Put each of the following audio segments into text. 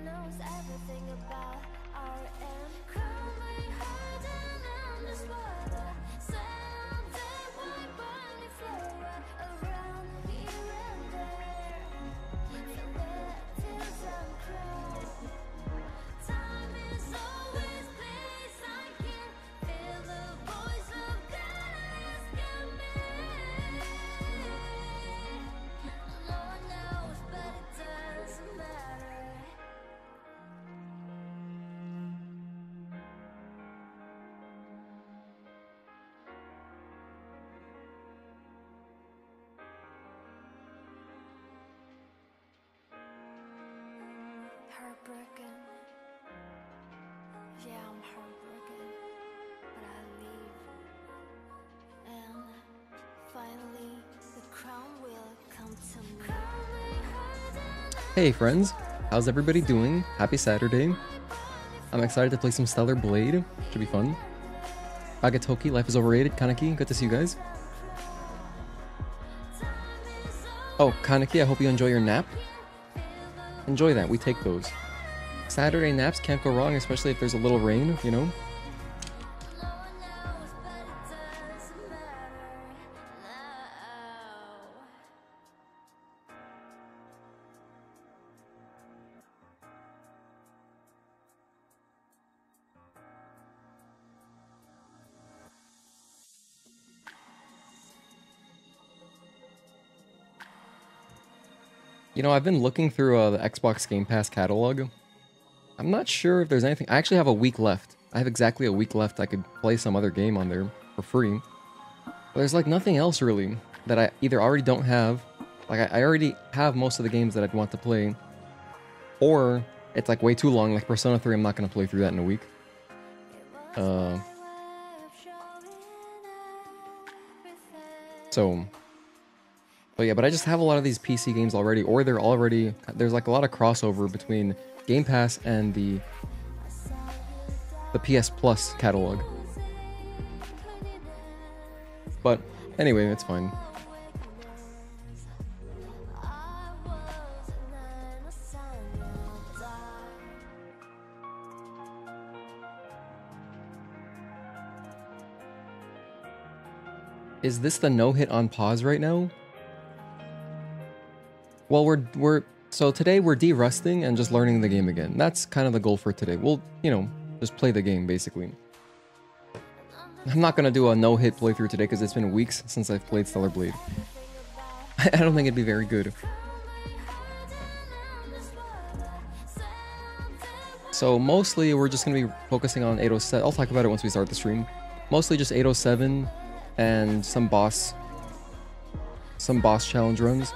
knows everything about our end. Call me hard and underwater. Someday one bunny flow around here and there. Feel the tears uncross. Time is always place I can feel the voice of God asking me. Lord knows, but it doesn't matter. Heartbroken. Yeah, I'm heartbroken, but I leave. And finally, the crown will come to me. Hey friends, how's everybody doing? Happy Saturday. I'm excited to play some Stellar Blade. Should be fun. Agatoki, life is overrated. Kaneki, good to see you guys. Oh, Kaneki, I hope you enjoy your nap. Enjoy that, we take those. Saturday naps can't go wrong, especially if there's a little rain, you know? You know, I've been looking through the Xbox Game Pass catalog. I'm not sure if there's anything. I actually have a week left. I have exactly a week left. I could play some other game on there for free. But there's like nothing else really that I either already don't have. Like I already have most of the games that I'd want to play. Or it's like way too long. Like Persona 3, I'm not going to play through that in a week. But yeah, but I just have a lot of these PC games already, or they're already, there's like a lot of crossover between Game Pass and the PS Plus catalog. But anyway, it's fine. Is this the no hit on pause right now? Well, so today we're derusting and just learning the game again. That's kind of the goal for today. We'll, you know, just play the game basically. I'm not gonna do a no-hit playthrough today because it's been weeks since I've played Stellar Blade. I don't think it'd be very good. So mostly we're just gonna be focusing on 807. I'll talk about it once we start the stream. Mostly just 807 and some boss challenge runs.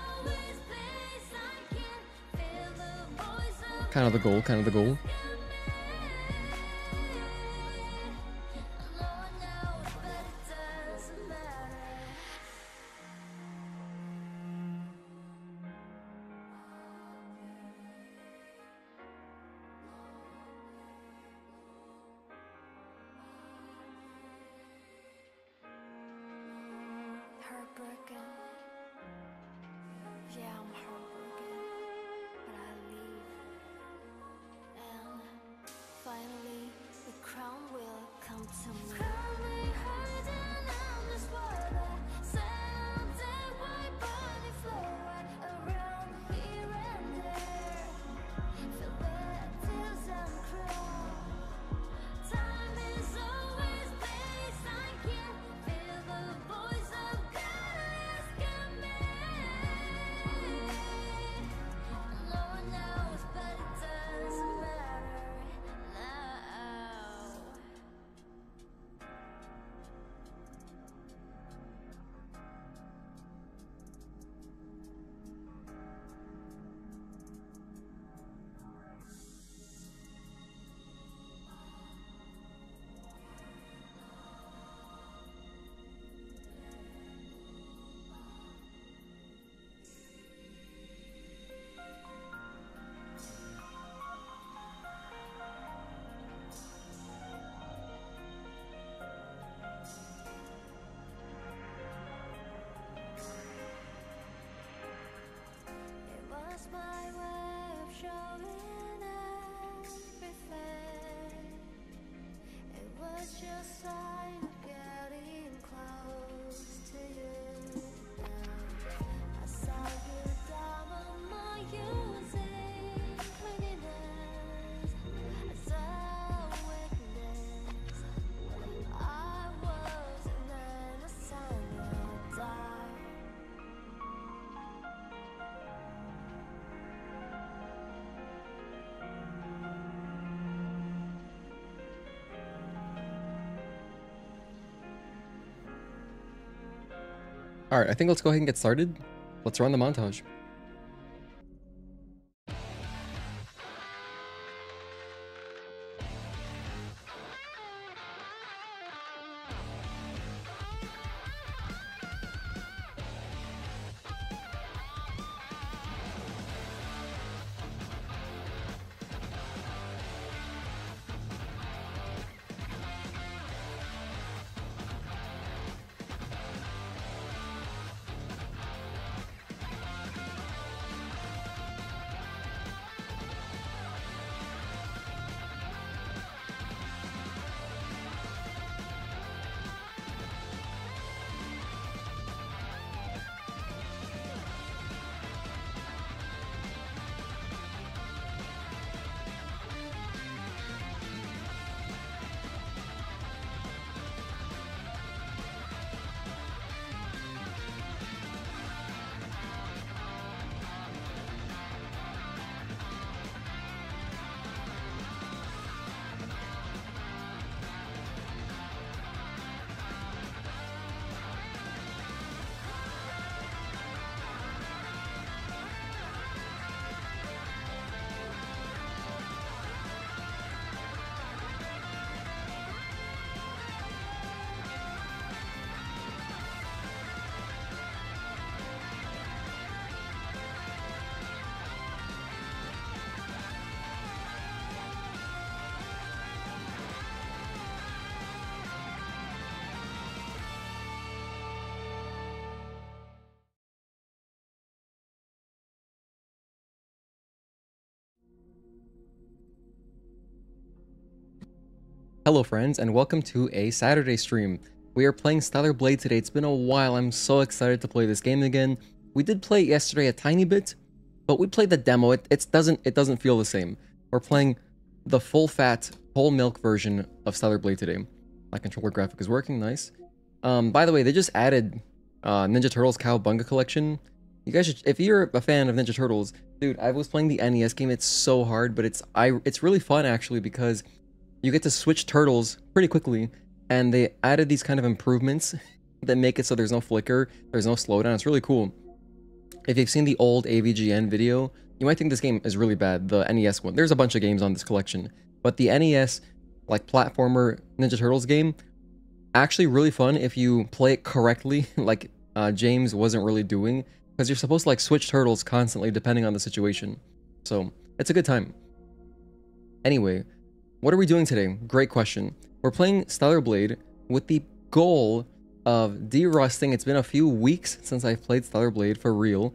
Kind of the goal, kind of the goal. Heartbroken. Yeah, I'm heartbroken, but I leave. And finally, the crown will come to me. Call me hard and underwater. Someday white bunny flow around here and there. Feel the tears uncross. Time is always place I can feel the voice of God asking me. Lord knows, but it doesn't matter now. It was my way of showing Alright, I think let's go ahead and get started. Let's run the montage. Hello friends, and welcome to a Saturday stream. We are playing Stellar Blade today. It's been a while. I'm so excited to play this game again. We did play it yesterday a tiny bit, but we played the demo. It doesn't feel the same. We're playing the full fat, whole milk version of Stellar Blade today. My controller graphic is working, nice. By the way, they just added Ninja Turtles Cowabunga Collection. You guys should, if you're a fan of Ninja Turtles, dude, I was playing the NES game. It's so hard, but it's really fun actually because you get to switch turtles pretty quickly, and they added these kind of improvements that make it so there's no flicker, there's no slowdown. It's really cool. If you've seen the old AVGN video, you might think this game is really bad, the NES one. There's a bunch of games on this collection, but the NES, like, platformer Ninja Turtles game, actually really fun if you play it correctly, like James wasn't really doing, because you're supposed to, like, switch turtles constantly depending on the situation. So, it's a good time. Anyway, what are we doing today? Great question. We're playing Stellar Blade with the goal of derusting. It's been a few weeks since I've played Stellar Blade for real,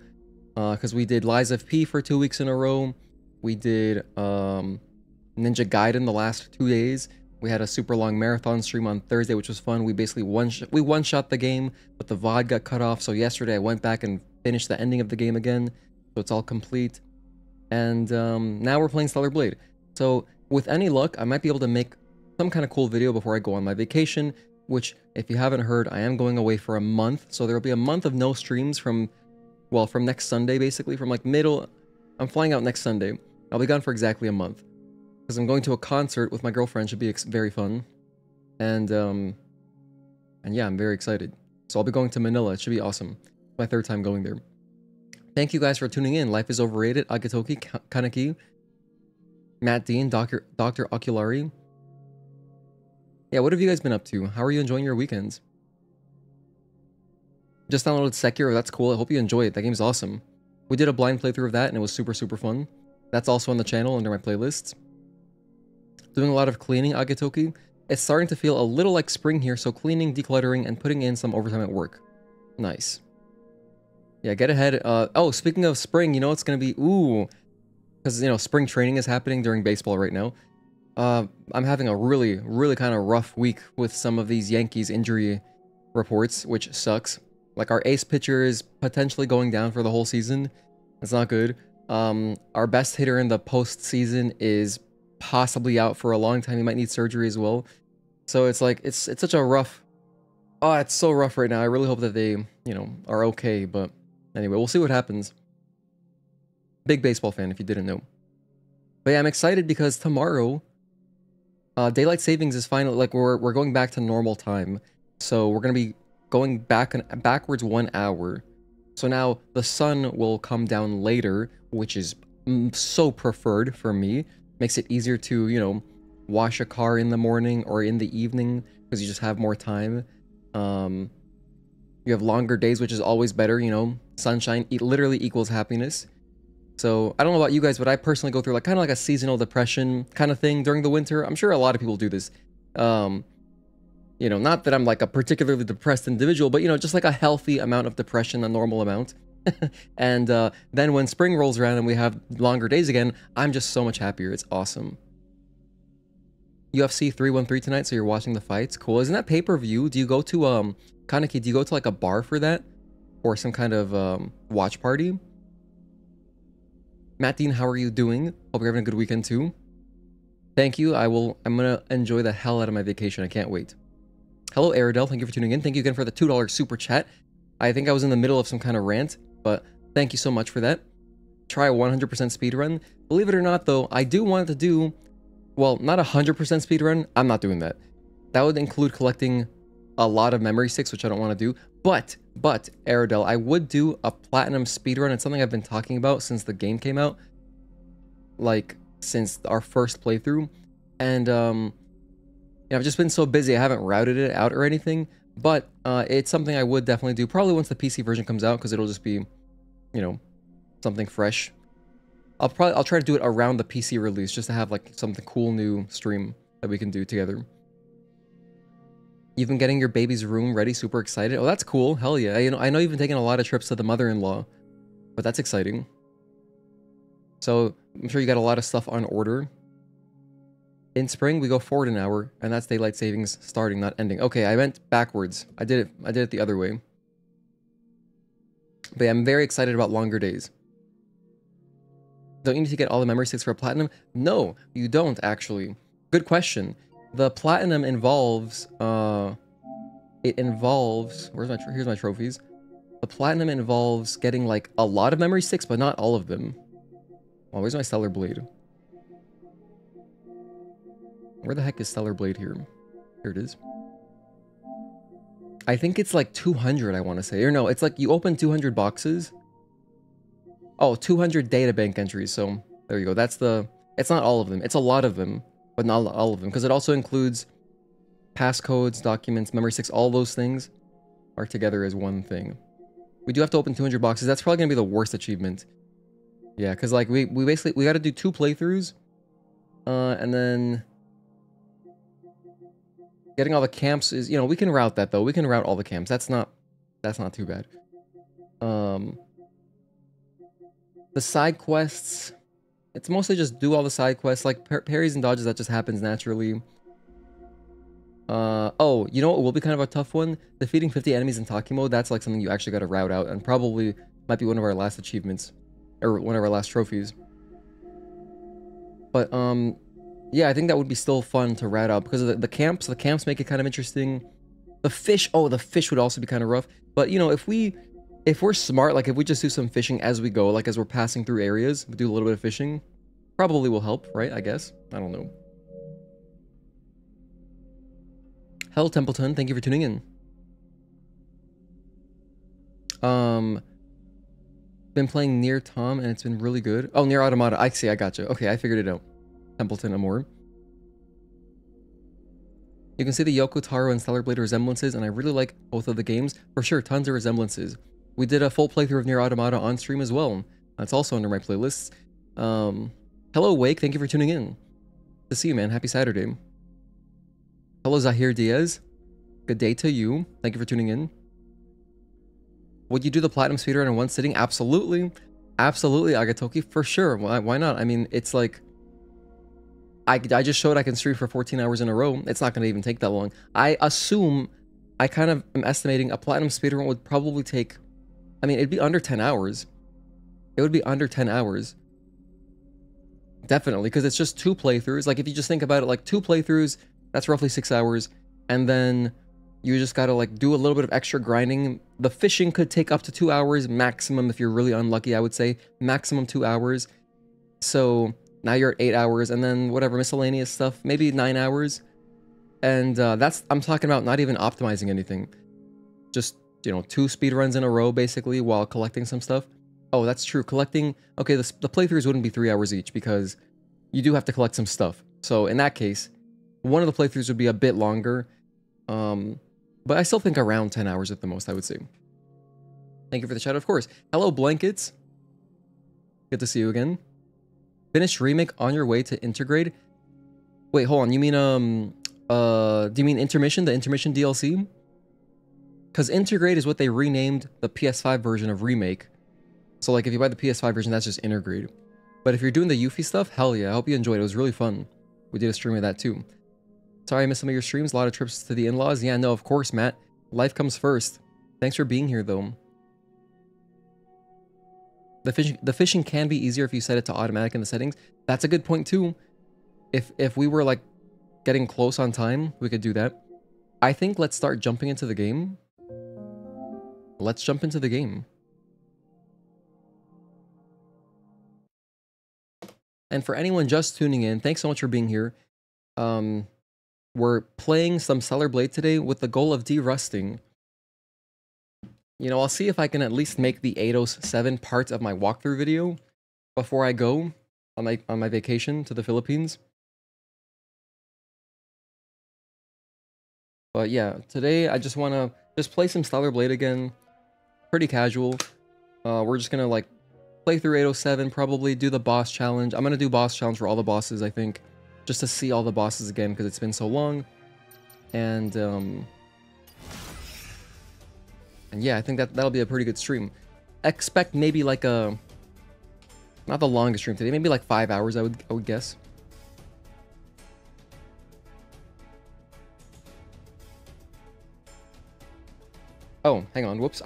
because we did Lies of P for 2 weeks in a row. We did Ninja Gaiden the last 2 days. We had a super long marathon stream on Thursday, which was fun. We basically one-shot the game, but the VOD got cut off. So yesterday I went back and finished the ending of the game again, so it's all complete. And now we're playing Stellar Blade. So with any luck, I might be able to make some kind of cool video before I go on my vacation, which, if you haven't heard, I am going away for a month. So there will be a month of no streams from next Sunday, basically, from like middle. I'm flying out next Sunday. I'll be gone for exactly a month because I'm going to a concert with my girlfriend. Should be very fun, and yeah, I'm very excited. So I'll be going to Manila. It should be awesome. My third time going there. Thank you guys for tuning in. Life is overrated. Agatoki, Kaneki, Matt Dean, Dr. Oculari. Yeah, what have you guys been up to? How are you enjoying your weekends? Just downloaded Sekiro. That's cool. I hope you enjoy it. That game's awesome. We did a blind playthrough of that, and it was super, super fun. That's also on the channel under my playlists. Doing a lot of cleaning, Agatoki. It's starting to feel a little like spring here, so cleaning, decluttering, and putting in some overtime at work. Nice. Yeah, get ahead. Oh, speaking of spring, you know it's going to be... Ooh... Because, you know, spring training is happening during baseball right now. I'm having a really kind of rough week with some of these Yankees injury reports, which sucks. Like our ace pitcher is potentially going down for the whole season. That's not good. Our best hitter in the postseason is possibly out for a long time. He might need surgery as well. So it's like it's such a rough. Oh, it's so rough right now. I really hope that they, are okay. But anyway, we'll see what happens. Big baseball fan, if you didn't know. But yeah, I'm excited because tomorrow, daylight savings is finally like we're going back to normal time. So we're gonna be going backwards 1 hour. So now the sun will come down later, which is so preferred for me. Makes it easier to, wash a car in the morning or in the evening because you just have more time. You have longer days, which is always better, Sunshine literally equals happiness. So I don't know about you guys, but I personally go through like kind of like a seasonal depression kind of thing during the winter. I'm sure a lot of people do this. Not that I'm like a particularly depressed individual, but just like a healthy amount of depression, a normal amount. And then when spring rolls around and we have longer days again, I'm just so much happier. It's awesome. UFC 313 tonight, so you're watching the fights. Cool. Isn't that pay-per-view? Do you go to Kaneki, do you go to like a bar for that? Or some kind of watch party? Matt Dean, how are you doing? Hope you're having a good weekend too. Thank you. I'm gonna enjoy the hell out of my vacation. I can't wait. Hello, Aradel. Thank you for tuning in. Thank you again for the $2 super chat. I think I was in the middle of some kind of rant, but thank you so much for that. Try a 100% speedrun. Believe it or not, though, I do want to do, well, not 100% speedrun. I'm not doing that. That would include collecting a lot of memory sticks, which I don't want to do. But, Aradel, I would do a platinum speedrun. It's something I've been talking about since the game came out. Like, since our first playthrough. And, I've just been so busy, I haven't routed it out or anything. But, it's something I would definitely do. Probably once the PC version comes out, because it'll just be, something fresh. I'll try to do it around the PC release, just to have, like, something cool new stream that we can do together. You've been getting your baby's room ready, super excited. Oh, that's cool. Hell yeah. I know you've been taking a lot of trips to the mother-in-law, but that's exciting. So I'm sure you got a lot of stuff on order. In spring, we go forward an hour, and that's daylight savings starting, not ending. Okay, I went backwards. I did it the other way. But yeah, I'm very excited about longer days. Don't you need to get all the memory sticks for a platinum? No, you don't actually. Good question. The platinum involves, here's my trophies. The platinum involves getting like a lot of memory sticks, but not all of them. Oh, where's my stellar blade? Where the heck is stellar blade here? Here it is. I think it's like 200, I want to say. Or no, it's like you open 200 boxes. Oh, 200 databank entries. So there you go. It's not all of them. It's a lot of them. But not all of them, because it also includes passcodes, documents, memory sticks, all those things are together as one thing. We do have to open 200 boxes. That's probably going to be the worst achievement. Yeah, because like we got to do 2 playthroughs. And then getting all the camps is, we can route that though. We can route all the camps. That's not too bad. The side quests, it's mostly just do all the side quests, like parries and dodges, that just happens naturally. Oh, you know what will be kind of a tough one? Defeating 50 enemies in Taki mode, that's like something you actually got to route out, and probably might be one of our last achievements, or one of our last trophies. But, yeah, I think that would be still fun to route out, because of the camps make it kind of interesting. The fish would also be kind of rough, but, if we're smart, like if we just do some fishing as we go, like as we're passing through areas, we do a little bit of fishing, probably will help, right? I guess. I don't know. Hell Templeton, thank you for tuning in. Been playing Near Tom and it's been really good. Oh, Near Automata. I see, I gotcha. Okay, I figured it out. Templeton Amore. You can see the Yoko Taro and Stellar Blade resemblances, and I really like both of the games. For sure, tons of resemblances. We did a full playthrough of Nier Automata on stream as well. That's also under my playlists. Hello, Wake. Thank you for tuning in. Good to see you, man. Happy Saturday. Hello, Zahir Diaz. Good day to you. Thank you for tuning in. Would you do the Platinum Speedrun in one sitting? Absolutely. Absolutely, Agatoki. For sure. Why not? I mean, it's like... I just showed I can stream for 14 hours in a row. It's not going to even take that long. I assume, I kind of am estimating a platinum speedrun would probably take, I mean, it'd be under 10 hours. It would be under 10 hours. Definitely, because it's just 2 playthroughs. Like, if you just think about it, like 2 playthroughs, that's roughly 6 hours. And then you just gotta, like, do a little bit of extra grinding. The fishing could take up to 2 hours maximum if you're really unlucky, I would say. Maximum 2 hours. So now you're at 8 hours, and then whatever miscellaneous stuff, maybe 9 hours. And that's, I'm talking about not even optimizing anything. Just, you know, 2 speedruns in a row, basically, while collecting some stuff. Oh, that's true. Collecting, okay, the playthroughs wouldn't be 3 hours each, because you do have to collect some stuff. So in that case, one of the playthroughs would be a bit longer. But I still think around 10 hours at the most, I would say. Thank you for the chat, of course. Hello, Blankets. Good to see you again. Finished remake on your way to Intergrade? Wait, hold on. You mean, do you mean Intermission? The Intermission DLC? Because Intergrade is what they renamed the PS5 version of Remake. So, like, if you buy the PS5 version, that's just Intergrade. But if you're doing the Yuffie stuff, hell yeah. I hope you enjoyed it. It was really fun. We did a stream of that, too. Sorry I missed some of your streams. A lot of trips to the in-laws. Yeah, no, of course, Matt. Life comes first. Thanks for being here, though. The fishing can be easier if you set it to automatic in the settings. That's a good point, too. If we were, like, getting close on time, we could do that. I think let's start jumping into the game. Let's jump into the game. And for anyone just tuning in, thanks so much for being here. We're playing some Stellar Blade today with the goal of derusting. You know, I'll see if I can at least make the Eidos 7 part of my walkthrough video before I go on my vacation to the Philippines. But yeah, today I just want to just play some Stellar Blade again. Pretty casual. We're just going to like play through 807, probably do the boss challenge. I'm going to do boss challenge for all the bosses, I think. Just to see all the bosses again, because it's been so long. And yeah, I think that'll be a pretty good stream. Expect maybe like a... Not the longest stream today, maybe like 5 hours, I would guess. Oh, hang on, whoops.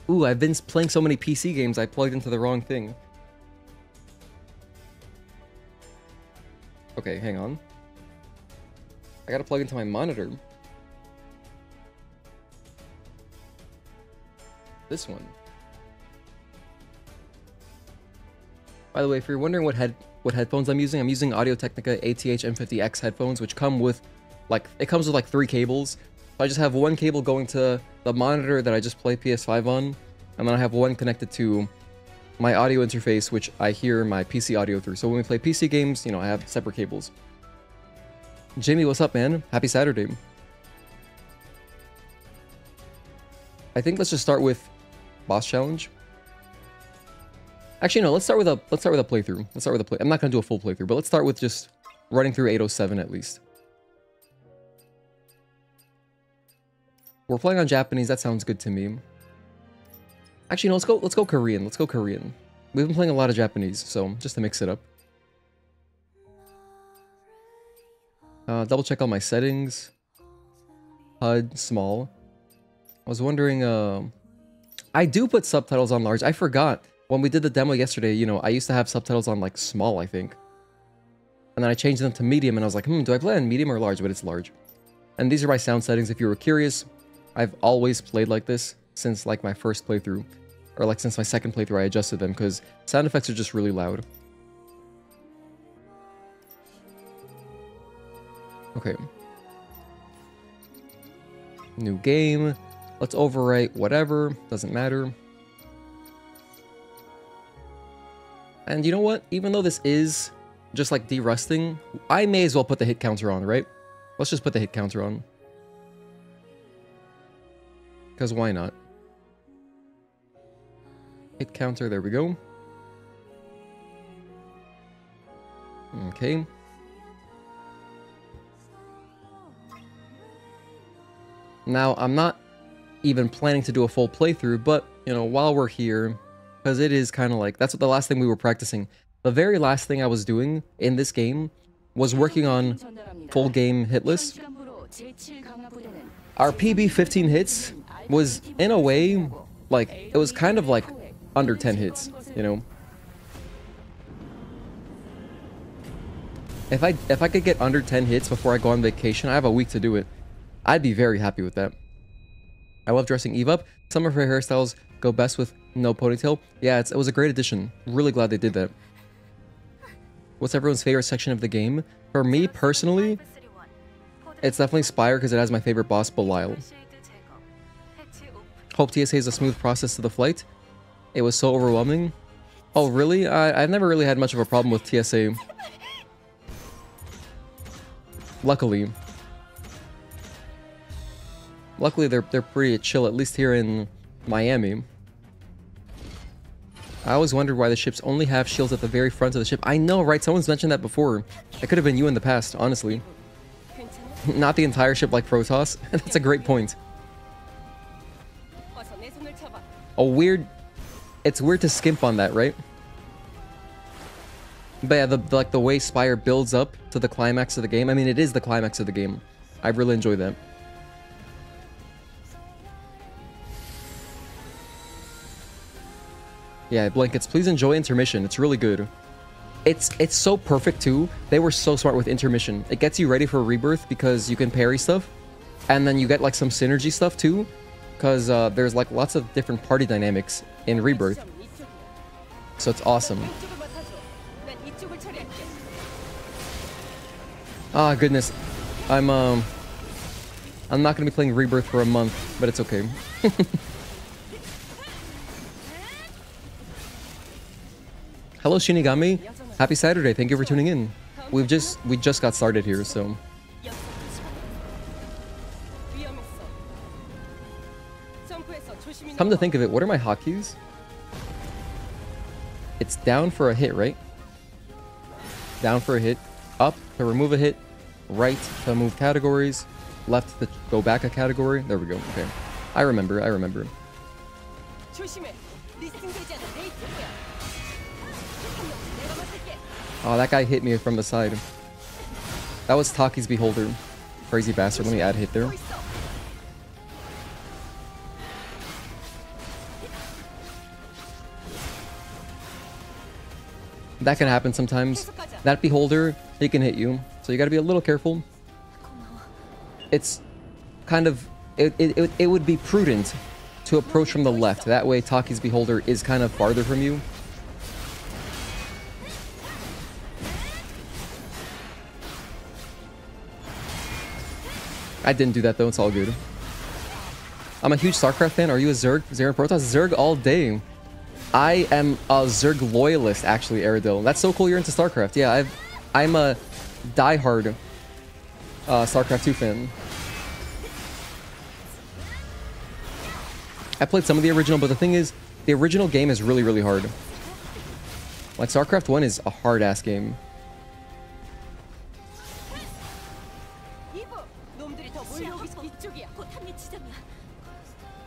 Ooh, I've been playing so many PC games, I plugged into the wrong thing. Okay, hang on. I gotta plug into my monitor. This one. By the way, if you're wondering what headphones I'm using Audio-Technica ATH M50X headphones, which come with, like, it comes with like 3 cables. So I just have one cable going to the monitor that I just play PS5 on, and then I have one connected to my audio interface, which I hear my PC audio through. So when we play PC games, you know, I have separate cables. Jamie, what's up, man? Happy Saturday. I think let's just start with boss challenge. Actually, no, let's start with a playthrough. Let's start with a play. I'm not gonna do a full playthrough, but let's start with just running through 807 at least. We're playing on Japanese. That sounds good to me. Actually, no, let's go Korean. Let's go Korean. We've been playing a lot of Japanese, so just to mix it up. Double check all my settings. HUD small. I was wondering, I do put subtitles on large. I forgot when we did the demo yesterday, you know, I used to have subtitles on like small, I think. And then I changed them to medium and I was like, do I play on medium or large? But it's large. And these are my sound settings if you were curious. I've always played like this since like my first playthrough. Or like since my second playthrough I adjusted them because sound effects are just really loud. Okay. New game. Let's overwrite whatever. Doesn't matter. And you know what? Even though this is just like derusting, I may as well put the hit counter on, right? Let's just put the hit counter on. Because why not? Hit counter, there we go. Okay. Now, I'm not even planning to do a full playthrough, but, you know, while we're here, because it is kind of like, that's what the last thing we were practicing. The very last thing I was doing in this game was working on full game Hitless, our PB 15 hits was, in a way, like, it was kind of like under 10 hits, you know? If I could get under 10 hits before I go on vacation, I have a week to do it. I'd be very happy with that. I love dressing Eve up. Some of her hairstyles go best with no ponytail. Yeah, it was a great addition. Really glad they did that. What's everyone's favorite section of the game? For me, personally, it's definitely Spire because it has my favorite boss, Belial. Hope TSA is a smooth process to the flight. It was so overwhelming. Oh, really? I've never really had much of a problem with TSA. Luckily. Luckily, they're pretty chill, at least here in Miami. I always wondered why the ships only have shields at the very front of the ship. I know, right? Someone's mentioned that before. It could have been you in the past, honestly. Not the entire ship like Protoss. That's a great point. It's weird to skimp on that, right? But yeah, the way Spire builds up to the climax of the game. I mean, it is the climax of the game. I really enjoy that. Yeah, Blankets, please enjoy intermission. It's really good. It's so perfect too. They were so smart with intermission. It gets you ready for Rebirth because you can parry stuff. And then you get like some synergy stuff too. Because there's like lots of different party dynamics in Rebirth. So it's awesome. Ah, goodness. I'm not gonna be playing Rebirth for a month, but it's okay. Hello Shinigami, happy Saturday, thank you for tuning in. We just got started here, so. Come to think of it, what are my hotkeys? It's down for a hit, right? Down for a hit, up to remove a hit, right to move categories, left to go back a category. There we go, okay. I remember. Oh, that guy hit me from the side. That was Taki's Beholder. Crazy bastard. Let me add hit there. That can happen sometimes. That Beholder, he can hit you. So you gotta be a little careful. It's kind of... It would be prudent to approach from the left. That way Taki's Beholder is kind of farther from you. I didn't do that though, it's all good. I'm a huge StarCraft fan. Are you a Zerg? Zerg Protoss? Zerg all day. I am a Zerg loyalist, actually, Aerodil. That's so cool you're into StarCraft. Yeah, I'm a diehard StarCraft 2 fan. I played some of the original, but the thing is, the original game is really, really hard. Like, StarCraft 1 is a hard-ass game.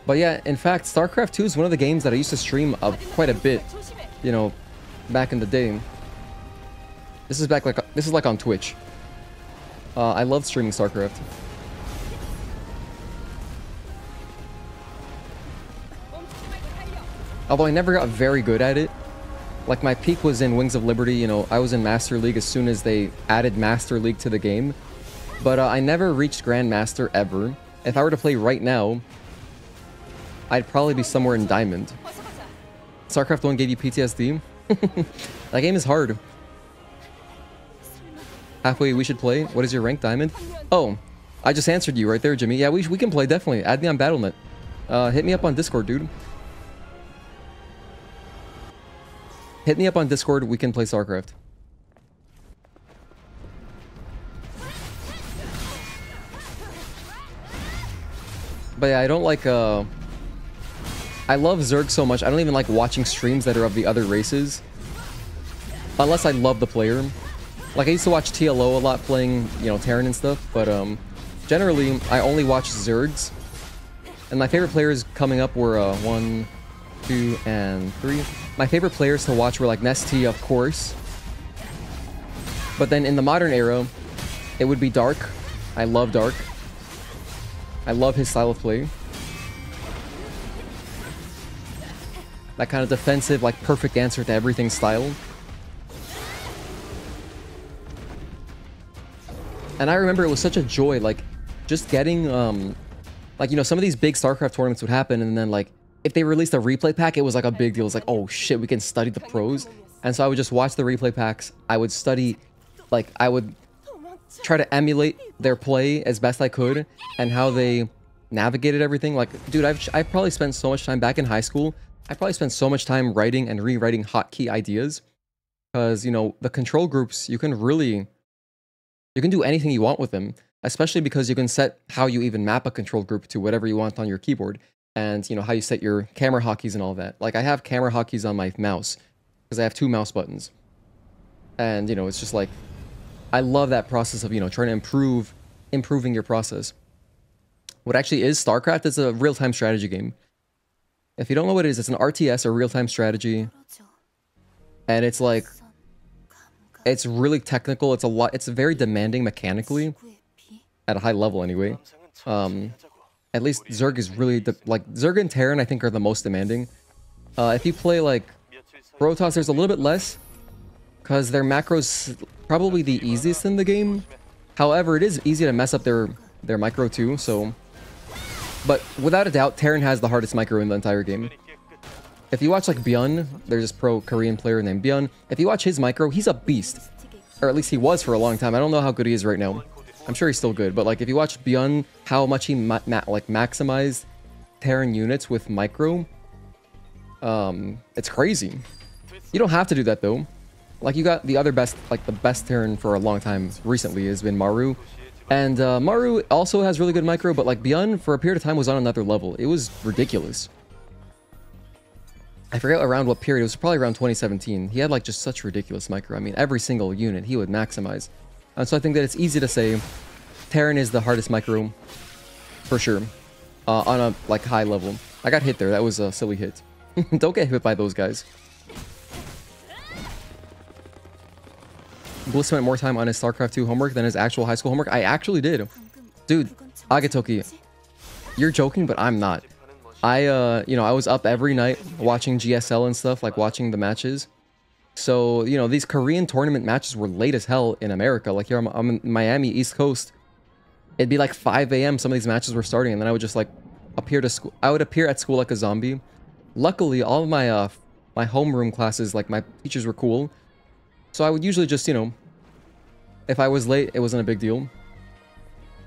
But yeah, in fact, StarCraft 2 is one of the games that I used to stream quite a bit, you know, back in the day. This is like on Twitch. I love streaming StarCraft. Although I never got very good at it. Like, my peak was in Wings of Liberty, you know, I was in Master League as soon as they added Master League to the game. But I never reached Grandmaster ever. If I were to play right now, I'd probably be somewhere in Diamond. StarCraft 1 gave you PTSD? That game is hard. Halfway, we should play. What is your rank, Diamond? Oh, I just answered you right there, Jimmy. Yeah, we can play, definitely. Add me on Battle.net. Hit me up on Discord, dude. Hit me up on Discord, we can play StarCraft. But yeah, I don't like, I love Zerg so much, I don't even like watching streams that are of the other races. Unless I love the player. Like, I used to watch TLO a lot playing, you know, Terran and stuff, but, generally, I only watch Zergs. And my favorite players coming up were, 1, 2, and 3. My favorite players to watch were, like, Nestea, of course. But then in the modern era, it would be Dark. I love Dark. I love his style of play. That kind of defensive, like, perfect answer to everything style. And I remember it was such a joy, like, just getting, like, you know, some of these big StarCraft tournaments would happen, and then, like, if they released a replay pack, it was, like, a big deal. It's like, oh, shit, we can study the pros. And so I would just watch the replay packs. I would study, like, I would try to emulate their play as best I could, and how they navigated everything. Like, dude, I've probably spent so much time back in high school. I probably spent so much time writing and rewriting hotkey ideas. Because, you know, the control groups, you can do anything you want with them, especially because you can set how you even map a control group to whatever you want on your keyboard, and, you know, how you set your camera hotkeys and all that. Like, I have camera hotkeys on my mouse because I have 2 mouse buttons. And, you know, it's just like, I love that process of, you know, trying to improving your process. What actually is StarCraft is a real-time strategy game. If you don't know what it is, it's an RTS, or real-time strategy. And it's like, it's really technical. It's very demanding mechanically, at a high level anyway. At least Zerg is really, Zerg and Terran I think are the most demanding. If you play like Protoss, there's a little bit less, because their macros probably the easiest in the game. However, it is easy to mess up their micro too, so. But without a doubt, Terran has the hardest micro in the entire game. If you watch like Byun, there's this pro Korean player named Byun. If you watch his micro, he's a beast. Or at least he was for a long time. I don't know how good he is right now. I'm sure he's still good, but like if you watch Byun, how much he maximized Terran units with micro, it's crazy. You don't have to do that though. Like, you got the other best, like the best Terran for a long time recently has been Maru. And Maru also has really good micro, but like Byun for a period of time was on another level. It was ridiculous. I forget around what period. It was probably around 2017. He had like just such ridiculous micro. I mean, every single unit he would maximize. And so I think that it's easy to say Terran is the hardest micro for sure, on a like high level. I got hit there. That was a silly hit. Don't get hit by those guys. Bliss spent more time on his StarCraft 2 homework than his actual high school homework. I actually did. Dude, Agetoki, you're joking, but I'm not. You know, I was up every night watching GSL and stuff, like watching the matches. So, you know, these Korean tournament matches were late as hell in America. Like here, I'm in Miami, East Coast. It'd be like 5 a.m. Some of these matches were starting, and then I would just like appear to school. I would appear at school like a zombie. Luckily, all of my my homeroom classes, like my teachers were cool. So I would usually just, you know, if I was late, it wasn't a big deal.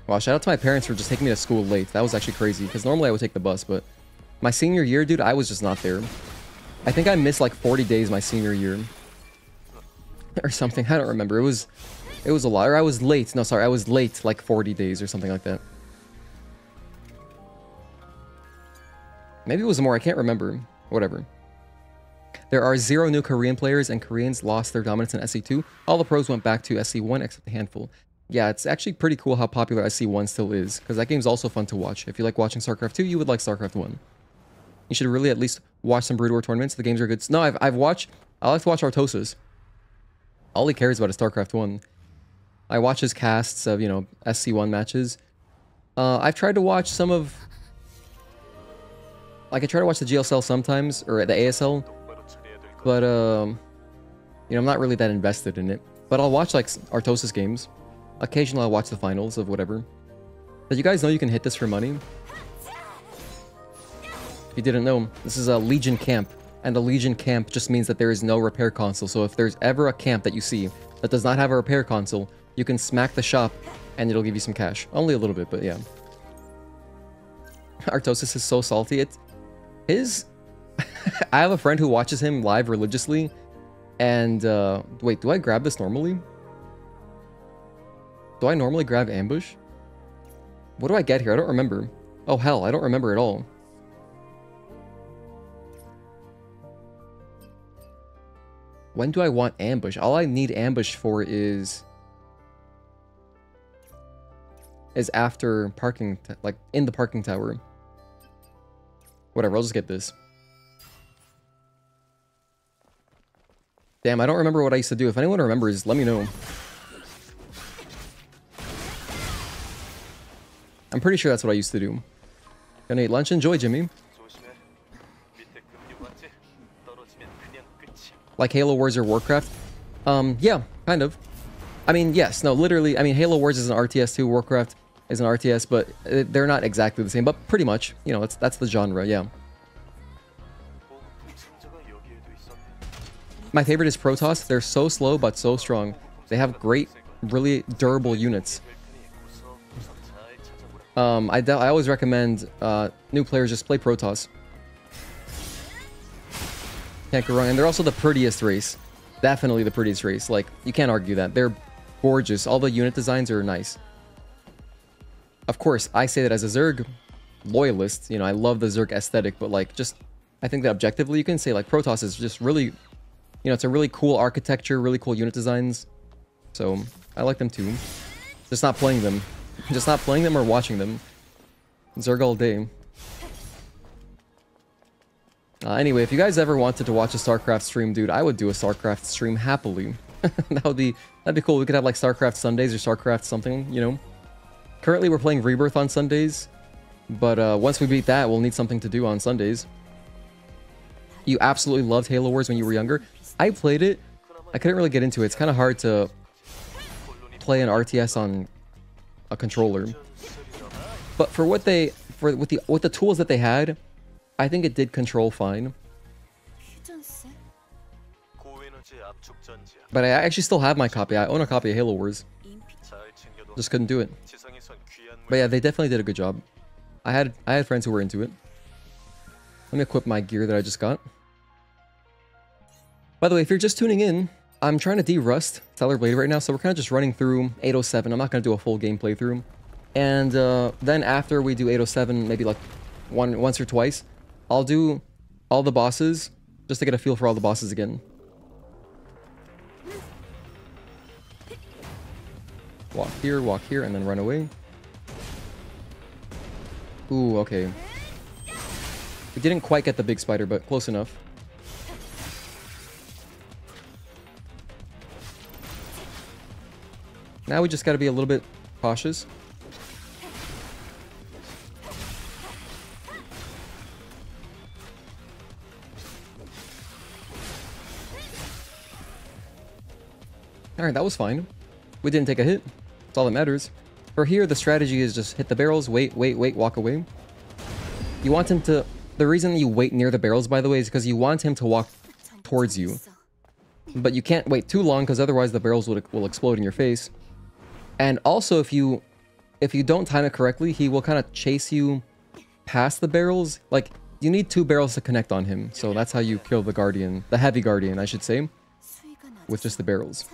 Wow, shout out to my parents for just taking me to school late. That was actually crazy, because normally I would take the bus, but my senior year, dude, I was just not there. I think I missed like 40 days my senior year. Or something, I don't remember. It was a lot. Or I was late. No, sorry, I was late like 40 days or something like that. Maybe it was more, I can't remember. Whatever. There are 0 new Korean players, and Koreans lost their dominance in SC2. All the pros went back to SC1 except a handful. Yeah, it's actually pretty cool how popular SC1 still is, because that game's also fun to watch. If you like watching StarCraft 2, you would like StarCraft 1. You should really at least watch some Brood War tournaments. The games are good. No, I like to watch Artosis. All he cares about is StarCraft 1. I watch his casts of, you know, SC1 matches. I've tried to watch some of... Like, I try to watch the GSL sometimes, or the ASL. But, you know, I'm not really that invested in it. But I'll watch, like, Artosis games. Occasionally I'll watch the finals of whatever. Did you guys know you can hit this for money? If you didn't know, this is a Legion camp. And a Legion camp just means that there is no repair console. So if there's ever a camp that you see that does not have a repair console, you can smack the shop and it'll give you some cash. Only a little bit, but yeah. Artosis is so salty. I have a friend who watches him live religiously, and wait, do I grab this normally? Do I normally grab ambush? What do I get here? I don't remember. Oh hell, I don't remember at all. When do I want ambush? All I need ambush for is after parking, like in the parking tower. Whatever, I'll just get this. Damn, I don't remember what I used to do. If anyone remembers, let me know. I'm pretty sure that's what I used to do. Gonna eat lunch. Enjoy, Jimmy. Like Halo Wars or Warcraft? Yeah, kind of. I mean, yes, no, literally. I mean, Halo Wars is an RTS too. Warcraft is an RTS, but they're not exactly the same. But pretty much, you know, that's the genre. Yeah. My favorite is Protoss. They're so slow but so strong. They have great, really durable units. I always recommend new players just play Protoss. Can't go wrong. And they're also the prettiest race. Definitely the prettiest race. Like, you can't argue that. They're gorgeous. All the unit designs are nice. Of course, I say that as a Zerg loyalist. You know, I love the Zerg aesthetic, but like, just, I think that objectively you can say like Protoss is just really, you know, it's a really cool architecture, really cool unit designs. So, I like them too. Just not playing them. Just not playing them or watching them. Zerg all day. Anyway, if you guys ever wanted to watch a StarCraft stream, dude, I would do a StarCraft stream happily. that'd be cool. We could have like StarCraft Sundays or StarCraft something, you know. Currently, we're playing Rebirth on Sundays, but once we beat that, we'll need something to do on Sundays. You absolutely loved Halo Wars when you were younger. I played it. I couldn't really get into it. It's kind of hard to play an RTS on a controller. But for what they with the tools that they had, I think it did control fine. But I actually still have my copy. I own a copy of Halo Wars. Just couldn't do it. But yeah, they definitely did a good job. I had friends who were into it. Let me equip my gear that I just got. By the way, if you're just tuning in, I'm trying to derust Stellar Blade right now, so we're kind of just running through 807. I'm not going to do a full game playthrough. And then after we do 807, maybe like once or twice, I'll do all the bosses, just to get a feel for all the bosses again. Walk here, and then run away. Ooh, okay. We didn't quite get the big spider, but close enough. Now we just gotta be a little bit cautious. Alright, that was fine. We didn't take a hit. That's all that matters. For here, the strategy is just hit the barrels, wait, walk away. You want him to... The reason you wait near the barrels, by the way, is because you want him to walk towards you. But you can't wait too long, because otherwise the barrels will explode in your face. And also, if you don't time it correctly, he will kind of chase you past the barrels. Like, you need 2 barrels to connect on him. So that's how you kill the Guardian. The Heavy Guardian, I should say. With just the barrels.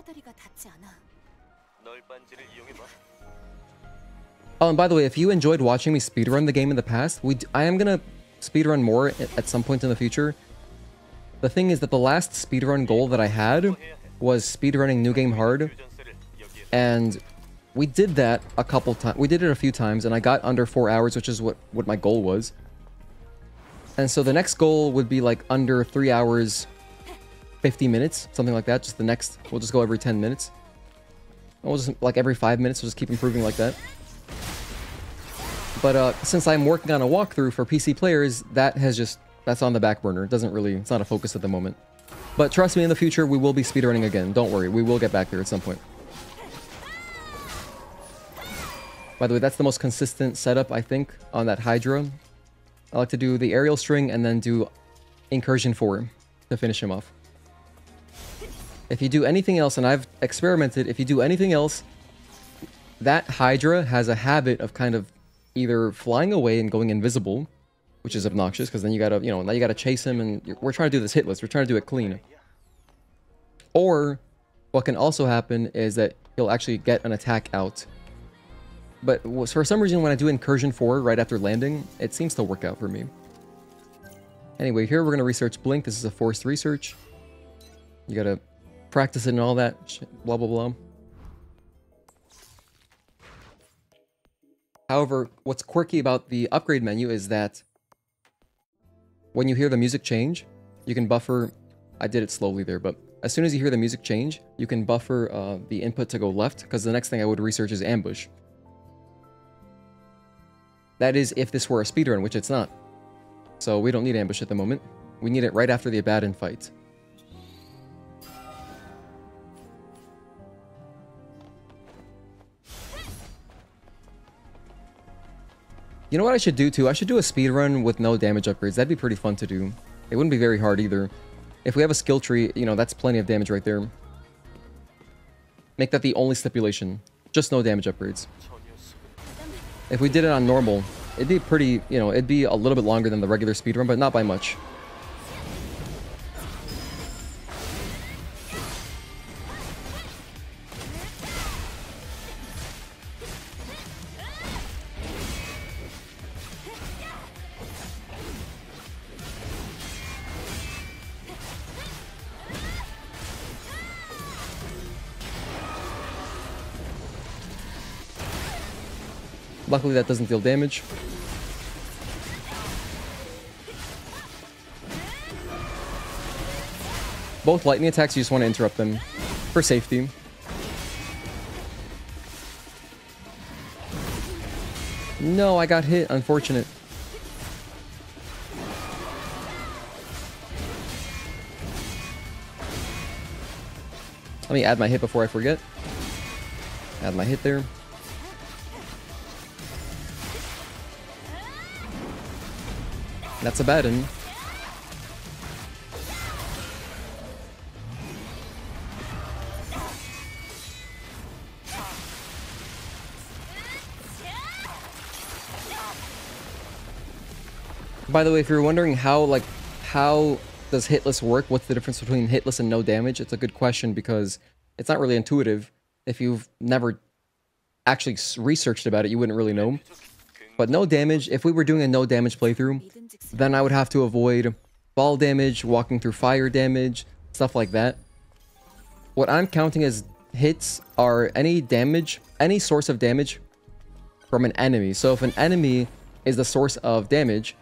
Oh, and by the way, if you enjoyed watching me speedrun the game in the past, I am gonna speedrun more at some point in the future. The thing is that the last speedrun goal that I had was speedrunning New Game Hard. And we did that a couple times. We did it a few times, and I got under 4 hours, which is what my goal was. And so the next goal would be like under 3 hours, 50 minutes, something like that. Just the next, we'll just go every 10 minutes. We'll just, like every 5 minutes, we'll just keep improving like that. But since I'm working on a walkthrough for PC players, that's on the back burner. It doesn't really, it's not a focus at the moment. But trust me, in the future, we will be speedrunning again. Don't worry, we will get back there at some point. By the way, that's the most consistent setup, I think, on that Hydra. I like to do the aerial string and then do Incursion 4 to finish him off. If you do anything else, and I've experimented, if you do anything else, that Hydra has a habit of kind of either flying away and going invisible, which is obnoxious, because then you gotta, now you gotta chase him, and we're trying to do this hitless, we're trying to do it clean. Or, what can also happen is that he'll actually get an attack out. But for some reason, when I do Incursion 4 right after landing, it seems to work out for me. Anyway, here we're gonna research Blink. This is a forced research. You gotta practice it and all that, blah, blah, blah. However, what's quirky about the upgrade menu is that when you hear the music change, you can buffer... I did it slowly there, but as soon as you hear the music change, you can buffer the input to go left, because the next thing I would research is ambush. That is if this were a speedrun, which it's not. So we don't need ambush at the moment. We need it right after the Abaddon fight. You know what I should do too? I should do a speedrun with no damage upgrades. That'd be pretty fun to do. It wouldn't be very hard either. If we have a skill tree, you know, that's plenty of damage right there. Make that the only stipulation. Just no damage upgrades. If we did it on normal, it'd be pretty, you know, it'd be a little bit longer than the regular speedrun, but not by much. Luckily, that doesn't deal damage. Both lightning attacks, you just want to interrupt them for safety. No, I got hit. Unfortunate. Let me add my hit before I forget. Add my hit there. That's Abaddon. By the way, if you're wondering how does Hitless work, what's the difference between Hitless and no damage, it's a good question because it's not really intuitive. If you've never actually researched about it, you wouldn't really know. But no damage, if we were doing a no damage playthrough, then I would have to avoid fall damage, walking through fire damage, stuff like that. What I'm counting as hits are any damage, any source of damage from an enemy. So if an enemy is the source of damage,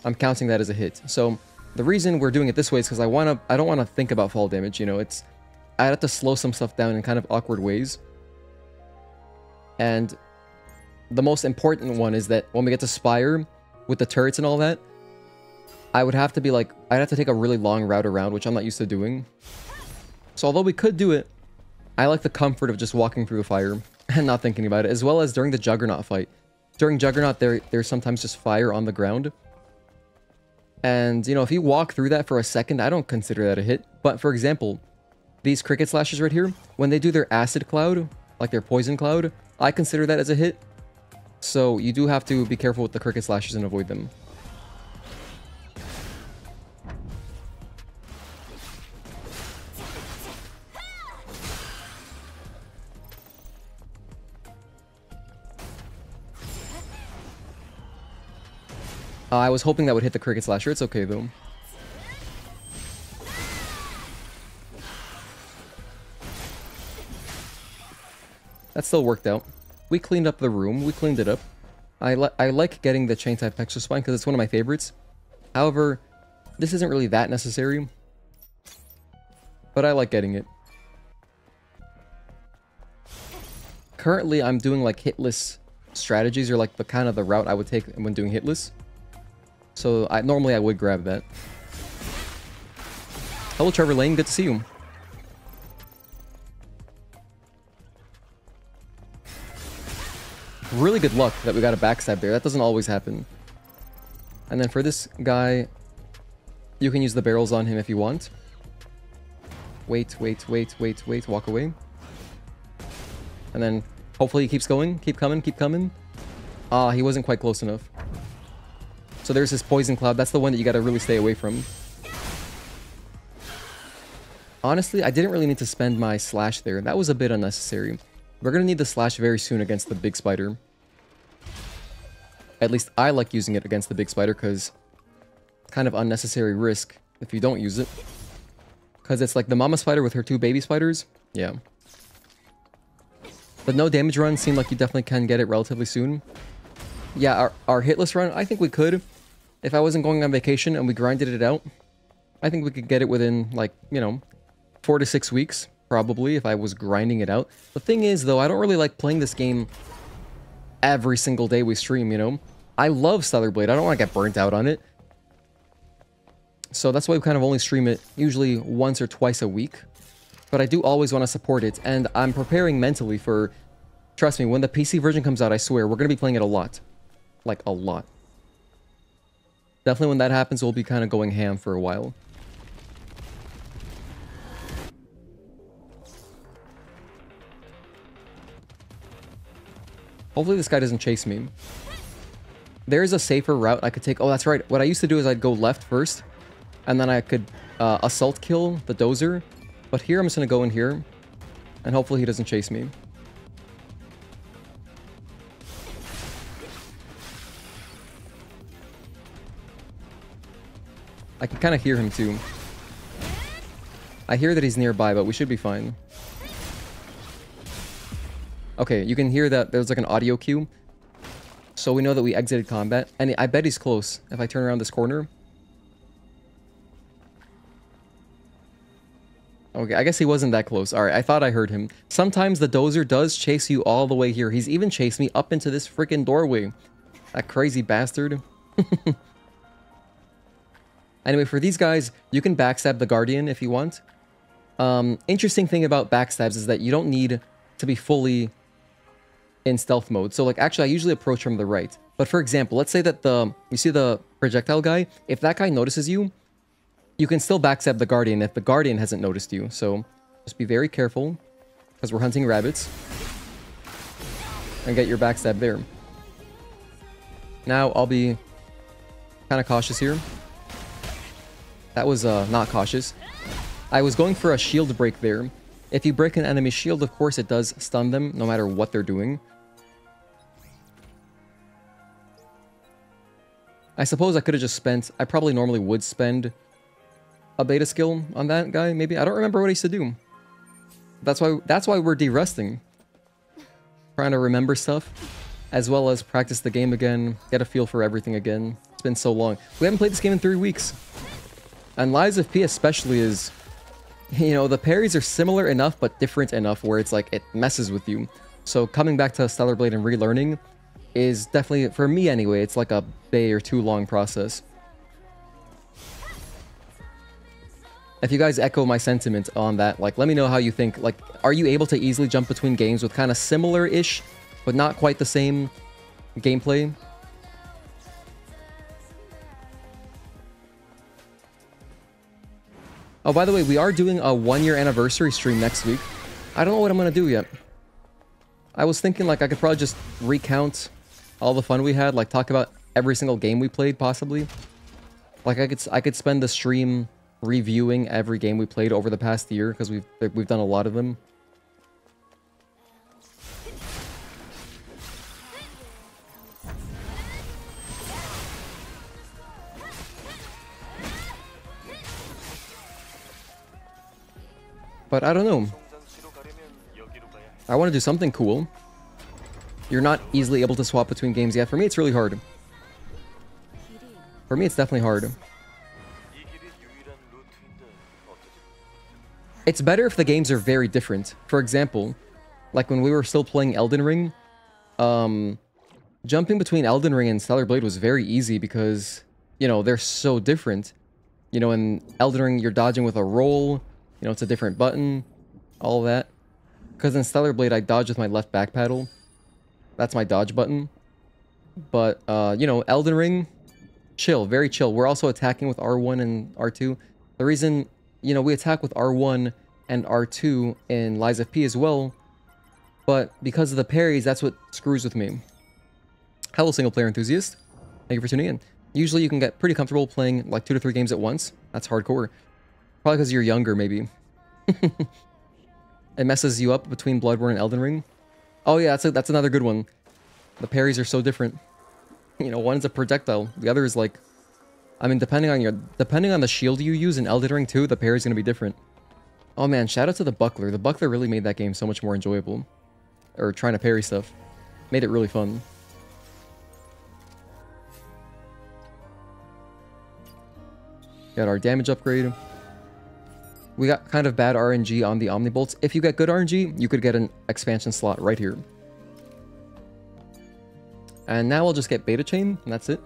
I'm counting that as a hit. So the reason we're doing it this way is because I don't want to think about fall damage, you know, I have to slow some stuff down in kind of awkward ways. And the most important one is that when we get to Spire, with the turrets and all that, I would have to be like, I'd have to take a really long route around, which I'm not used to doing. So although we could do it, I like the comfort of just walking through the fire and not thinking about it, as well as during the Juggernaut fight. During Juggernaut, there's sometimes just fire on the ground. And, you know, if you walk through that for a second, I don't consider that a hit. But, for example, these Cricket Slashes right here, when they do their Acid Cloud, like their Poison Cloud, I consider that as a hit. So you do have to be careful with the Cricket Slashes and avoid them. I was hoping that would hit the Cricket Slasher. It's okay, though. That still worked out. We cleaned up the room. We cleaned it up. I like getting the chain type Extra Spine because it's one of my favorites. However, this isn't really that necessary. But I like getting it. Currently, I'm doing like hitless strategies, or like the kind of the route I would take when doing hitless. So normally I would grab that. Hello, Trevor Lane. Good to see you. Really good luck that we got a backstab there. That doesn't always happen. And then for this guy, you can use the barrels on him if you want. Wait, wait, wait, wait, wait. Walk away. And then hopefully he keeps going. Keep coming, keep coming. Ah, he wasn't quite close enough. So there's his Poison Cloud. That's the one that you got to really stay away from. Honestly, I didn't really need to spend my slash there. That was a bit unnecessary. We're going to need the slash very soon against the big spider. At least I like using it against the big spider because it's kind of unnecessary risk if you don't use it. Because it's like the mama spider with her two baby spiders. Yeah. But no damage run seemed like you definitely can get it relatively soon. Yeah, our hitless run, I think we could. If I wasn't going on vacation and we grinded it out, I think we could get it within, like, you know, 4 to 6 weeks. Probably, if I was grinding it out. The thing is, though, I don't really like playing this game every single day we stream, you know? I love Stellar Blade. I don't want to get burnt out on it. So that's why we kind of only stream it usually once or twice a week. But I do always want to support it. And I'm preparing mentally for... Trust me, when the PC version comes out, I swear, we're going to be playing it a lot. Like, a lot. Definitely when that happens, we'll be kind of going ham for a while. Hopefully this guy doesn't chase me. There's a safer route I could take. Oh, that's right. What I used to do is I'd go left first. And then I could assault kill the dozer. But here I'm just going to go in here. And hopefully he doesn't chase me. I can kind of hear him too. I hear that he's nearby, but we should be fine. Okay, you can hear that there's like an audio cue. So we know that we exited combat. And I bet he's close if I turn around this corner. Okay, I guess he wasn't that close. Alright, I thought I heard him. Sometimes the dozer does chase you all the way here. He's even chased me up into this freaking doorway. That crazy bastard. Anyway, for these guys, you can backstab the Guardian if you want. Interesting thing about backstabs is that you don't need to be fully in stealth mode. So, like, actually, I usually approach from the right. But for example, let's say that you see the projectile guy. If that guy notices you, you can still backstab the Guardian if the Guardian hasn't noticed you. So, just be very careful, because we're hunting rabbits. And get your backstab there. Now, I'll be kind of cautious here. That was not cautious. I was going for a shield break there. If you break an enemy shield, of course, it does stun them, no matter what they're doing. I suppose I could have just spent... I probably normally would spend a beta skill on that guy, maybe. I don't remember what I used to do. That's why we're de-rusting. Trying to remember stuff, as well as practice the game again, get a feel for everything again. It's been so long. We haven't played this game in 3 weeks. And Lies of P especially is, you know, the parries are similar enough, but different enough where it's like, it messes with you. So coming back to Stellar Blade and relearning is definitely, for me anyway, it's like a day or two long process. If you guys echo my sentiment on that, like, let me know how you think. Like, are you able to easily jump between games with kind of similar-ish, but not quite the same gameplay? Oh, by the way, we are doing a 1-year anniversary stream next week. I don't know what I'm going to do yet. I was thinking, like, I could probably just recount all the fun we had, like, talk about every single game we played, possibly. Like, I could spend the stream reviewing every game we played over the past year, because we've done a lot of them. But I don't know. I want to do something cool. You're not easily able to swap between games yet. For me, it's really hard. For me, it's definitely hard. It's better if the games are very different. For example, like when we were still playing Elden Ring, jumping between Elden Ring and Stellar Blade was very easy because, you know, they're so different. You know, in Elden Ring, you're dodging with a roll. You know, it's a different button, all that. Because in Stellar Blade, I dodge with my left back paddle. That's my dodge button. But, you know, Elden Ring, chill, very chill. We're also attacking with R1 and R2. The reason, you know, we attack with R1 and R2 in Lies of P as well. But because of the parries, that's what screws with me. Hello, single player enthusiast. Thank you for tuning in. Usually you can get pretty comfortable playing like 2 to 3 games at once. That's hardcore. Probably because you're younger, maybe. It messes you up between Bloodborne and Elden Ring. Oh yeah, that's another good one. The parries are so different. You know, one's a projectile. The other is like... I mean, depending on the shield you use in Elden Ring 2, the parry's gonna be different. Oh man, shout out to the buckler. The buckler really made that game so much more enjoyable. Or trying to parry stuff. Made it really fun. Got our damage upgrade. We got kind of bad RNG on the Omnibolts. If you get good RNG, you could get an expansion slot right here. And now I'll just get beta chain, and that's it.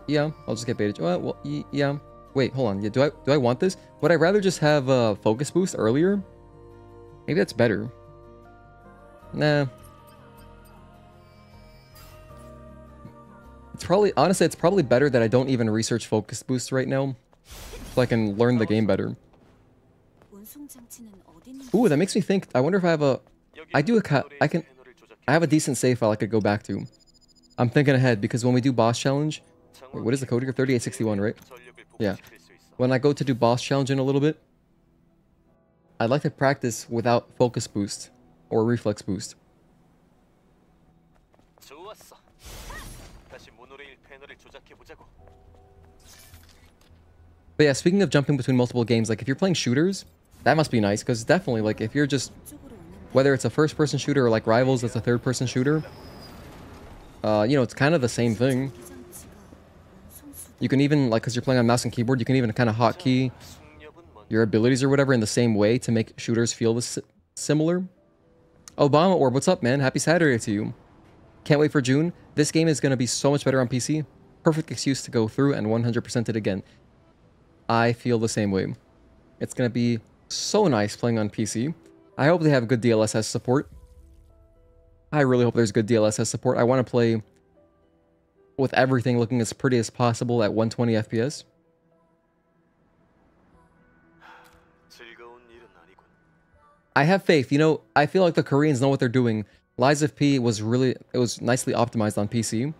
Yeah, I'll just get beta chain. Well, yeah. Wait, hold on. Yeah, do I want this? Would I rather just have focus boost earlier? Maybe that's better. Nah. It's probably, honestly, it's probably better that I don't even research focus boost right now, so I can learn the game better. Ooh, that makes me think. I wonder if I have a. I have a decent save file I could go back to. I'm thinking ahead because when we do boss challenge, wait, what is the code here? 3861, right? Yeah. When I go to do boss challenge in a little bit, I'd like to practice without focus boost or reflex boost. But yeah, speaking of jumping between multiple games, like if you're playing shooters, that must be nice, because definitely, like, if you're just, whether it's a first-person shooter or like Rivals that's a third-person shooter, you know, it's kind of the same thing. You can even, like, because you're playing on mouse and keyboard, you can even kind of hotkey your abilities or whatever in the same way to make shooters feel this similar. Obama Orb, what's up, man? Happy Saturday to you. Can't wait for June. This game is going to be so much better on PC. Perfect excuse to go through and 100% it again. I feel the same way. It's going to be so nice playing on PC. I hope they have good DLSS support. I really hope there's good DLSS support. I want to play with everything looking as pretty as possible at 120 FPS. I have faith. You know, I feel like the Koreans know what they're doing. Lies of P was nicely optimized on PC.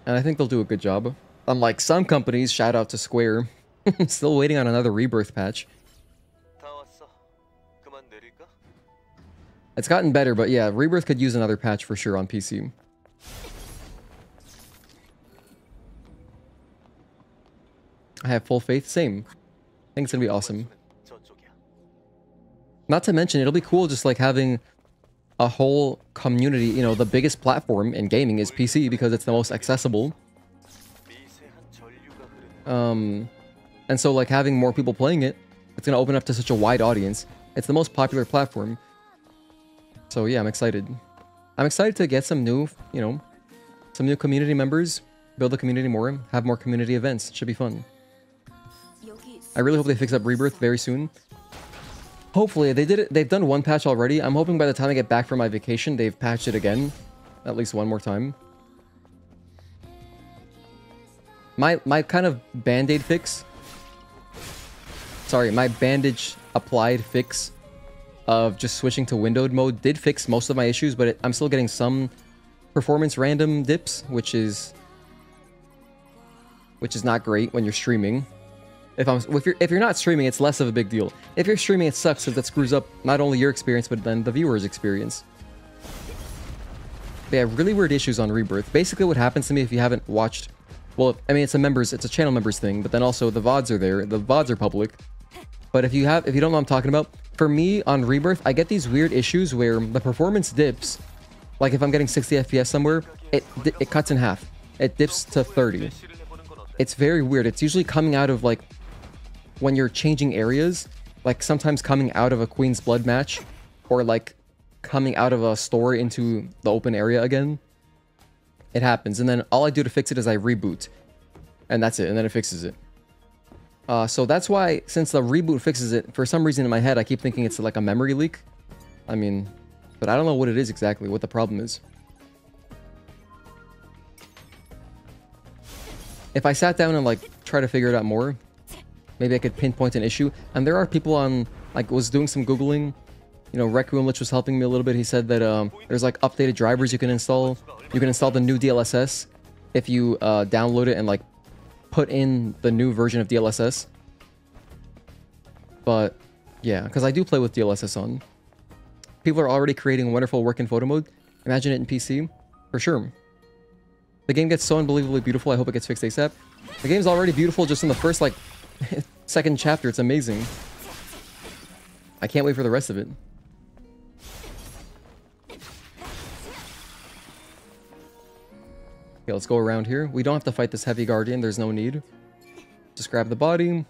And I think they'll do a good job. Unlike some companies, shout out to Square. Still waiting on another Rebirth patch. It's gotten better, but yeah, Rebirth could use another patch for sure on PC. I have full faith. Same. I think it's gonna be awesome. Not to mention, it'll be cool just like having a whole community. You know, the biggest platform in gaming is PC because it's the most accessible. And so like having more people playing it, it's gonna open up to such a wide audience. It's the most popular platform. So yeah, I'm excited. I'm excited to get some new, you know, some new community members, build the community more, have more community events. It should be fun. I really hope they fix up Rebirth very soon. Hopefully, they did it. They've done one patch already. I'm hoping by the time I get back from my vacation, they've patched it again, at least one more time. My kind of band-aid fix. Sorry, my bandage applied fix of just switching to windowed mode did fix most of my issues, but I'm still getting some performance random dips, which is not great when you're streaming. If you're not streaming, it's less of a big deal. If you're streaming, it sucks because that screws up not only your experience, but then the viewer's experience. They have really weird issues on Rebirth. Basically, what happens to me if you haven't watched... Well, I mean, it's a channel members thing, but then also the VODs are there. The VODs are public. But if you don't know what I'm talking about, for me, on Rebirth, I get these weird issues where the performance dips. Like if I'm getting 60 FPS somewhere, it cuts in half. It dips to 30. It's very weird. It's usually coming out of like... when you're changing areas, like sometimes coming out of a Queen's Blood match, or like coming out of a store into the open area again. It happens, and then all I do to fix it is I reboot. And that's it, and then it fixes it. So that's why, since the reboot fixes it, for some reason in my head, I keep thinking it's like a memory leak. I mean, but I don't know what it is exactly, what the problem is. If I sat down and like try to figure it out more, maybe I could pinpoint an issue. And there are people on, like, was doing some Googling. You know, Requiem Lich was helping me a little bit. He said that there's, like, updated drivers you can install. You can install the new DLSS if you download it and, like, put in the new version of DLSS. But, yeah, because I do play with DLSS on. People are already creating wonderful work in photo mode. Imagine it in PC. For sure. The game gets so unbelievably beautiful. I hope it gets fixed ASAP. The game's already beautiful just in the first, like... second chapter. It's amazing. I can't wait for the rest of it. Okay, let's go around here. We don't have to fight this heavy guardian. There's no need. Just grab the body.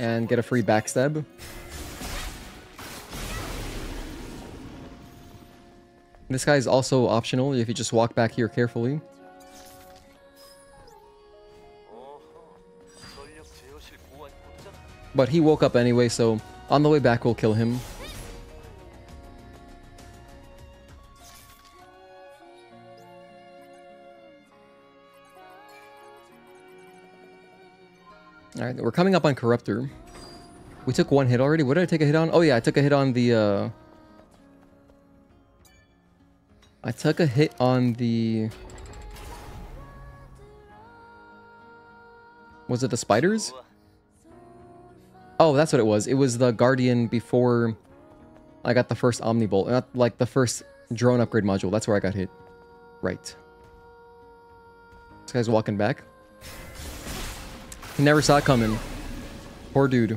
And get a free backstab. This guy is also optional if you just walk back here carefully. But he woke up anyway, so on the way back we'll kill him. Alright, we're coming up on Corruptor. We took one hit already. What did I take a hit on? Oh yeah, I took a hit on the Was it the spiders? Oh, that's what it was. It was the Guardian before I got the first Omnibolt. Not like the first drone upgrade module. That's where I got hit. Right. This guy's walking back. He never saw it coming. Poor dude.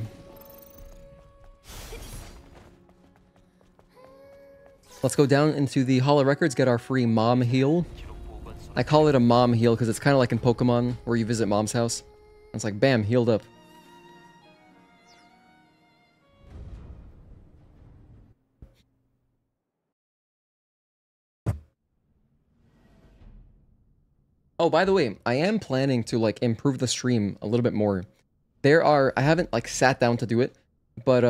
Let's go down into the Hall of Records, get our free mom heal. I call it a mom heal because it's kind of like in Pokemon where you visit mom's house. It's like, bam, healed up. Oh, by the way, I am planning to like improve the stream a little bit more. I haven't like sat down to do it, but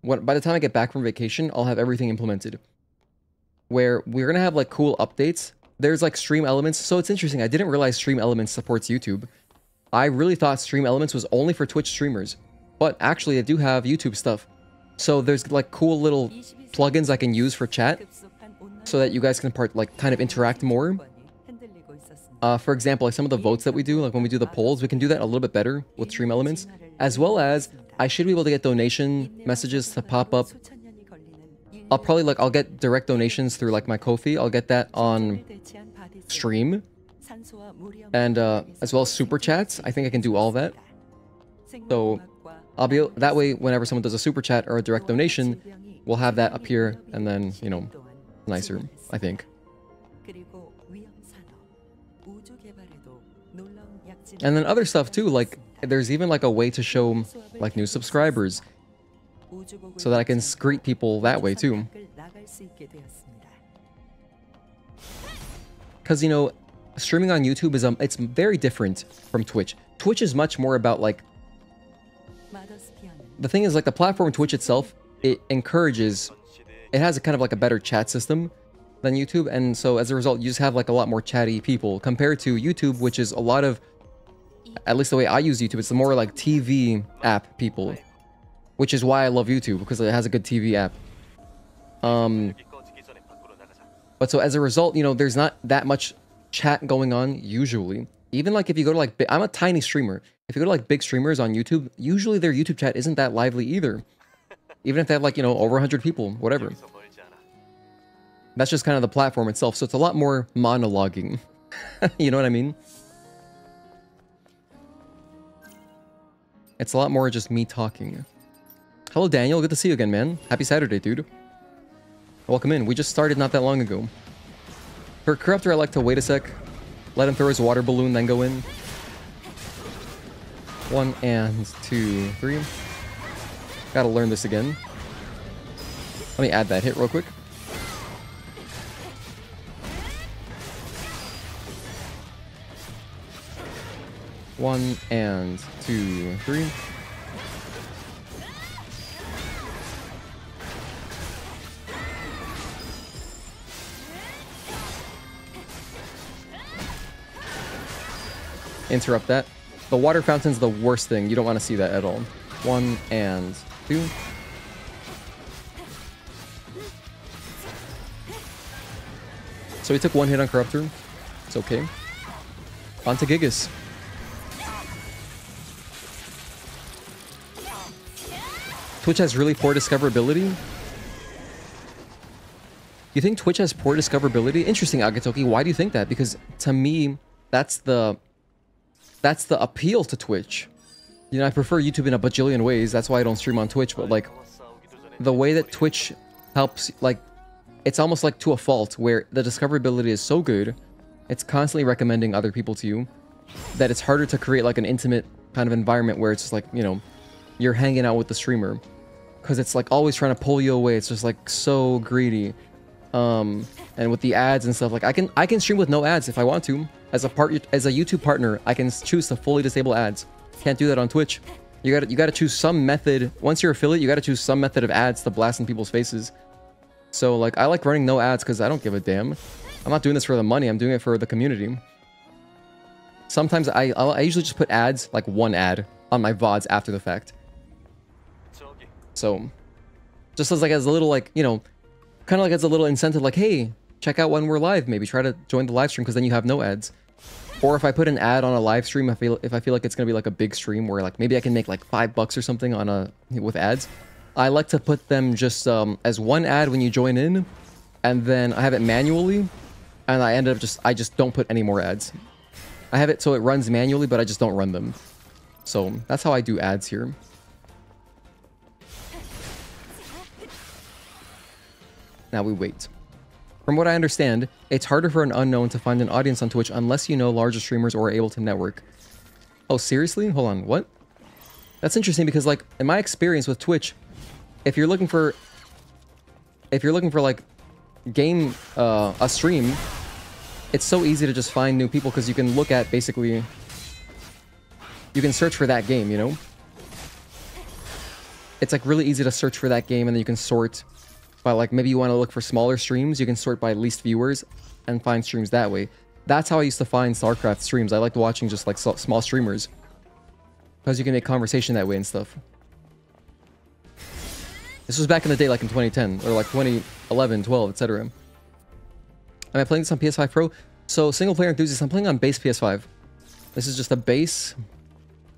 by the time I get back from vacation, I'll have everything implemented. Where we're gonna have like cool updates. There's like stream elements, so it's interesting. I didn't realize stream elements supports YouTube. I really thought stream elements was only for Twitch streamers, but actually I do have YouTube stuff. So there's like cool little plugins I can use for chat, so that you guys can kind of interact more. For example, like some of the votes that we do, like when we do the polls, we can do that a little bit better with stream elements, as well as I should be able to get donation messages to pop up. I'll get direct donations through like my Ko-fi. I'll get that on stream, and as well as super chats. I think I can do all that. So I'll be that way. Whenever someone does a super chat or a direct donation, we'll have that up here, and then nicer, I think. And then other stuff too, like there's even like a way to show like new subscribers, so that I can greet people that way too. Because streaming on YouTube is it's very different from Twitch. Twitch is much more about like, the thing is like the platform Twitch itself, it has a kind of like a better chat system than YouTube, and so as a result you just have like a lot more chatty people compared to YouTube, which is a lot of, at least the way I use YouTube, it's more like TV app people, which is why I love YouTube, because it has a good TV app. But so as a result, there's not that much chat going on usually. Even like if you go to like, I'm a tiny streamer. If you go to like big streamers on YouTube, usually their YouTube chat isn't that lively either. Even if they have like, over 100 people, whatever. That's just kind of the platform itself. So it's a lot more monologuing. You know what I mean? It's a lot more just me talking. Hello, Daniel. Good to see you again, man. Happy Saturday, dude. Welcome in. We just started not that long ago. For Corruptor, I like to wait a sec. Let him throw his water balloon, then go in. 1 and 2, 3. Gotta learn this again. Let me add that hit real quick. One and 2, 3. Interrupt that. The water fountain's the worst thing. You don't want to see that at all. 1 and 2. So he took one hit on Corruptor. It's okay. On to Gigas. Twitch has really poor discoverability? You think Twitch has poor discoverability? Interesting, Agatoki. Why do you think that? Because to me, that's the appeal to Twitch. I prefer YouTube in a bajillion ways. That's why I don't stream on Twitch. But like, the way that Twitch helps, like, it's almost like to a fault where the discoverability is so good, it's constantly recommending other people to you, that it's harder to create like an intimate kind of environment where it's just like, you're hanging out with the streamer, because it's like always trying to pull you away. It's just like so greedy. And with the ads and stuff, like I can stream with no ads if I want to. As a YouTube partner, I can choose to fully disable ads. Can't do that on Twitch. You gotta choose some method. Once you're affiliate, you gotta choose some method of ads to blast in people's faces. So like I like running no ads because I don't give a damn. I'm not doing this for the money. I'm doing it for the community. Sometimes I usually just put ads, like one ad, on my VODs after the fact. So just as a little, like, you know, kind of like as a little incentive, like, hey, check out when we're live. Maybe try to join the live stream because then you have no ads. Or if I put an ad on a live stream, if I feel like it's gonna be like a big stream where like maybe I can make like $5 or something on with ads, I like to put them just as one ad when you join in, and then I have it manually, and I just don't put any more ads. I have it so it runs manually, but I just don't run them. So that's how I do ads here. Now we wait. From what I understand, it's harder for an unknown to find an audience on Twitch unless you know larger streamers or are able to network. Oh, seriously? Hold on, what? That's interesting because, like, in my experience with Twitch, if you're looking for like a stream, it's so easy to just find new people because you can look at basically, you can search for that game, you know? It's like really easy to search for that game, and then you can sort by, like, maybe you want to look for smaller streams, you can sort by least viewers and find streams that way. That's how I used to find StarCraft streams. I liked watching just like small streamers because you can make conversation that way and stuff. This was back in the day, like in 2010 or like 2011, 12, etc. Am I playing this on PS5 Pro? So, single player enthusiast, I'm playing on base PS5. This is just a base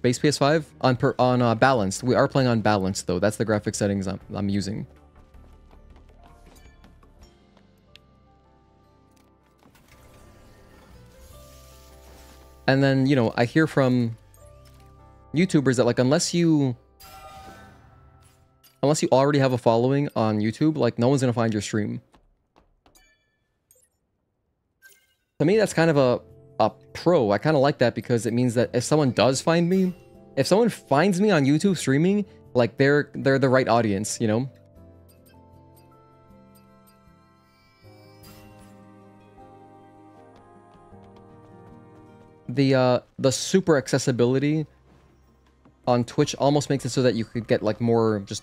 PS5 on balanced. We are playing on balanced though. That's the graphic settings I'm using. And then, you know, I hear from YouTubers that, like, unless you already have a following on YouTube, like, no one's gonna find your stream. To me, that's kind of a pro. I kind of like that because it means that if someone does find me, if someone finds me on YouTube streaming, like, they're the right audience, you know? The super accessibility on Twitch almost makes it so that you could get like more just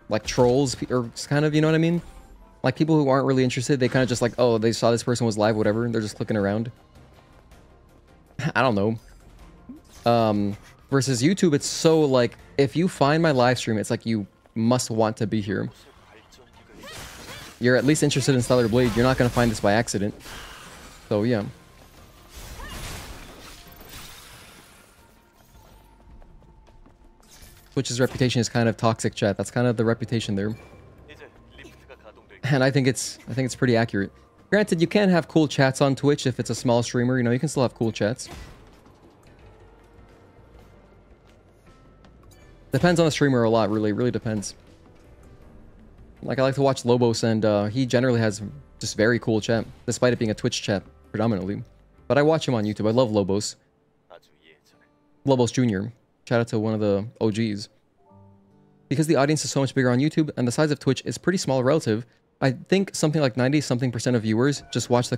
like trolls or kind of, you know what I mean? Like people who aren't really interested, they kind of just like, oh, they saw this person was live, whatever, and they're just clicking around. I don't know. Versus YouTube, it's so like, if you find my live stream, it's like you must want to be here. You're at least interested in Stellar Blade. You're not going to find this by accident. So yeah. Twitch's reputation is kind of toxic, chat. That's kind of the reputation there. And I think it's pretty accurate. Granted, you can have cool chats on Twitch if it's a small streamer, you know, you can still have cool chats. Depends on the streamer a lot, really depends. Like, I like to watch Lobos, and he generally has just very cool chat, despite it being a Twitch chat, predominantly. But I watch him on YouTube. I love Lobos. Lobos Jr. Shout out to one of the OGs. Because the audience is so much bigger on YouTube, and the size of Twitch is pretty small relative, I think something like 90-something% of viewers just watch the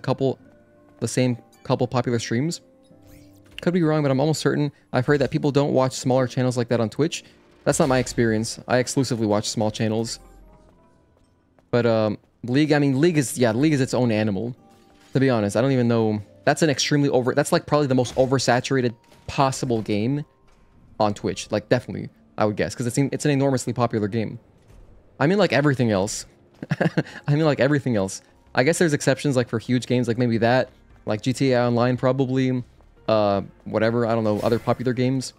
same couple popular streams. Could be wrong, but I'm almost certain I've heard that people don't watch smaller channels like that on Twitch. That's not my experience. I exclusively watch small channels. But League, I mean, League is its own animal. To be honest, I don't even know. That's an extremely that's like probably the most oversaturated possible game on Twitch. Like, definitely, I would guess, because it's an enormously popular game. I mean, like everything else. I mean, like everything else. I guess there's exceptions, like for huge games, like maybe that, like GTA Online, probably, whatever, I don't know, other popular games.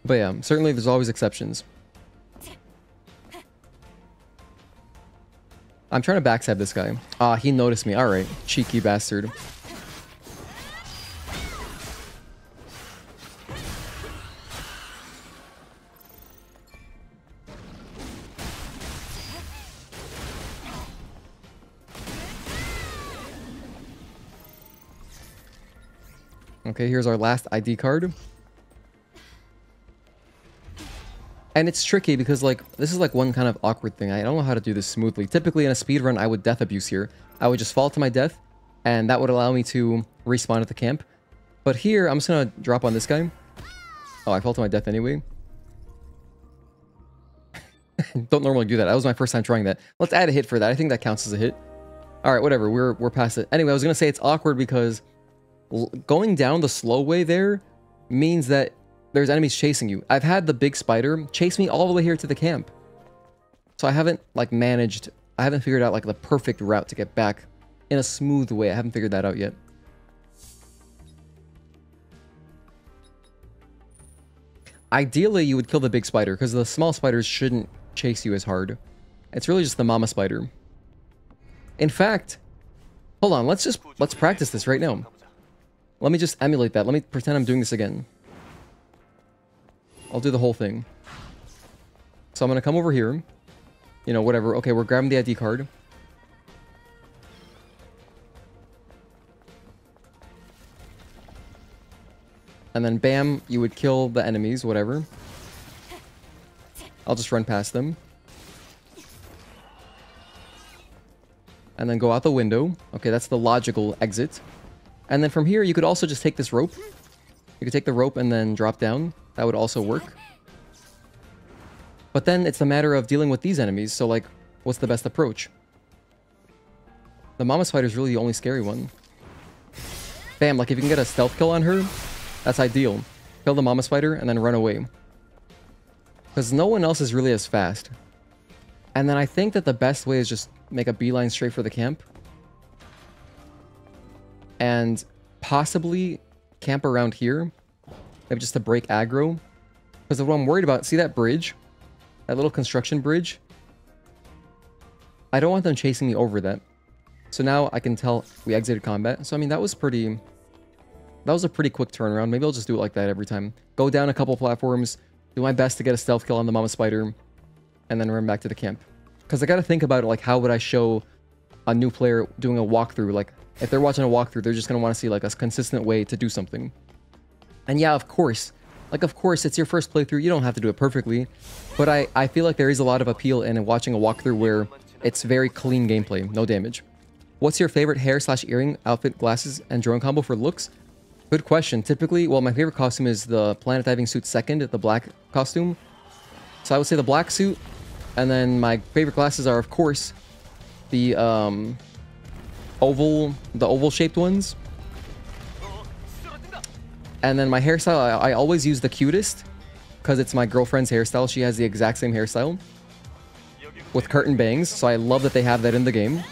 But yeah, certainly there's always exceptions. I'm trying to backstab this guy. Ah, he noticed me. Alright, cheeky bastard. Okay, here's our last ID card. And it's tricky because, like, this is like one kind of awkward thing. I don't know how to do this smoothly. Typically in a speedrun, I would death abuse here. I would just fall to my death, and that would allow me to respawn at the camp. But here, I'm just gonna drop on this guy. Oh, I fall to my death anyway. Don't normally do that. That was my first time trying that. Let's add a hit for that. I think that counts as a hit. Alright, whatever. We're past it. Anyway, I was gonna say it's awkward because going down the slow way there means that there's enemies chasing you. I've had the big spider chase me all the way here to the camp. So I haven't, like, I haven't figured out, like, the perfect route to get back in a smooth way. I haven't figured that out yet. Ideally, you would kill the big spider, because the small spiders shouldn't chase you as hard. It's really just the mama spider. In fact, hold on, let's practice this right now. Let me just emulate that. Let me pretend I'm doing this again. I'll do the whole thing. So I'm gonna come over here. You know, whatever. Okay, we're grabbing the ID card. And then bam, you would kill the enemies, whatever. I'll just run past them. And then go out the window. Okay, that's the logical exit. And then from here, you could also just take this rope. You could take the rope and then drop down. That would also work. But then it's a matter of dealing with these enemies. So, like, what's the best approach? The mama spider is really the only scary one. Bam, like if you can get a stealth kill on her, that's ideal. Kill the mama spider and then run away. Because no one else is really as fast. And then I think that the best way is just make a beeline straight for the camp. And possibly camp around here. Maybe just to break aggro. Because what I'm worried about, see that bridge? That little construction bridge? I don't want them chasing me over that. So now I can tell we exited combat. So I mean, that was a pretty quick turnaround. Maybe I'll just do it like that every time. Go down a couple platforms, do my best to get a stealth kill on the mama spider, and then run back to the camp. Because I gotta think about it, like, how would I show a new player doing a walkthrough? Like, if they're watching a walkthrough, they're just gonna want to see, like, a consistent way to do something. And yeah, of course. Like, of course, it's your first playthrough. You don't have to do it perfectly. But I feel like there is a lot of appeal in watching a walkthrough where it's very clean gameplay, no damage. What's your favorite hair/earring, outfit, glasses, and drone combo for looks? Good question. Typically, well, my favorite costume is the planet diving suit second, the black costume. So I would say the black suit. And then my favorite glasses are, of course, the oval shaped ones. And then my hairstyle, I always use the cutest because it's my girlfriend's hairstyle. She has the exact same hairstyle with curtain bangs. So I love that they have that in the game.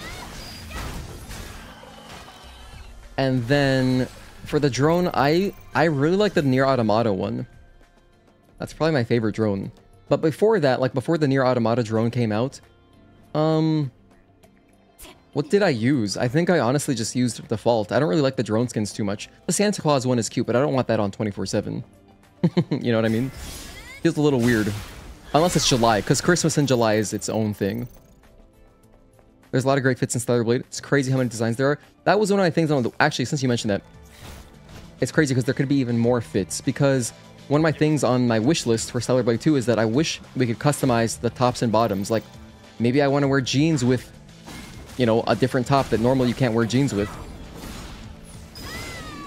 And then for the drone, I really like the Nier Automata one. That's probably my favorite drone. But before that, like before the Nier Automata drone came out, what did I use? I think I honestly just used default. I don't really like the drone skins too much. The Santa Claus one is cute, but I don't want that on 24/7. You know what I mean? Feels a little weird. Unless it's July, because Christmas in July is its own thing. There's a lot of great fits in Stellar Blade. It's crazy how many designs there are. That was one of my things on actually, since you mentioned that, it's crazy because there could be even more fits. Because one of my things on my wish list for Stellar Blade 2 is that I wish we could customize the tops and bottoms. Like, maybe I want to wear jeans with, you know, a different top that normally you can't wear jeans with.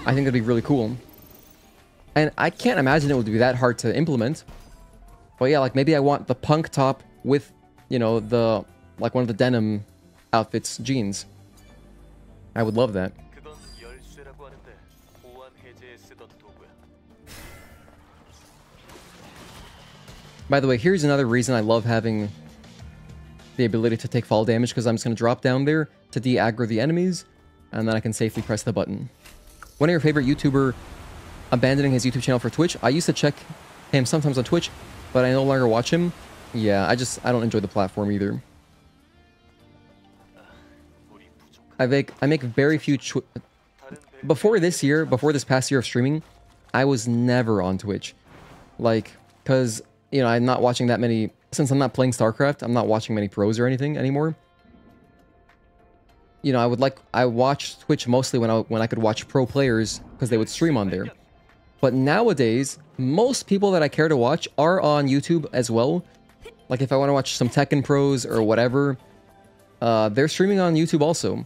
I think that'd be really cool. And I can't imagine it would be that hard to implement. But yeah, like maybe I want the punk top with, you know, the, like one of the denim outfits jeans. I would love that. By the way, here's another reason I love having the ability to take fall damage, because I'm just going to drop down there to de-aggro the enemies, and then I can safely press the button. One of your favorite YouTuber abandoning his YouTube channel for Twitch? I used to check him sometimes on Twitch, but I no longer watch him. Yeah, I don't enjoy the platform either. I make very few... Before this past year of streaming, I was never on Twitch. Like, because, you know, I'm not watching that many... Since I'm not playing StarCraft, I'm not watching many pros or anything anymore. You know, I watched Twitch mostly when I could watch pro players because they would stream on there. But nowadays, most people that I care to watch are on YouTube as well. Like if I want to watch some Tekken pros or whatever, they're streaming on YouTube also.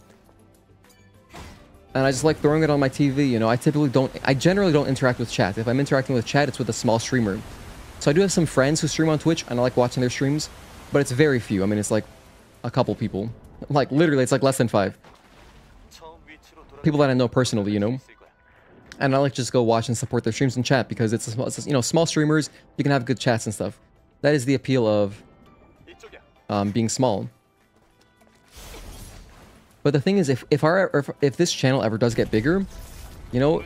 And I just like throwing it on my TV, you know. I generally don't interact with chat. If I'm interacting with chat, it's with a small streamer. So I do have some friends who stream on Twitch, and I like watching their streams, but it's very few. I mean, it's like a couple people. Like, literally, it's like less than 5. People that I know personally, you know. And I like to just go watch and support their streams and chat, because it's you know, small streamers, you can have good chats and stuff. That is the appeal of being small. But the thing is, if this channel ever does get bigger, you know,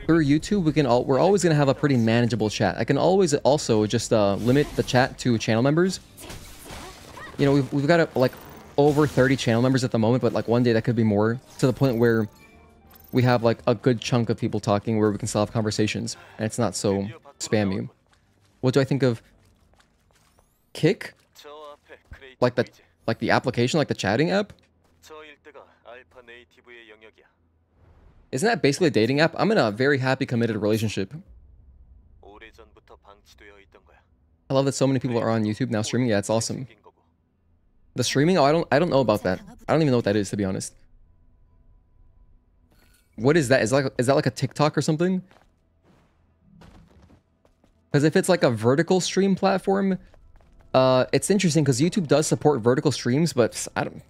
through YouTube, we're always gonna have a pretty manageable chat. I can always also just limit the chat to channel members. You know, we've got like over 30 channel members at the moment, but like one day that could be more, to the point where we have like a good chunk of people talking where we can still have conversations and it's not so spammy. What do I think of Kick? Like the application, like the chatting app? Isn't that basically a dating app? I'm in a very happy, committed relationship. I love that so many people are on YouTube now streaming. Yeah, it's awesome. The streaming? Oh, I don't know about that. I don't even know what that is, to be honest. What is that? Is that like a TikTok or something? Because if it's like a vertical stream platform, it's interesting because YouTube does support vertical streams, but I don't.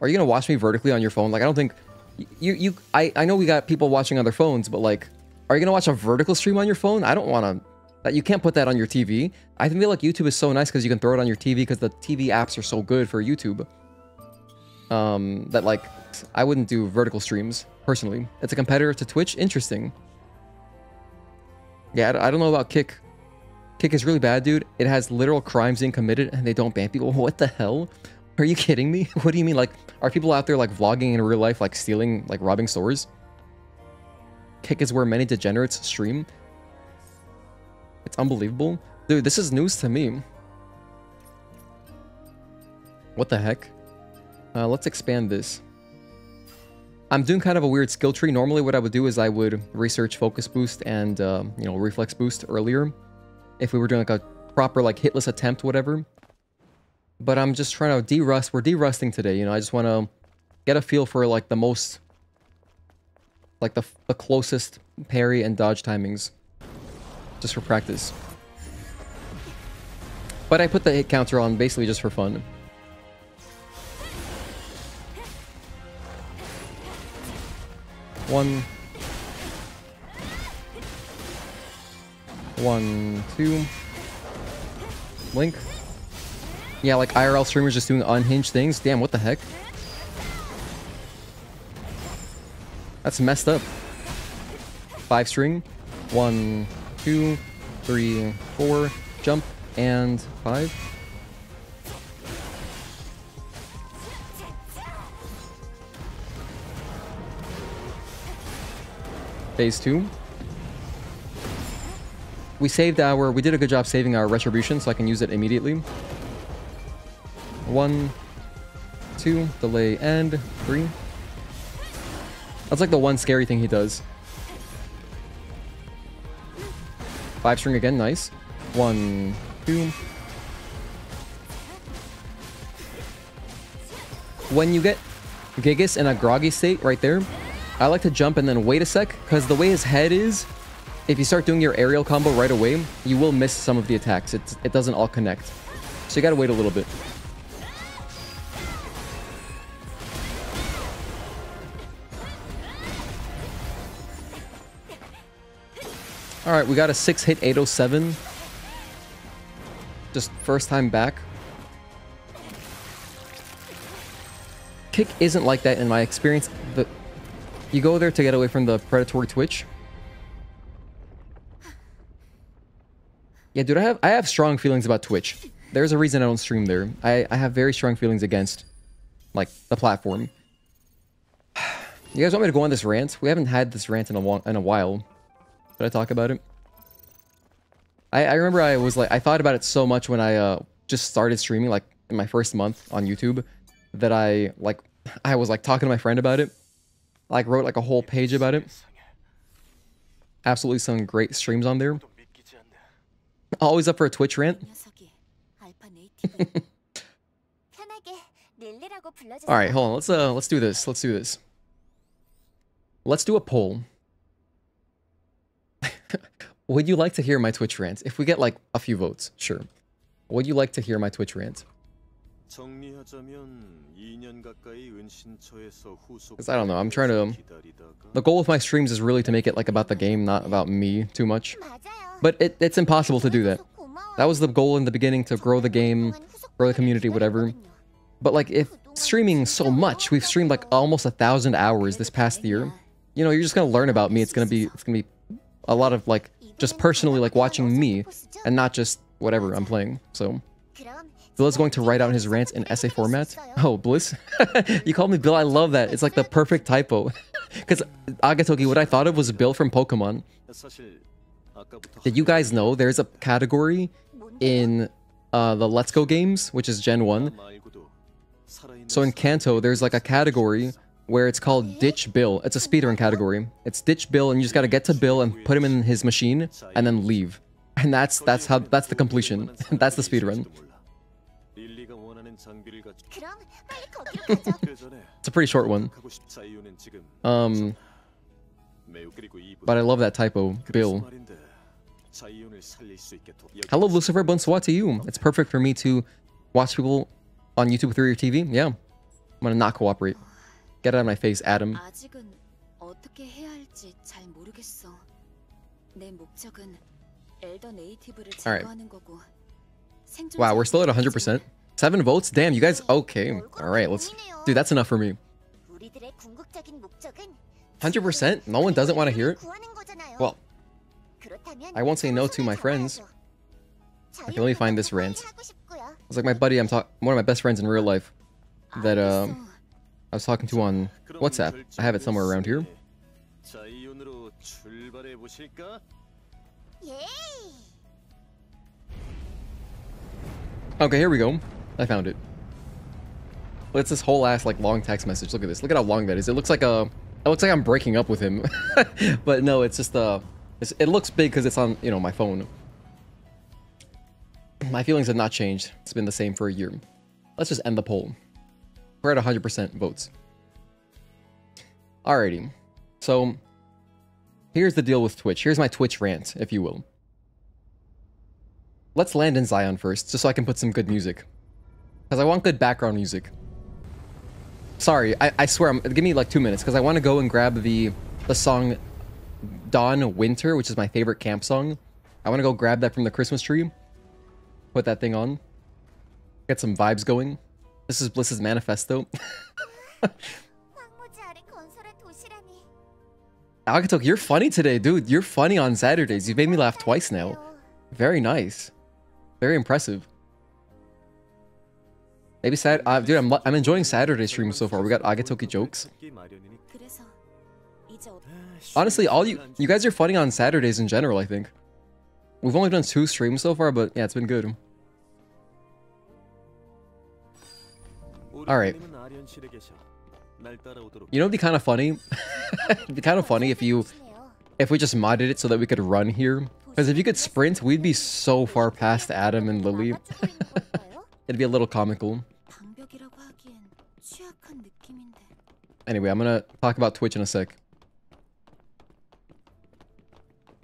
Are you gonna watch me vertically on your phone? Like, I don't think I know we got people watching on their phones, but like, are you gonna watch a vertical stream on your phone? I don't want to. That you can't put that on your TV. I feel like YouTube is so nice because you can throw it on your TV because the TV apps are so good for YouTube. That like, I wouldn't do vertical streams personally. It's a competitor to Twitch. Interesting. Yeah, I don't know about Kick. Kick is really bad, dude. It has literal crimes being committed and they don't ban people. What the hell? Are you kidding me? What do you mean? Like, are people out there like vlogging in real life, like stealing, like robbing stores? Kick is where many degenerates stream. It's unbelievable. Dude, this is news to me. What the heck? Let's expand this. I'm doing kind of a weird skill tree. Normally what I would do is I would research focus boost and, you know, reflex boost earlier. If we were doing like a proper like hitless attempt, whatever. But I'm just trying to derust. We're derusting today, you know. I just want to get a feel for like the most, like the closest parry and dodge timings. Just for practice. But I put the hit counter on basically just for fun. One, 2. Link. Yeah, like IRL streamers just doing unhinged things. Damn, what the heck? That's messed up. 5 string. 1, 2, 3, 4. Jump. And 5. Phase 2. We did a good job saving our retribution, so I can use it immediately. 1, 2, delay, and 3. That's like the one scary thing he does. 5 string again, nice. 1, 2. When you get Gigas in a groggy state right there, I like to jump and then wait a sec, because the way his head is, if you start doing your aerial combo right away, you will miss some of the attacks. It doesn't all connect. So you gotta wait a little bit. Alright, we got a 6-hit 807. Just first time back. Kick isn't like that in my experience. You go there to get away from the predatory Twitch. Yeah, dude, I have strong feelings about Twitch. There's a reason I don't stream there. I have very strong feelings against, like, the platform. You guys want me to go on this rant? We haven't had this rant in a while. Should I talk about it? I remember I thought about it so much when I just started streaming, like, in my first month on YouTube, that I was like talking to my friend about it. Like, wrote like a whole page about it. absolutely some great streams on there. Always up for a Twitch rant. All right, hold on. Let's do this. Let's do this. Let's do a poll. Would you like to hear my Twitch rant? If we get like a few votes, sure. Would you like to hear my Twitch rant? Because I don't know, I'm trying to... The goal of my streams is really to make it like about the game, not about me too much. But it's impossible to do that. That was the goal in the beginning, to grow the game, grow the community, whatever. But like, if streaming so much, we've streamed like almost 1,000 hours this past year. You know, you're just gonna learn about me. It's gonna be a lot of like, just personally like watching me, and not just whatever I'm playing. So, Bill is going to write out his rants in essay format. Oh, Bliss, you called me Bill. I love that. It's like the perfect typo. Because Agatoki, what I thought of was Bill from Pokemon. Did you guys know there's a category in the Let's Go games, which is Gen 1? So in Kanto, there's like a category where it's called Ditch Bill. It's a speedrun category. It's Ditch Bill, and you just gotta get to Bill and put him in his machine, and then leave. And that's the completion. That's the speedrun. It's a pretty short one. But I love that typo, Bill. Hello, Lucifer. Bonsoir to you. It's perfect for me to watch people on YouTube through your TV. Yeah. I'm gonna not cooperate. Get out of my face, Adam. Alright. Wow, we're still at 100%. 7 votes? Damn, you guys... Okay. Alright, let's... Dude, that's enough for me. 100%? No one doesn't want to hear it? Well, I won't say no to my friends. Okay, let me find this rant. It's like my buddy, one of my best friends in real life, that I was talking to on WhatsApp. I have it somewhere around here. Okay, here we go. I found it. It's this whole ass like long text message. Look at this. Look at how long that is. It looks like I'm breaking up with him. But no, it's just it looks big because it's on, you know, my phone. My feelings have not changed. It's been the same for a year. Let's just end the poll. We're at 100% votes. Alrighty. So, here's the deal with Twitch. Here's my Twitch rant, if you will. Let's land in Zion first, just so I can put some good music. Because I want good background music. Sorry, I swear, give me like 2 minutes, because I want to go and grab the song Dawn Winter, which is my favorite camp song. I want to go grab that from the Christmas tree. Put that thing on. Get some vibes going. This is Bliss's manifesto. Agatok, you're funny today, dude. You're funny on Saturdays. You've made me laugh twice now. Very nice. Very impressive. Maybe dude, I'm enjoying Saturday streams so far. We got Agatoki jokes. Honestly, all you guys are funny on Saturdays in general, I think. We've only done 2 streams so far, but yeah, it's been good. Alright. You know, it'd be kind of funny. It'd be kind of funny if we just modded it so that we could run here. Because if you could sprint, we'd be so far past Adam and Lily. It'd be a little comical. Anyway, I'm gonna talk about Twitch in a sec.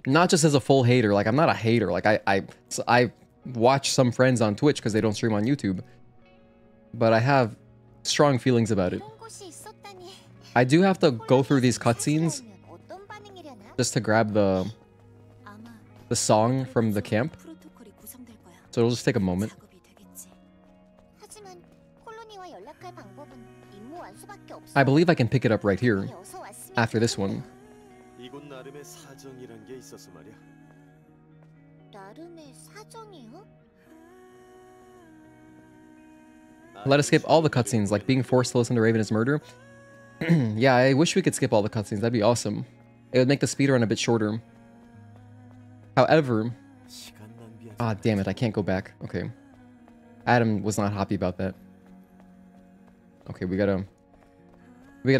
Not just as a full hater. Like, I'm not a hater. Like, I watch some friends on Twitch because they don't stream on YouTube. But I have strong feelings about it. I do have to go through these cutscenes just to grab the song from the camp. So it'll just take a moment. I believe I can pick it up right here after this one. Let us skip all the cutscenes, like being forced to listen to Raven's murder. Yeah, I wish we could skip all the cutscenes. That'd be awesome. It would make the speedrun a bit shorter. However... Ah, damn it, I can't go back. Okay. Adam was not happy about that. Okay, we gotta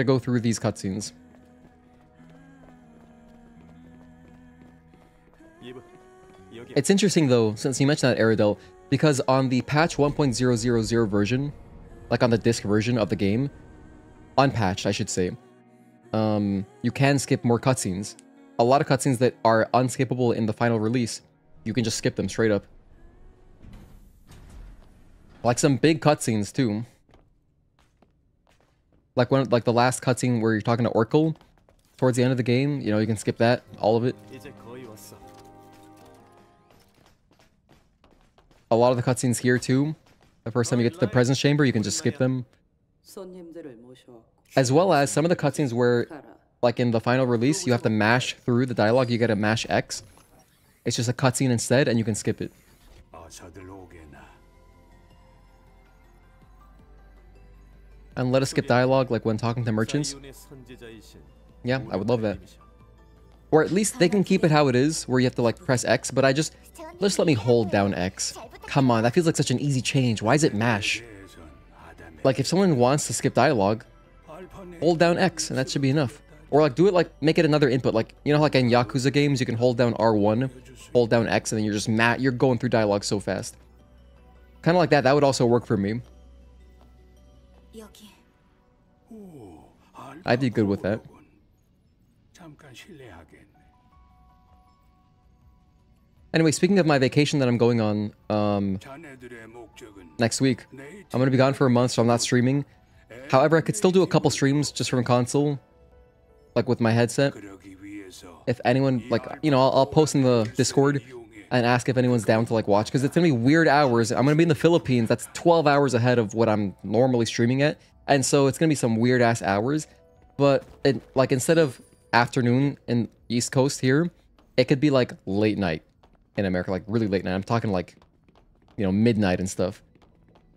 go through these cutscenes. It's interesting though, since you mentioned that, Aerodel, because on the patch 1.000 version, like on the disc version of the game, unpatched, I should say, you can skip more cutscenes. A lot of cutscenes that are unskippable in the final release, you can just skip them straight up. Like some big cutscenes too. Like the last cutscene where you're talking to Oracle towards the end of the game, you know, you can skip that, all of it. A lot of the cutscenes here too. The first time you get to the presence chamber, you can just skip them. As well as some of the cutscenes where, like in the final release, you have to mash through the dialogue, you gotta mash X. It's just a cutscene instead, and you can skip it. And let us skip dialogue, like when talking to merchants. Yeah, I would love that. Or at least they can keep it how it is, where you have to like press X, but just let me hold down X. Come on, that feels like such an easy change. Why is it mash? Like if someone wants to skip dialogue, hold down X and that should be enough. Or like do it like, make it another input. Like, you know, like in Yakuza games, you can hold down R1, hold down X, and then you're just you're going through dialogue so fast. Kind of like that, that would also work for me. I'd be good with that. Anyway, speaking of my vacation that I'm going on next week, I'm going to be gone for a month, so I'm not streaming. However, I could still do a couple streams just from console, like with my headset. If anyone, like, you know, I'll post in the Discord and ask if anyone's down to like watch, because it's going to be weird hours. I'm going to be in the Philippines. That's 12 hours ahead of what I'm normally streaming at. And so it's going to be some weird ass hours. But like instead of afternoon in East Coast here, it could be like late night in America, like really late night. I'm talking like, you know, midnight and stuff.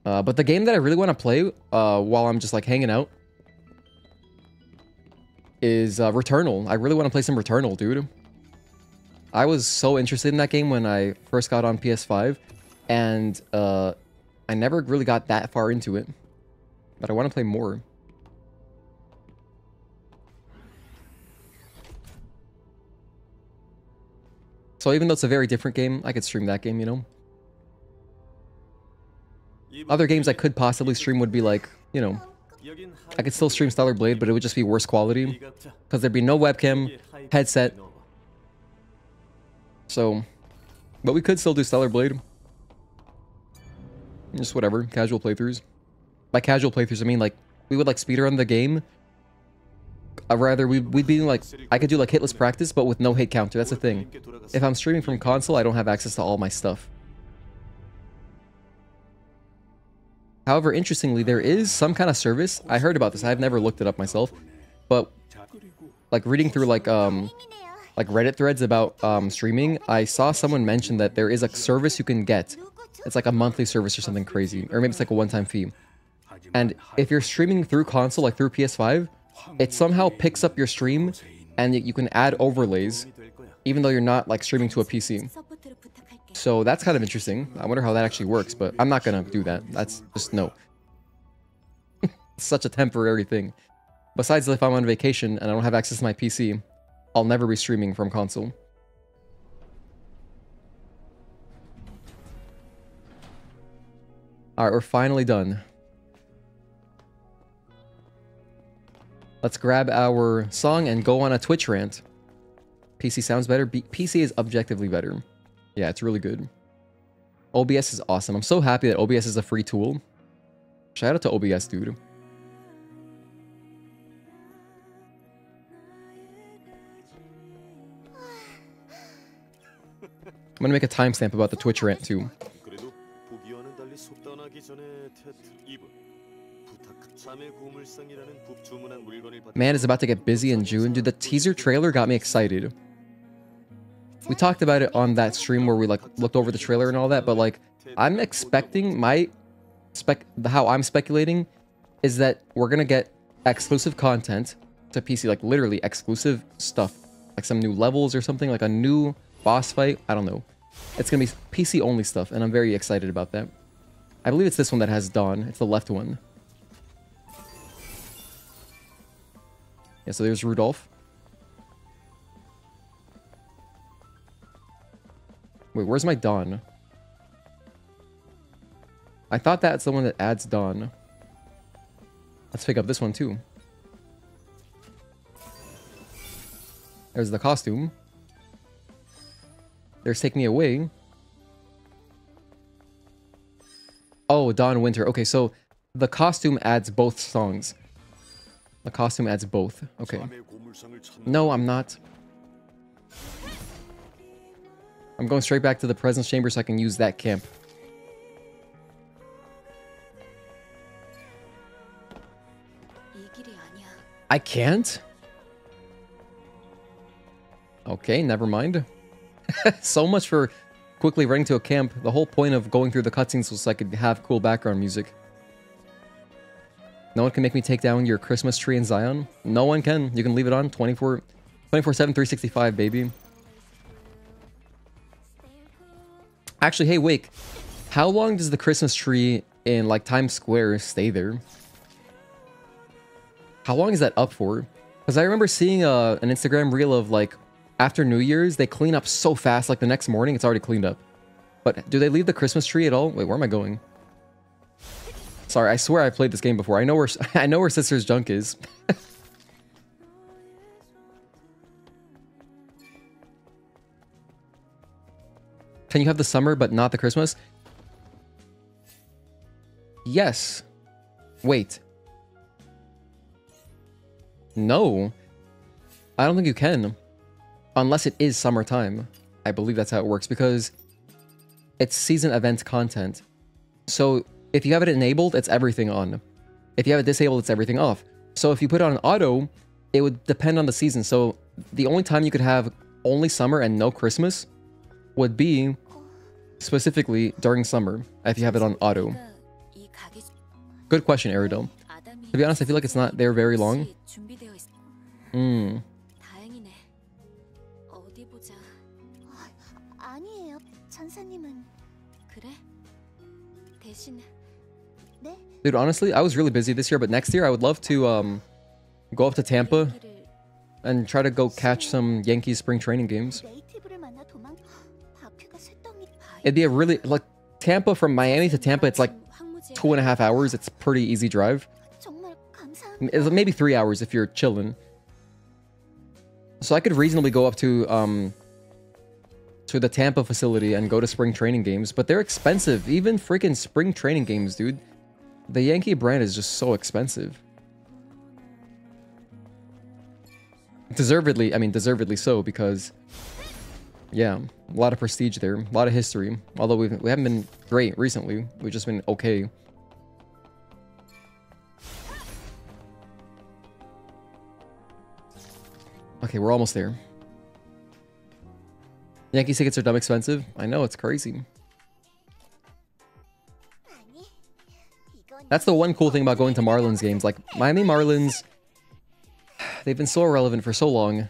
But the game that I really want to play while I'm just like hanging out is Returnal. I really want to play some Returnal, dude. I was so interested in that game when I first got on PS5, and I never really got that far into it. But I want to play more. So even though it's a very different game, I could stream that game, you know? Other games I could possibly stream would be like, you know, I could still stream Stellar Blade, but it would just be worse quality. Because there'd be no webcam, headset. So, but we could still do Stellar Blade. Just whatever, casual playthroughs. By casual playthroughs, I mean like, we would like speedrun the game. Rather, we'd be like, I could do like hitless practice, but with no hit counter. That's the thing. If I'm streaming from console, I don't have access to all my stuff. However, interestingly, there is some kind of service. I heard about this. I've never looked it up myself, but like reading through like Reddit threads about streaming, I saw someone mention that there is a service you can get. It's like a monthly service or something crazy, or maybe it's like a one-time fee. And if you're streaming through console, like through PS5, it somehow picks up your stream, and you can add overlays, even though you're not like streaming to a PC. So that's kind of interesting. I wonder how that actually works, but I'm not gonna do that. That's just no. It's such a temporary thing. Besides, if I'm on vacation and I don't have access to my PC, I'll never be streaming from console. Alright, we're finally done. Let's grab our song and go on a Twitch rant. PC sounds better. PC is objectively better. Yeah, it's really good. OBS is awesome. I'm so happy that OBS is a free tool. Shout out to OBS, dude. I'm gonna make a timestamp about the Twitch rant too. Man is about to get busy in June. Dude, the teaser trailer got me excited. We talked about it on that stream where we like looked over the trailer and all that, but like I'm expecting how I'm speculating is that we're gonna get exclusive content to PC, like literally exclusive stuff, like some new levels or something, like a new boss fight. I don't know. It's gonna be PC only stuff, and I'm very excited about that. I believe it's this one that has Dawn. It's the left one. Yeah, so there's Rudolph. Wait, Wait, where's my dawn? I thought that's the one that adds dawn. Let's pick up this one too. There's the costume. There's Take Me Away. Oh, Dawn Winter. Okay, so the costume adds both songs. The costume adds both. Okay. No, I'm not. I'm going straight back to the presence chamber so I can use that camp. I can't? Okay, never mind. So much for quickly running to a camp. The whole point of going through the cutscenes was so I could have cool background music. No one can make me take down your Christmas tree in Zion. No one can. You can leave it on 24/7, 365, baby. Actually, hey, Wake. How long does the Christmas tree in, like, Times Square stay there? How long is that up for? Because I remember seeing an Instagram reel of, like, after New Year's, they clean up so fast. Like, the next morning, it's already cleaned up. But do they leave the Christmas tree at all? Wait, where am I going? Sorry, I swear I played this game before. I know where Sister's Junk is. Can you have the summer but not the Christmas? Yes. Wait. No. I don't think you can. Unless it is summertime. I believe that's how it works because it's season event content. So if you have it enabled, it's everything on. If you have it disabled, it's everything off. So if you put it on auto, it would depend on the season. So the only time you could have only summer and no Christmas would be specifically during summer if you have it on auto. Good question, Eridel. To be honest, I feel like it's not there very long. Dude, honestly, I was really busy this year, but next year I would love to go up to Tampa and try to go catch some Yankees spring training games. It'd be a really, like, Tampa, from Miami to Tampa, it's like 2.5 hours. It's a pretty easy drive. It's maybe 3 hours if you're chilling. So I could reasonably go up to the Tampa facility and go to spring training games, but they're expensive. Even freaking spring training games, dude. The Yankee brand is just so expensive. Deservedly, I mean, deservedly so, because, yeah, a lot of prestige there, a lot of history. Although we haven't been great recently, we've just been okay. Okay, we're almost there. Yankee tickets are dumb expensive. I know, it's crazy. That's the one cool thing about going to Marlins games. Like, Miami Marlins, they've been so irrelevant for so long.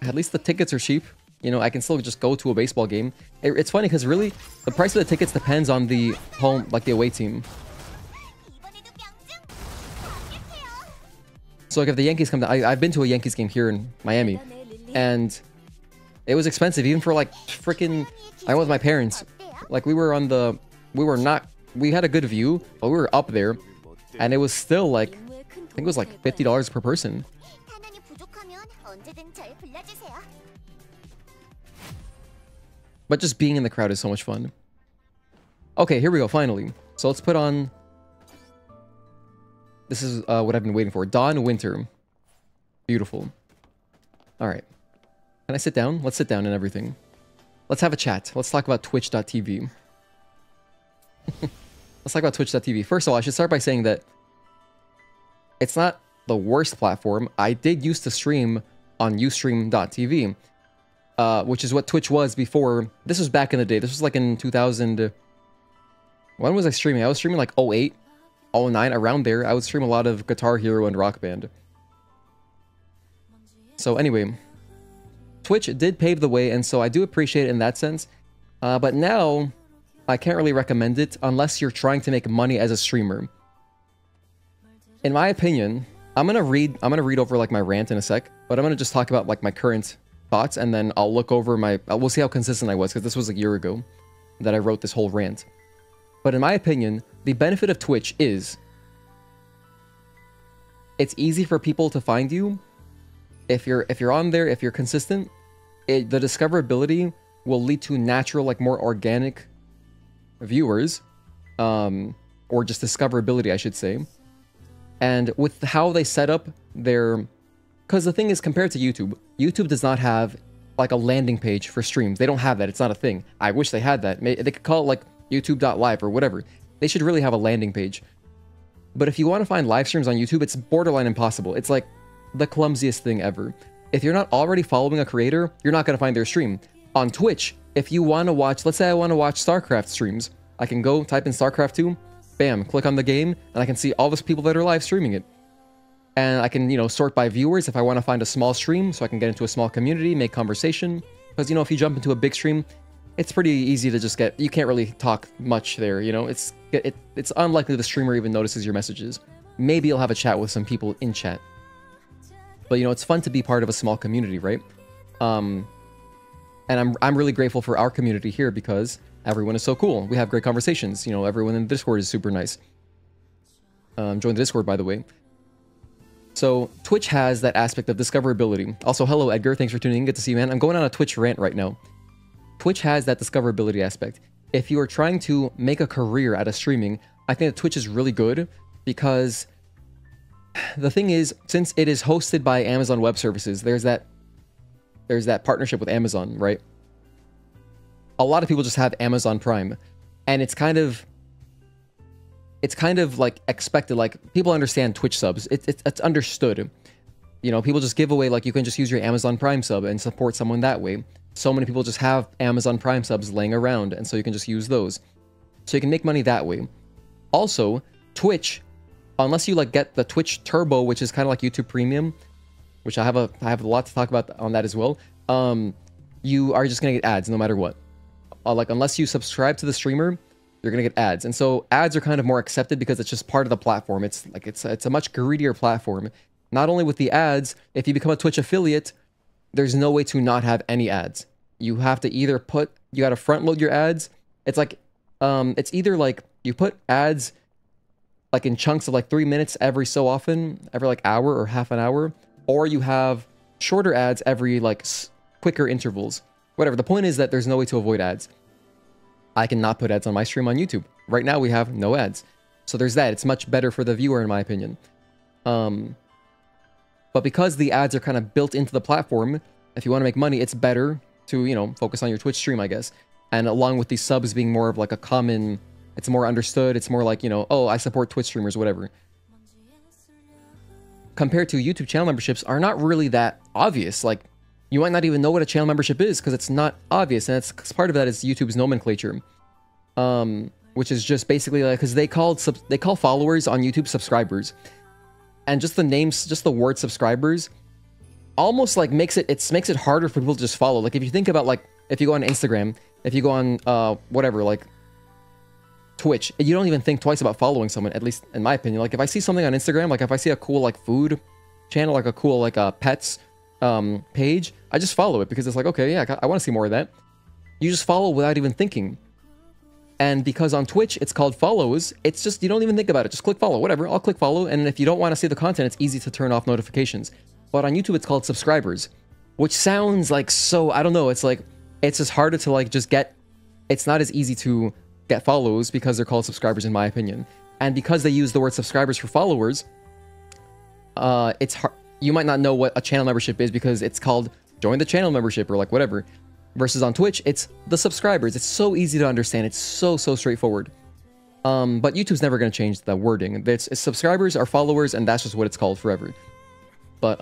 At least the tickets are cheap. You know, I can still just go to a baseball game. It's funny because really, the price of the tickets depends on the home, like the away team. So like if the Yankees come to, I've been to a Yankees game here in Miami, and it was expensive even for like freaking, I went with my parents. Like we had a good view, but we were up there, and it was still like, I think it was like $50 per person. But just being in the crowd is so much fun. Okay, here we go, finally. So let's put on... This is what I've been waiting for. Dawn Winter. Beautiful. Alright. Can I sit down? Let's sit down and everything. Let's have a chat. Let's talk about Twitch.tv. Let's talk about Twitch.tv. First of all, I should start by saying that it's not the worst platform. I did used to stream on Ustream.tv. Which is what Twitch was before. This was back in the day. This was like in 2000. When was I streaming? I was streaming like 08, 09, around there. I would stream a lot of Guitar Hero and Rock Band. So anyway, Twitch did pave the way, and so I do appreciate it in that sense. But now, I can't really recommend it unless you're trying to make money as a streamer. In my opinion, I'm gonna read over like my rant in a sec, but I'm gonna just talk about like my current thoughts, and then I'll look over my... we'll see how consistent I was, because this was a year ago that I wrote this whole rant. But in my opinion, the benefit of Twitch is it's easy for people to find you. If you're on there, if you're consistent, the discoverability will lead to natural, like more organic viewers, or just discoverability, I should say. And with how they set up their... Because the thing is, compared to YouTube, YouTube does not have like a landing page for streams. They don't have that. It's not a thing. I wish they had that. They could call it like youtube.live or whatever. They should really have a landing page. But if you want to find live streams on YouTube, it's borderline impossible. It's like the clumsiest thing ever. If you're not already following a creator, you're not going to find their stream. On Twitch, if you want to watch, let's say I want to watch StarCraft streams, I can go type in StarCraft 2, bam, click on the game, and I can see all those people that are live streaming it. And I can, you know, sort by viewers if I want to find a small stream, so I can get into a small community, make conversation. Because, you know, if you jump into a big stream, it's pretty easy to just get... You can't really talk much there, you know? It's unlikely the streamer even notices your messages. Maybe you'll have a chat with some people in chat. But, you know, it's fun to be part of a small community, right? And I'm really grateful for our community here because everyone is so cool. We have great conversations. You know, everyone in the Discord is super nice. Join the Discord, by the way. So Twitch has that aspect of discoverability. Also, hello, Edgar. Thanks for tuning in. Good to see you, man. I'm going on a Twitch rant right now. Twitch has that discoverability aspect. If you are trying to make a career out of streaming, I think that Twitch is really good because the thing is, since it is hosted by Amazon Web Services, there's that partnership with Amazon, right? A lot of people just have Amazon Prime, and it's kind of like expected. Like, people understand Twitch subs. It's understood. You know, people just give away, like, you can just use your Amazon Prime sub and support someone that way. So many people just have Amazon Prime subs laying around, and so you can just use those. So you can make money that way. Also, Twitch, unless you like get the Twitch Turbo, which is kind of like YouTube Premium, which I have a lot to talk about on that as well. You are just gonna get ads no matter what. Like, unless you subscribe to the streamer, you're gonna get ads. And so ads are kind of more accepted because it's just part of the platform. It's like it's a much greedier platform. Not only with the ads, if you become a Twitch affiliate, there's no way to not have any ads. You have to either you gotta front load your ads. It's like, it's either like you put ads like in chunks of like 3 minutes every so often, every like hour or half an hour, or you have shorter ads every like quicker intervals. Whatever. The point is that there's no way to avoid ads. I cannot put ads on my stream on YouTube. Right now we have no ads. So there's that. It's much better for the viewer in my opinion. But because the ads are kind of built into the platform, if you want to make money, it's better to, you know, focus on your Twitch stream, I guess. And along with these subs being more of like a common, it's more understood. It's more like, you know, oh, I support Twitch streamers, whatever. Compared to YouTube channel memberships are not really that obvious. Like, you might not even know what a channel membership is because it's not obvious. And it's part of that is YouTube's nomenclature. Which is just basically like, because they call followers on YouTube subscribers. And just the names, just the word subscribers almost like makes it harder for people to just follow. Like, if you think about, like, if you go on Instagram, if you go on whatever, like Twitch, you don't even think twice about following someone, at least in my opinion. Like, if I see something on Instagram, like if I see a cool like food channel, like a cool like pets page, I just follow it because it's like, okay, yeah, I want to see more of that. You just follow without even thinking. And because on Twitch it's called follows, it's just, you don't even think about it. Just click follow, whatever. I'll click follow, and if you don't want to see the content, it's easy to turn off notifications. But on YouTube it's called subscribers, which sounds like so, I don't know, it's like, it's just harder to like just get, it's not as easy to get follows because they're called subscribers in my opinion. And because they use the word subscribers for followers, it's hard, you might not know what a channel membership is because it's called join the channel membership or like whatever. Versus on Twitch, it's the subscribers. It's so easy to understand. It's so straightforward. But YouTube's never going to change the wording. It's subscribers are followers, and that's just what it's called forever. But,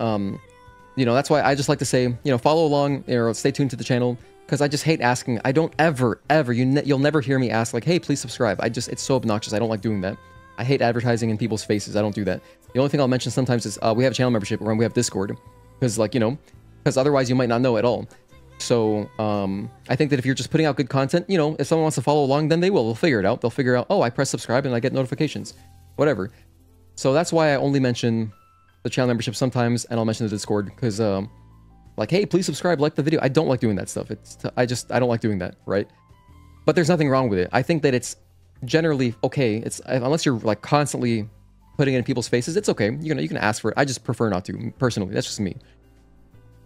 you know, that's why I just like to say, you know, follow along, or stay tuned to the channel, because I just hate asking. I don't ever, you'll never hear me ask, like, hey, please subscribe. It's so obnoxious. I don't like doing that. I hate advertising in people's faces. I don't do that. The only thing I'll mention sometimes is we have a channel membership when we have Discord, because, like, you know, because otherwise you might not know at all. So, I think that if you're just putting out good content, you know, if someone wants to follow along, then they will. They'll figure it out. They'll figure out, oh, I press subscribe and I get notifications. Whatever. So that's why I only mention the channel membership sometimes, and I'll mention the Discord, because, Like, hey, please subscribe, like the video. I don't like doing that stuff. I don't like doing that, right? But there's nothing wrong with it. I think that it's generally okay. It's unless you're like constantly putting it in people's faces, it's okay. You can ask for it. I just prefer not to, personally. That's just me.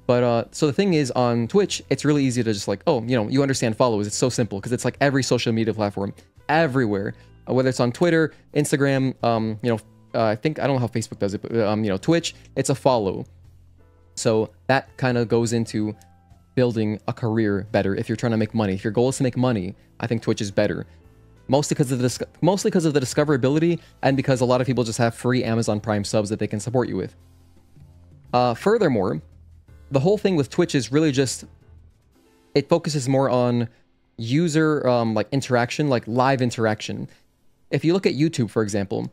But so the thing is, on Twitch, it's really easy to just like, oh, you understand follows. It's so simple because it's like every social media platform, everywhere, whether it's on Twitter, Instagram, I think, I don't know how Facebook does it, but Twitch, it's a follow. So that kind of goes into building a career better if you're trying to make money. If your goal is to make money, I think Twitch is better. Mostly because of the discoverability, and because a lot of people just have free Amazon Prime subs that they can support you with. Furthermore, the whole thing with Twitch is really just, it focuses more on user like interaction, like live interaction. If you look at YouTube, for example,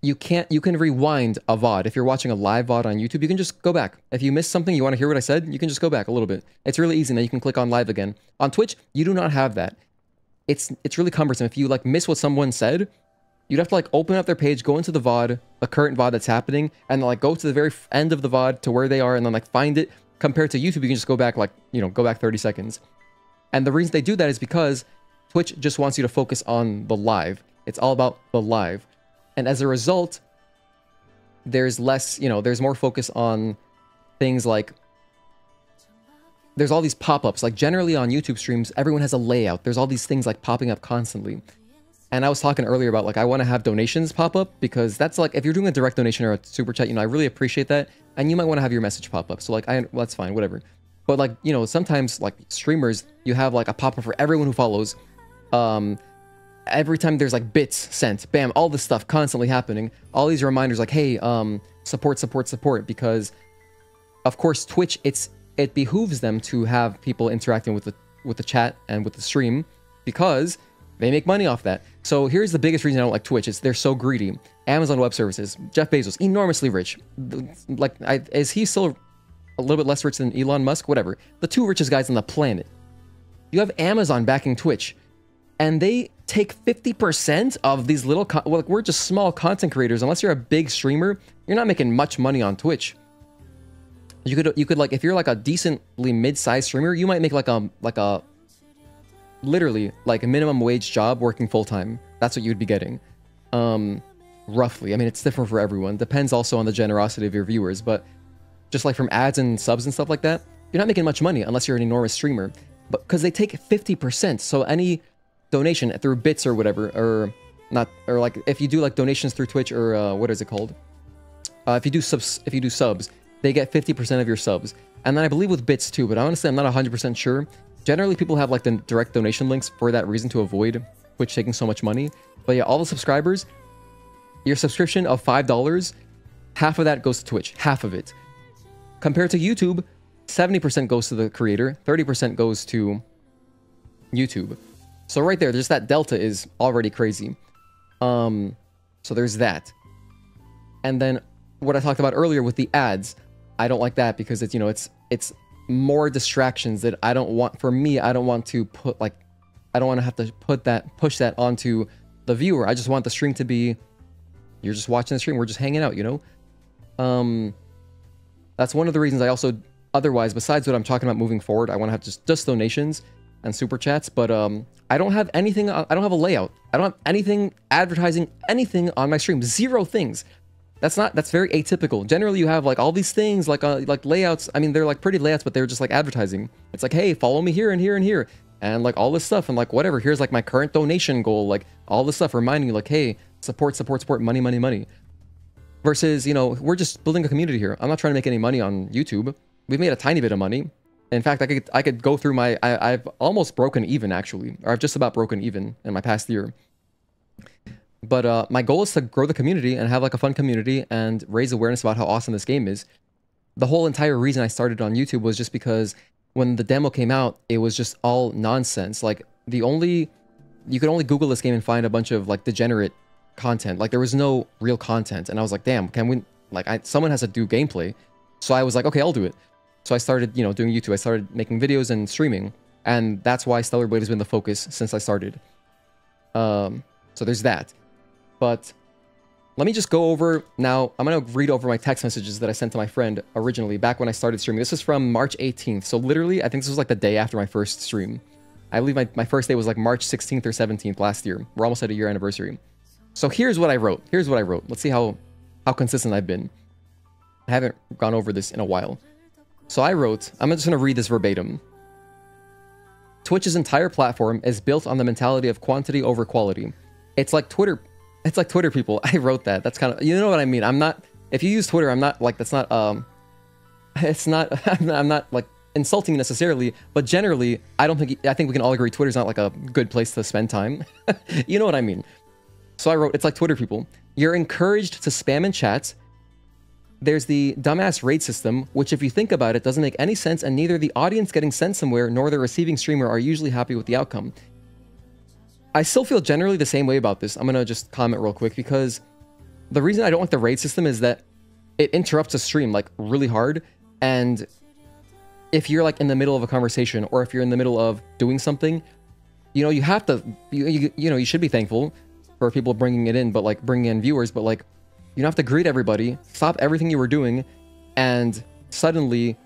you can rewind a VOD. If you're watching a live VOD on YouTube, you can just go back. If you missed something, you want to hear what I said, you can just go back a little bit. It's really easy, and then you can click on live again. On Twitch, you do not have that. It's really cumbersome. If you like miss what someone said, you'd have to like open up their page, go into the VOD, the current VOD that's happening, and like go to the very end of the VOD to where they are, and then like find it. Compared to YouTube, you can just go back like, go back 30 seconds. And the reason they do that is because Twitch just wants you to focus on the live. It's all about the live. And as a result, there's less, there's more focus on things like, there's all these pop-ups. Like generally on YouTube streams, everyone has a layout. There's all these things like popping up constantly. And I was talking earlier about like, I want to have donations pop up, because that's like, if you're doing a direct donation or a super chat, I really appreciate that. And you might want to have your message pop up. So like, well, that's fine, whatever. But like, sometimes like streamers, you have like a pop-up for everyone who follows. Every time there's like bits sent, bam, all this stuff constantly happening. All these reminders like, hey, support, because of course Twitch, it behooves them to have people interacting with the chat and with the stream, because they make money off that. So here's the biggest reason I don't like Twitch, is they're so greedy. Amazon Web Services, Jeff Bezos, enormously rich. Like, is he still a little bit less rich than Elon Musk? Whatever. The two richest guys on the planet. You have Amazon backing Twitch, and they take 50% of these little, well, we're just small content creators. Unless you're a big streamer, you're not making much money on Twitch. You could like, if you're like a decently mid-sized streamer, you might make like a literally like a minimum wage job working full-time. That's what you'd be getting. Roughly. I mean, it's different for everyone. Depends also on the generosity of your viewers, but just like from ads and subs and stuff like that, you're not making much money unless you're an enormous streamer. But because they take 50%, so any donation through bits or whatever, or not, or like if you do like donations through Twitch, or what is it called? If you do subs, they get 50% of your subs. And then I believe with bits too, but honestly, I'm not 100% sure. Generally, people have like the direct donation links for that reason, to avoid Twitch taking so much money. But yeah, all the subscribers, your subscription of $5, half of that goes to Twitch, half of it. Compared to YouTube, 70% goes to the creator, 30% goes to YouTube. So right there, just that delta is already crazy. So there's that. And then what I talked about earlier with the ads, I don't like that because it's, it's more distractions that I don't want. For me, I don't want to put like, I don't want to have to push that onto the viewer. I just want the stream to be, you're just watching the stream, we're just hanging out, That's one of the reasons I also, otherwise, besides what I'm talking about moving forward, I want to have just donations and super chats, but I don't have anything, I don't have a layout. I don't have anything advertising anything on my stream. Zero things. That's very atypical. Generally, you have like all these things like layouts. I mean, they're like pretty layouts, but they're just like advertising. It's like, hey, follow me here and here and here. And like all this stuff and like whatever. Here's like my current donation goal, like all this stuff reminding you like, hey, support, money, money, money. Versus, we're just building a community here. I'm not trying to make any money on YouTube. We've made a tiny bit of money. In fact, I could go through I've almost broken even actually, or I've just about broken even in my past year. But my goal is to grow the community and have like a fun community and raise awareness about how awesome this game is. The whole entire reason I started on YouTube was just because when the demo came out, it was just all nonsense. Like you could only Google this game and find a bunch of like degenerate content. Like there was no real content. And I was like, damn, can we, like someone has to do gameplay. So I was like, okay, I'll do it. So I started, doing YouTube. I started making videos and streaming. And that's why Stellar Blade has been the focus since I started. So there's that. But let me just go over now. I'm going to read over my text messages that I sent to my friend originally back when I started streaming. This is from March 18th. So literally, I think this was like the day after my first stream. I believe my first day was like March 16th or 17th last year. We're almost at a year anniversary. So here's what I wrote. Let's see how consistent I've been. I haven't gone over this in a while. So I wrote, I'm just going to read this verbatim. Twitch's entire platform is built on the mentality of quantity over quality. It's like Twitter. It's like Twitter people. I wrote that. That's kind of, you know what I mean? I'm not, if you use Twitter, I'm not like, that's not, it's not, I'm not like insulting necessarily, but generally, I think we can all agree Twitter's not like a good place to spend time. You know what I mean? So I wrote, it's like Twitter people. You're encouraged to spam in chats. There's the dumbass raid system, which if you think about it, doesn't make any sense, and neither the audience getting sent somewhere nor the receiving streamer are usually happy with the outcome. I still feel generally the same way about this. I'm going to just comment real quick, because the reason I don't like the raid system is that it interrupts a stream like really hard, and if you're like in the middle of a conversation or if you're in the middle of doing something, you know, you have to, you know, you should be thankful for people bringing it in, but like bringing in viewers, but like you don't have to greet everybody, stop everything you were doing, and suddenly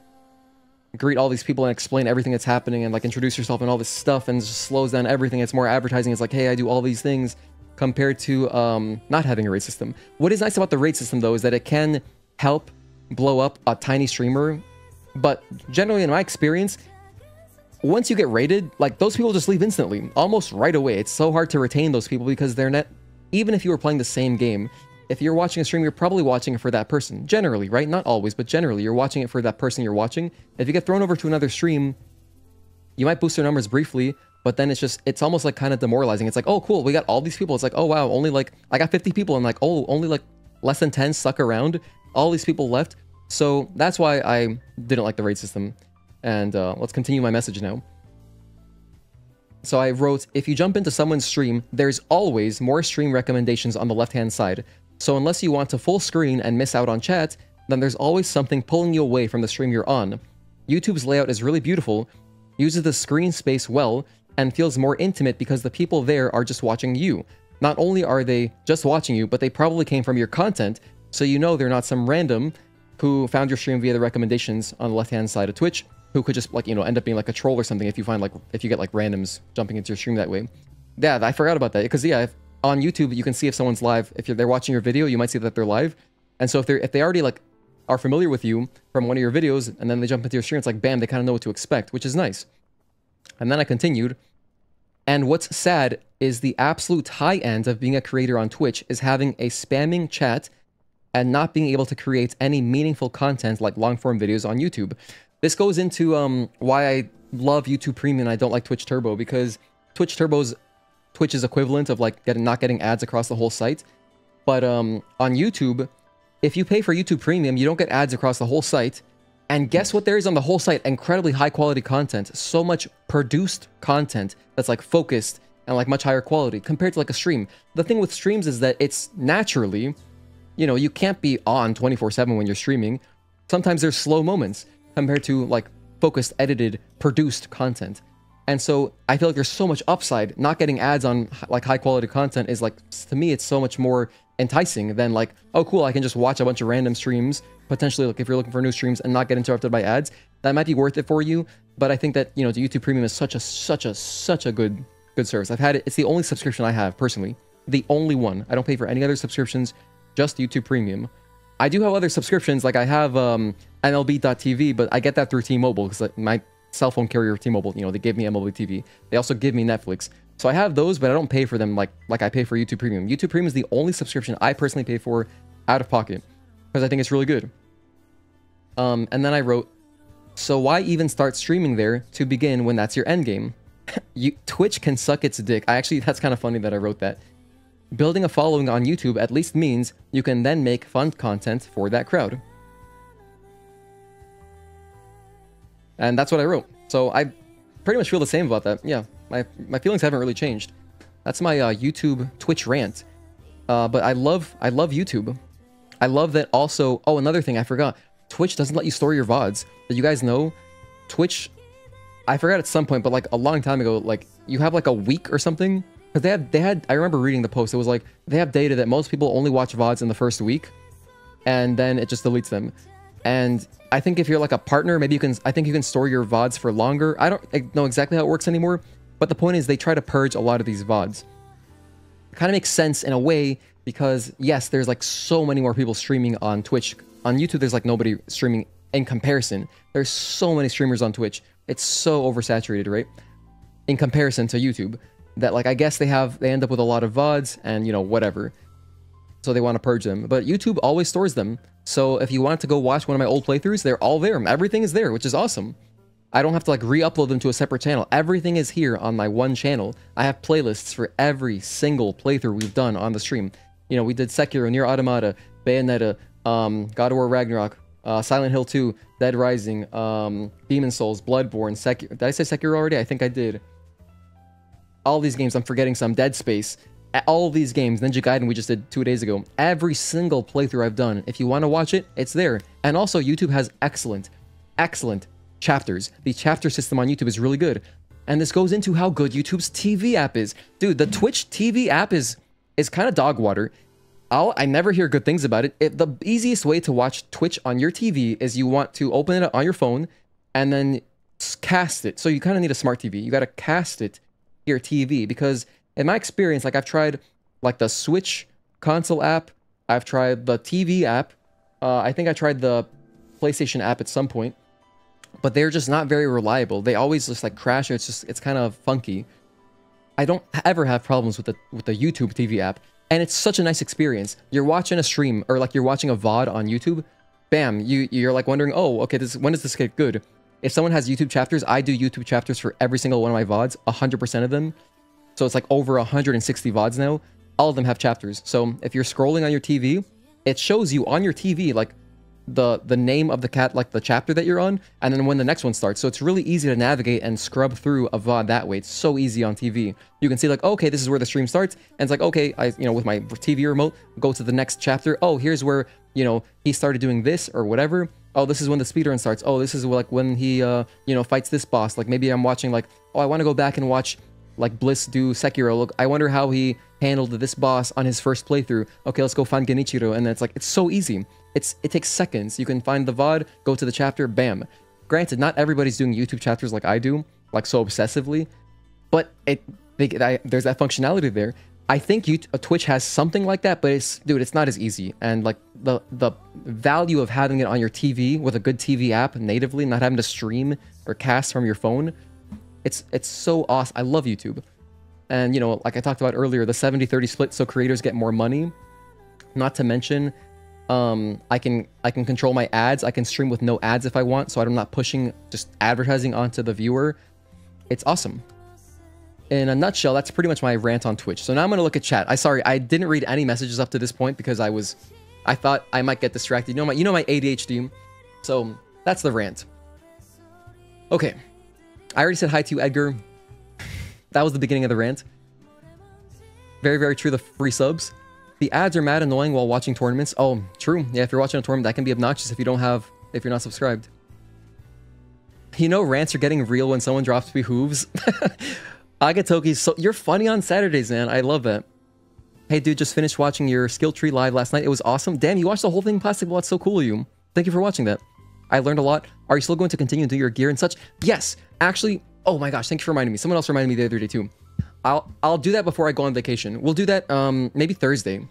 greet all these people and explain everything that's happening and like introduce yourself and all this stuff, and just slows down everything. It's more advertising. It's like, hey, I do all these things, compared to not having a raid system. What is nice about the raid system though is that it can help blow up a tiny streamer, but generally in my experience, once you get raided, like those people just leave instantly, almost right away. It's so hard to retain those people because they're not, even if you were playing the same game, if you're watching a stream, you're probably watching it for that person. Generally, right? Not always, but generally, you're watching it for that person you're watching. If you get thrown over to another stream, you might boost their numbers briefly, but then it's almost like kind of demoralizing. It's like, oh, cool, we got all these people. It's like, oh, wow, only like, I got 50 people, and like, oh, only like less than 10 stuck around. All these people left. So that's why I didn't like the raid system. And let's continue my message now. So I wrote, if you jump into someone's stream, there's always more stream recommendations on the left-hand side. So unless you want to full screen and miss out on chat, then there's always something pulling you away from the stream you're on. YouTube's layout is really beautiful, uses the screen space well, and feels more intimate because the people there are just watching you. Not only are they just watching you, but they probably came from your content, so you know they're not some random who found your stream via the recommendations on the left-hand side of Twitch, who could just, like, you know, end up being like a troll or something if you find, like, if you get, like, randoms jumping into your stream that way. Yeah, I forgot about that, because, yeah, on YouTube, you can see if someone's live. If they're watching your video, you might see that they're live. And so if they already, like, are familiar with you from one of your videos, and then they jump into your stream, it's like, bam, they kind of know what to expect, which is nice. And then I continued, and what's sad is the absolute high end of being a creator on Twitch is having a spamming chat and not being able to create any meaningful content like long-form videos on YouTube. This goes into why I love YouTube Premium and I don't like Twitch Turbo, because Twitch Turbo's Twitch's equivalent of like not getting ads across the whole site. But on YouTube, if you pay for YouTube Premium, you don't get ads across the whole site. And guess what there is on the whole site? Incredibly high quality content. So much produced content that's like focused and like much higher quality compared to like a stream. The thing with streams is that it's naturally, you know, you can't be on 24/7 when you're streaming. Sometimes there's slow moments compared to like focused, edited, produced content. And so I feel like there's so much upside. Not getting ads on like high quality content is like, to me, it's so much more enticing than like, oh cool, I can just watch a bunch of random streams, potentially like if you're looking for new streams and not get interrupted by ads. That might be worth it for you. But I think that, you know, the YouTube Premium is such a good service. I've had it. It's the only subscription I have personally. The only one. I don't pay for any other subscriptions, just YouTube Premium. I do have other subscriptions, like I have MLB.TV, but I get that through T-Mobile because like, my cell phone carrier T-Mobile, you know, they give me MLB TV. They also give me Netflix. So I have those, but I don't pay for them like I pay for YouTube Premium. YouTube Premium is the only subscription I personally pay for out of pocket because I think it's really good. And then I wrote, so why even start streaming there to begin when that's your end game? Twitch can suck its dick. That's kind of funny that I wrote that. Building a following on YouTube at least means you can then make fun content for that crowd. And that's what I wrote. So I pretty much feel the same about that. Yeah, my feelings haven't really changed. That's my YouTube Twitch rant. But I love YouTube. I love that also. Oh, another thing I forgot. Twitch doesn't let you store your VODs. Did you guys know? Twitch, I forgot at some point, but like a long time ago, like you have like a week or something Because I remember reading the post. It was like, they have data that most people only watch VODs in the first week, and then it just deletes them. And I think if you're like a partner, maybe I think you can store your VODs for longer. I don't know exactly how it works anymore, but the point is they try to purge a lot of these VODs. It kind of makes sense in a way, because yes, there's like so many more people streaming on Twitch. On YouTube, there's like nobody streaming in comparison. There's so many streamers on Twitch. It's so oversaturated, right? In comparison to YouTube, that like, I guess they end up with a lot of VODs and, you know, whatever. So they want to purge them, but YouTube always stores them. So if you want to go watch one of my old playthroughs, they're all there. Everything is there, which is awesome. I don't have to like re-upload them to a separate channel. Everything is here on my one channel. I have playlists for every single playthrough we've done on the stream. You know, we did Sekiro, Nier Automata, Bayonetta, God of War Ragnarok, Silent Hill 2, Dead Rising, Demon Souls, Bloodborne, Sekiro. Did I say Sekiro already? I think I did. All these games, I'm forgetting some. Dead Space. All these games. Ninja Gaiden we just did 2 days ago. Every single playthrough I've done. If you want to watch it, it's there. And also, YouTube has excellent chapters. The chapter system on YouTube is really good. And this goes into how good YouTube's TV app is. Dude, the Twitch TV app is kind of dog water. I never hear good things about it. The easiest way to watch Twitch on your TV is you want to open it on your phone and then cast it. So you kind of need a smart TV. You got to cast it to your TV, because in my experience, like I've tried like the Switch console app, I've tried the TV app, I think I tried the PlayStation app at some point, but they're just not very reliable. They always just like crash. It's kind of funky. I don't ever have problems with the YouTube TV app, and it's such a nice experience. You're watching a stream, or like you're watching a VOD on YouTube, bam, you're like wondering, oh, okay, when does this get good? If someone has YouTube chapters, I do YouTube chapters for every single one of my VODs, 100% of them. So it's like over 160 VODs now. All of them have chapters. So if you're scrolling on your TV, it shows you on your TV like the name of the chapter that you're on, and then when the next one starts. So it's really easy to navigate and scrub through a VOD that way. It's so easy on TV. You can see like, okay, this is where the stream starts, and it's like, okay, with my TV remote, go to the next chapter. Oh, here's where, he started doing this or whatever. Oh, this is when the speedrun starts. Oh, this is like when he, fights this boss. Like maybe I'm watching like, oh, I want to go back and watch like Bliss do Sekiro. Look, I wonder how he handled this boss on his first playthrough. Okay, let's go find Genichiro. And then it's so easy. It takes seconds. You can find the VOD, go to the chapter, bam. Granted, not everybody's doing YouTube chapters like I do, like so obsessively, but there's that functionality there. I think Twitch has something like that, but it's not as easy. And like the value of having it on your TV with a good TV app natively, not having to stream or cast from your phone, it's so awesome. I love YouTube. And like I talked about earlier, the 70-30 split, so creators get more money. Not to mention, I can control my ads. I can stream with no ads if I want, so I'm not pushing just advertising onto the viewer. It's awesome. In a nutshell, that's pretty much my rant on Twitch. So now I'm going to look at chat. I didn't read any messages up to this point because I thought I might get distracted. You know my ADHD. So that's the rant. Okay. I already said hi to you, Edgar. That was the beginning of the rant. Very, very true, the free subs. The ads are mad annoying while watching tournaments. Oh, true. Yeah, if you're watching a tournament, that can be obnoxious if you're not subscribed. Rants are getting real when someone drops behooves. Agatoki, so you're funny on Saturdays, man. I love that. Hey, dude, just finished watching your skill tree live last night. It was awesome. Damn, you watched the whole thing, Plastic Ball. That's so cool of you. Thank you for watching that. I learned a lot. Are you still going to continue to do your gear and such? Yes, actually. Oh my gosh, thank you for reminding me. Someone else reminded me the other day too. I'll do that before I go on vacation. We'll do that maybe Thursday.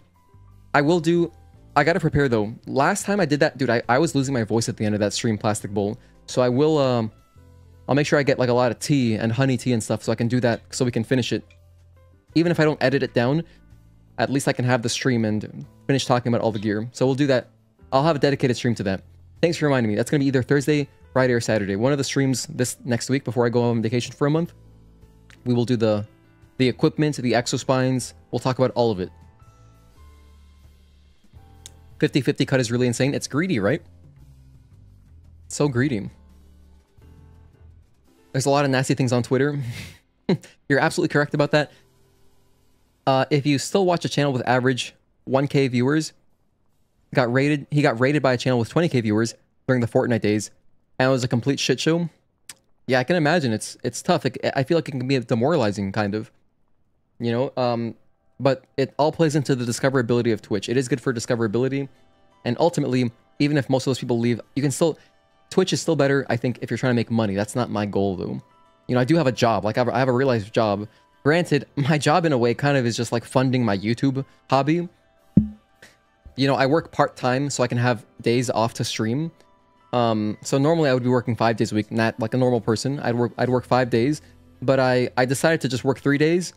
I gotta prepare though. Last time I did that, dude, I was losing my voice at the end of that stream, Plastic Bowl. So I will I'll make sure I get like a lot of tea and honey tea and stuff so I can do that so we can finish it. Even if I don't edit it down, at least I can have the stream and finish talking about all the gear. So we'll do that. I'll have a dedicated stream to that. Thanks for reminding me. That's gonna be either Thursday, Friday, or Saturday. One of the streams this next week before I go on vacation for a month. We will do the equipment, the exospines. We'll talk about all of it. 50-50 cut is really insane. It's greedy, right? So greedy. There's a lot of nasty things on Twitter. You're absolutely correct about that. If you still watch a channel with average 1K viewers, he got raided by a channel with 20K viewers during the Fortnite days, and it was a complete shit show. Yeah, I can imagine. It's tough. I feel like it can be demoralizing, kind of. you know. But it all plays into the discoverability of Twitch. It is good for discoverability, and ultimately, even if most of those people leave, you can still, Twitch is still better, I think, if you're trying to make money. That's not my goal, though. You know, I do have a job. Like, I have a real life job. Granted, my job in a way kind of is just like funding my YouTube hobby. You know, I work part-time so I can have days off to stream. So normally I would be working 5 days a week, not like a normal person. I'd work 5 days, but I decided to just work 3 days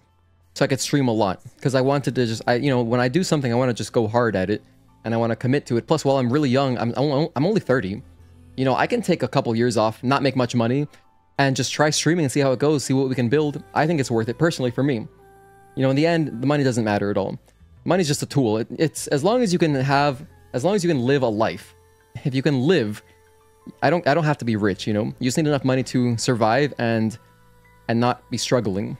so I could stream a lot, because I wanted to just, you know, when I do something, I want to just go hard at it, and I want to commit to it. Plus, while I'm really young, I'm only 30. You know, I can take a couple years off, not make much money, and just try streaming and see how it goes, see what we can build. I think it's worth it, personally, for me. You know, in the end, the money doesn't matter at all. Money's just a tool. It's as long as you can live a life. If you can live, I don't have to be rich, you know? You just need enough money to survive and not be struggling.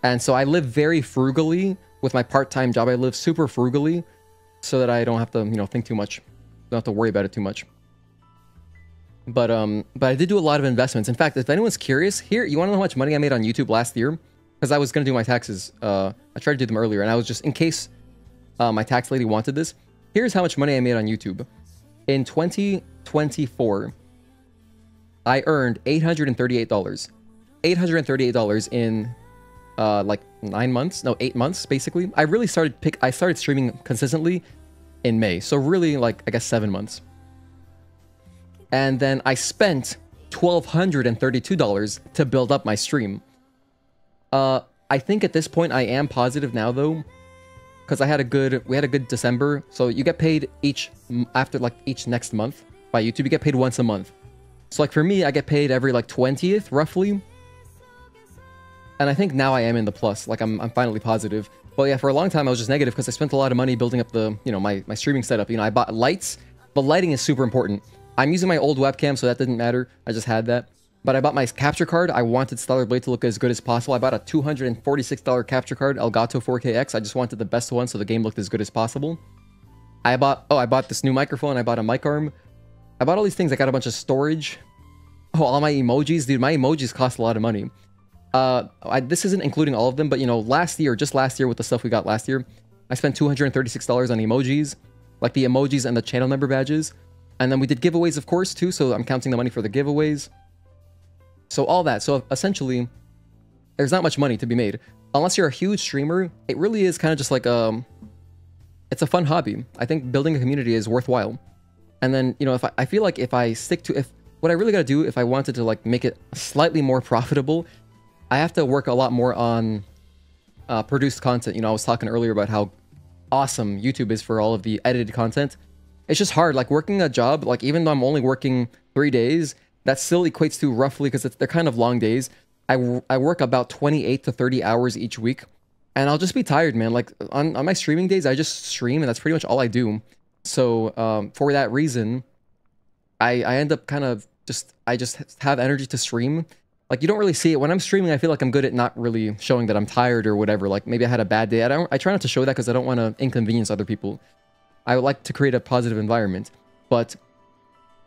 And so I live very frugally with my part-time job. I live super frugally so that I don't have to, you know, think too much. Don't have to worry about it too much. But I did do a lot of investments. In fact, if anyone's curious, here, you want to know how much money I made on YouTube last year? Because I was going to do my taxes. I tried to do them earlier, and I was just, in case my tax lady wanted this, here's how much money I made on YouTube. In 2024, I earned $838. $838 in like 9 months, no, 8 months basically. I really started streaming consistently in May, so really like I guess 7 months. And then I spent $1,232 to build up my stream. I think at this point I am positive now though, because we had a good December. So you get paid each next month by YouTube. You get paid once a month. So like for me, I get paid every like 20th roughly. And I think now I am in the plus. Like I'm finally positive. But yeah, for a long time I was just negative because I spent a lot of money building up the, you know, my streaming setup. You know, I bought lights. The lighting is super important. I'm using my old webcam, so that didn't matter. I just had that. But I bought my capture card. I wanted Stellar Blade to look as good as possible. I bought a $246 capture card, Elgato 4KX. I just wanted the best one so the game looked as good as possible. I bought this new microphone. I bought a mic arm. I bought all these things. I got a bunch of storage. Oh, all my emojis. Dude, my emojis cost a lot of money. This isn't including all of them, but you know, just last year with the stuff we got last year, I spent $236 on emojis, like the emojis and the channel member badges. And then we did giveaways, of course, too, so I'm counting the money for the giveaways. So all that. So essentially, there's not much money to be made. Unless you're a huge streamer, it really is kind of just like it's a fun hobby. I think building a community is worthwhile. And then, you know, I feel like if what I really gotta do, if I wanted to like make it slightly more profitable, I have to work a lot more on produced content. You know, I was talking earlier about how awesome YouTube is for all of the edited content. It's just hard, like working a job, like even though I'm only working 3 days, that still equates to roughly, because they're kind of long days, I work about 28 to 30 hours each week, and I'll just be tired, man. Like on my streaming days, I just stream, and that's pretty much all I do. So for that reason, I end up kind of I just have energy to stream. Like you don't really see it when I'm streaming. I feel like I'm good at not really showing that I'm tired or whatever. Like maybe I had a bad day. I try not to show that because I don't want to inconvenience other people. I would like to create a positive environment, but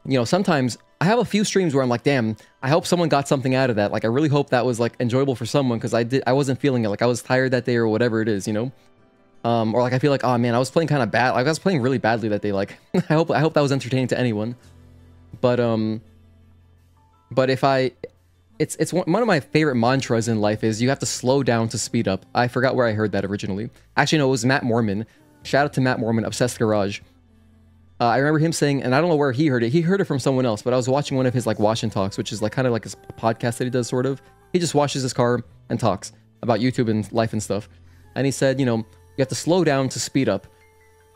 you know, sometimes I have a few streams where I'm like, damn, I hope someone got something out of that. Like, I really hope that was like enjoyable for someone, because I wasn't feeling it. Like I was tired that day or whatever it is, you know? Or like I feel like, oh man, I was playing kind of bad. Like I was playing really badly that day. Like I hope that was entertaining to anyone. But it's one of my favorite mantras in life is you have to slow down to speed up. I forgot where I heard that originally. Actually, no, it was Matt Mormon. Shout out to Matt Mormon, Obsessed Garage. I remember him saying, and I don't know where he heard it. He heard it from someone else, but I was watching one of his like wash and talks, which is like kind of like his podcast that he does, sort of. He just washes his car and talks about YouTube and life and stuff. And he said, you know, you have to slow down to speed up.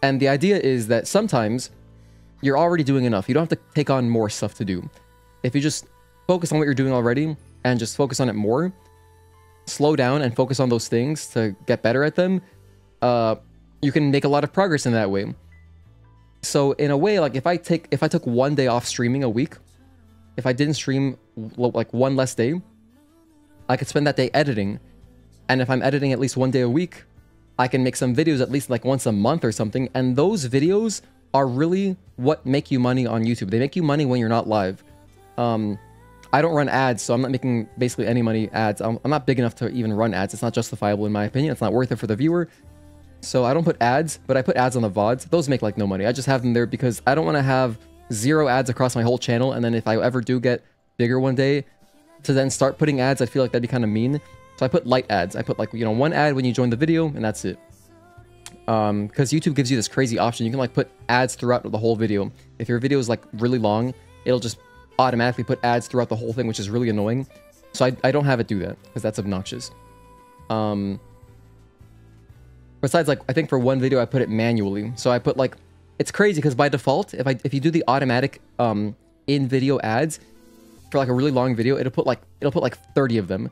And the idea is that sometimes you're already doing enough. You don't have to take on more stuff to do. If you just focus on what you're doing already and just focus on it more, slow down and focus on those things to get better at them, you can make a lot of progress in that way. So in a way, like if I took 1 day off streaming a week, if I didn't stream like one less day, I could spend that day editing. And if I'm editing at least 1 day a week, I can make some videos at least like once a month or something. And those videos are really what make you money on YouTube. They make you money when you're not live. I I don't run ads, so I'm not making basically any money ads. I'm not big enough to even run ads. It's not justifiable in my opinion. It's not worth it for the viewer. So I don't put ads, but I put ads on the VODs. Those make like no money. I just have them there because I don't want to have 0 ads across my whole channel. And then if I ever do get bigger one day, to then start putting ads, I feel like that'd be kind of mean. So I put light ads. I put like, you know, 1 ad when you join the video, and that's it. Because YouTube gives you this crazy option. You can like put ads throughout the whole video. If your video is like really long, it'll just automatically put ads throughout the whole thing, which is really annoying. So I don't have it do that because that's obnoxious. Besides, like, I think for one video I put it manually. So I put like, it's crazy because by default, if you do the automatic in video ads for like a really long video, it'll put like 30 of them.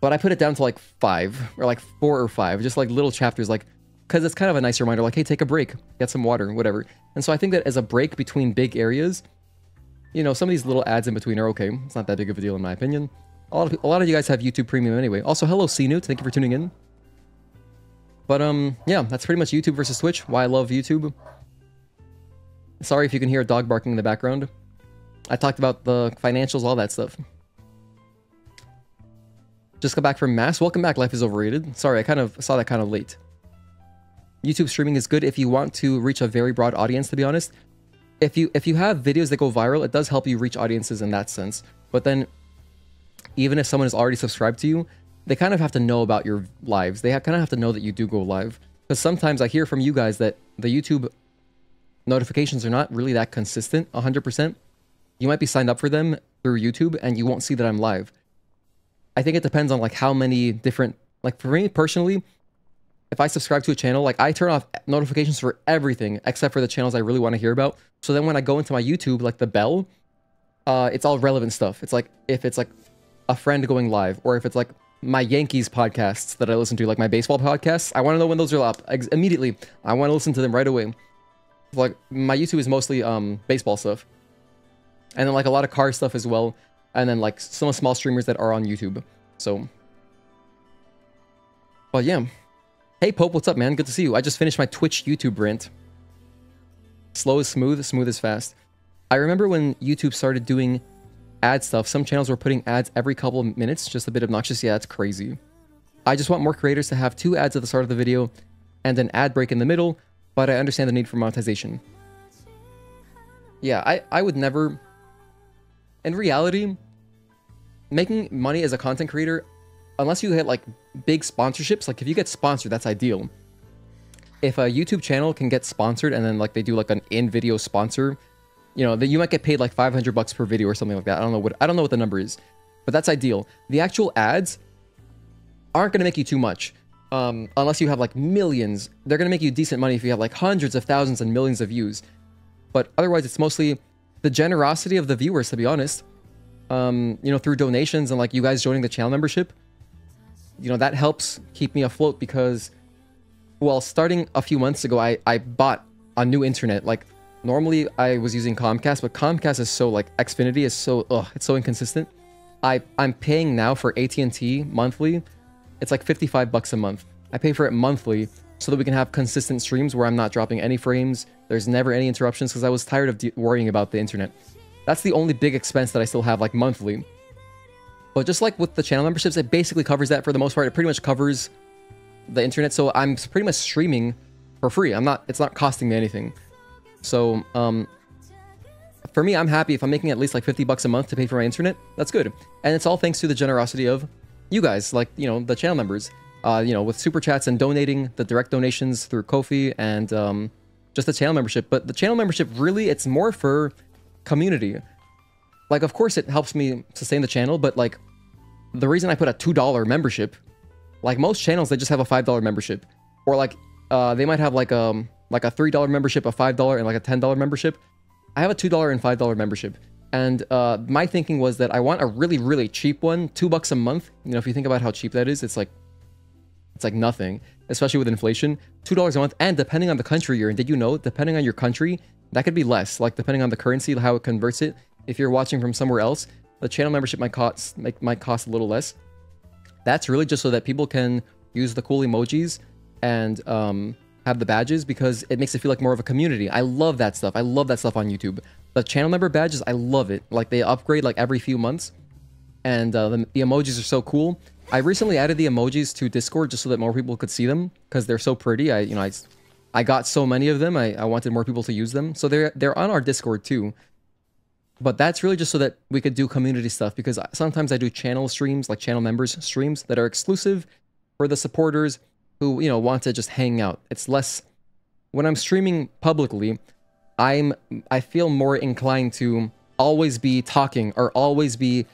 But I put it down to like 5 or like 4 or 5, just like little chapters, like, because it's kind of a nice reminder, like, hey, take a break, get some water, whatever. And so I think that as a break between big areas, you know, some of these little ads in between are okay. It's not that big of a deal in my opinion. A lot of you guys have YouTube Premium anyway. Also, hello CNewt, thank you for tuning in. But yeah, that's pretty much YouTube versus Twitch. Why I love YouTube. Sorry if you can hear a dog barking in the background. I talked about the financials, all that stuff. Just got back from mass. Welcome back. Life is overrated. Sorry, I kind of saw that kind of late. YouTube streaming is good if you want to reach a very broad audience, to be honest. If you have videos that go viral, it does help you reach audiences in that sense. But then, even if someone is already subscribed to you, they kind of have to know about your lives. They kind of have to know that you do go live. Because sometimes I hear from you guys that the YouTube notifications are not really that consistent, 100%. You might be signed up for them through YouTube, and you won't see that I'm live. I think it depends on like how many different, like for me personally, if I subscribe to a channel, like I turn off notifications for everything except for the channels I really want to hear about. So then when I go into my YouTube, like the bell, it's all relevant stuff. It's like, if it's like a friend going live, or if it's like my Yankees podcasts that I listen to, like my baseball podcasts, I want to know when those are up immediately. I want to listen to them right away. Like my YouTube is mostly baseball stuff. And then like a lot of car stuff as well. And then like some small streamers that are on YouTube. So, but yeah. Hey Pope, what's up, man? Good to see you. I just finished my Twitch YouTube rant. Slow is smooth, smooth is fast. I remember when YouTube started doing ad stuff, some channels were putting ads every couple of minutes, just a bit obnoxious. Yeah, that's crazy. I just want more creators to have 2 ads at the start of the video and an ad break in the middle, but I understand the need for monetization. Yeah, I would never... In reality, making money as a content creator, unless you hit like big sponsorships, like if you get sponsored, that's ideal. If a YouTube channel can get sponsored and then like they do like an in-video sponsor, you know, then you might get paid like $500 per video or something like that. I don't know what the number is, but that's ideal. The actual ads aren't going to make you too much. Unless you have like millions. They're going to make you decent money if you have like hundreds of thousands and millions of views. But otherwise, it's mostly the generosity of the viewers, to be honest. You know, through donations and like you guys joining the channel membership. You know, that helps keep me afloat because, well, starting a few months ago, I bought a new internet. Like, normally I was using Comcast, but Comcast is so, like, Xfinity is so, it's so inconsistent. I'm paying now for AT&T monthly. It's like $55 a month. I pay for it monthly so that we can have consistent streams where I'm not dropping any frames. There's never any interruptions because I was tired of worrying about the internet. That's the only big expense that I still have, like, monthly. But just like with the channel memberships, it basically covers that for the most part. It pretty much covers the internet. So I'm pretty much streaming for free. It's not costing me anything. So, for me, I'm happy if I'm making at least like $50 a month to pay for my internet. That's good. And it's all thanks to the generosity of you guys, like, you know, the channel members, you know, with super chats and donating, the direct donations through Ko-fi and, just the channel membership. But the channel membership, really, it's more for community. Like, of course, it helps me sustain the channel, but, like, the reason I put a $2 membership, like, most channels, they just have a $5 membership. Or, like, they might have, like a $3 membership, a $5, and, like, a $10 membership. I have a $2 and $5 membership. And my thinking was that I want a really, really cheap one, $2 a month. You know, if you think about how cheap that is, it's like nothing, especially with inflation. $2 a month, and depending on the country you're in, did you know, depending on your country, that could be less, like, depending on the currency, how it converts it. If you're watching from somewhere else, the channel membership might cost a little less. That's really just so that people can use the cool emojis and have the badges, because it makes it feel like more of a community. I love that stuff. I love that stuff on YouTube. The channel member badges, I love it. Like, they upgrade like every few months. and the emojis are so cool. I recently added the emojis to Discord just so that more people could see them because they're so pretty. I got so many of them. I wanted more people to use them, so they're on our Discord too. But that's really just so that we could do community stuff, because sometimes I do channel streams, like channel members streams that are exclusive for the supporters who, want to just hang out. It's less, when I'm streaming publicly, I feel more inclined to always be talking or always be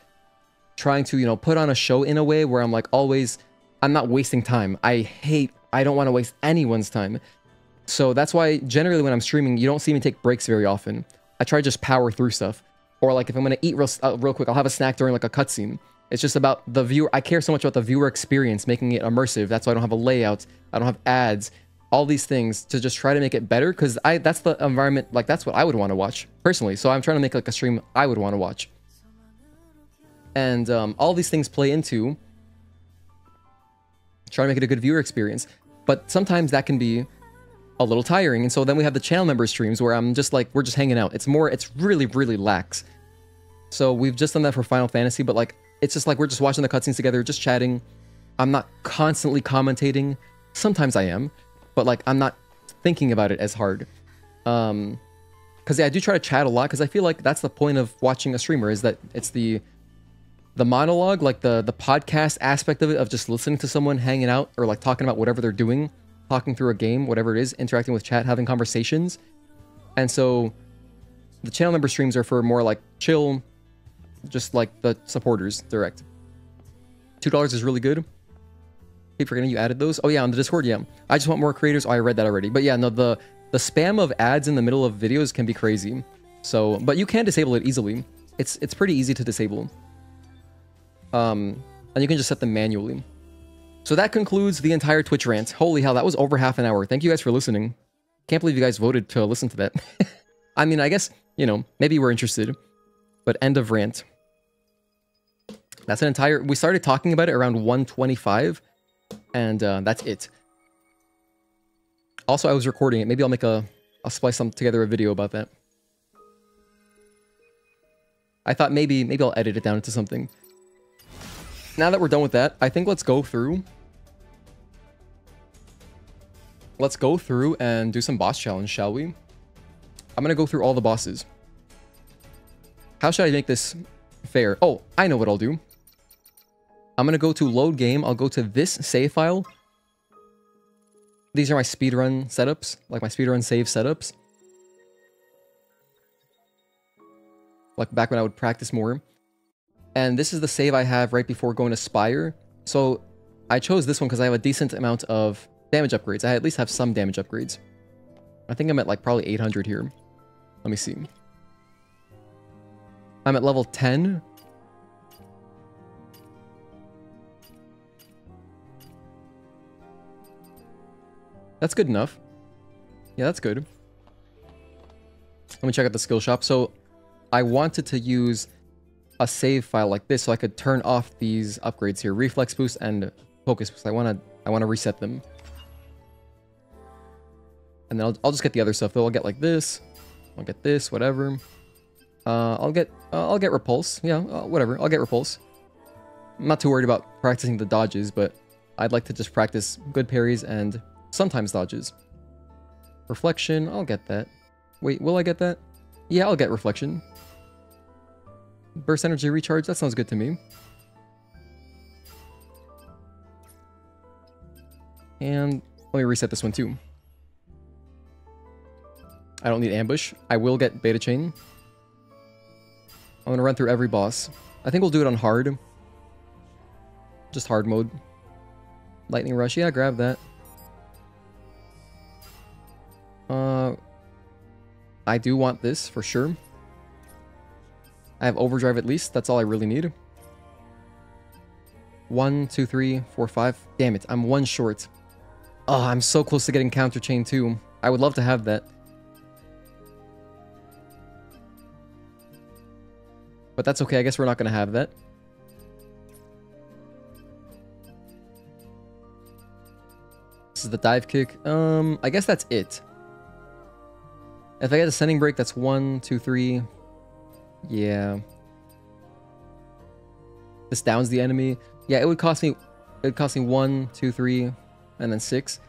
trying to, put on a show in a way where I'm like I'm not wasting time. I don't want to waste anyone's time. So that's why generally when I'm streaming, you don't see me take breaks very often. I try to just power through stuff. Or like if I'm going to eat real quick, I'll have a snack during like a cutscene. It's just about the viewer. I care so much about the viewer experience, making it immersive. That's why I don't have a layout. I don't have ads. All these things to just try to make it better, because that's the environment, like that's what I would want to watch personally. So I'm trying to make like a stream I would want to watch. And all these things play into trying to make it a good viewer experience. But sometimes that can be a little tiring. And so then we have the channel member streams where I'm just like, we're just hanging out. It's really, really lax. So we've just done that for Final Fantasy, but like, it's just like, we're just watching the cutscenes together, just chatting. I'm not constantly commentating. Sometimes I am, but like, I'm not thinking about it as hard. Cause yeah, I do try to chat a lot, cause I feel like that's the point of watching a streamer, is that it's the monologue, like the podcast aspect of it, of just listening to someone hanging out or like talking about whatever they're doing, talking through a game, whatever it is, interacting with chat, having conversations. And so the channel member streams are for more like chill, just like the supporters direct. $2 is really good. Keep forgetting you added those. Oh yeah, on the Discord, yeah. I just want more creators. Oh, I read that already. But yeah, no, the spam of ads in the middle of videos can be crazy. So, but you can disable it easily. It's pretty easy to disable. And you can just set them manually. So that concludes the entire Twitch rant. Holy hell, that was over half an hour. Thank you guys for listening. Can't believe you guys voted to listen to that. I mean, I guess, maybe you were interested. But end of rant. That's an entire... We started talking about it around 1:25. And that's it. Also, I was recording it. Maybe I'll splice together a video about that. I thought maybe I'll edit it down into something. Now that we're done with that, I think let's go through and do some boss challenge, shall we? I'm gonna go through all the bosses. How should I make this fair? Oh, I know what I'll do. I'm gonna go to load game. I'll go to this save file. These are my speedrun setups, like my speedrun save setups. Like back when I would practice more. And this is the save I have right before going to Spire. So I chose this one because I have a decent amount of damage upgrades. I at least have some damage upgrades. I think I'm at like probably 800 here. Let me see. I'm at level 10. That's good enough. Yeah, that's good. Let me check out the skill shop. So I wanted to use a save file like this so I could turn off these upgrades here. Reflex boost and focus boost. I want to reset them. And then I'll just get the other stuff though. I'll get like this. I'll get this, whatever. I'll get repulse. Yeah, whatever. I'll get repulse. I'm not too worried about practicing the dodges, but I'd like to just practice good parries and sometimes dodges. Reflection, I'll get that. Wait, will I get that? Yeah, I'll get reflection. Burst energy recharge, that sounds good to me. And let me reset this one too. I don't need ambush. I will get beta chain. I'm gonna run through every boss. I think we'll do it on hard. Just hard mode. Lightning rush, yeah, grab that. I do want this for sure. I have overdrive at least. That's all I really need. 1, 2, 3, 4, 5. Damn it, I'm one short. Oh, I'm so close to getting counter chain too. I would love to have that. But that's okay. I guess we're not going to have that. This is the dive kick. I guess that's it. If I get a sending break, that's 1, 2, 3. Yeah. this downs the enemy. Yeah, it would cost me 1, 2, 3, and then 6.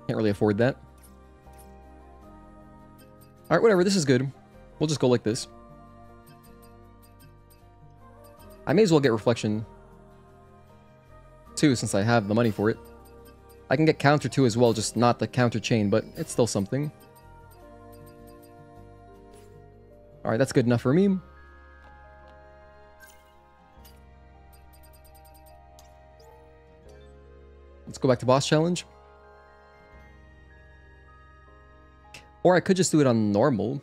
Can't really afford that. Alright, whatever, this is good. We'll just go like this. I may as well get Reflection 2 since I have the money for it. I can get Counter 2 as well, just not the Counter Chain, but it's still something. Alright, that's good enough for me. Let's go back to boss challenge. Or I could just do it on normal.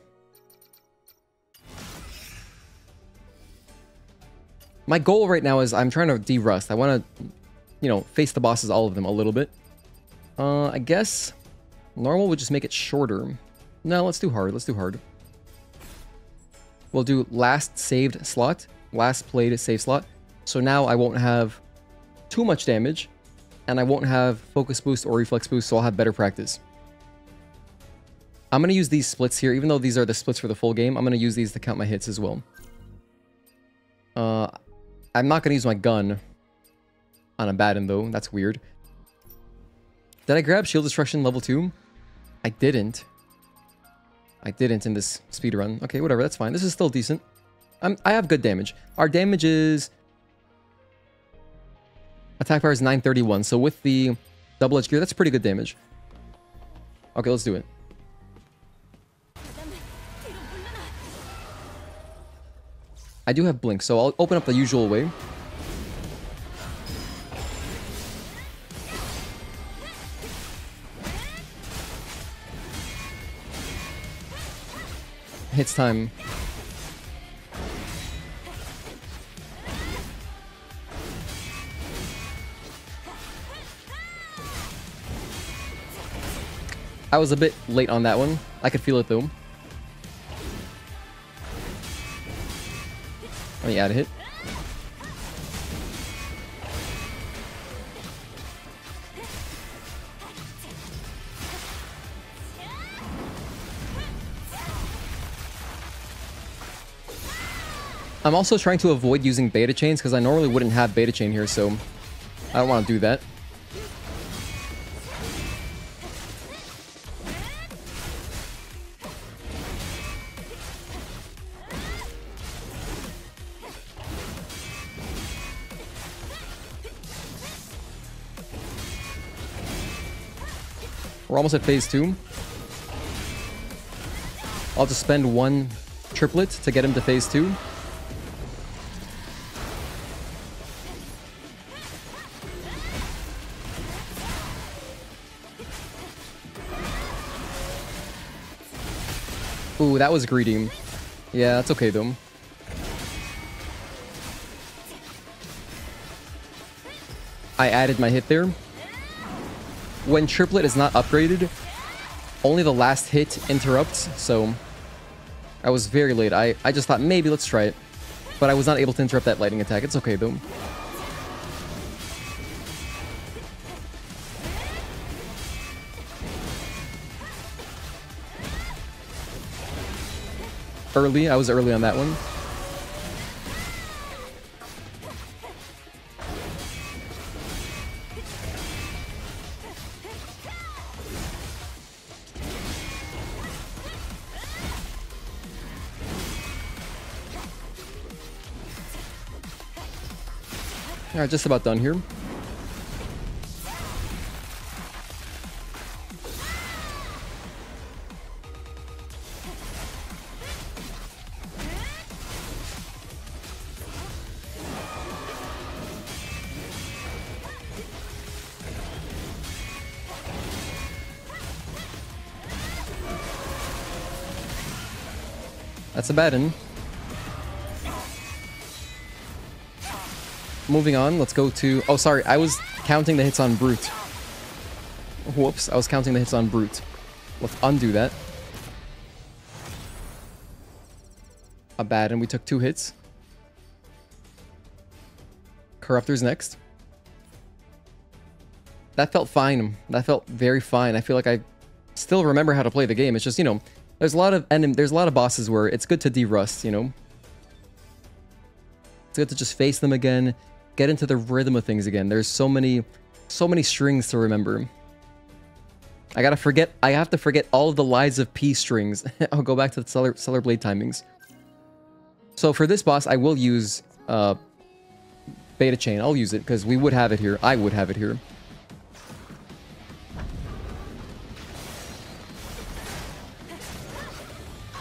My goal right now is I'm trying to derust. I want to, you know, face the bosses, all of them, a little bit. I guess normal would just make it shorter. No, let's do hard. Let's do hard. We'll do last saved slot. Last played save slot. So now I won't have too much damage. And I won't have focus boost or reflex boost, so I'll have better practice. I'm going to use these splits here. Even though these are the splits for the full game, I'm going to use these to count my hits as well. I'm not going to use my gun on a Baden, though. That's weird. Did I grab Shield Destruction level 2? I didn't. I didn't in this speedrun. Okay, whatever. That's fine. This is still decent. I have good damage. Our damage is... Attack power is 931. So with the double-edged gear, that's pretty good damage. Okay, let's do it. I do have Blink, so I'll open up the usual way. Hits time. I was a bit late on that one. I could feel it though. Let me add a hit. I'm also trying to avoid using beta chains because I normally wouldn't have beta chain here, so I don't want to do that. We're almost at phase 2. I'll just spend one triplet to get him to phase 2. Ooh, that was greedy. Yeah, that's okay though. I added my hit there. When triplet is not upgraded, only the last hit interrupts, so I was very late. I just thought maybe let's try it, but I was not able to interrupt that lightning attack. It's okay though. Early, I was early on that one. Alright, just about done here. That's a bad one. Moving on, let's go to... Oh, sorry, I was counting the hits on Brute. Whoops, I was counting the hits on Brute. Let's undo that. A bad, and we took 2 hits. Corruptor's next. That felt fine. That felt very fine. I feel like I still remember how to play the game. It's just, you know, there's a lot of bosses where it's good to derust, you know? It's good to just face them again, get into the rhythm of things again. There's so many strings to remember. I have to forget all of the lies of P strings. I'll go back to the Stellar Blade timings. So for this boss, I will use Beta Chain. I'll use it because we would have it here. I would have it here.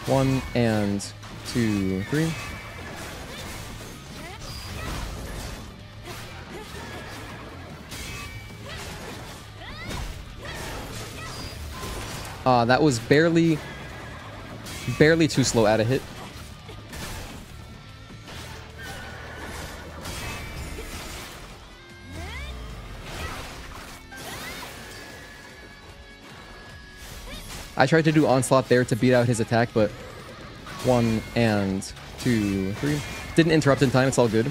One and 2, 3. That was barely too slow at a hit. I tried to do Onslaught there to beat out his attack, but 1 and 2, 3. Didn't interrupt in time, it's all good.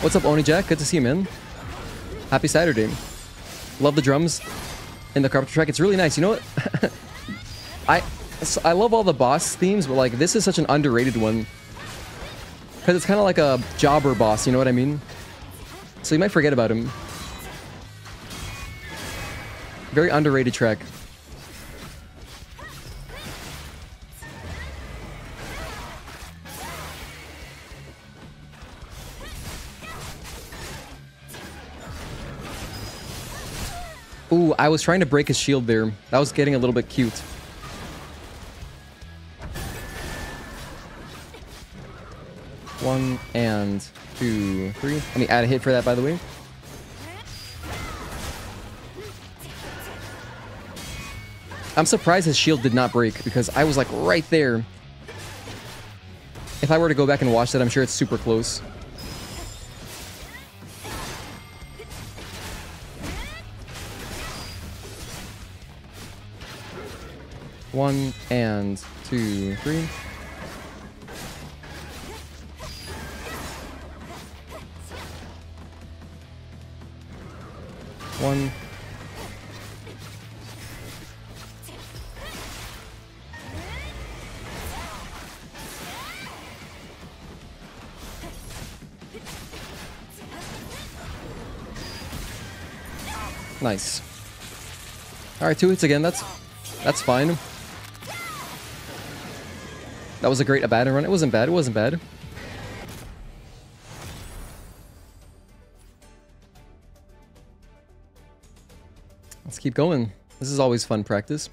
What's up, Oni Jack? Good to see you, man. Happy Saturday. Love the drums in the Carpenter track. It's really nice. You know what? I love all the boss themes, but like this is such an underrated one. Because it's kind of like a jobber boss, you know what I mean? So you might forget about him. Very underrated track. Ooh, I was trying to break his shield there. That was getting a little bit cute. One and 2, 3. Let me add a hit for that, by the way. I'm surprised his shield did not break because I was like right there. If I were to go back and watch that, I'm sure it's super close. One and 2, 3. One. Nice. All right, 2 hits again. That's fine. That was a great Abaddon run. It wasn't bad. It wasn't bad. Let's keep going. This is always fun practice.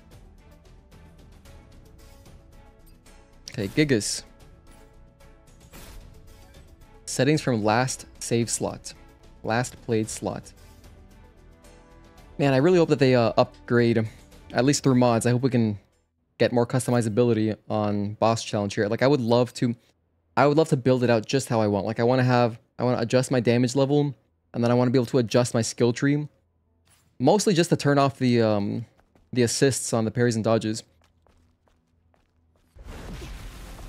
Okay, Gigas. Settings from last save slot. Last played slot. Man, I really hope that they upgrade, at least through mods. I hope we can get more customizability on boss challenge here. Like I would love to build it out just how I want. Like I want to adjust my damage level, and then I want to be able to adjust my skill tree. Mostly just to turn off the assists on the parries and dodges.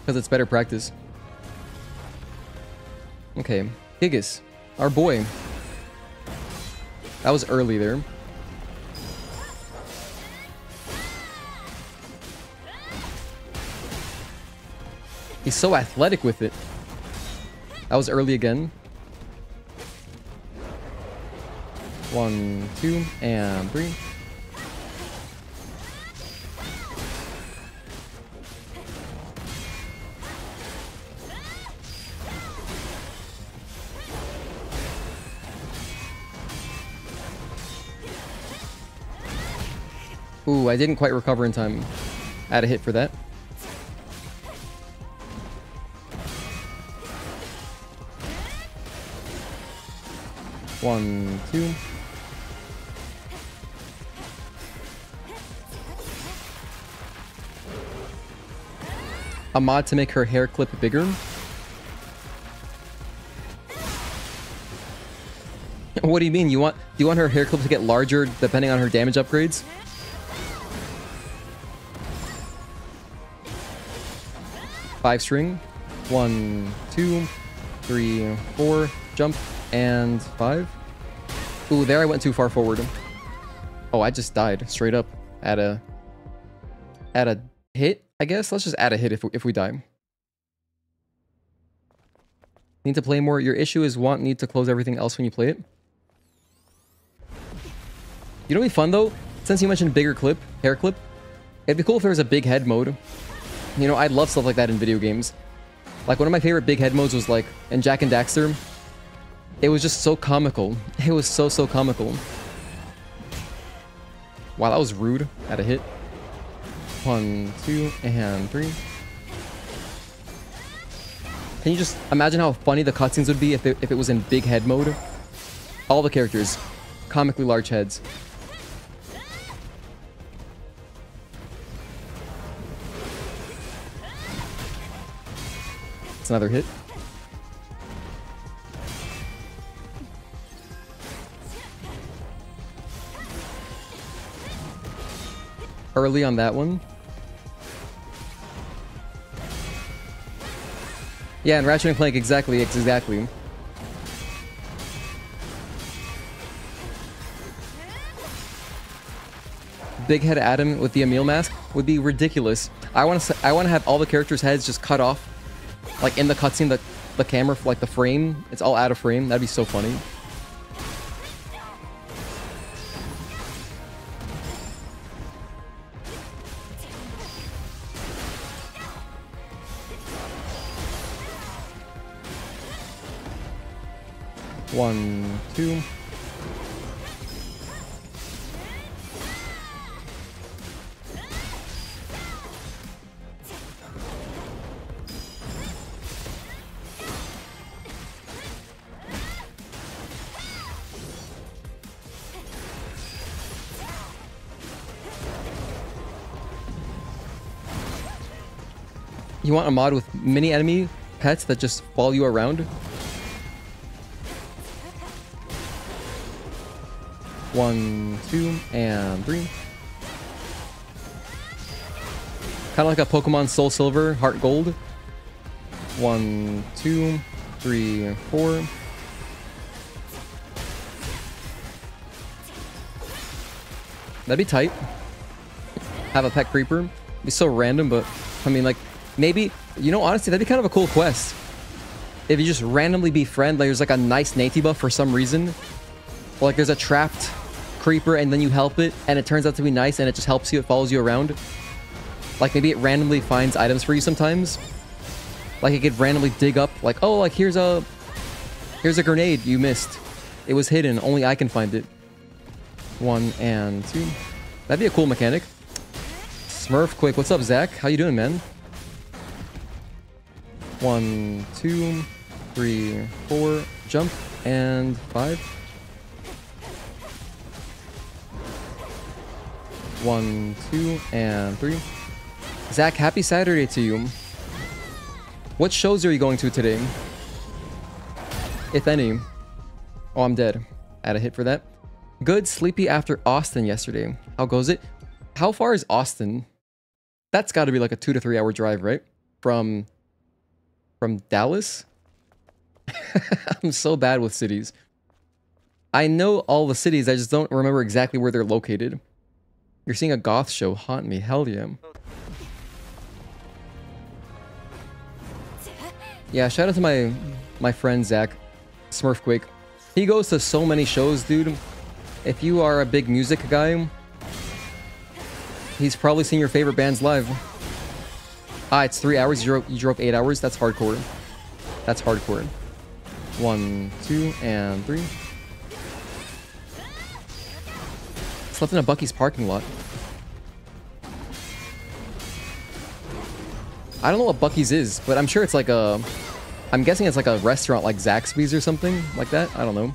Because it's better practice. Okay, Gigas, our boy. That was early there. He's so athletic with it. That was early again. 1, 2, and 3. Ooh, I didn't quite recover in time. Add a hit for that. One, 2. A mod to make her hair clip bigger. What do you mean? Do you want her hair clip to get larger depending on her damage upgrades? Five string. 1, 2, 3, 4. Jump. And 5. Ooh, there I went too far forward. Oh, I just died straight up at a hit, I guess. Let's just add a hit if we die. Need to play more. Your issue is need to close everything else when you play it. You know what'd be fun though? Since you mentioned bigger clip, hair clip, it'd be cool if there was a big head mode. You know, I'd love stuff like that in video games. Like one of my favorite big head modes was like in Jak and Daxter. It was just so comical. It was so comical. Wow, that was rude. Had a hit. 1, 2, and 3. Can you just imagine how funny the cutscenes would be if it was in big head mode? All the characters. Comically large heads. It's another hit. Early on that one. Yeah, and Ratchet and Clank, exactly. Big head Adam with the Emil mask would be ridiculous. I want to have all the characters' heads just cut off, like in the cutscene. The camera, like the frame, it's all out of frame. That'd be so funny. One, 2. You want a mod with mini enemy pets that just follow you around? 1, 2, and 3. Kind of like a Pokemon Soul Silver, Heart Gold. 1, 2, 3, 4. That'd be tight. Have a pet creeper. It'd be so random, but I mean, like, maybe, you know, honestly, that'd be kind of a cool quest. If you just randomly befriend, like, there's like a nice Nate buff for some reason. Or like there's a trapped creeper and then you help it and it turns out to be nice and it just helps you, it follows you around. Like maybe it randomly finds items for you sometimes. Like it could randomly dig up, like, oh, like here's a grenade you missed. It was hidden, only I can find it. 1 and 2. That'd be a cool mechanic. Smurf Quick, what's up, Zach? How you doing, man? 1, 2, 3, 4, jump, and 5. 1, 2, and 3. Zach, happy Saturday to you. What shows are you going to today? If any. Oh, I'm dead. I had a hit for that. Good, sleepy after Austin yesterday. How goes it? How far is Austin? That's got to be like a 2 to 3 hour drive, right? From Dallas? I'm so bad with cities. I know all the cities, I just don't remember exactly where they're located. You're seeing a goth show, haunt me, hell yeah. Yeah, shout out to my friend Zach, Smurfquake. He goes to so many shows, dude. If you are a big music guy, he's probably seen your favorite bands live. Ah, it's 3 hours, you drove 8 hours? That's hardcore. That's hardcore. 1, 2, and 3. Slept in a Buc-ee's parking lot. I don't know what Buc-ee's is, but I'm sure it's like a... I'm guessing it's like a restaurant like Zaxby's or something like that. I don't know.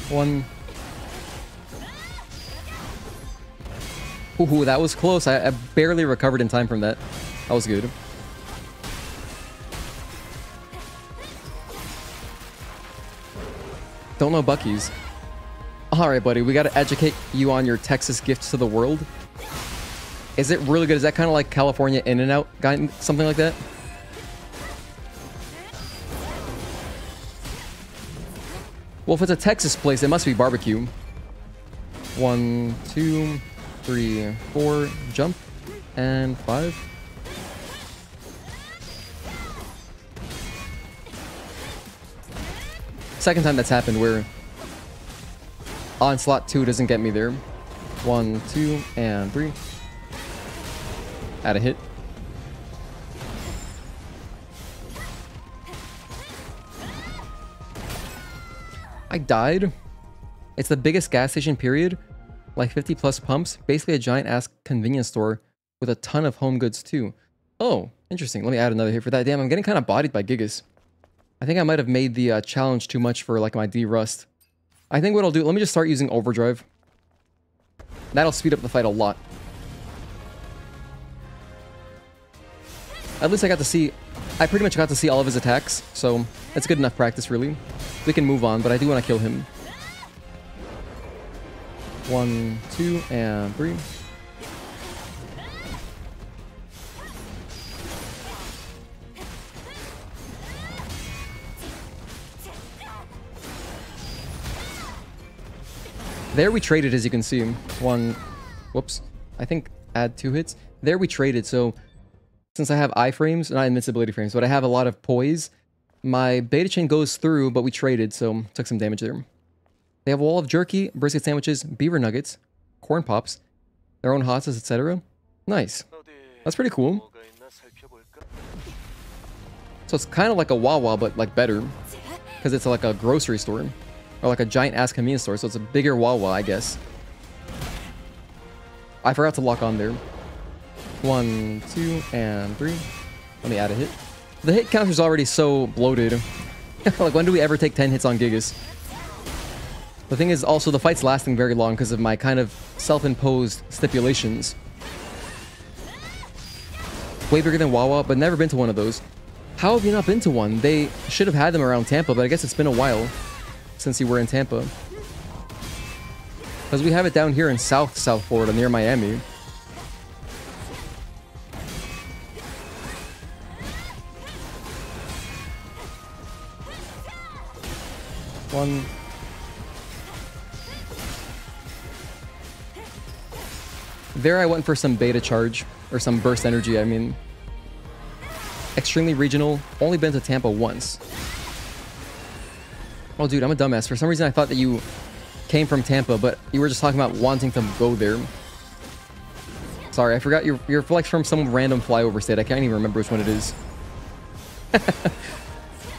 One. Ooh, that was close. I barely recovered in time from that. That was good. Don't know Buc-ee's. Alright, buddy, we gotta educate you on your Texas gifts to the world. Is it really good? Is that kind of like California In-N-Out guy, something like that? Well, if it's a Texas place, it must be barbecue. 1, 2, 3, 4, jump, and 5. Second time that's happened where Onslaught 2 doesn't get me there. 1, 2, and 3. Add a hit. I died. It's the biggest gas station period. Like 50 plus pumps. Basically a giant ass convenience store with a ton of home goods too. Oh, interesting. Let me add another hit for that. Damn, I'm getting kind of bodied by Gigas. I think I might have made the challenge too much for like my Derust. I think what I'll do, let me just start using overdrive. That'll speed up the fight a lot. At least I pretty much got to see all of his attacks, so that's good enough practice really. We can move on, but I do want to kill him. 1, 2, and 3. There we traded, as you can see. Whoops. I think add 2 hits. There we traded, so since I have iframes, not invincibility frames, but I have a lot of poise, my beta chain goes through, but we traded, so took some damage there. They have a wall of jerky, brisket sandwiches, beaver nuggets, corn pops, their own hot sauce, etc. Nice. That's pretty cool. So it's kind of like a Wawa, but like better, because it's like a grocery store. Or like a giant ass convenience store, so it's a bigger Wawa, I guess. I forgot to lock on there. 1, 2, and 3. Let me add a hit. The hit counter's already so bloated. Like, when do we ever take 10 hits on Gigas? The thing is, also, the fight's lasting very long because of my kind of self-imposed stipulations. Way bigger than Wawa, but never been to one of those. How have you not been to one? They should have had them around Tampa, but I guess it's been a while since you were in Tampa. Because we have it down here in South Florida, near Miami. One. There I went for some beta charge, or some burst energy, I mean. Extremely regional, only been to Tampa once. Oh, dude, I'm a dumbass. For some reason, I thought that you came from Tampa, but you were just talking about wanting to go there. Sorry, I forgot you're like from some random flyover state. I can't even remember which one it is.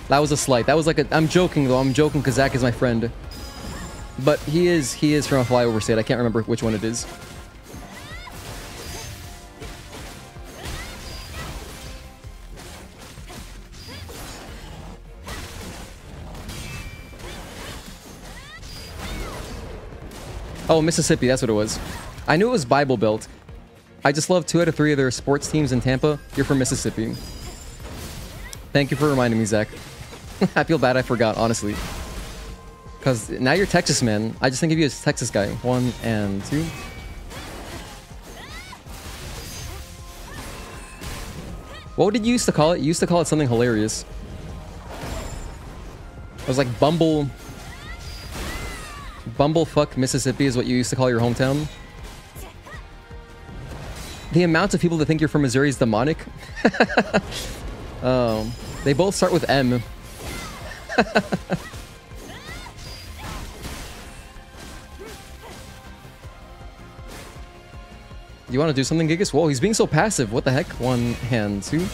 That was a slight. That was like a... I'm joking, though. I'm joking because Zach is my friend. But he is from a flyover state. I can't remember which one it is. Oh, Mississippi, that's what it was. I knew it was Bible Belt. I just love 2 out of 3 of their sports teams in Tampa. You're from Mississippi. Thank you for reminding me, Zach. I feel bad I forgot, honestly. Because now you're Texas, man. I just think of you as Texas guy. 1 and 2. What did you used to call it? You used to call it something hilarious. It was like Bumblefuck Mississippi is what you used to call your hometown. The amount of people that think you're from Missouri is demonic. They both start with M. You want to do something, Gigas? Whoa, he's being so passive. What the heck? 1 and 2.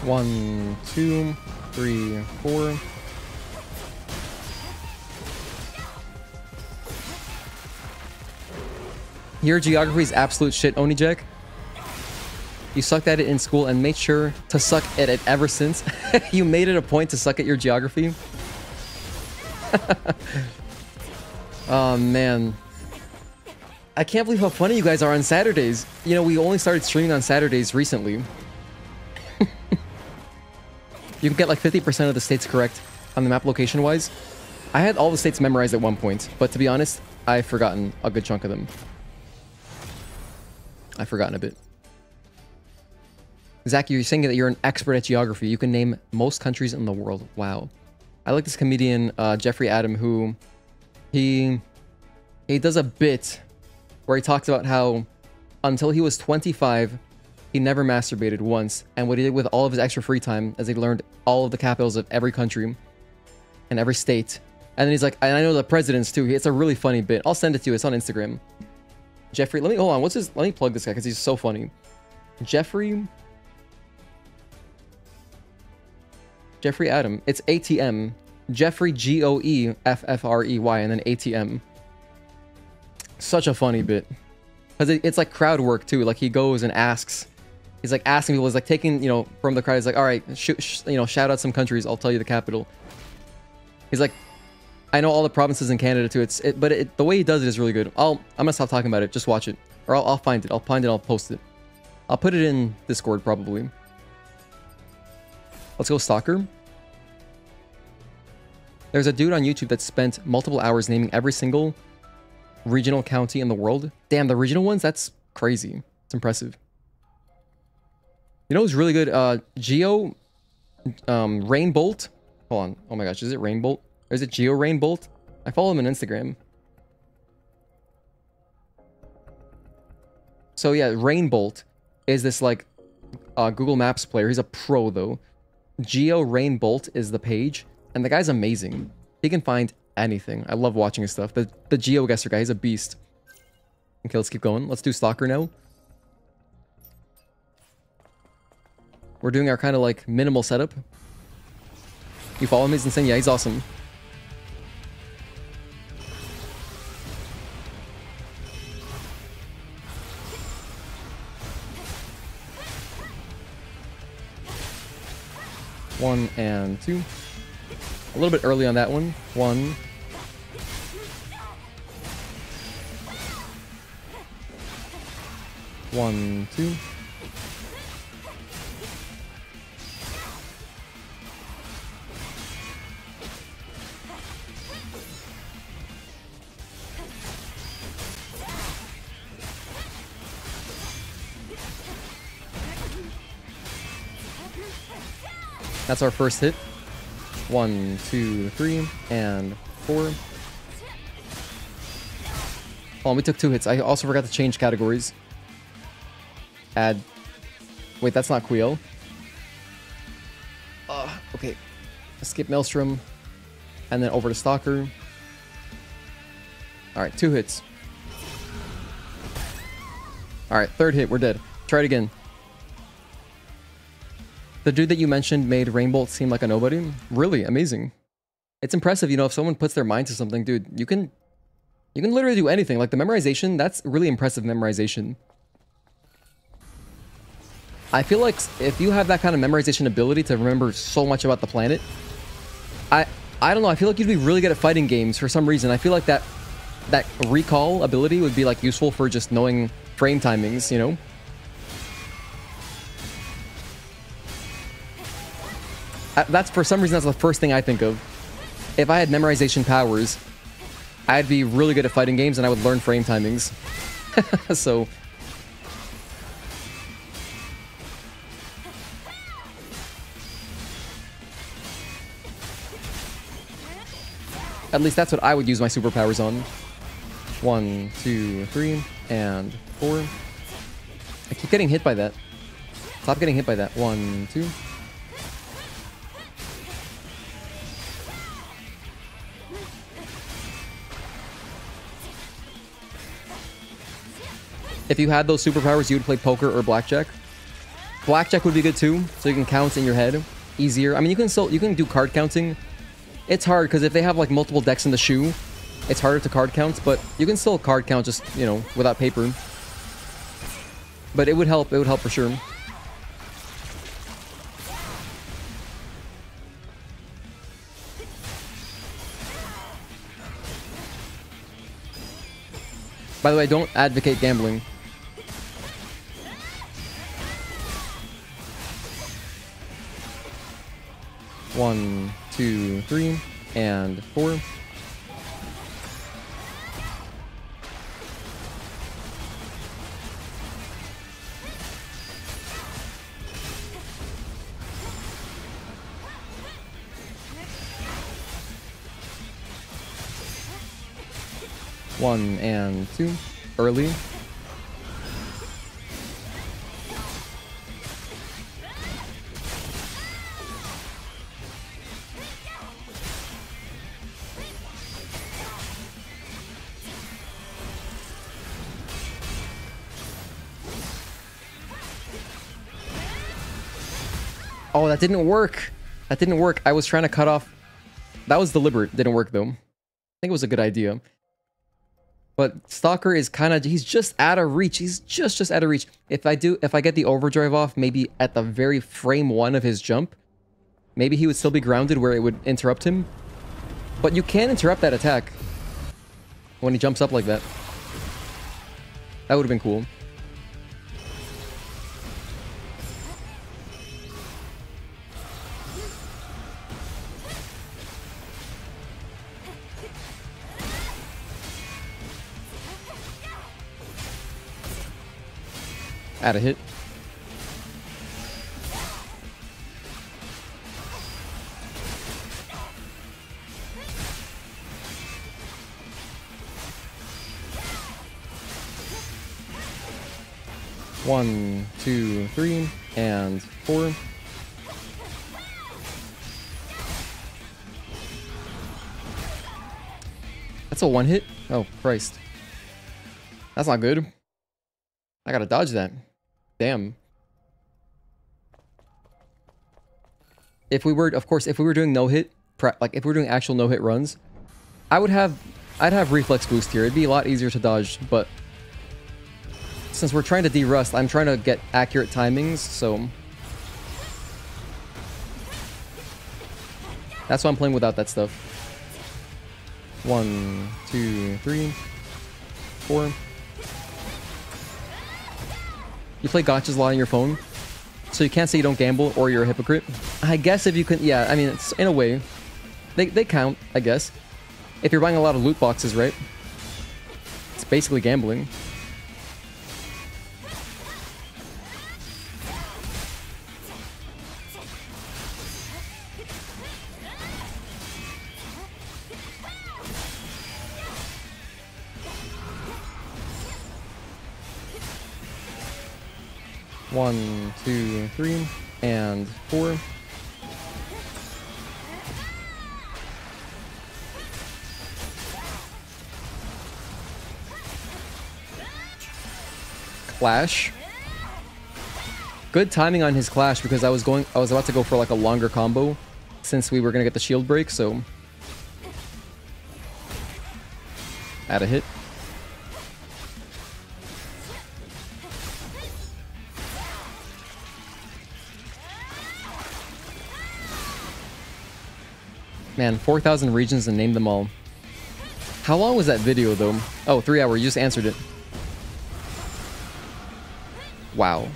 1, 2, 3, 4. Your geography is absolute shit, Onijek. You sucked at it in school and made sure to suck at it ever since. You made it a point to suck at your geography. Oh, man. I can't believe how funny you guys are on Saturdays. You know, we only started streaming on Saturdays recently. You can get like 50% of the states correct on the map location-wise. I had all the states memorized at one point, but to be honest, I've forgotten a good chunk of them. I've forgotten a bit. Zach, you're saying that you're an expert at geography. You can name most countries in the world. Wow. I like this comedian, Jeffrey Adam, who he does a bit where he talks about how until he was 25, he never masturbated once. And what he did with all of his extra free time is he learned all of the capitals of every country and every state. And then he's like, and I know the presidents too. It's a really funny bit. I'll send it to you. It's on Instagram. Jeffrey, let me, hold on. What's his, let me plug this guy because he's so funny. Jeffrey Adam. It's ATM. Jeffrey Goeffrey and then ATM. Such a funny bit. Because it's like crowd work too. Like he goes and asks. He's like asking people. He's like taking, you know, from the crowd. He's like, all right, you know, shout out some countries. I'll tell you the capital. He's like, I know all the provinces in Canada too. But the way he does it is really good. I'm gonna stop talking about it. Just watch it. Or I'll find it. I'll find it. I'll post it. I'll put it in Discord probably. Let's go Stalker. There's a dude on YouTube that spent multiple hours naming every single regional county in the world. Damn, the regional ones? That's crazy. It's impressive. You know who's really good? Geo Rainbolt. Hold on. Oh my gosh, is it Rainbolt? Or is it Geo Rainbolt? I follow him on Instagram. So yeah, Rainbolt is this like Google Maps player. He's a pro though. Geo Rainbolt is the page. And the guy's amazing. He can find anything. I love watching his stuff. The GeoGuessr guy, he's a beast. Okay, let's keep going. Let's do Stalker now. We're doing our kind of like minimal setup. You follow him? He's insane. Yeah, he's awesome. One and two. A little bit early on that one. 1. One, 2. That's our first hit. 1, 2, 3, and 4. Oh, we took 2 hits. I also forgot to change categories. Add. Wait, that's not Queel. Okay. Skip Maelstrom. And then over to Stalker. Alright, 2 hits. Alright, 3rd hit. We're dead. Try it again. The dude that you mentioned made Rainbolt seem like a nobody. Really amazing. It's impressive, you know, if someone puts their mind to something, dude, you can literally do anything. Like the memorization, that's really impressive memorization. I feel like if you have that kind of memorization ability to remember so much about the planet, I don't know, I feel like you'd be really good at fighting games for some reason. I feel like that recall ability would be like useful for just knowing frame timings, you know? That's for some reason, that's the first thing I think of. If I had memorization powers, I'd be really good at fighting games and I would learn frame timings. So. At least that's what I would use my superpowers on. 1, 2, 3, and 4. I keep getting hit by that. Stop getting hit by that. 1, 2. If you had those superpowers, you would play poker or blackjack. Blackjack would be good too, so you can count in your head easier. I mean, you can do card counting. It's hard because if they have like multiple decks in the shoe, it's harder to card count, but you can still card count just, you know, without paper. But it would help for sure. By the way, don't advocate gambling. One, two, three, and 4. One and 2, early. Oh, that didn't work. That didn't work. I was trying to cut off. That was deliberate. Didn't work though. I think it was a good idea. But Stalker is kind of, he's just out of reach. He's just out of reach. If I get the overdrive off, maybe at the very frame 1 of his jump, maybe he would still be grounded where it would interrupt him. But you can interrupt that attack when he jumps up like that. That would have been cool. Add a hit. One, two, 3, and 4. That's a 1 hit? Oh, Christ. That's not good. I gotta dodge that. Damn. If we were, of course, if we were doing no-hit, like if we were doing actual no-hit runs, I'd have reflex boost here. It'd be a lot easier to dodge, but since we're trying to derust, I'm trying to get accurate timings, so that's why I'm playing without that stuff. 1, 2, 3, 4. You play gotchas a lot on your phone, so you can't say you don't gamble or you're a hypocrite. I guess if you can, yeah, I mean, it's, in a way, they count, I guess. If you're buying a lot of loot boxes, right? It's basically gambling. One, 2, 3, and 4. Clash. Good timing on his clash because I was about to go for like a longer combo since we were gonna get the shield break, so add a hit. Man, 4,000 regions and name them all. How long was that video, though? Oh, 3 hours. You just answered it. Wow.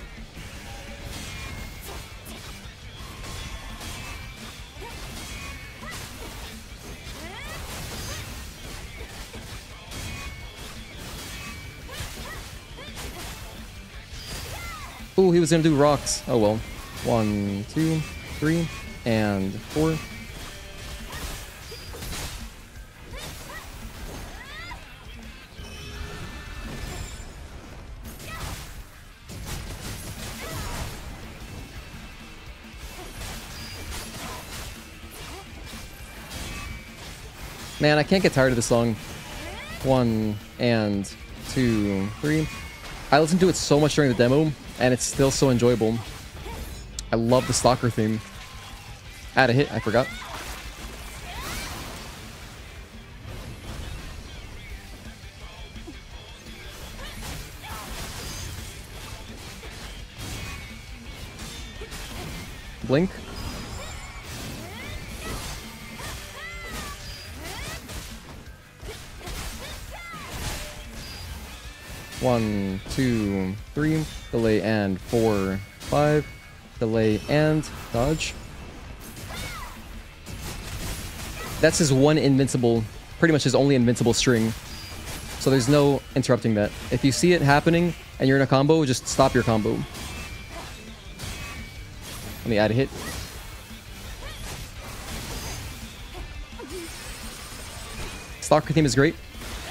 Ooh, he was gonna do rocks. Oh well. 1, 2, 3, and 4. Man, I can't get tired of this song. 1 and 2, 3. I listened to it so much during the demo, and it's still so enjoyable. I love the Stalker theme. Add a hit, I forgot. Blink. One, two, three. Delay and 4, 5. Delay and dodge. That's his one invincible, pretty much his only invincible string. So there's no interrupting that. If you see it happening and you're in a combo, just stop your combo. Let me add a hit. Stalker theme is great.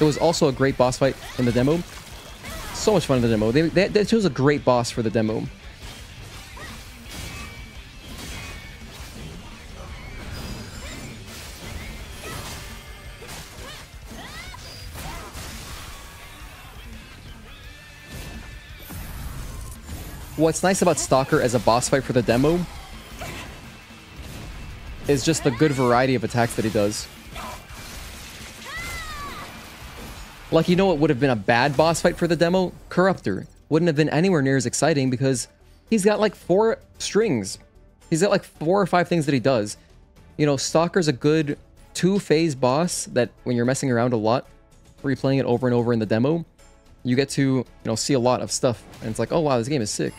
It was also a great boss fight in the demo. So much fun in the demo. They chose a great boss for the demo. What's nice about Stalker as a boss fight for the demo is just the good variety of attacks that he does. Like, you know what would have been a bad boss fight for the demo? Corruptor. Wouldn't have been anywhere near as exciting because he's got like 4 strings. He's got like 4 or 5 things that he does. You know, Stalker's a good 2-phase boss that when you're messing around a lot, replaying it over and over in the demo, you get to, you know, see a lot of stuff. And it's like, oh wow, this game is sick.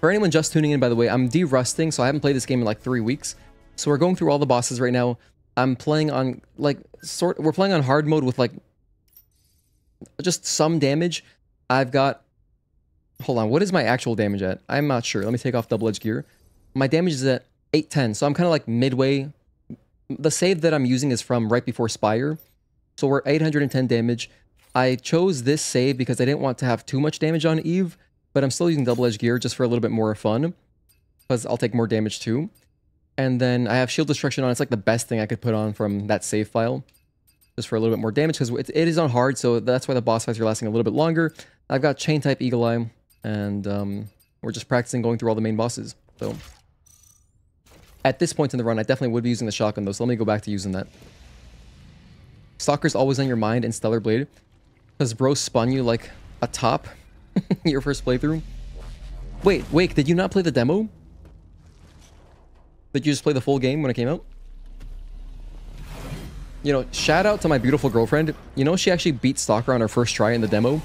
For anyone just tuning in, by the way, I'm derusting, so I haven't played this game in like 3 weeks. So we're going through all the bosses right now. I'm playing on, like, we're playing on hard mode with, like, just some damage. I've got, hold on, what is my actual damage at? I'm not sure. Let me take off double-edged gear. My damage is at 810, so I'm kind of like midway. The save that I'm using is from right before Spire. So we're 810 damage. I chose this save because I didn't want to have too much damage on Eve, but I'm still using double-edged gear just for a little bit more fun, because I'll take more damage too. And then I have shield destruction on. It's like the best thing I could put on from that save file, just for a little bit more damage, because it is on hard, so that's why the boss fights are lasting a little bit longer. I've got chain type Eagle Eye, and we're just practicing going through all the main bosses. So at this point in the run, I definitely would be using the shotgun though, so let me go back to using that. Stalker's always on your mind in Stellar Blade, because bro spun you like a top your first playthrough. Wait, did you not play the demo? Did you just play the full game when it came out? You know, shout out to my beautiful girlfriend. You know, she actually beat Stalker on her first try in the demo.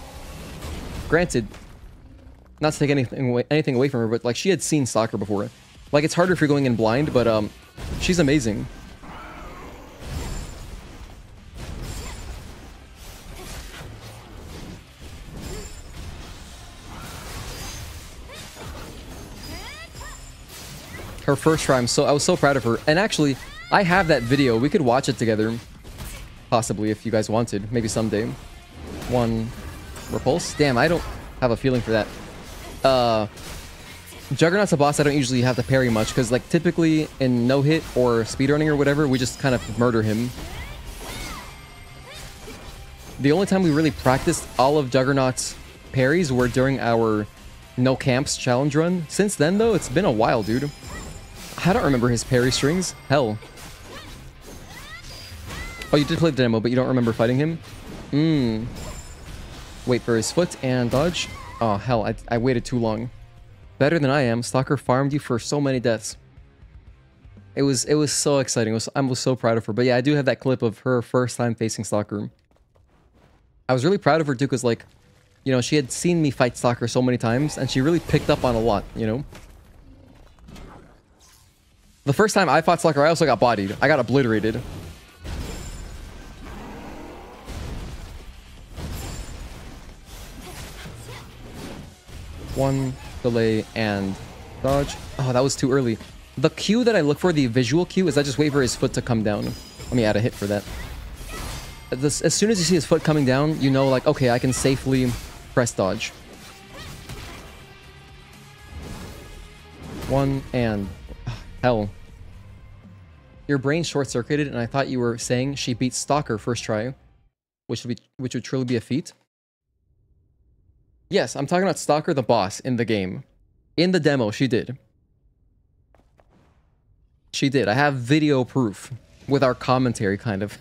Granted, not to take anything away from her, but like she had seen Stalker before. Like, it's harder if you're going in blind, but she's amazing. Her first try, I was so proud of her. And actually, I have that video. We could watch it together. Possibly, if you guys wanted. Maybe someday. 1 repulse. Damn, I don't have a feeling for that. Juggernaut's a boss I don't usually have to parry much, because like typically in no-hit or speedrunning or whatever, we just kind of murder him. The only time we really practiced all of Juggernaut's parries were during our no camps challenge run. Since then though, it's been a while, dude. I don't remember his parry strings. Hell. Oh, you did play the demo, but you don't remember fighting him? Wait for his foot and dodge. Oh, hell, I waited too long. Better than I am. Stalker farmed you for so many deaths. It was so exciting. I was so proud of her. But yeah, I do have that clip of her first time facing Stalker. I was really proud of her too, because like, you know, she had seen me fight Stalker so many times, and she really picked up on a lot, you know? The first time I fought Stalker, I also got bodied. I got obliterated. One, delay, and dodge. Oh, that was too early. The cue that I look for, the visual cue, is I just wait for his foot to come down. Let me add a hit for that. As soon as you see his foot coming down, you know, like, okay, I can safely press dodge. 1, and... hell. Your brain short-circuited, and I thought you were saying she beat Stalker first try, which would truly be a feat. Yes, I'm talking about Stalker the boss in the game. In the demo, she did. She did. I have video proof with our commentary, kind of.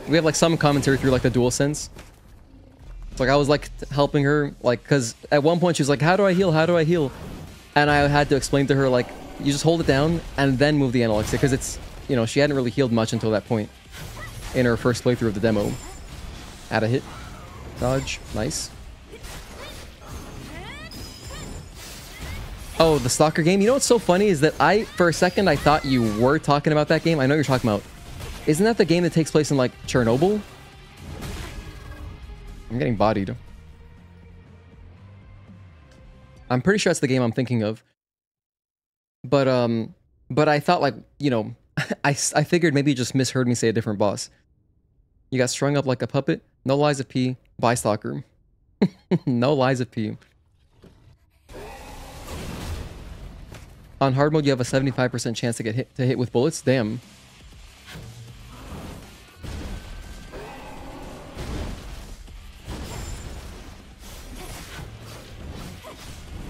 We have like some commentary through like the DualSense. It's like I was like helping her, like, because at one point she was like, how do I heal? How do I heal? And I had to explain to her, like, you just hold it down and then move the analog stick, because it's, you know, she hadn't really healed much until that point in her first playthrough of the demo. Add a hit. Dodge. Nice. Oh, the Stalker game? You know what's so funny is that for a second, I thought you were talking about that game. I know you're talking about. Isn't that the game that takes place in, like, Chernobyl? I'm getting bodied. I'm pretty sure that's the game I'm thinking of. But I thought, like, you know, I figured maybe you just misheard me say a different boss. You got strung up like a puppet. No lies of P. Bye, Stalker. No lies of P. On hard mode, you have a 75% chance to get hit with bullets. Damn.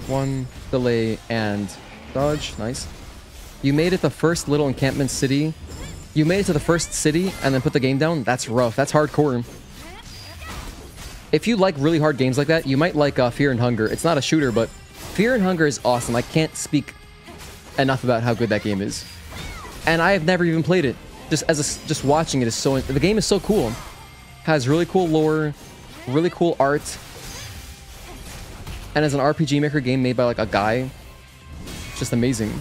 One delay and dodge. Nice. You made it the first little encampment city. You made it to the first city and then put the game down. That's rough. That's hardcore. If you like really hard games like that, you might like Fear and Hunger. It's not a shooter, but Fear and Hunger is awesome. I can't speak enough about how good that game is. And I have never even played it. Just watching it is so... The game is so cool. Has really cool lore, really cool art. And as an RPG Maker game made by like a guy, it's just amazing.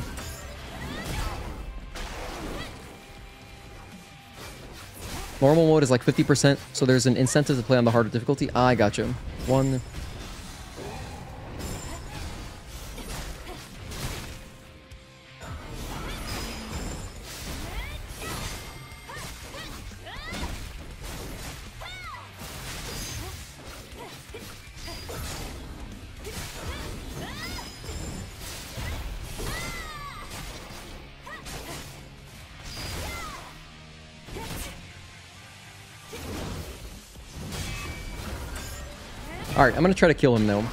Normal mode is like 50%, so there's an incentive to play on the harder difficulty. Ah, I gotcha. One. Alright, I'm gonna try to kill him now.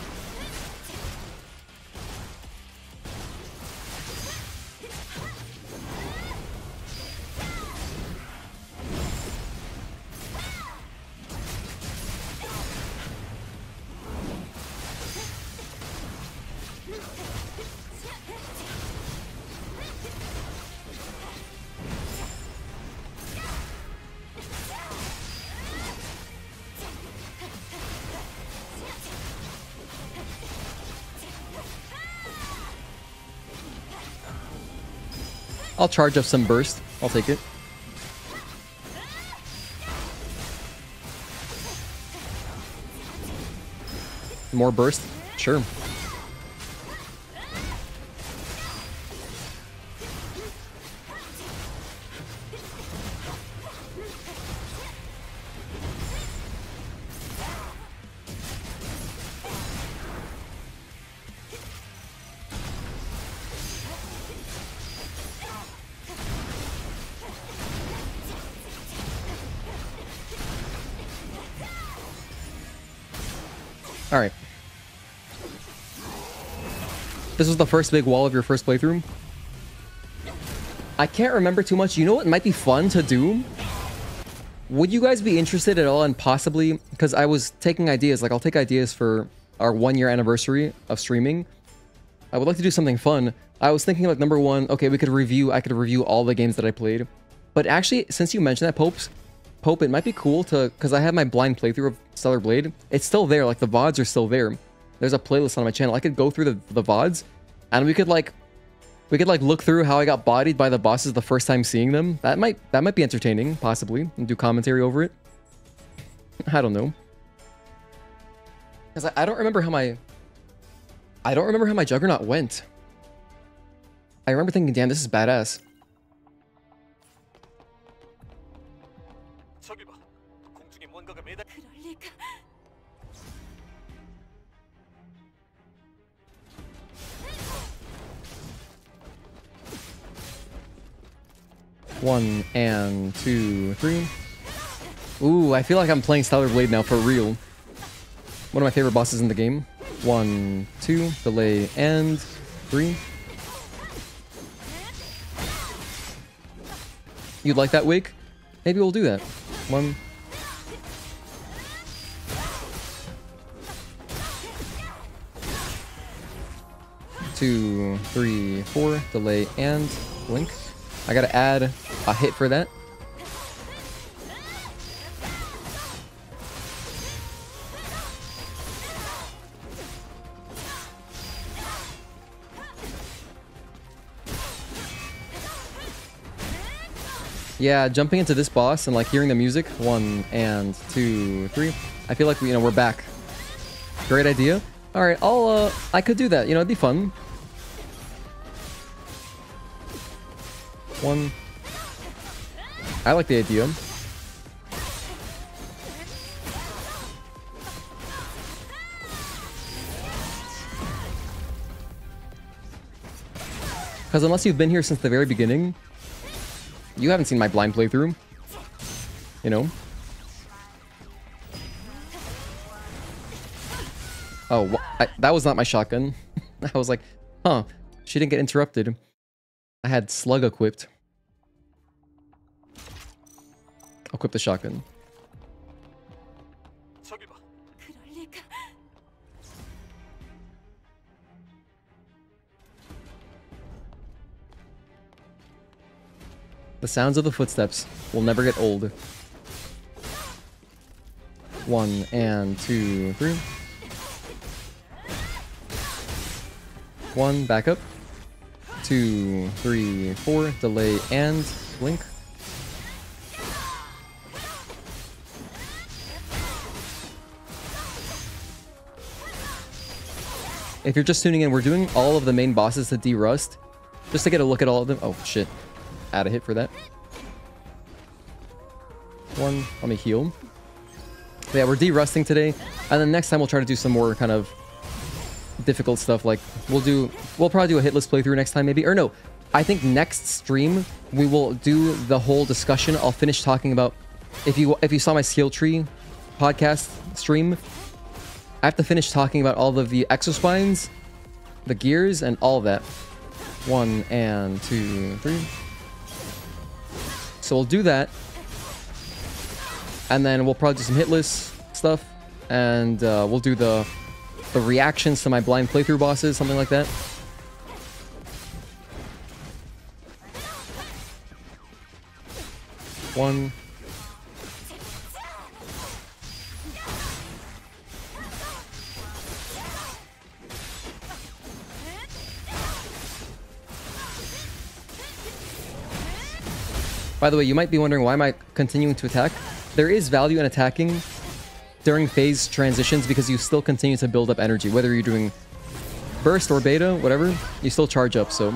I'll charge up some burst. I'll take it. More burst? Sure. Alright. This was the first big wall of your first playthrough? I can't remember too much. You know what might be fun to do? Would you guys be interested at all in possibly... Because I was taking ideas. Like, I'll take ideas for our 1-year anniversary of streaming. I would like to do something fun. I was thinking, like, number one, okay, I could review all the games that I played. But actually, since you mentioned that, Pope, it might be cool to... Because I have my blind playthrough of Stellar Blade. It's still there. Like, the VODs are still there. There's a playlist on my channel. I could go through the VODs, and we could look through how I got bodied by the bosses the first time seeing them. That might be entertaining, possibly, and do commentary over it. I don't know. Because I don't remember how my Juggernaut went. I remember thinking, damn, this is badass. One and two, three. Ooh, I feel like I'm playing Stellar Blade now for real. One of my favorite bosses in the game. 1, 2, delay, and 3. You'd like that, Wake? Maybe we'll do that. 1. 2, 3, 4, delay, and blink. I gotta add a hit for that. Yeah, jumping into this boss and like hearing the music, 1 and 2, 3. I feel like we're back. Great idea. All right, I could do that. It'd be fun. 1. I like the idea. Because unless you've been here since the very beginning, you haven't seen my blind playthrough. Oh, that was not my shotgun. I was like, huh, she didn't get interrupted. I had slug equipped. Equip the shotgun. The sounds of the footsteps will never get old. 1 and 2, 3. 1, back up. 2, 3, 4, delay, and blink. If you're just tuning in, we're doing all of the main bosses to Derust, just to get a look at all of them. Oh, shit. Add a hit for that. 1, let me heal. But yeah, we're derusting today, and then next time we'll try to do some more kind of difficult stuff. Like we'll probably do a Hitless playthrough next time, maybe. Or no, I think next stream we will do the whole discussion. I'll finish talking about if you saw my skill tree podcast stream. I have to finish talking about all of the exospines, the gears, and all of that. 1 and 2, 3. So we'll do that, and then we'll probably do some Hitless stuff, and we'll do the reactions to my blind playthrough bosses, something like that. One. By the way, you might be wondering, why am I continuing to attack? There is value in attacking during phase transitions because you still continue to build up energy. Whether you're doing burst or beta, whatever, you still charge up, so.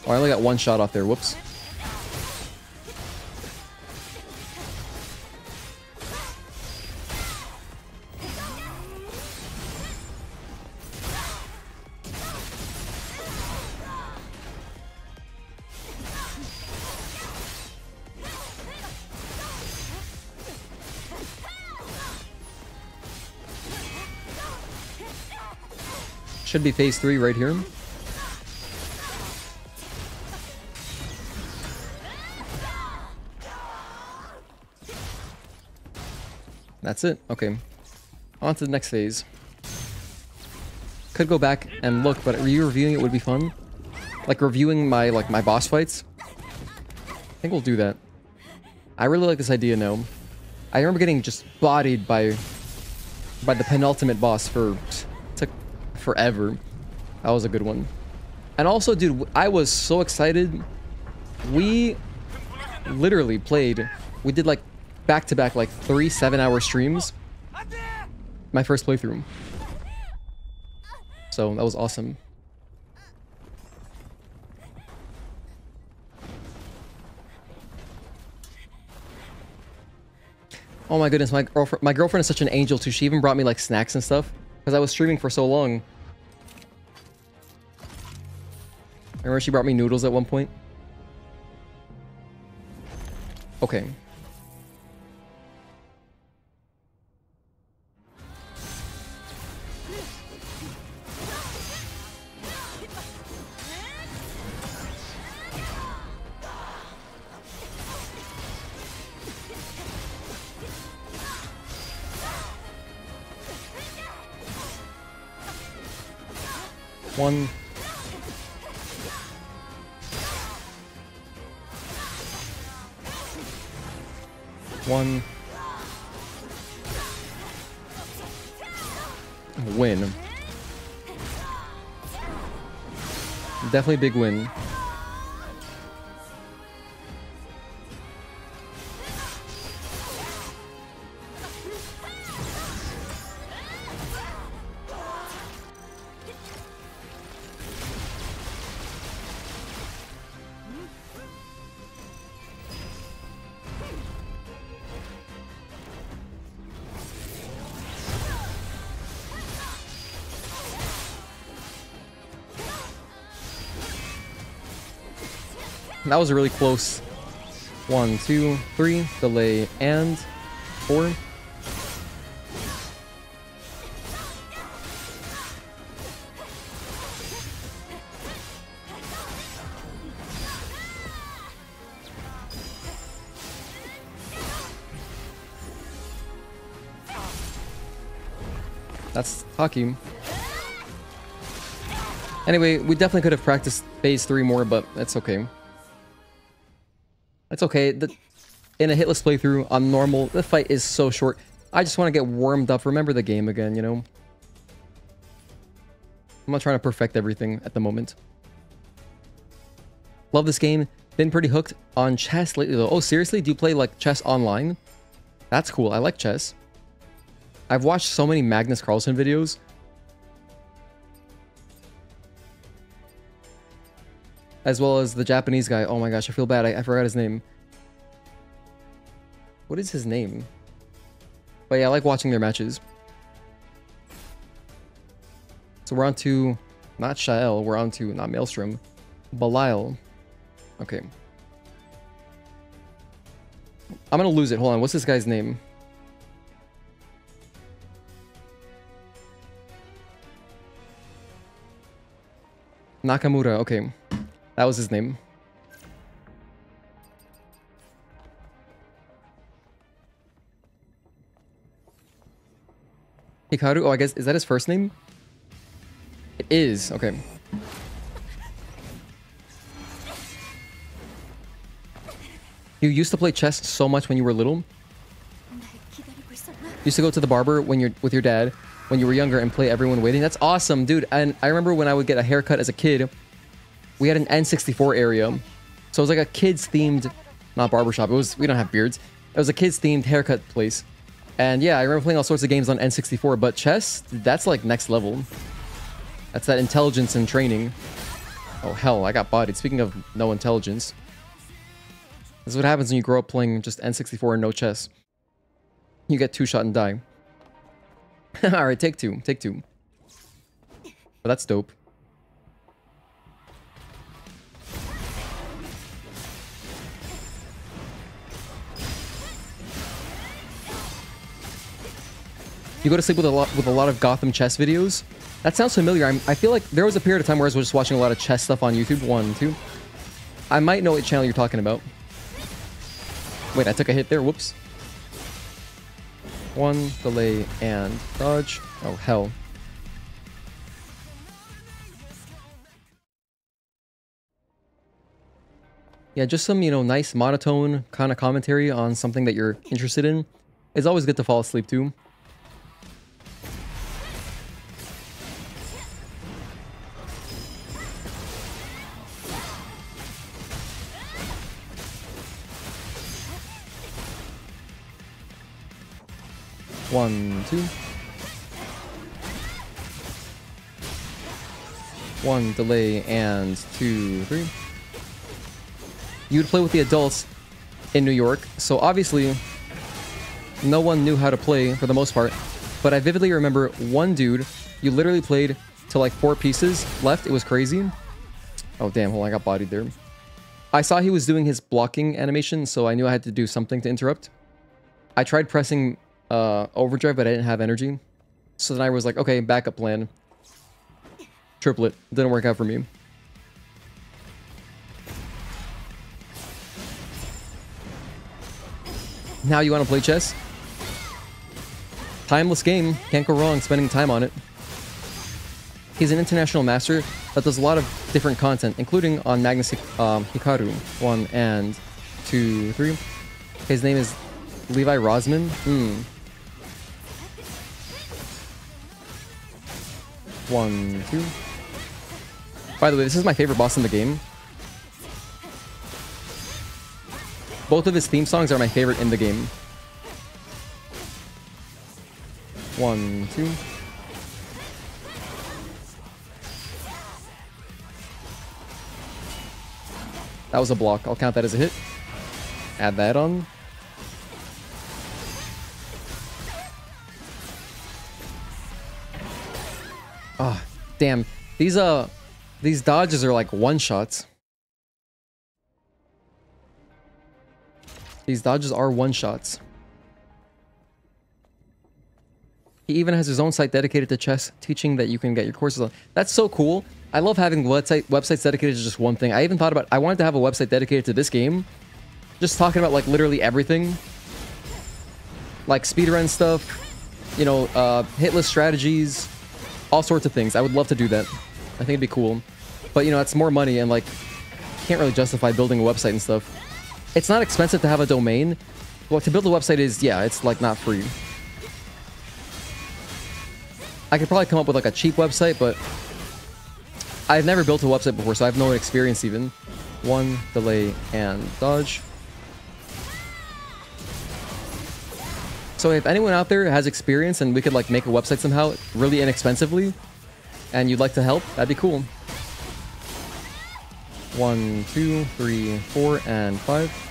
Oh, I only got 1 shot off there, whoops. Should be phase 3 right here. That's it. Okay. On to the next phase. Could go back and look, but reviewing it would be fun. Like reviewing my boss fights. I think we'll do that. I really like this idea now. I remember getting just bodied by the penultimate boss for took forever. That was a good one. And also, dude, I was so excited. We literally played. We did like back-to-back like 3 7-hour streams. My first playthrough. So that was awesome. Oh my goodness, my girlfriend is such an angel too. She even brought me like snacks and stuff because I was streaming for so long. Remember she brought me noodles at one point? Okay. One. One. Win. Definitely big win. That was a really close 1, 2, 3, delay, and 4. That's hockey. Anyway, we definitely could have practiced phase 3 more, but that's okay. It's okay. In a hitless playthrough on normal, the fight is so short. I just want to get warmed up, remember the game again, you know? I'm not trying to perfect everything at the moment. Love this game. Been pretty hooked on chess lately though. Oh, seriously? Do you play like chess online? That's cool. I like chess. I've watched so many Magnus Carlsen videos. As well as the Japanese guy. Oh my gosh, I feel bad. I forgot his name. What is his name? But yeah, I like watching their matches. So we're on to, not Shael, we're on to, not Maelstrom, Belial. Okay. I'm gonna lose it. Hold on, what's this guy's name? Nakamura, okay. That was his name. Hikaru? Oh, I guess, is that his first name? It is, okay. You used to play chess so much when you were little? Used to go to the barber when you're with your dad when you were younger and play Everyone Waiting? That's awesome, dude. And I remember when I would get a haircut as a kid, we had an N64 area. So it was like a kids themed, not barbershop. It was, we don't have beards. It was a kids themed haircut place. And yeah, I remember playing all sorts of games on N64, but chess, that's like next level. That's that intelligence and training. Oh hell, I got bodied. Speaking of no intelligence. This is what happens when you grow up playing just N64 and no chess. You get 2-shot and die. Alright, take two. Take two. But that's dope. You go to sleep with a lot of Gotham chess videos? That sounds familiar. I feel like there was a period of time where I was just watching a lot of chess stuff on YouTube. 1, 2. I might know what channel you're talking about. Wait, I took a hit there. Whoops. 1, delay, and dodge. Oh, hell. Yeah, just some, you know, nice monotone kind of commentary on something that you're interested in. It's always good to fall asleep to. One, 2. 1, delay, and 2, 3. You would play with the adults in New York, so obviously no one knew how to play for the most part, but I vividly remember one dude, you literally played to like 4 pieces left. It was crazy. Oh damn, hold on, I got bodied there. I saw he was doing his blocking animation, so I knew I had to do something to interrupt. I tried pressing overdrive, but I didn't have energy. So then I was like, okay, backup plan. Triplet. Didn't work out for me. Now you want to play chess? Timeless game. Can't go wrong spending time on it. He's an international master that does a lot of different content, including on Magnus Hikaru 1 and 2, 3. His name is Levi Rosman. 1, 2. By the way, this is my favorite boss in the game. Both of his theme songs are my favorite in the game. 1, 2. That was a block. I'll count that as a hit. Add that on. Ah, damn. These dodges are like one-shots. These dodges are one-shots. He even has his own site dedicated to chess, teaching that you can get your courses on. That's so cool. I love having websites dedicated to just one thing. I even thought about, I wanted to have a website dedicated to this game. Just talking about like literally everything. Like speedrun stuff, you know, hitless strategies, all sorts of things. I would love to do that. I think it'd be cool. But you know, it's more money and like, can't really justify building a website and stuff. It's not expensive to have a domain. Well, to build a website is, yeah, it's like not free. I could probably come up with like a cheap website, but I've never built a website before, so I have no experience even. 1, delay, and dodge. So if anyone out there has experience and we could like make a website somehow really inexpensively, and you'd like to help, that'd be cool. 1, 2, 3, 4, and 5.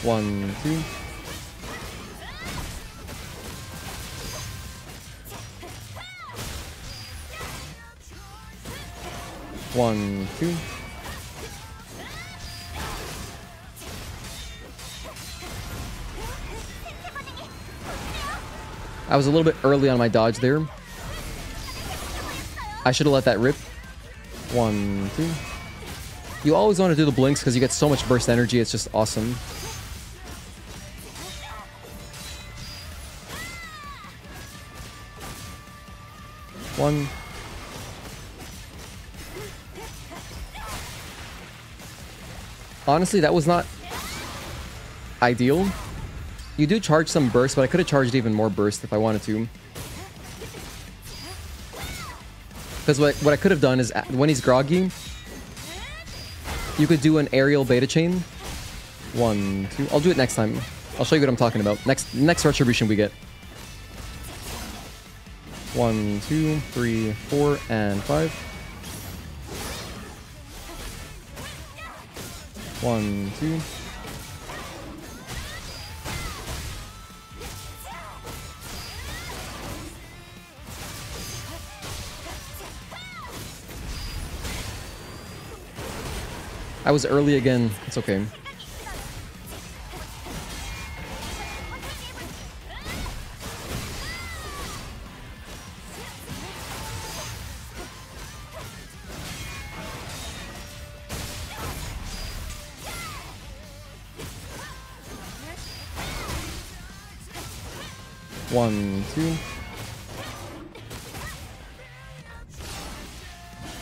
One, 2. One, 2. I was a little bit early on my dodge there. I should have let that rip. 1, 2. You always want to do the blinks because you get so much burst energy. It's just awesome. One. Honestly, that was not ideal. You do charge some burst, but I could have charged even more burst if I wanted to. Because what I could have done is, when he's groggy, you could do an aerial beta chain. 1, 2. I'll do it next time. I'll show you what I'm talking about. Next retribution we get. 1, 2, 3, 4, and 5. 1, 2. I was early again. It's okay. One, 2.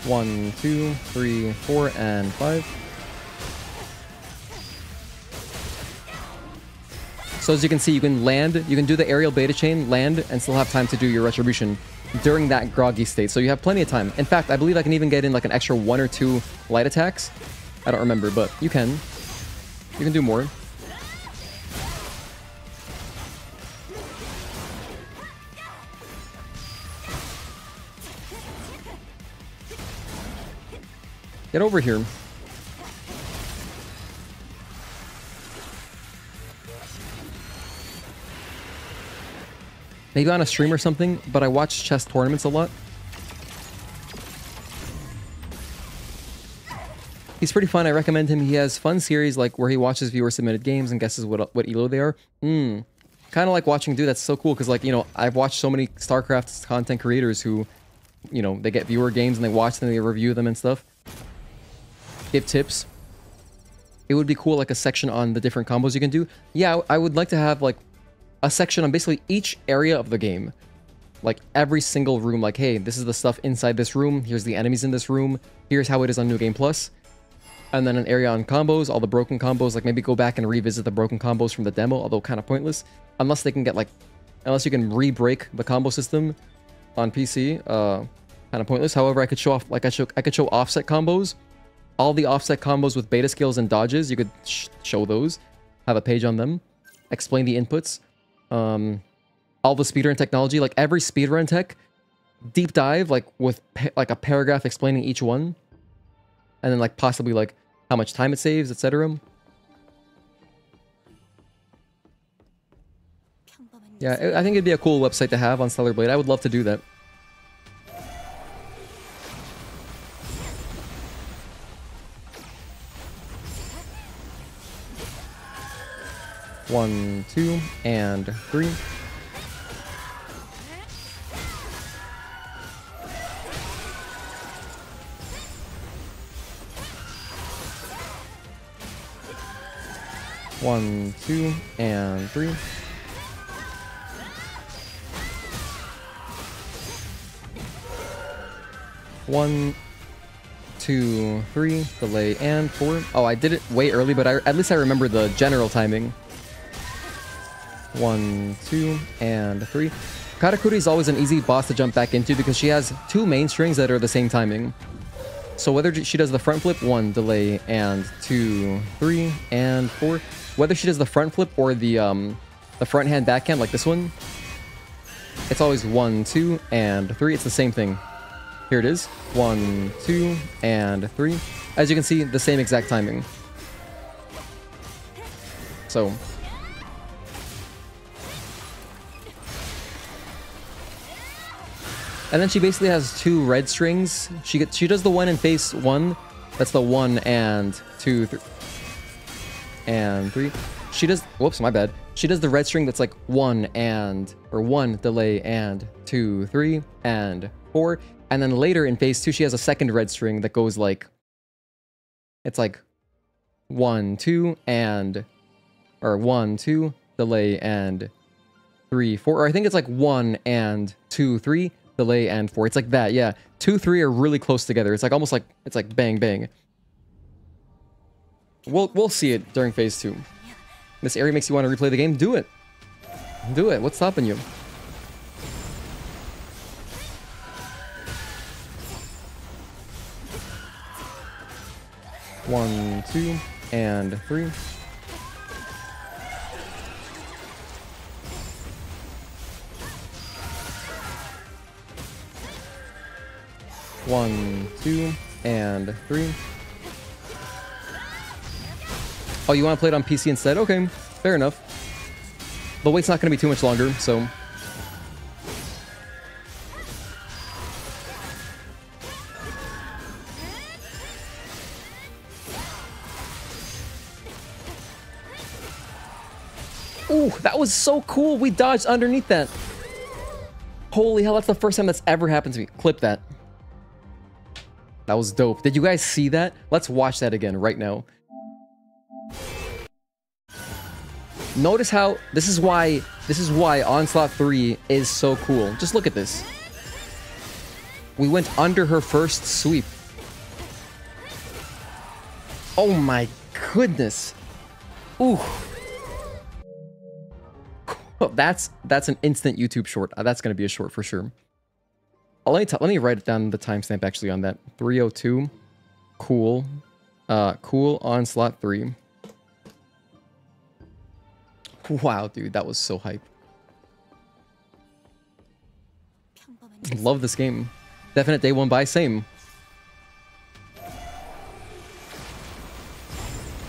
1, 2, 3, 4, and 5. So as you can see, you can land, you can do the aerial beta chain, land, and still have time to do your retribution during that groggy state. So you have plenty of time. In fact, I believe I can even get in like an extra 1 or 2 light attacks. I don't remember, but you can. You can do more. Get over here. Maybe on a stream or something, but I watch chess tournaments a lot. He's pretty fun. I recommend him. He has fun series like where he watches viewer submitted games and guesses what elo they are. Kind of like watching, dude, that's so cool because like, you know, I've watched so many StarCraft content creators who, you know, they get viewer games and they watch them, they review them and stuff. Give tips. it would be cool, like a section on the different combos you can do. Yeah, I would like to have like a section on basically each area of the game. Like every single room, like, hey, this is the stuff inside this room. Here's the enemies in this room. Here's how it is on New Game Plus. And then an area on combos, all the broken combos. Like maybe go back and revisit the broken combos from the demo, although kind of pointless. Unless they can get like, unless you can re-break the combo system on PC. Kind of pointless. However, I could show off, like I could show offset combos. All the offset combos with beta skills and dodges, you could show those. Have a page on them. Explain the inputs. All the speedrun technology, like every speedrun tech, deep dive, like with like a paragraph explaining each one. And then like possibly like how much time it saves, etc. Yeah, I think it'd be a cool website to have on Stellar Blade. I would love to do that. One, two, and three. One, two, and three. One, two, three, delay, and four. Oh, I did it way early, but at least I remember the general timing. One, two, and three. Karakuri is always an easy boss to jump back into because she has two main strings that are the same timing. So whether she does the front flip, one, delay, and two, three, and four. Whether she does the front flip or the front hand backhand like this one, it's always one, two, and three. It's the same thing. Here it is. One, two, and three. As you can see, the same exact timing. So. And then she basically has two red strings. She does the one in phase one. That's the one and two, and three. She does, whoops, my bad. She does the red string that's like one delay and two, three, and four. And then later in phase two, she has a second red string that goes like, it's like one, two, and, or one, two, delay, and three, four. Or I think it's like one and two, three, delay, and four. It's like that, yeah. Two, three are really close together. It's like almost like, it's like bang, bang. We'll see it during phase two. This area makes you want to replay the game? Do it. Do it. What's stopping you? One, two, and three. One, two, and three. Oh, you want to play it on PC instead? Okay, fair enough. The wait's not going to be too much longer, so... Ooh, that was so cool! We dodged underneath that! Holy hell, that's the first time that's ever happened to me. Clip that. That was dope. Did you guys see that? Let's watch that again right now. Notice how this is why Onslaught 3 is so cool. Just look at this. We went under her first sweep. Oh my goodness. Ooh. That's an instant YouTube short. That's gonna be a short for sure. Let me write it down, the timestamp actually on that. 302. Cool. Cool Onslaught 3. Wow, dude, that was so hype. Love this game. Definite day one buy, same.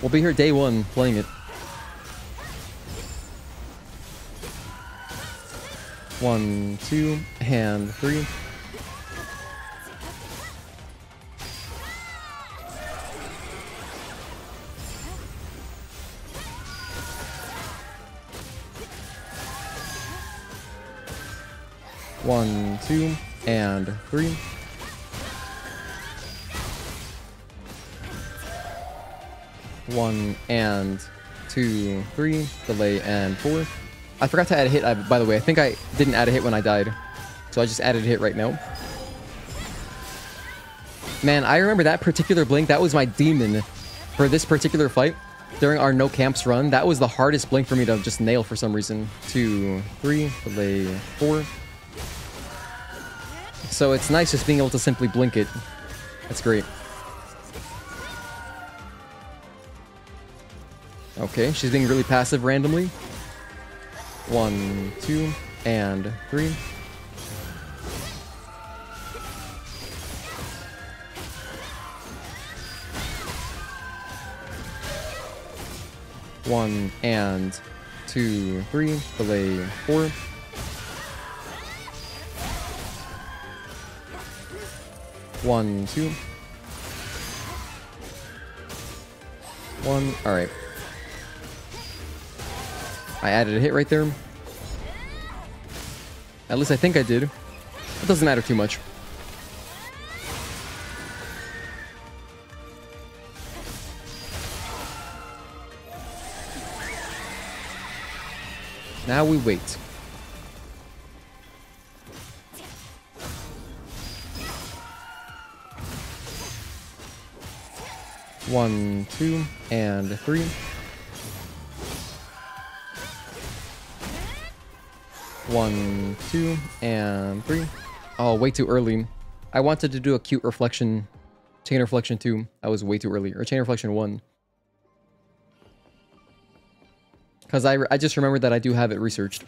We'll be here day one playing it. One, two, and three. One, two, and three. 1 and 2, 3, delay, and 4. I forgot to add a hit, by the way. I think I didn't add a hit when I died. So I just added a hit right now. Man, I remember that particular blink. That was my demon for this particular fight. During our no camps run, that was the hardest blink for me to just nail for some reason. 2, 3, delay, 4. So it's nice just being able to simply blink it. That's great. Okay, she's being really passive randomly. 1, 2, and 3. One and 2, 3, delay 4. 1, 2. 1. All right. I added a hit right there. At least I think I did. It doesn't matter too much. Now we wait. One, 2, and 3. One, 2, and 3. Oh, way too early. I wanted to do a cute reflection, chain reflection 2. That was way too early. Or chain reflection 1. Because I just remembered that I do have it researched.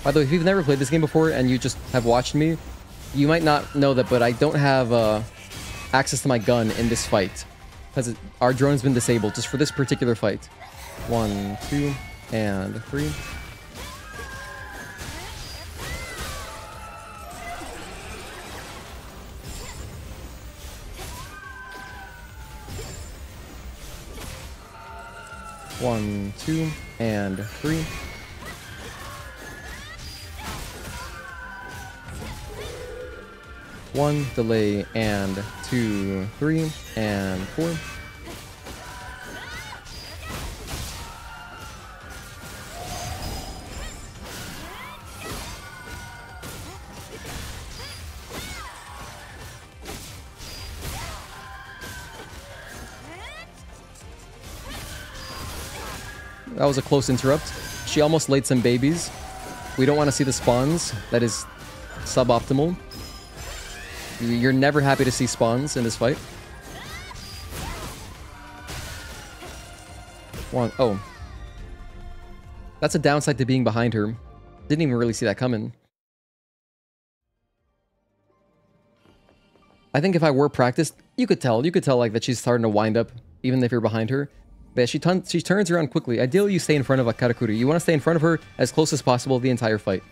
By the way, if you've never played this game before and you just have watched me, you might not know that, but I don't have access to my gun in this fight. Because our drone's been disabled just for this particular fight. 1, 2, and 3. One, 2, and 3. One, delay, and 2, 3, and 4. That was a close interrupt. She almost laid some babies. We don't want to see the spawns. That is suboptimal. You're never happy to see spawns in this fight. One. Oh. That's a downside to being behind her. Didn't even really see that coming. I think if I were practiced, you could tell like that she's starting to wind up, even if you're behind her. But she turns around quickly. Ideally, you stay in front of a Karakuri. You want to stay in front of her as close as possible the entire fight.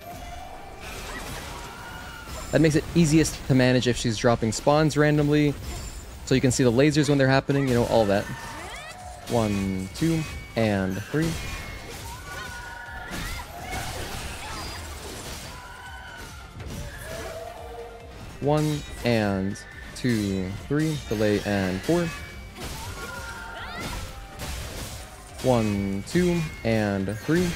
That makes it easiest to manage if she's dropping spawns randomly. So you can see the lasers when they're happening, you know, all that. 1, 2, and 3. One and 2, 3, delay, and 4. 1, 2, and 3.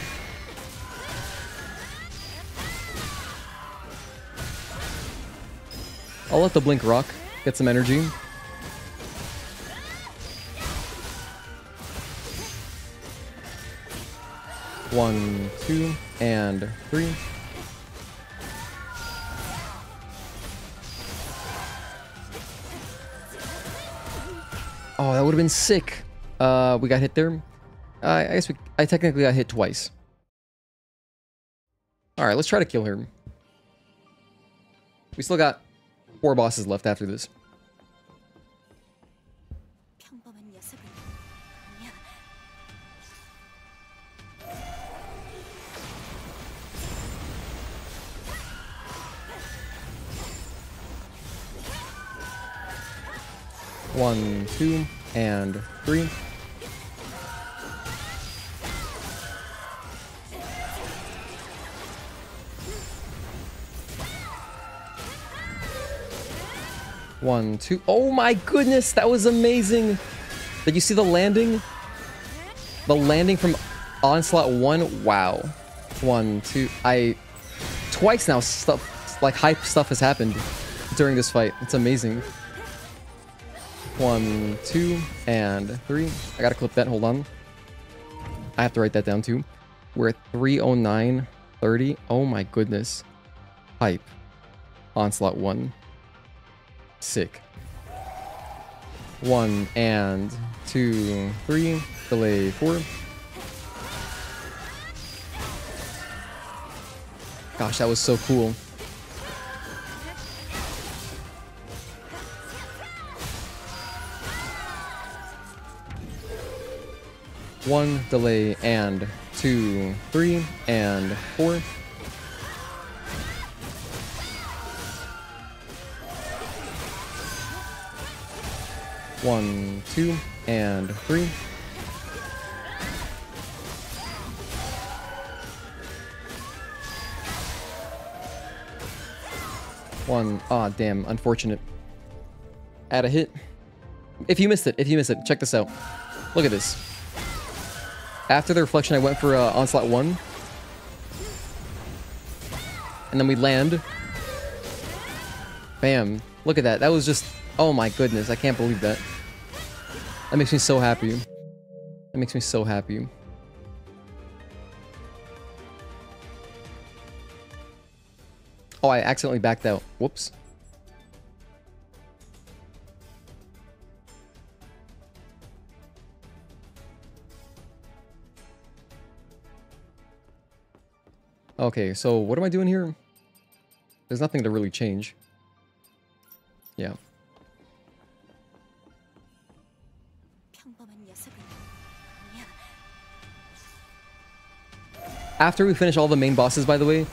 I'll let the blink rock, get some energy. One, 2, and 3. Oh, that would have been sick. We got hit there. I guess I technically got hit twice. Alright, let's try to kill her. We still got 4 bosses left after this. One, 2, and 3. 1, 2. Oh my goodness, that was amazing. Did you see the landing? The landing from Onslaught 1? Wow. 1, 2. Twice now stuff, like hype stuff has happened during this fight. It's amazing. 1, 2, and 3. I gotta clip that, hold on. I have to write that down too. We're at 309.30. Oh my goodness. Hype. Onslaught 1. Sick. 1 and 2, 3. Delay 4. Gosh, that was so cool. One delay and 2, 3 and 4. One, 2 and 3. One. Ah, damn. Unfortunate. Add a hit. If you missed it, check this out. Look at this. After the reflection, I went for Onslaught 1. And then we land. Bam. Look at that. That was just... Oh my goodness. I can't believe that. That makes me so happy. That makes me so happy. Oh, I accidentally backed out. Whoops. Okay, so what am I doing here? There's nothing to really change. Yeah. After we finish all the main bosses, by the way,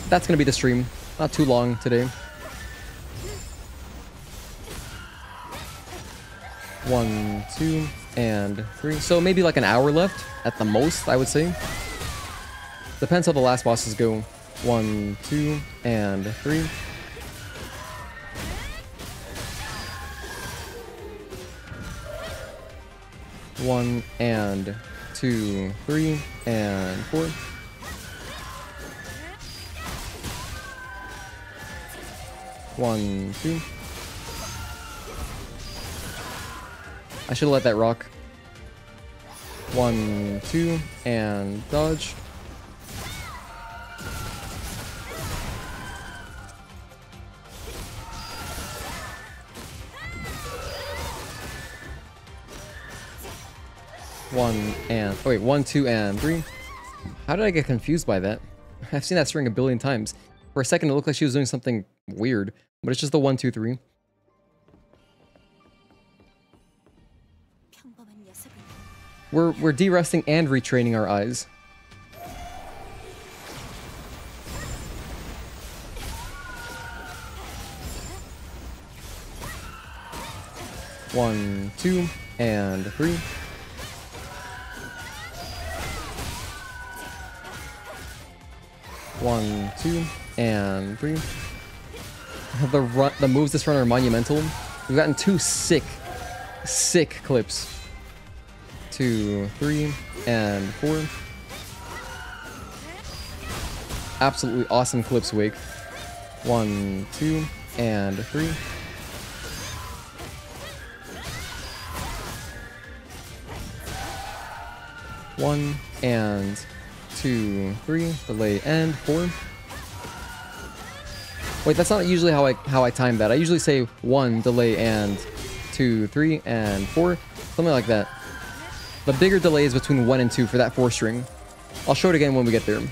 that's gonna be the stream. Not too long today. 1, 2, and 3. So maybe like an hour left at the most, I would say. Depends how the last bosses go. 1, 2, and 3. One and 2, 3, and 4. One, 2. I should have let that rock. 1, 2, and dodge. Oh wait, 1, 2, and 3. How did I get confused by that? I've seen that string a billion times. For a second, it looked like she was doing something weird, but it's just the 1, 2, 3. We're de-rusting and retraining our eyes. One, 2, and 3. One, 2, and 3. The moves this run are monumental. We've gotten 2 sick clips. 2, 3, and 4. Absolutely awesome clips, Wake. 1, 2, and 3. One and 2, 3, delay and 4. Wait, that's not usually how I time that. I usually say 1, delay and 2, 3, and 4. Something like that. The bigger delay is between 1 and 2 for that 4 string. I'll show it again when we get there.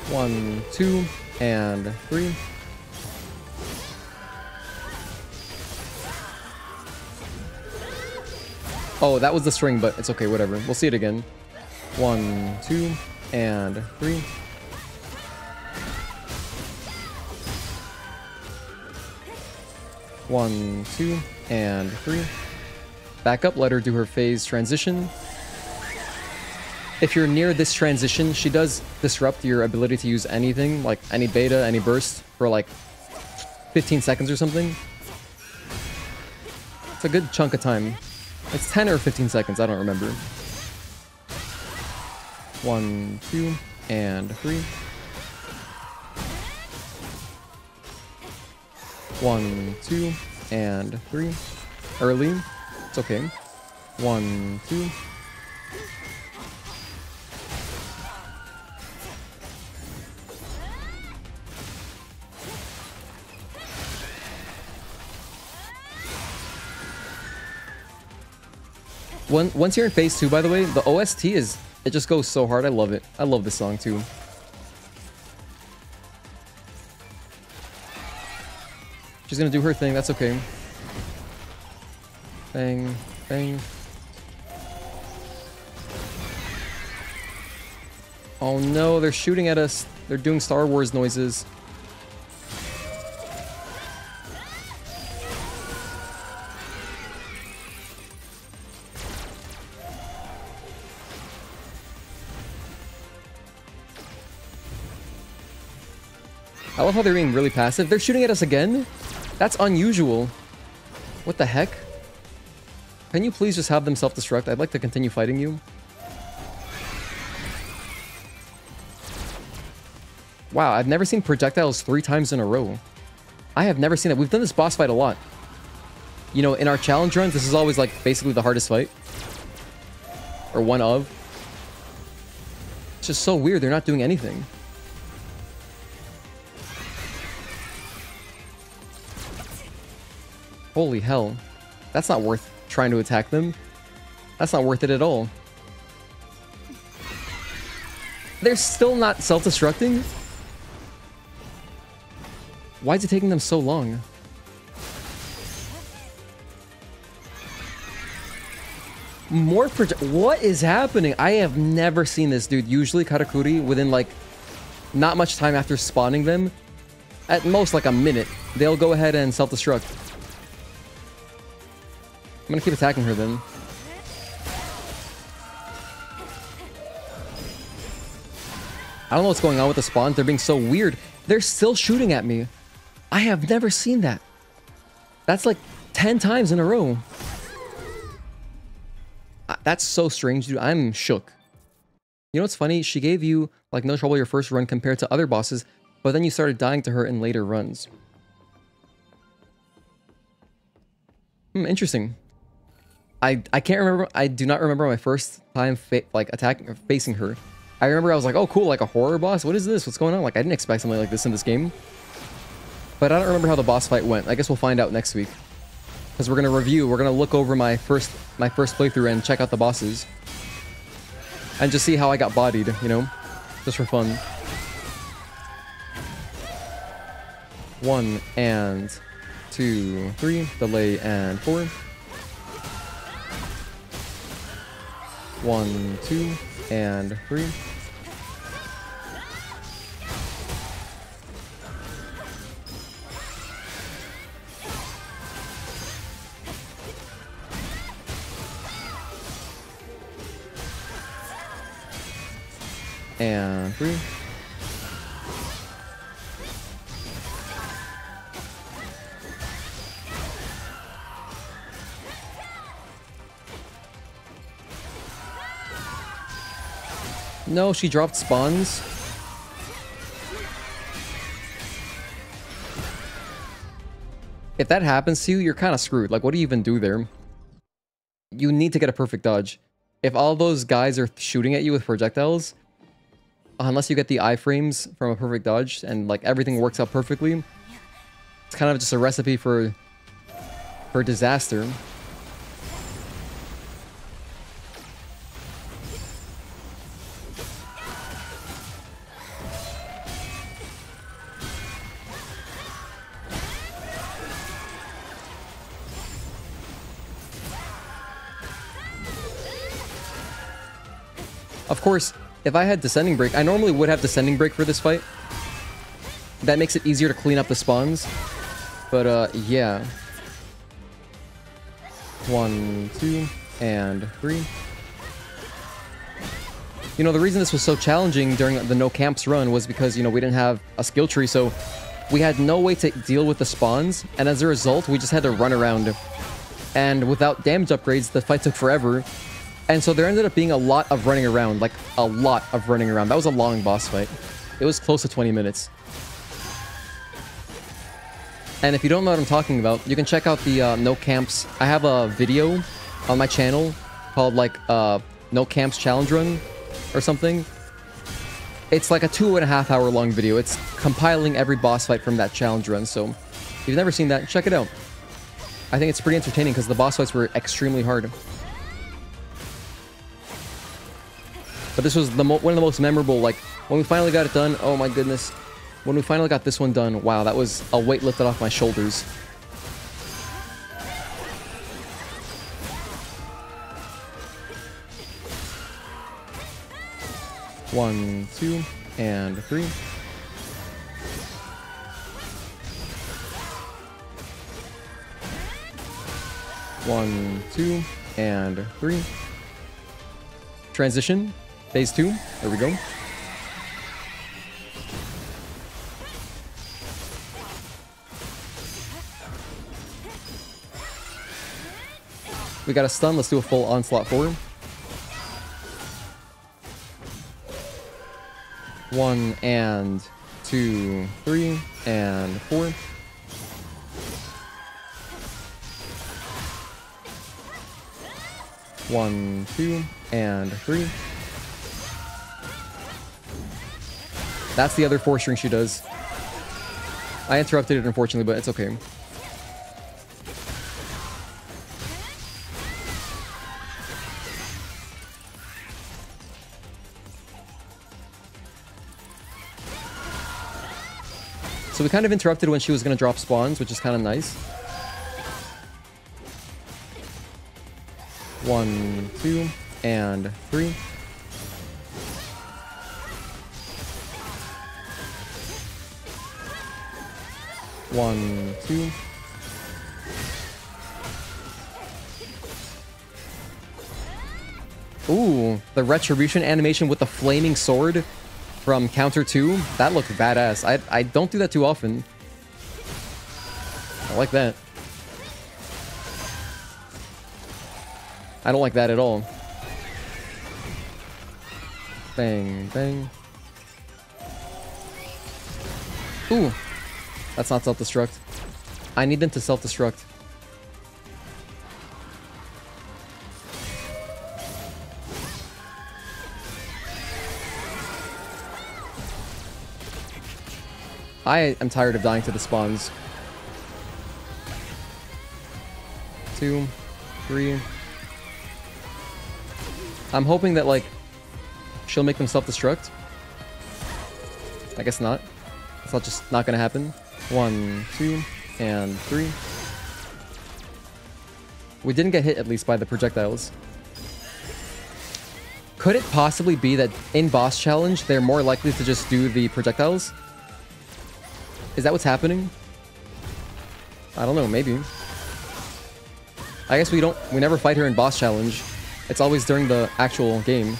One, 2, and 3. Oh, that was the string, but it's okay, whatever. We'll see it again. 1, 2, and 3. One, 2, and 3. Back up, let her do her phase transition. If you're near this transition, she does disrupt your ability to use anything, like any beta, any burst, for like 15 seconds or something. It's a good chunk of time. It's 10 or 15 seconds, I don't remember. 1, 2, and 3. 1, 2, and 3. Early. It's okay. 1, 2. Once you're in phase 2, by the way, the OST is... It just goes so hard. I love it. I love this song, too. She's gonna do her thing. That's okay. Bang. Bang. Oh no, they're shooting at us. They're doing Star Wars noises. I love how they're being really passive. They're shooting at us again? That's unusual. What the heck? Can you please just have them self-destruct? I'd like to continue fighting you. Wow, I've never seen projectiles 3 times in a row. I have never seen it. We've done this boss fight a lot. You know, in our challenge runs, this is always like basically the hardest fight. Or one of. It's just so weird. They're not doing anything. Holy hell. That's not worth trying to attack them. That's not worth it at all. They're still not self-destructing? Why is it taking them so long? More what is happening? I have never seen this, dude. Usually Karakuri, within like not much time after spawning them, at most like a minute, they'll go ahead and self-destruct. I'm gonna keep attacking her then. I don't know what's going on with the spawns. They're being so weird. They're still shooting at me. I have never seen that. That's like 10 times in a row. That's so strange, dude. I'm shook. You know what's funny? She gave you like no trouble your first run compared to other bosses, but then you started dying to her in later runs. Interesting. I can't remember. I do not remember my first time facing her. I remember I was like, oh cool, like a horror boss. What is this? What's going on? Like I didn't expect something like this in this game. But I don't remember how the boss fight went. I guess we'll find out next week. Because we're gonna review. We're gonna look over my first playthrough and check out the bosses. And just see how I got bodied, you know? Just for fun. 1 and 2, 3, delay and 4. 1, 2, and 3. And 3. No, she dropped spawns. If that happens to you, you're kind of screwed. Like, what do you even do there? You need to get a perfect dodge. If all those guys are shooting at you with projectiles, unless you get the iframes from a perfect dodge and like everything works out perfectly, it's kind of just a recipe for disaster. Of course, if I had Descending Break, I normally would have Descending Break for this fight. That makes it easier to clean up the spawns. But, yeah. 1, 2, and 3. You know, the reason this was so challenging during the no camps run was because, you know, we didn't have a skill tree, so we had no way to deal with the spawns, and as a result, we just had to run around. And without damage upgrades, the fight took forever. And so there ended up being a lot of running around, like a lot of running around. That was a long boss fight. It was close to 20 minutes. And if you don't know what I'm talking about, you can check out the no camps. I have a video on my channel called like no camps challenge run or something. It's like a 2.5 hour long video. It's compiling every boss fight from that challenge run. So if you've never seen that, check it out. I think it's pretty entertaining because the boss fights were extremely hard. But this was one of the most memorable, like, when we finally got it done, oh my goodness. When we finally got this one done, wow, that was a weight lifted off my shoulders. One, 2, and 3. One, 2, and 3. Transition, phase 2. There we go. We got a stun. Let's do a full onslaught for him. 1 and 2, 3, and 4. One, 2, and 3. That's the other 4 string she does. I interrupted it, unfortunately, but it's okay. So we kind of interrupted when she was going to drop spawns, which is kind of nice. 1, 2, and 3. One, 2. Ooh, the retribution animation with the flaming sword from Counter 2. That looked badass. I don't do that too often. I like that. I don't like that at all. Bang, bang. Ooh. That's not self-destruct. I need them to self-destruct. I am tired of dying to the spawns. 2, 3. I'm hoping that, like, she'll make them self-destruct. I guess not. It's not just not gonna happen. 1, 2, and 3. We didn't get hit, at least, by the projectiles. Could it possibly be that in boss challenge, they're more likely to just do the projectiles? Is that what's happening? I don't know, maybe. I guess we never fight her in boss challenge. It's always during the actual game.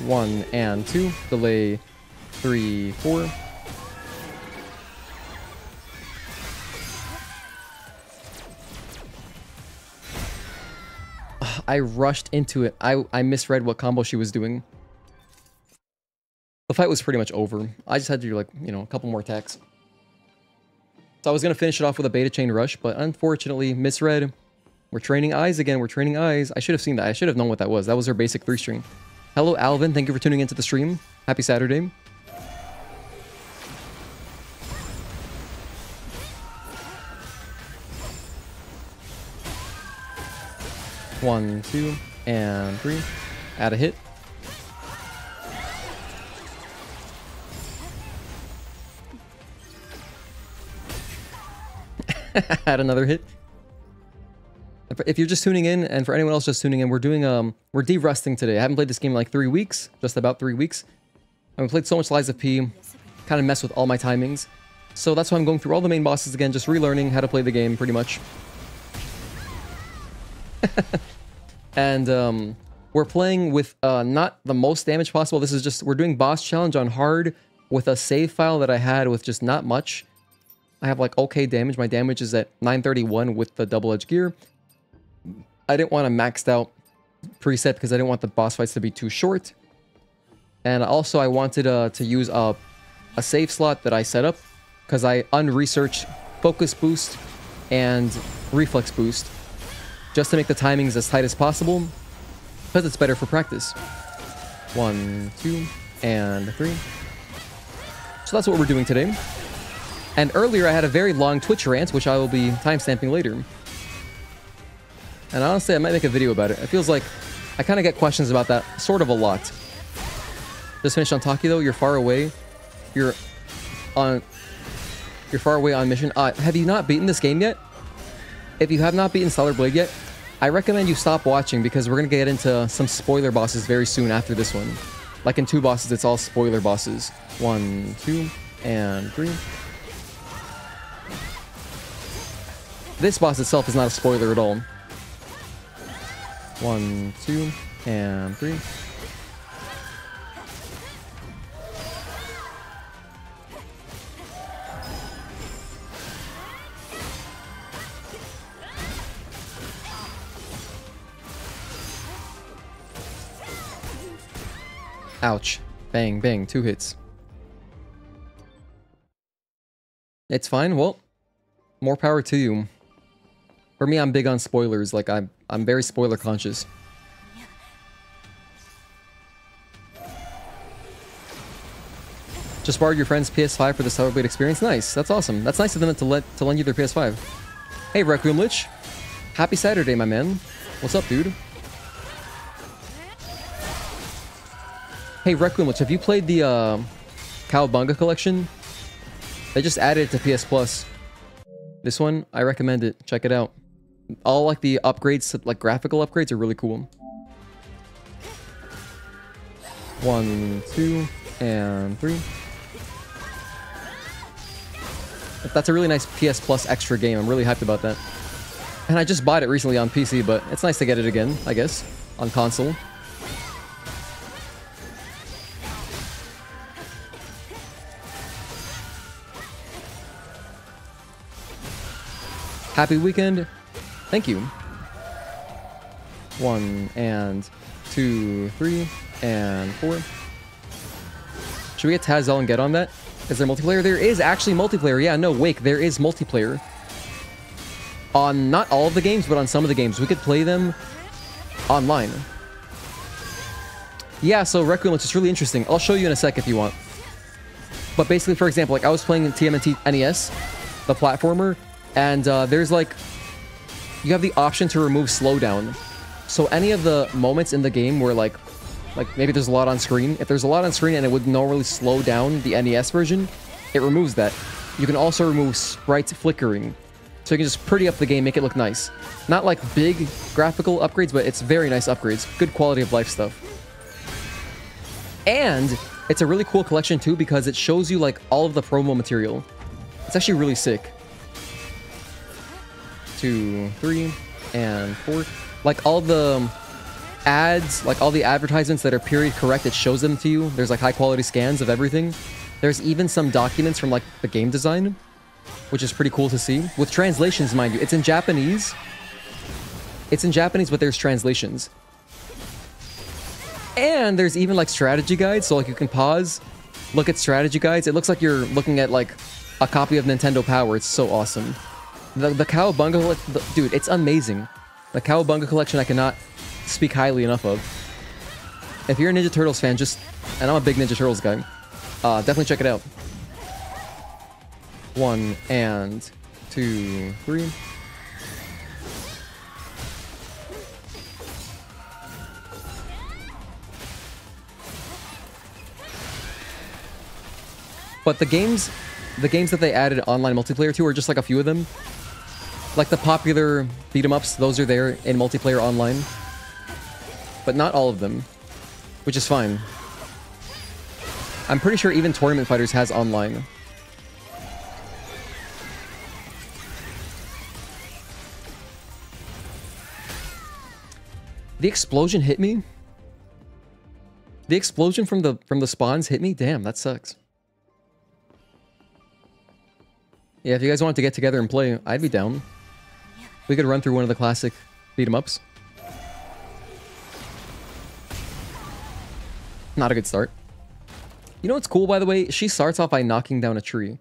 1 and 2. Delay 3, 4. I rushed into it. I misread what combo she was doing. The fight was pretty much over. I just had to do, like, you know, a couple more attacks. So I was going to finish it off with a beta chain rush, but unfortunately misread. We're training eyes again. We're training eyes. I should have seen that. I should have known what that was. That was her basic 3-string. Hello, Alvin. Thank you for tuning into the stream. Happy Saturday. One, 2, and 3. Add a hit. Add another hit. If you're just tuning in, and for anyone else just tuning in, we're doing we're derusting today. I haven't played this game in like 3 weeks, just about 3 weeks. And we played so much Lies of P, kind of messed with all my timings. So that's why I'm going through all the main bosses again, just relearning how to play the game, pretty much. And we're playing with not the most damage possible. This is just, we're doing boss challenge on hard with a save file that I had with just not much. I have like okay damage. My damage is at 931 with the double-edged gear. I didn't want a maxed out preset because I didn't want the boss fights to be too short. And also I wanted to use a save slot that I set up because I unresearched focus boost and reflex boost just to make the timings as tight as possible because it's better for practice. 1, 2, and 3. So that's what we're doing today. And earlier I had a very long Twitch rant, which I will be timestamping later. And honestly, I might make a video about it. It feels like I kind of get questions about that sort of a lot. Just finished on Taki though. You're far away. You're far away on mission. Have you not beaten this game yet? If you have not beaten Stellar Blade yet, I recommend you stop watching because we're going to get into some spoiler bosses very soon after this one. Like in 2 bosses, it's all spoiler bosses. 1, 2, and 3. This boss itself is not a spoiler at all. 1, 2, and 3. Ouch. Bang, bang. 2 hits. It's fine. Well, more power to you. For me, I'm big on spoilers. Like, I'm very spoiler conscious. Just borrowed your friend's PS5 for the Stellar Blade experience. Nice. That's awesome. That's nice of them to lend you their PS5. Hey, Requiem Lich. Happy Saturday, my man. What's up, dude? Hey, Requiem Lich, have you played the Cowabunga collection? They just added it to PS Plus. This one, I recommend it. Check it out. All like the upgrades, like graphical upgrades, are really cool. 1, 2, and 3. That's a really nice PS Plus extra game. I'm really hyped about that. And I just bought it recently on PC, but it's nice to get it again, I guess, on console. Happy weekend. Thank you. 1, and 2, 3, and 4. Should we get Tazel and get on that? Is there multiplayer? There is actually multiplayer. Yeah, no, Wake, there is multiplayer. On not all of the games, but on some of the games. We could play them online. Yeah, so Requiem, which is really interesting. I'll show you in a sec if you want. But basically, for example, like I was playing in TMNT NES, the platformer, and there's like, you have the option to remove slowdown. So any of the moments in the game where like maybe there's a lot on screen, if there's a lot on screen and it would normally slow down the NES version, it removes that. You can also remove sprite flickering. So you can just pretty up the game, make it look nice. Not like big graphical upgrades, but it's very nice upgrades. Good quality of life stuff. And it's a really cool collection too because it shows you like all of the promo material. It's actually really sick. 2, 3, and 4. Like all the ads, like all the advertisements that are period correct, it shows them to you. There's like high quality scans of everything. There's even some documents from like the game design, which is pretty cool to see. With translations, mind you. It's in Japanese. It's in Japanese, but there's translations. And there's even like strategy guides, so like you can pause, look at strategy guides. It looks like you're looking at like a copy of Nintendo Power. It's so awesome. The Cowabunga, dude, it's amazing. The Cowabunga collection I cannot speak highly enough of. If you're a Ninja Turtles fan, and I'm a big Ninja Turtles guy, definitely check it out. 1, and 2, 3. But the games that they added online multiplayer to are just like a few of them. Like the popular beat 'em ups, those are there in multiplayer online. But not all of them, which is fine. I'm pretty sure even Tournament Fighters has online. The explosion hit me? The explosion from the spawns hit me? Damn, that sucks. Yeah, if you guys want to get together and play, I'd be down. We could run through one of the classic beat 'em ups. Not a good start. You know what's cool, by the way? She starts off by knocking down a tree.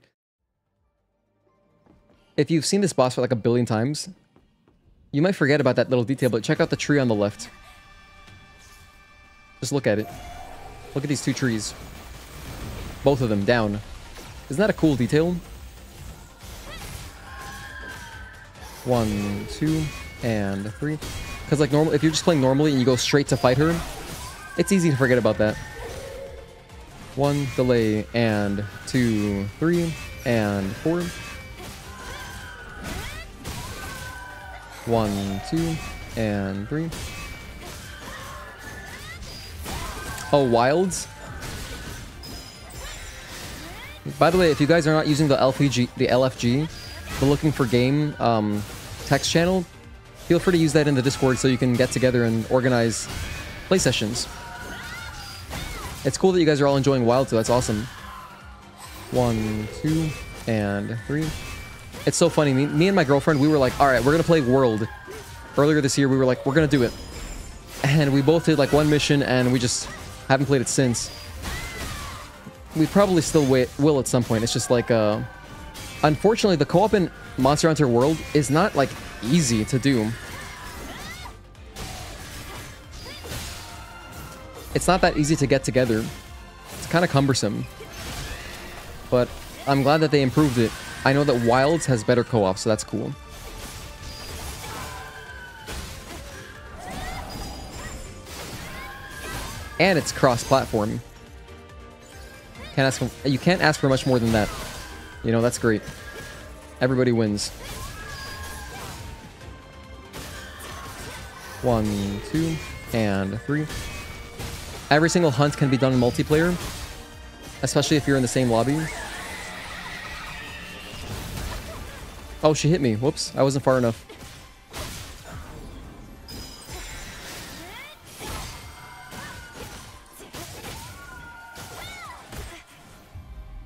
If you've seen this boss for like a billion times, you might forget about that little detail, but check out the tree on the left. Just look at it. Look at these two trees. Both of them down. Isn't that a cool detail? 1, 2, and 3. Because like normal, if you're just playing normally and you go straight to fight her, it's easy to forget about that. 1, delay, and 2, 3, and 4. 1, 2, and 3. Oh, wilds. By the way, if you guys are not using the LFG, the looking for game text channel, feel free to use that in the Discord so you can get together and organize play sessions. It's cool that you guys are all enjoying wild, so that's awesome. 1, 2, and 3. It's so funny. Me and my girlfriend, we were like, all right, we're gonna play World. Earlier this year, we were like, we're gonna do it. And we both did like one mission, and we just haven't played it since. We probably still will at some point. It's just like, unfortunately, the co-op in Monster Hunter World is not like easy to do. It's not that easy to get together. It's kind of cumbersome. But I'm glad that they improved it. I know that Wilds has better co-op, so that's cool. And it's cross-platform. You can't ask for much more than that. You know, that's great. Everybody wins. 1, 2, and 3. Every single hunt can be done in multiplayer, especially if you're in the same lobby. Oh, she hit me. Whoops, I wasn't far enough.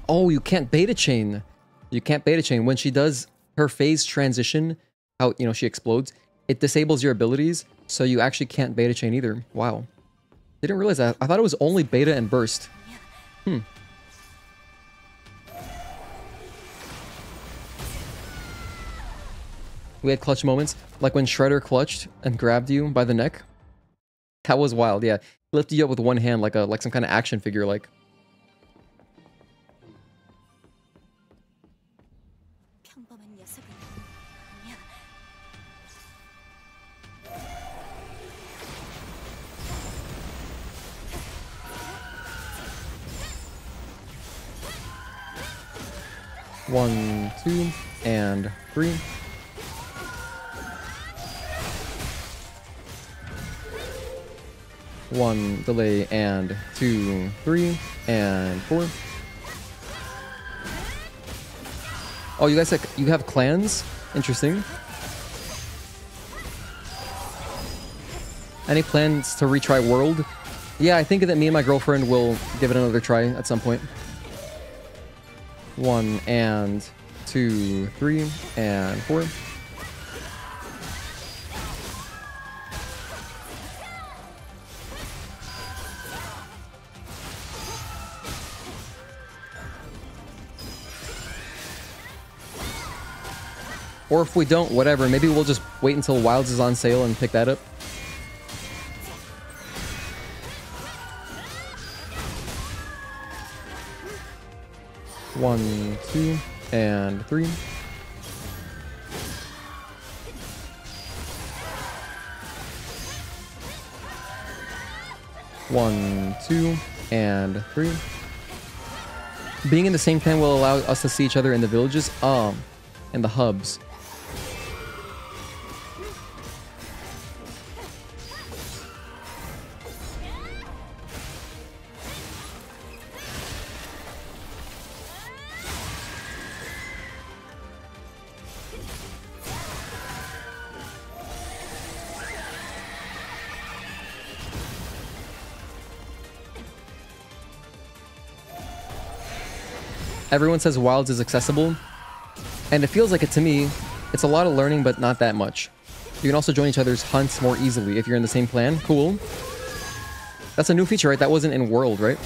Oh, you can't beta chain. You can't beta chain. When she does her phase transition, how, you know, she explodes, it disables your abilities, so you actually can't beta chain either. Wow. Didn't realize that. I thought it was only beta and burst. We had clutch moments, like when Shredder clutched and grabbed you by the neck. That was wild, yeah. He lifted you up with one hand, like some kind of action figure, like. One, 2, and 3. One, delay, and 2, 3, and 4. Oh, you guys have clans? Interesting. Any plans to retry World? Yeah, I think that me and my girlfriend will give it another try at some point. 1, and 2, 3, and 4. Or if we don't, whatever. Maybe we'll just wait until Wilds is on sale and pick that up. One, 2, and 3. One, 2, and 3. Being in the same clan will allow us to see each other in the villages, in the hubs. Everyone says Wilds is accessible, and it feels like it to me. It's a lot of learning, but not that much. You can also join each other's hunts more easily if you're in the same clan. Cool. That's a new feature, right? That wasn't in World, right?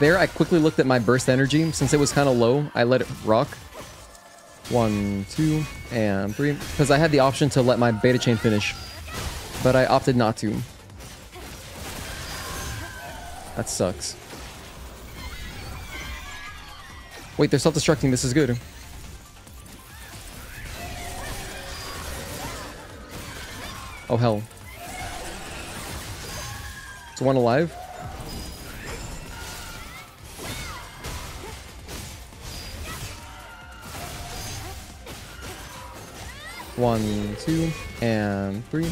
There, I quickly looked at my burst energy. Since it was kind of low, I let it rock. 1, 2, and 3. Because I had the option to let my beta chain finish, but I opted not to. That sucks. Wait, they're self-destructing. This is good. Oh, hell. Is one alive? One, 2, and 3.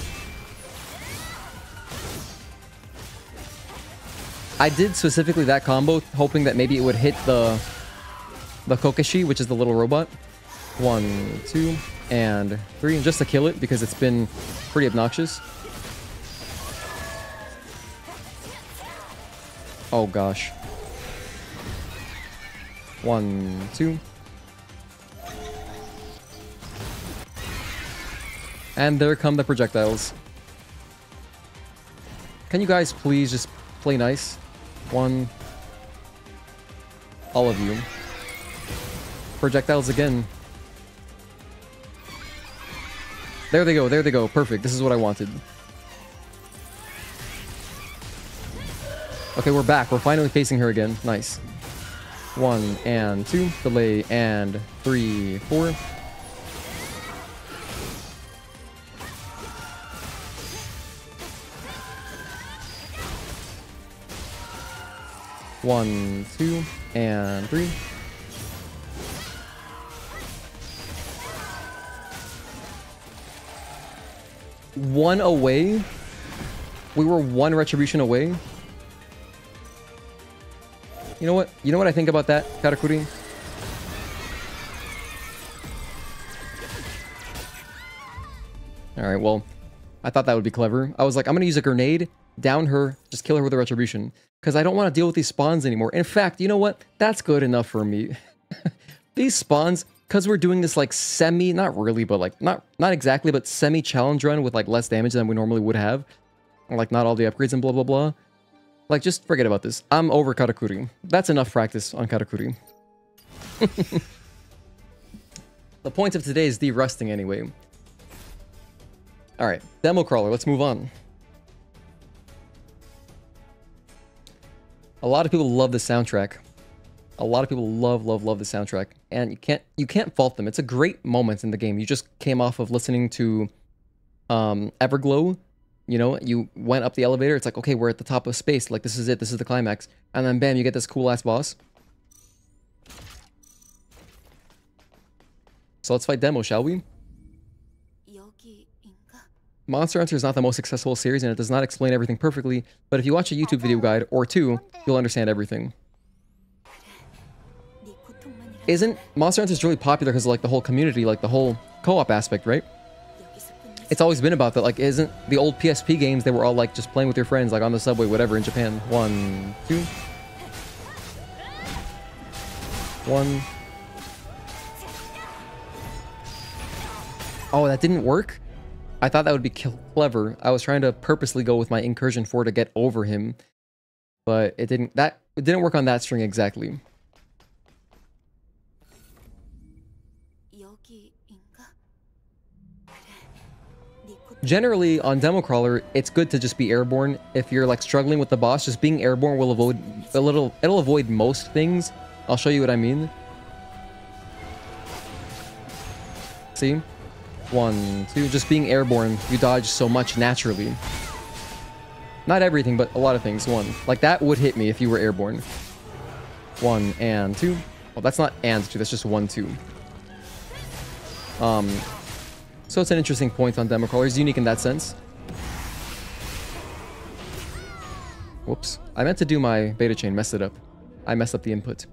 I did specifically that combo, hoping that maybe it would hit the Kokeshi, which is the little robot. 1, 2, and 3, just to kill it because it's been pretty obnoxious. Oh gosh. 1, 2. And there come the projectiles. Can you guys please just play nice? 1. All of you. Projectiles again. There they go, there they go. Perfect. This is what I wanted. Okay, we're back. We're finally facing her again. Nice. 1 and 2. Delay and 3, 4. One, 2, and 3. One away? We were one retribution away? You know what? You know what I think about that, Karakuri? Alright, well, I thought that would be clever. I was like, I'm gonna use a grenade, down her, just kill her with a retribution. Because I don't want to deal with these spawns anymore. In fact, you know what? That's good enough for me. These spawns, because we're doing this like semi, not really, but like, not exactly, but semi-challenge run with like less damage than we normally would have. Like not all the upgrades and blah, blah, blah. Like, just forget about this. I'm over Karakuri. That's enough practice on Karakuri. The point of today is derusting anyway. Alright, demo crawler, let's move on. A lot of people love the soundtrack. A lot of people love the soundtrack. And you can't fault them. It's a great moment in the game. You just came off of listening to Everglow. You know, you went up the elevator. It's like, okay, we're at the top of space. Like, this is it. This is the climax. And then bam, you get this cool-ass boss. So let's fight demo, shall we? Monster Hunter is not the most accessible series, and it does not explain everything perfectly, but if you watch a YouTube video guide, or two, you'll understand everything. Isn't Monster Hunter is really popular because of, like, the whole community, like, the whole co-op aspect, right? It's always been about that. Like, isn't the old PSP games, they were all, like, just playing with your friends, like, on the subway, whatever, in Japan. 1, 2. 1. Oh, that didn't work? I thought that would be clever. I was trying to purposely go with my incursion 4 to get over him, but it didn't. It didn't work on that string exactly. Generally, on demo crawler, it's good to just be airborne. If you're like struggling with the boss, just being airborne will avoid it'll avoid most things. I'll show you what I mean. See? 1, 2, just being airborne, you dodge so much naturally. Not everything, but a lot of things. 1, like that would hit me if you were airborne. 1 and 2. Well, that's not and 2, that's just 1, 2. So it's an interesting point on demo crawler. It's unique in that sense. Whoops. I meant to do my beta chain, messed it up. I messed up the input.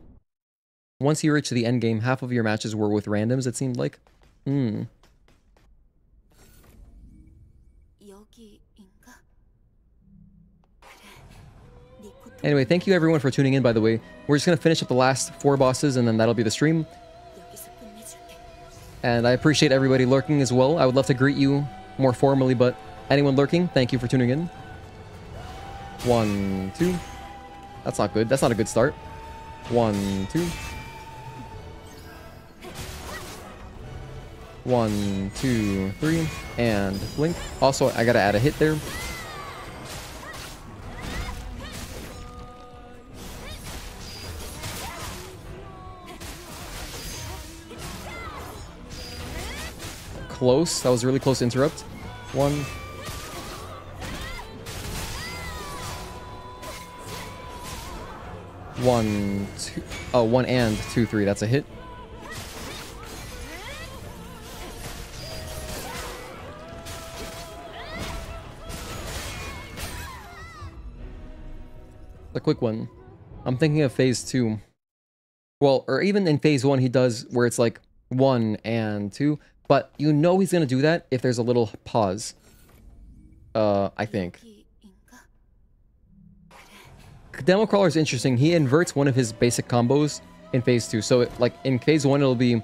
Once you reach the end game, half of your matches were with randoms, it seemed like. Anyway, thank you everyone for tuning in, by the way. We're just going to finish up the last 4 bosses, and then that'll be the stream. And I appreciate everybody lurking as well. I would love to greet you more formally, but anyone lurking, thank you for tuning in. 1, 2. That's not good. That's not a good start. 1, 2. 1, 2, 3. And blink. Also, I gotta add a hit there. Close. That was really close to interrupt. 1. 1, 2. Oh, 1 and 2, 3. That's a hit. A quick one. I'm thinking of phase 2. Well, or even in phase 1, he does where it's like 1 and 2. But you know he's going to do that if there's a little pause. I think. Demo Crawler is interesting. He inverts one of his basic combos in phase 2. So, like, in phase 1, it'll be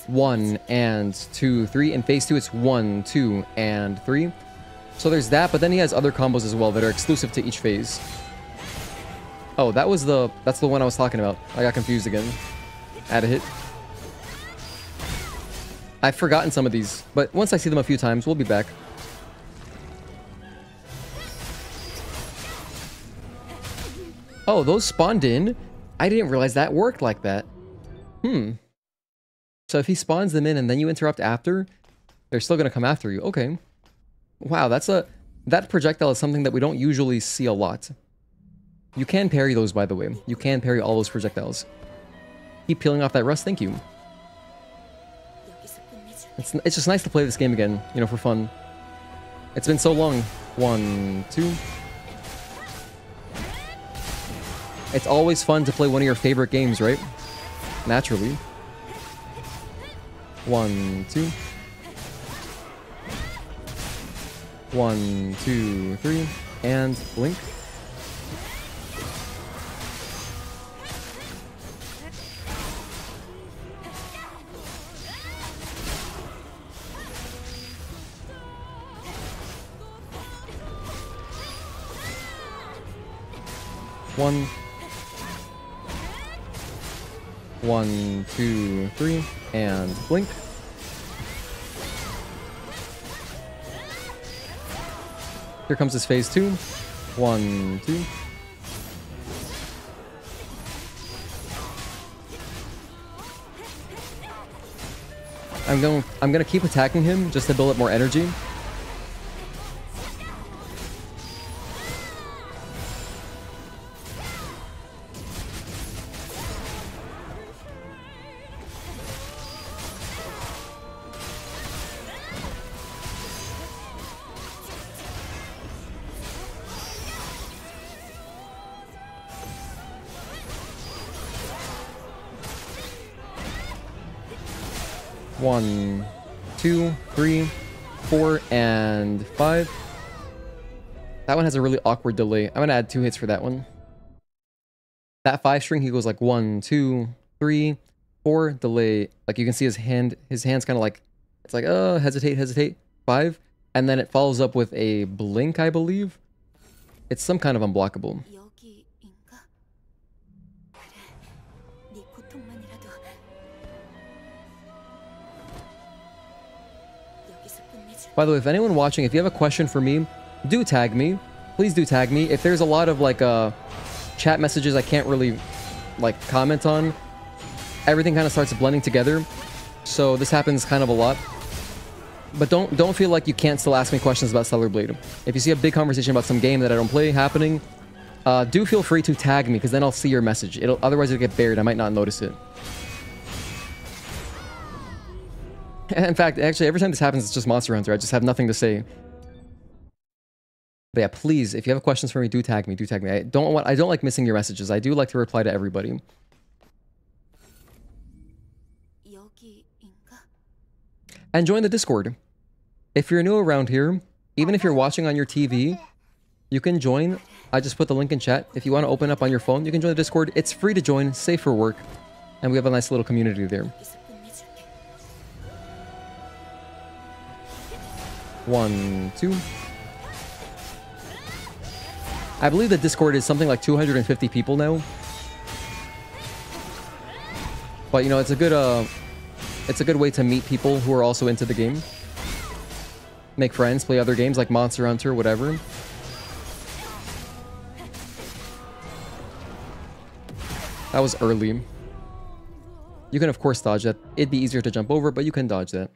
1 and 2, 3. In phase 2, it's 1, 2, and 3. So there's that, but then he has other combos as well that are exclusive to each phase. Oh, that's the one I was talking about. I got confused again. Add a hit. I've forgotten some of these, but once I see them a few times, we'll be back. Oh, those spawned in? I didn't realize that worked like that. So if he spawns them in and then you interrupt after, they're still gonna come after you. Okay. Wow, that projectile is something that we don't usually see a lot. You can parry those, by the way. You can parry all those projectiles. Keep peeling off that rust, thank you. It's just nice to play this game again, you know, for fun. It's been so long. 1, 2. It's always fun to play one of your favorite games, right? Naturally. 1, 2. 1, 2, 3. And blink. One, 1, 2, 3, and blink. Here comes his phase 2. 1, 2. I'm gonna keep attacking him just to build up more energy. One, 2, 3, 4, and 5. That one has a really awkward delay. I'm gonna add 2 hits for that one. That 5 string, he goes like 1, 2, 3, 4, delay. Like you can see his hand's kind of like, it's like, hesitate, hesitate, 5. And then it follows up with a blink, I believe. It's some kind of unblockable. By the way, if anyone watching, if you have a question for me, do tag me. Please do tag me. If there's a lot of like chat messages I can't really like comment on, everything kind of starts blending together. So this happens kind of a lot. But don't feel like you can't still ask me questions about Stellar Blade. If you see a big conversation about some game that I don't play happening, do feel free to tag me, because then I'll see your message. Otherwise it'll get buried. I might not notice it. In fact, actually, every time this happens, it's just Monster Hunter. I just have nothing to say. But yeah, please, if you have questions for me, do tag me. Do tag me. I don't like missing your messages. I do like to reply to everybody. And join the Discord. If you're new around here, even if you're watching on your TV, you can join I just put the link in chat. If you want to open up on your phone, you can join the Discord. It's free to join, safe for work, and we have a nice little community there. 1, 2. I believe the Discord is something like 250 people now. But you know, it's a good way to meet people who are also into the game. Make friends, play other games like Monster Hunter, whatever. That was early. You can of course dodge that. It'd be easier to jump over, but you can dodge that.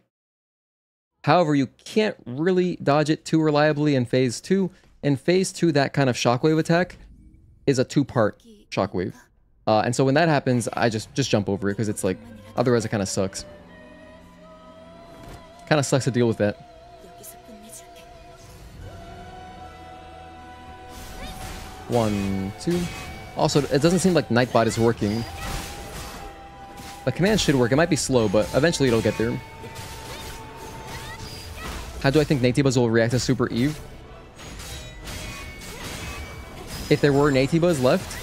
However, you can't really dodge it too reliably in Phase 2. In Phase 2, that kind of shockwave attack is a 2-part shockwave. And so when that happens, I just jump over it, because it's like, otherwise it kind of sucks. Kind of sucks to deal with that. One, 2. Also, it doesn't seem like Nightbot is working. The command should work. It might be slow, but eventually it'll get there. How do I think Natibas will react to Super Eve? If there were Natibas left?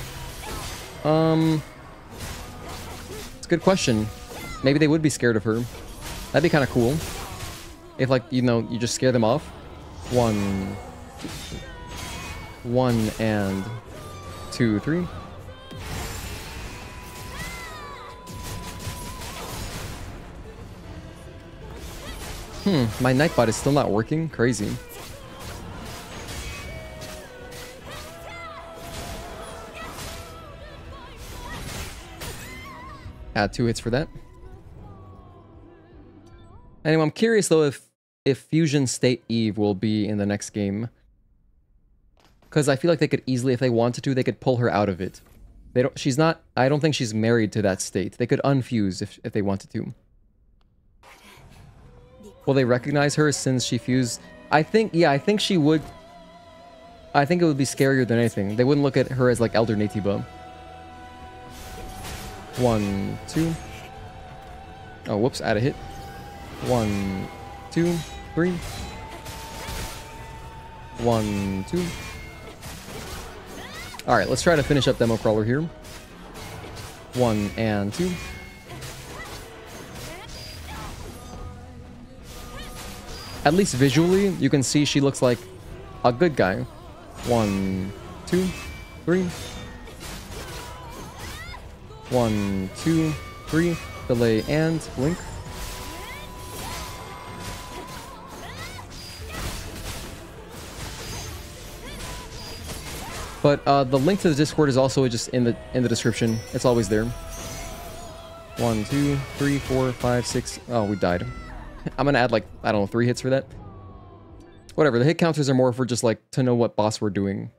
It's a good question. Maybe they would be scared of her. That'd be kind of cool. If, like, you know, you just scare them off. 1 and 2, 3. My Nightbot is still not working? Crazy. Add 2 hits for that. Anyway, I'm curious though if Fusion State Eve will be in the next game. Because I feel like they could easily, if they wanted to, they could pull her out of it. They don't. She's not. I don't think she's married to that state. They could unfuse if they wanted to. Will they recognize her since she fused? I think. Yeah, I think she would. I think it would be scarier than anything. They wouldn't look at her as like Elder Natiba. 1, 2. Oh, whoops! Add a hit. 1, 2, 3. 1, 2. Alright, let's try to finish up Demo Crawler here. 1 and 2. At least visually, you can see she looks like a good guy. 1, 2, 3. 1, 2, 3. Delay and blink. But the link to the Discord is also just in the description. It's always there. 1, 2, 3, 4, 5, 6. Oh, we died. I'm gonna add like, I don't know, 3 hits for that. Whatever, the hit counters are more for just like to know what boss we're doing.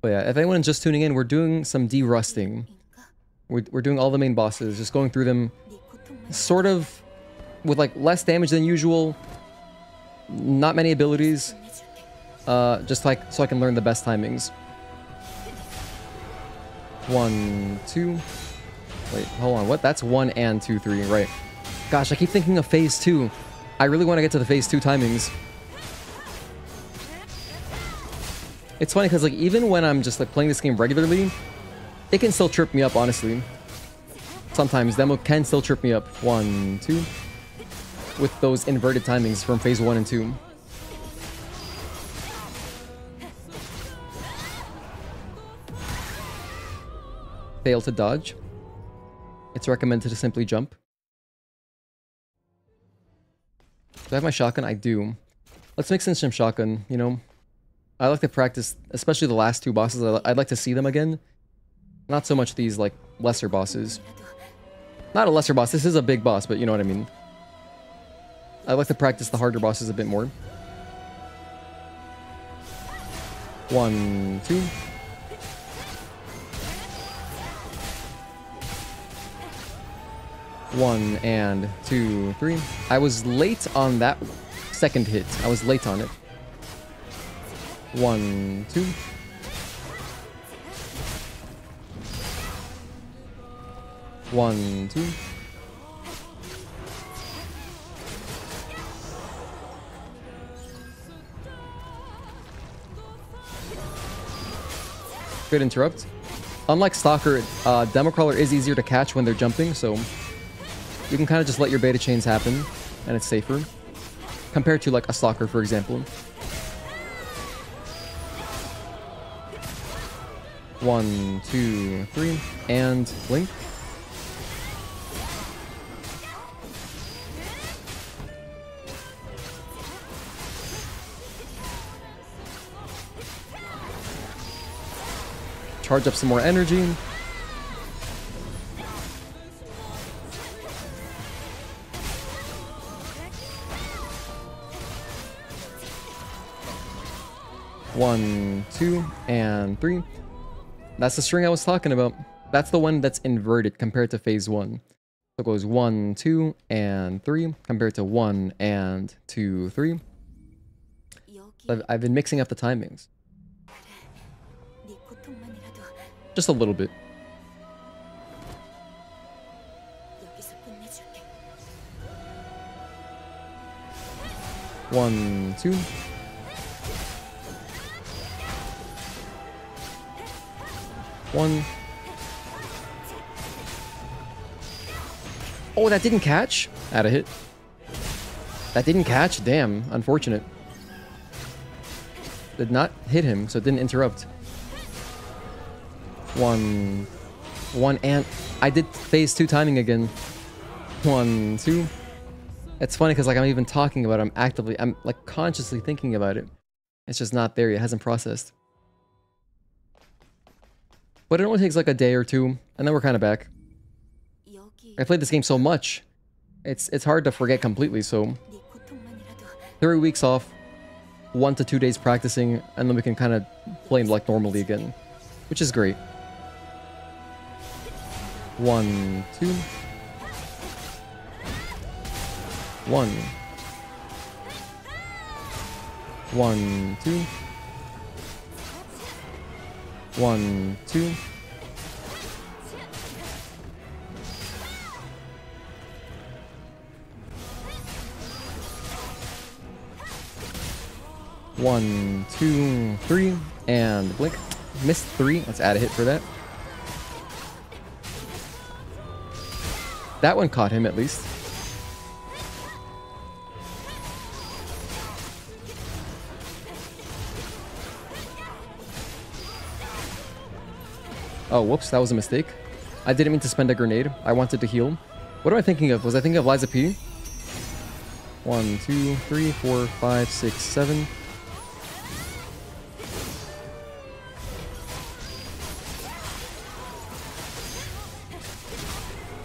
But yeah, if anyone's just tuning in, we're doing some derusting. We're doing all the main bosses, just going through them sort of with like less damage than usual. Not many abilities. Just like so I can learn the best timings. 1, 2. Wait, hold on. What? That's 1 and 2, 3. Right. Gosh, I keep thinking of Phase 2. I really want to get to the Phase 2 timings. It's funny because like even when I'm just like playing this game regularly, it can still trip me up, honestly. Sometimes demo can still trip me up. 1, 2. With those inverted timings from Phase 1 and 2. Fail to dodge. It's recommended to simply jump. Do I have my shotgun? I do. Let's mix in some shotgun, you know? I like to practice, especially the last 2 bosses. I'd like to see them again. Not so much these, like, lesser bosses. Not a lesser boss. This is a big boss, but you know what I mean. I like to practice the harder bosses a bit more. 1, 2. 1 and 2, 3. I was late on that second hit. I was late on it. 1, 2. 1, 2. Good interrupt. Unlike Stalker, Demo Crawler is easier to catch when they're jumping, so you can kind of just let your beta chains happen, and it's safer. Compared to like a Stalker, for example. 1, 2, 3, and blink. Charge up some more energy. One, 2, and 3. That's the string I was talking about. That's the one that's inverted compared to phase 1. So it goes 1, 2, and 3 compared to 1 and 2, 3. I've been mixing up the timings. Just a little bit. One, 2. One. Oh, that didn't catch? Add a hit. That didn't catch? Damn, unfortunate. Did not hit him, so it didn't interrupt. 1, and I did phase 2 timing again. 1, 2. It's funny because like I'm even talking about it, I'm like consciously thinking about it. It's just not there yet, it hasn't processed. But it only takes like a day or two, and then we're kind of back. I played this game so much, it's hard to forget completely, so 3 weeks off, 1 to 2 days practicing, and then we can kind of play like normally again, which is great. 1, 2. 1. 1, 2. 1, 2. One, 2, 3, and blink. Missed 3. Let's add a hit for that. That one caught him at least. Oh, whoops, that was a mistake. I didn't mean to spend a grenade. I wanted to heal. What am I thinking of? Was I thinking of Liza P? 1, 2, 3, 4, 5, 6, 7.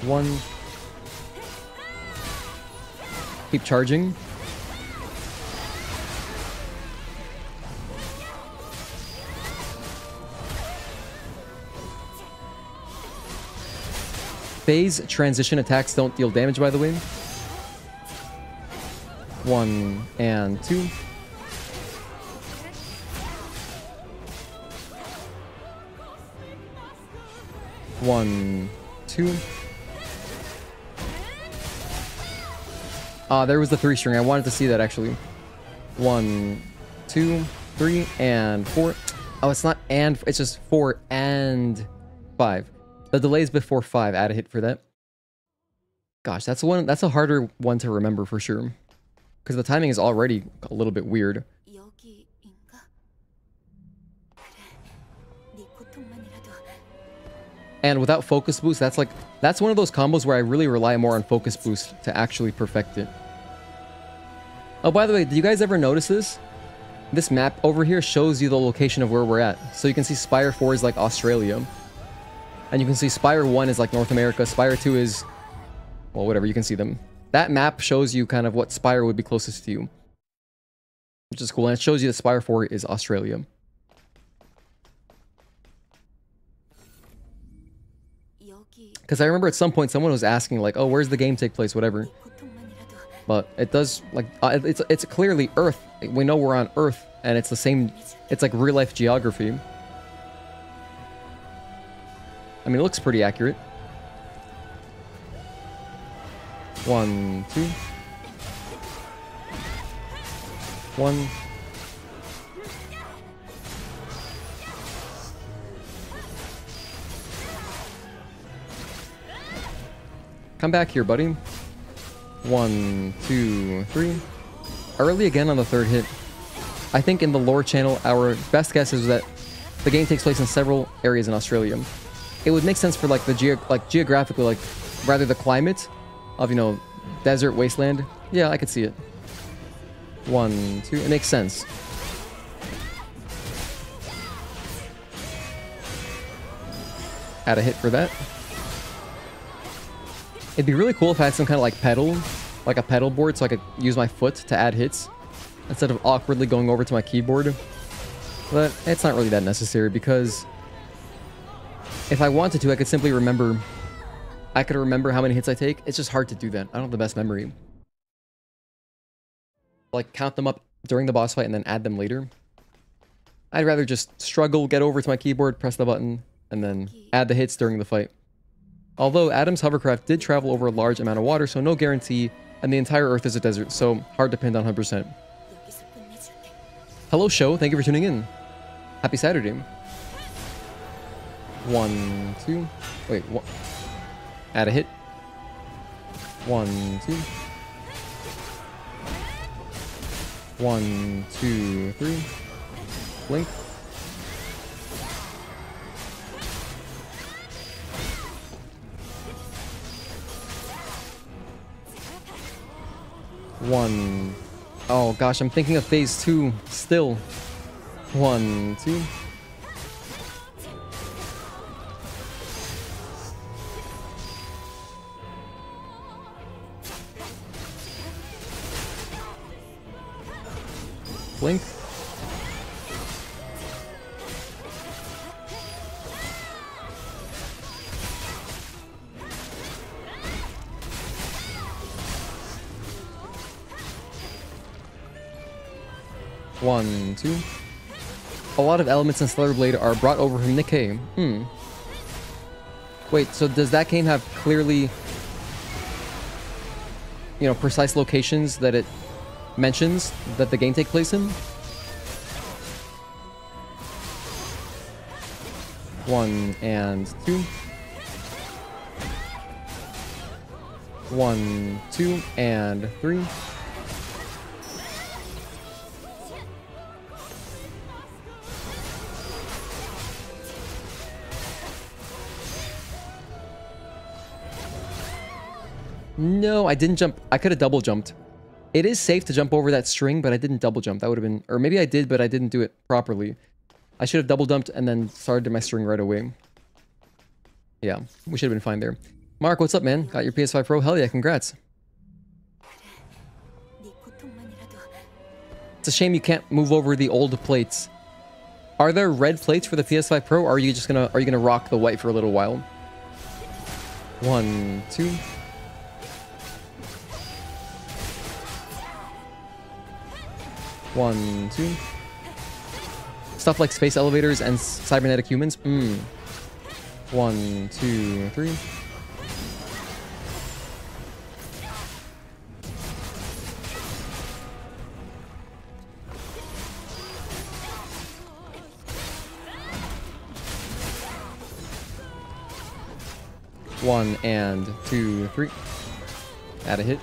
One. Keep charging. Phase transition attacks don't deal damage, by the way. 1 and 2. 1, 2. There was the 3 string. I wanted to see that actually. 1, 2, 3, and 4. Oh, it's not and, it's just 4 and 5. The delays before 5. Add a hit for that. Gosh, that's a harder one to remember for sure. Because the timing is already a little bit weird. And without focus boost, that's one of those combos where I really rely more on focus boost to actually perfect it. Oh, by the way, did you guys ever notice this? This map over here shows you the location of where we're at. So you can see Spire 4 is like Australia. And you can see Spire 1 is like North America. Spire 2 is... well, whatever, you can see them. That map shows you kind of what Spire would be closest to you. Which is cool. And it shows you that Spire 4 is Australia. Because I remember at some point someone was asking like, oh, where's the game take place, whatever. But it does, like, it's clearly Earth. We know we're on Earth, and it's the same, it's like real-life geography. I mean, it looks pretty accurate. 1, 2. 1. Come back here, buddy. 1, 2, 3. Early again on the third hit. I think in the lore channel, our best guess is that the game takes place in several areas in Australia. It would make sense for like the geographically, like rather the climate of, you know, desert wasteland. Yeah, I could see it. 1, 2. It makes sense. Add a hit for that. It'd be really cool if I had some kind of like pedal, like a pedal board, so I could use my foot to add hits instead of awkwardly going over to my keyboard. But it's not really that necessary because if I wanted to, I could simply remember. I could remember how many hits I take. It's just hard to do that. I don't have the best memory. Like count them up during the boss fight and then add them later. I'd rather just struggle, get over to my keyboard, press the button, and then add the hits during the fight. Although Adam's hovercraft did travel over a large amount of water, so no guarantee, and the entire Earth is a desert, so hard to pin down 100%. Hello, show. Thank you for tuning in. Happy Saturday. 1, 2. Wait, what? Add a hit. 1, 2. 1, 2, 3. Blink. One. Oh gosh, I'm thinking of phase 2 still. 1, 2. Blink. One, 2. A lot of elements in Stellar Blade are brought over from Nikkei. Wait, so does that game have clearly, you know, precise locations that it mentions that the game takes place in? 1 and 2. 1, 2, and 3. No, I didn't jump. I could have double jumped. It is safe to jump over that string, but I didn't double jump. That would have been... Or maybe I did, but I didn't do it properly. I should have double jumped and then started my string right away. Yeah, we should have been fine there. Mark, what's up, man? Got your PS5 Pro? Hell yeah, congrats. It's a shame you can't move over the old plates. Are there red plates for the PS5 Pro, or are you just gonna... Are you gonna rock the white for a little while? 1, 2... 1, 2. Stuff like space elevators and cybernetic humans. 1, 2, 3. One and 2, 3. Add a hit.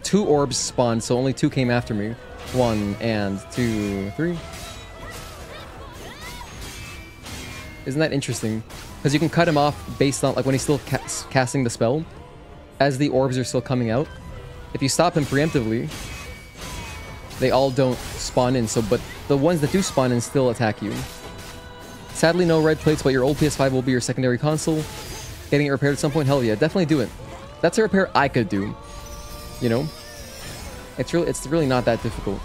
Two orbs spawned, so only 2 came after me. 1 and 2, 3. Isn't that interesting? Because you can cut him off based on, like, when he's still casting the spell, as the orbs are still coming out. If you stop him preemptively, they all don't spawn in, so, but the ones that do spawn in still attack you. Sadly, no red plates, but your old PS5 will be your secondary console. Getting it repaired at some point? Hell yeah, definitely do it. That's a repair I could do. You know? It's really not that difficult.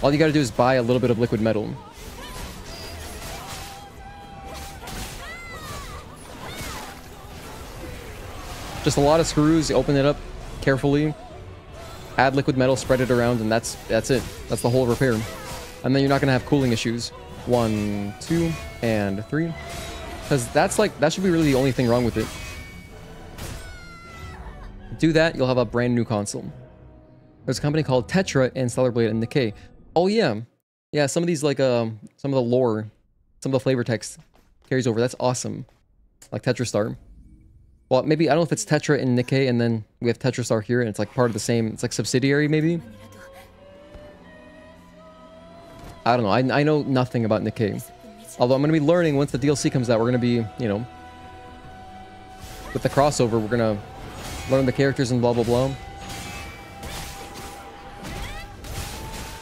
All you gotta do is buy a little bit of liquid metal. Just a lot of screws, you open it up carefully, add liquid metal, spread it around, and that's it. That's the whole repair. And then you're not gonna have cooling issues. 1, 2, and 3. Because that's like, that should be really the only thing wrong with it. Do that, you'll have a brand new console. There's a company called Tetra and Stellar Blade and Nikkei. Oh yeah, Yeah, some of these like some of the lore, some of the flavor text carries over. That's awesome. Like Tetrastar. Well, maybe I don't know if it's Tetra in Nikkei, and then we have Tetrastar here, and it's like part of the same. It's like subsidiary, maybe. I don't know. I know nothing about Nikkei. Although I'm gonna be learning once the DLC comes out. We're gonna be, you know, with the crossover, we're gonna learn the characters and blah blah blah.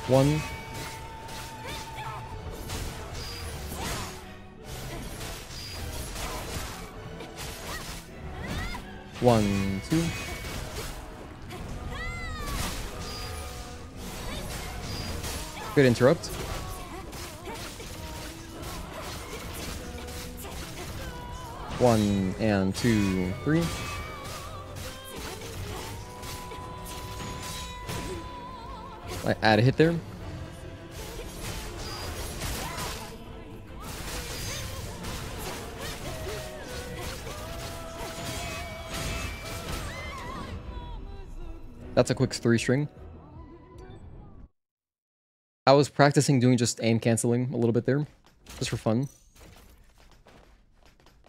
One. One, two. Good interrupt. One and two, three. I add a hit there. That's a quick 3-string. I was practicing doing just aim canceling a little bit there, just for fun.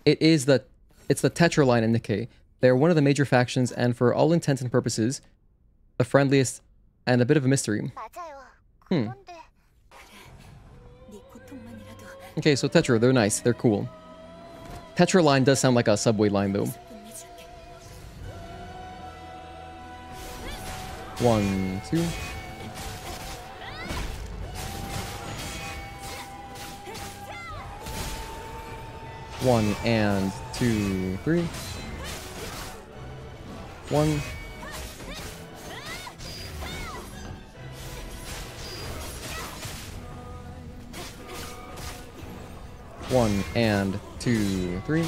It's the Tetra line in Nikkei. They're one of the major factions, and for all intents and purposes, the friendliest and a bit of a mystery. Okay, so Tetra, they're nice, they're cool. Tetra line does sound like a subway line though. One, two. One and two, three. One. One and two, three.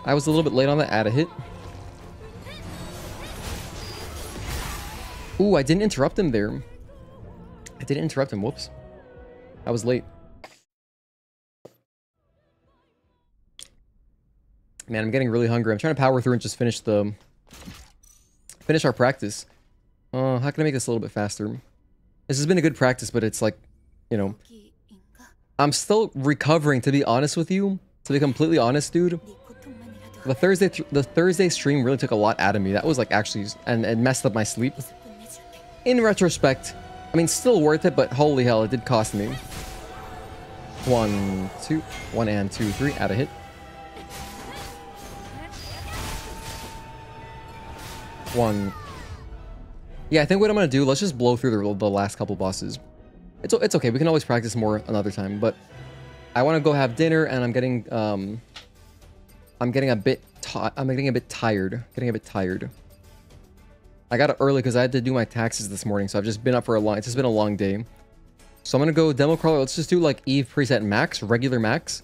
I was a little bit late on the add a hit. Ooh, I didn't interrupt him there. I didn't interrupt him. Whoops. I was late. Man, I'm getting really hungry. I'm trying to power through and just finish our practice. How can I make this a little bit faster? This has been a good practice, but it's like, you know, I'm still recovering, to be honest with you. To be completely honest, dude. The Thursday stream really took a lot out of me. That was like actually, and it messed up my sleep. In retrospect, I mean, still worth it, but holy hell, it did cost me. One, two, one and two, three, add a hit. One. Yeah, I think what I'm gonna do, let's just blow through the last couple bosses. It's okay, we can always practice more another time, but I want to go have dinner, and I'm getting a bit tired. I got up early because I had to do my taxes this morning, so I've just been up for it's just been a long day. So I'm gonna go demo crawler. Let's just do like Eve preset max, regular max.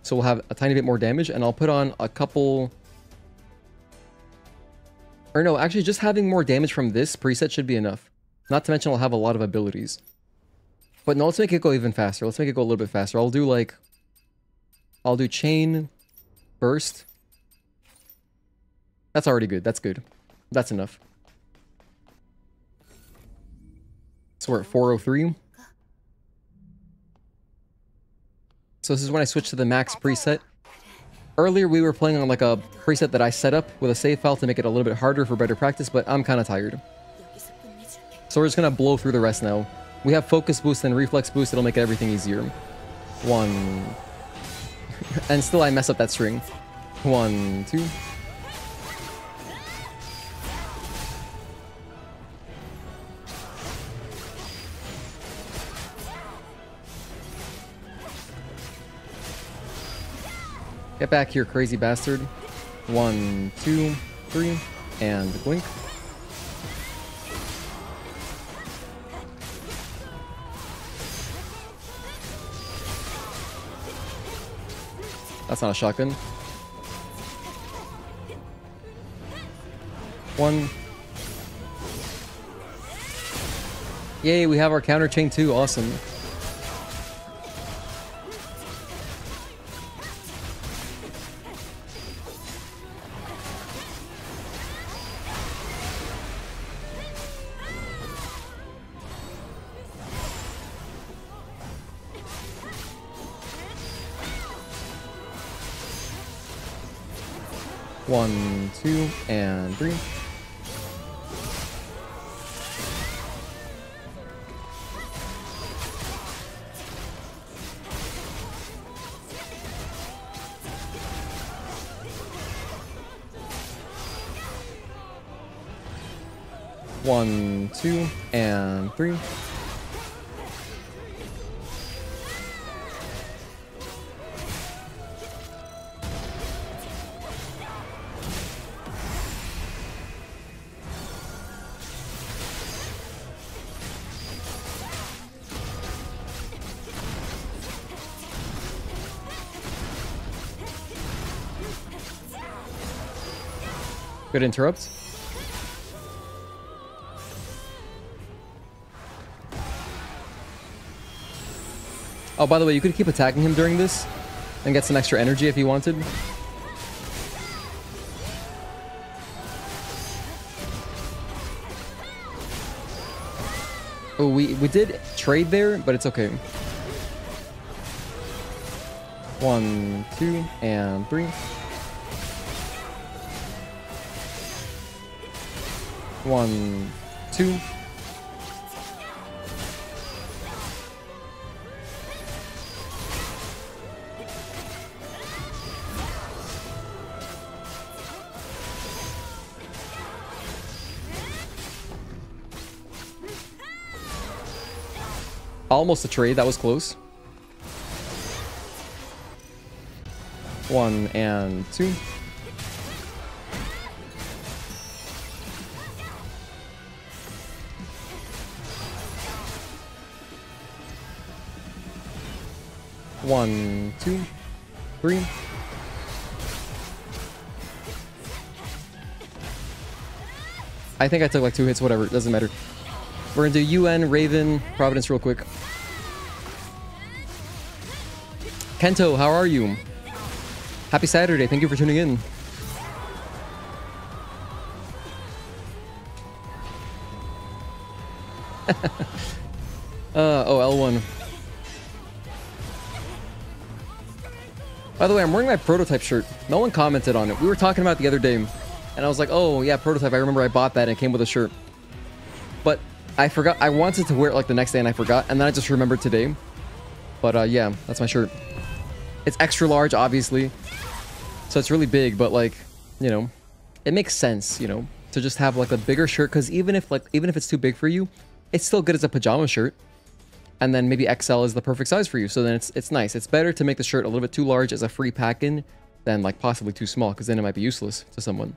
So we'll have a tiny bit more damage, and I'll put on a couple. Or no, actually, just having more damage from this preset should be enough. Not to mention, I'll have a lot of abilities. But no, let's make it go even faster. Let's make it go a little bit faster. I'll do chain, burst. That's already good. That's good. That's enough. So we're at 403. So this is when I switch to the max preset. Earlier we were playing on like a preset that I set up with a save file to make it a little bit harder for better practice, but I'm kind of tired. So we're just going to blow through the rest now. We have focus boost and reflex boost. It'll make everything easier. One. And still I mess up that string. One, two. Get back here, crazy bastard. One, two, three, and blink. That's not a shotgun. One. Yay, we have our counter chain too. Awesome. 1, 2, and 3. One, 2, and 3. Good interrupt. Oh, by the way, you could keep attacking him during this and get some extra energy if you wanted. Oh, we did trade there, but it's okay. 1, 2, and 3. 1, 2. Almost a trade, that was close. 1 and 2. One, 2, 3. I think I took like 2 hits, whatever, it doesn't matter. We're gonna do UN, Raven, Providence real quick. Kento, how are you? Happy Saturday, thank you for tuning in. Oh, L1. By the way, I'm wearing my prototype shirt. No one commented on it. We were talking about it the other day, and I was like, oh yeah, prototype, I remember I bought that and it came with a shirt. But I forgot, I wanted to wear it like the next day and I forgot, and then I just remembered today. But yeah, that's my shirt. It's extra large, obviously. So it's really big, but like, you know, it makes sense, you know, to just have like a bigger shirt, because even if it's too big for you, it's still good as a pajama shirt. And then maybe XL is the perfect size for you. So then it's nice. It's better to make the shirt a little bit too large as a free pack-in than like possibly too small, because then it might be useless to someone.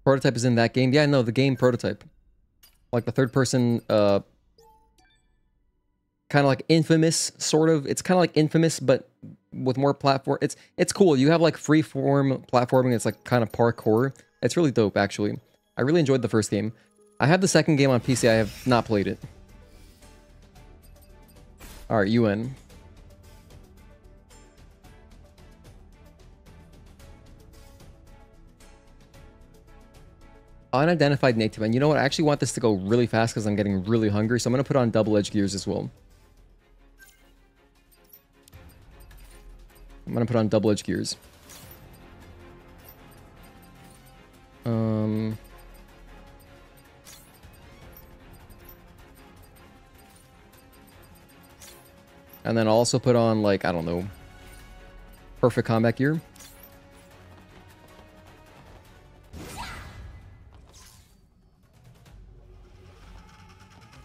Prototype is in that game. Yeah, no, the game Prototype. Like the third person, kind of like Infamous, sort of. It's kind of like Infamous, but with more platform. It's cool. You have like free-form platforming. It's like kind of parkour. It's really dope, actually. I really enjoyed the first game. I have the second game on PC. I have not played it. Alright, UN. Unidentified native. And you know what? I actually want this to go really fast because I'm getting really hungry. So I'm going to put on double-edged gears as well. I'm going to put on double-edged gears. And then I'll also put on, like, I don't know, perfect combat gear.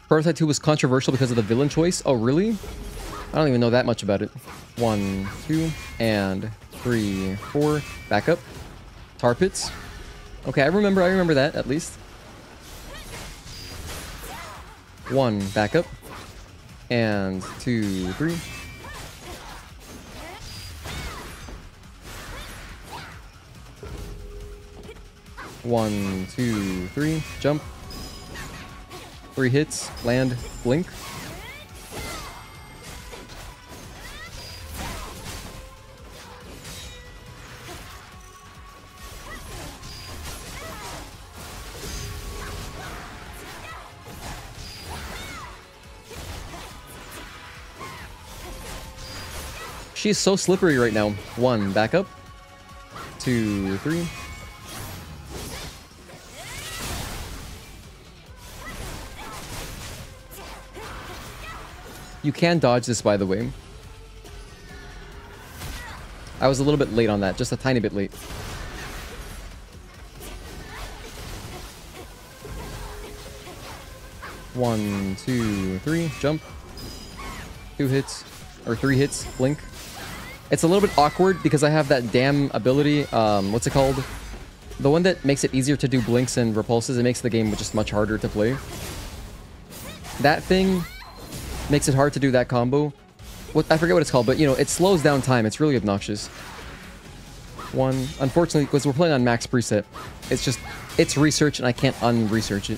Prototype 2 was controversial because of the villain choice. Oh, really? I don't even know that much about it. 1, 2, and 3, 4. Back up. Tar pits. Okay, I remember that, at least. 1, back up. And 2, 3. One, 2, 3. Jump. 3 hits. Land. Blink. She's so slippery right now. 1, back up. 2, 3. You can dodge this, by the way. I was a little bit late on that, just a tiny bit late. One, 2, 3, jump. 2 hits, or 3 hits, blink. It's a little bit awkward because I have that damn ability, what's it called? The one that makes it easier to do blinks and repulses. It makes the game just much harder to play. That thing makes it hard to do that combo. I forget what it's called, but you know, it slows down time. It's really obnoxious. 1, unfortunately, because we're playing on max preset, it's research and I can't unresearch it.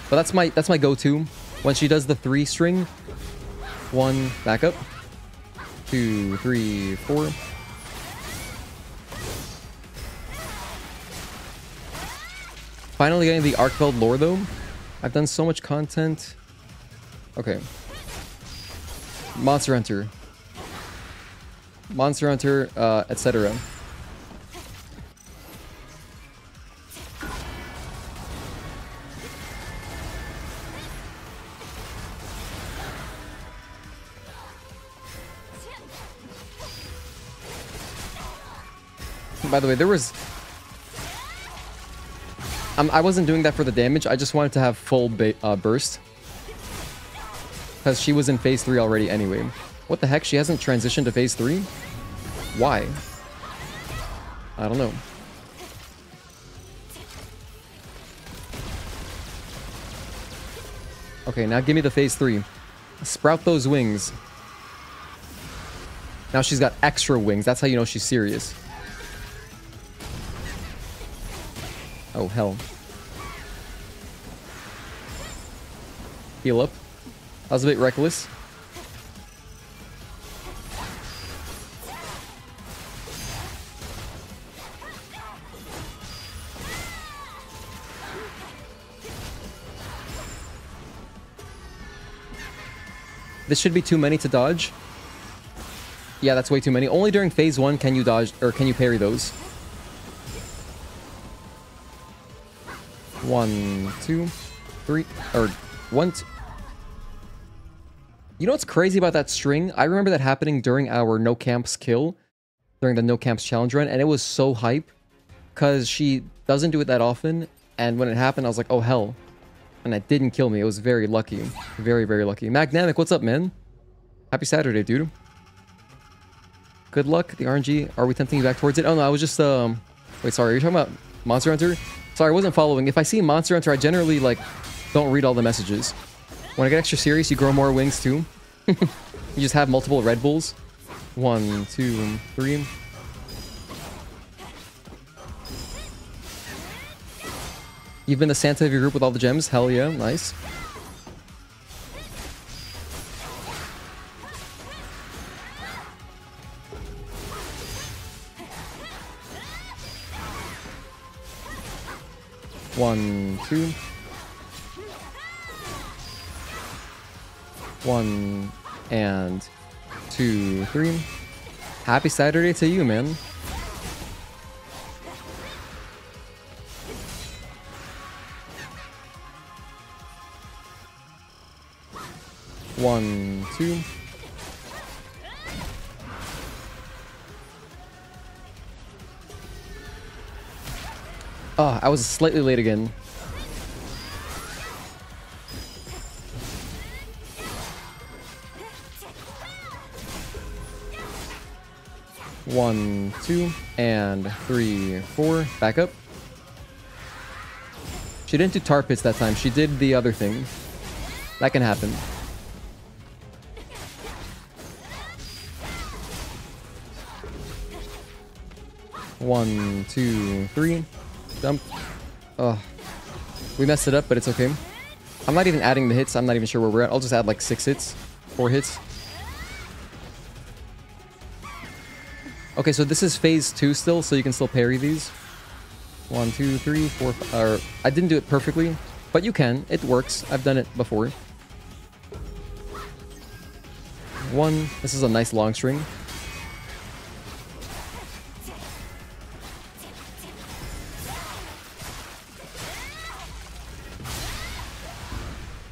But that's my go-to. When she does the 3 string. 1, back up. 2, 3, 4. Finally getting the Arkfeld lore though. I've done so much content. Okay. Monster Hunter. Monster Hunter, etc. By the way, there was... I wasn't doing that for the damage. I just wanted to have full burst. Because she was in phase 3 already anyway. What the heck? She hasn't transitioned to phase 3? Why? I don't know. Okay, now give me the phase 3. Sprout those wings. Now she's got extra wings. That's how you know she's serious. Oh, hell. Heal up. That was a bit reckless. This should be too many to dodge. Yeah, that's way too many. Only during phase 1 can you dodge, or can you parry those. 1, 2, 3, or 1, 2. You know what's crazy about that string? I remember that happening during our no camps kill, during the no camps challenge run, and it was so hype, because she doesn't do it that often, and when it happened, I was like, oh hell. And it didn't kill me. It was very lucky. Very, very lucky. Magnamic, what's up, man? Happy Saturday, dude. Good luck, the RNG. Are we tempting you back towards it? Oh no, I was just, wait, sorry, are you talking about Monster Hunter? Sorry, I wasn't following. If I see Monster Hunter, I generally, like, don't read all the messages. When I get extra serious, you grow more wings, too. You just have multiple Red Bulls. 1, 2, 3. You've been the Santa of your group with all the gems? Hell yeah, nice. One, 2. 1 and 2, 3. Happy Saturday to you, man. One, 2. Oh, I was slightly late again. One, 2, and 3, 4. Back up. She didn't do tar pits that time. She did the other thing. That can happen. One, 2, 3. Jump. Oh. We messed it up, but it's okay. I'm not even adding the hits. I'm not even sure where we're at. I'll just add like 6 hits. 4 hits. Okay, so this is phase 2 still, so you can still parry these. 1, 2, 3, 4, 5. Or I didn't do it perfectly, but you can. It works. I've done it before. 1. This is a nice long string.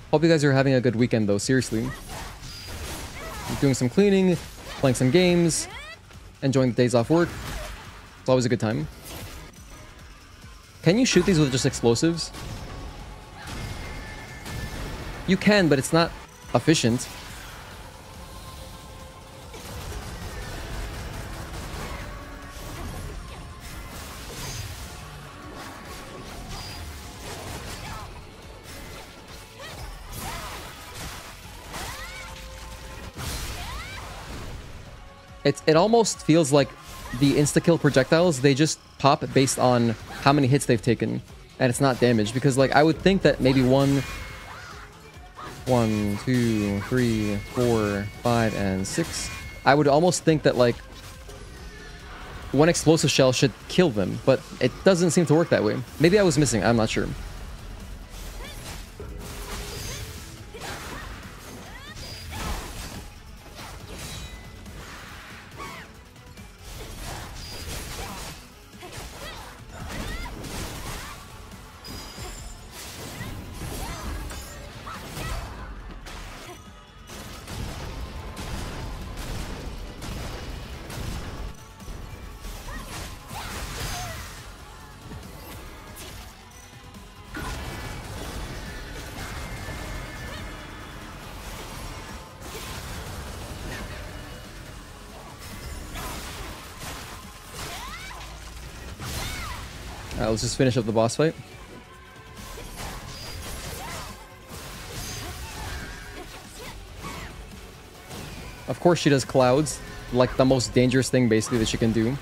Hope you guys are having a good weekend though, seriously. I'm doing some cleaning, playing some games, enjoying the days off work. It's always a good time. Can you shoot these with just explosives? You can, but it's not efficient. It almost feels like the insta-kill projectiles, they just pop based on how many hits they've taken. And it's not damage. Because, like, I would think that maybe 1, 2, 3, 4, 5, and 6. I would almost think that, like, 1 explosive shell should kill them. But it doesn't seem to work that way. Maybe I was missing. I'm not sure. Alright, let's just finish up the boss fight. Of course she does clouds, like the most dangerous thing basically that she can do.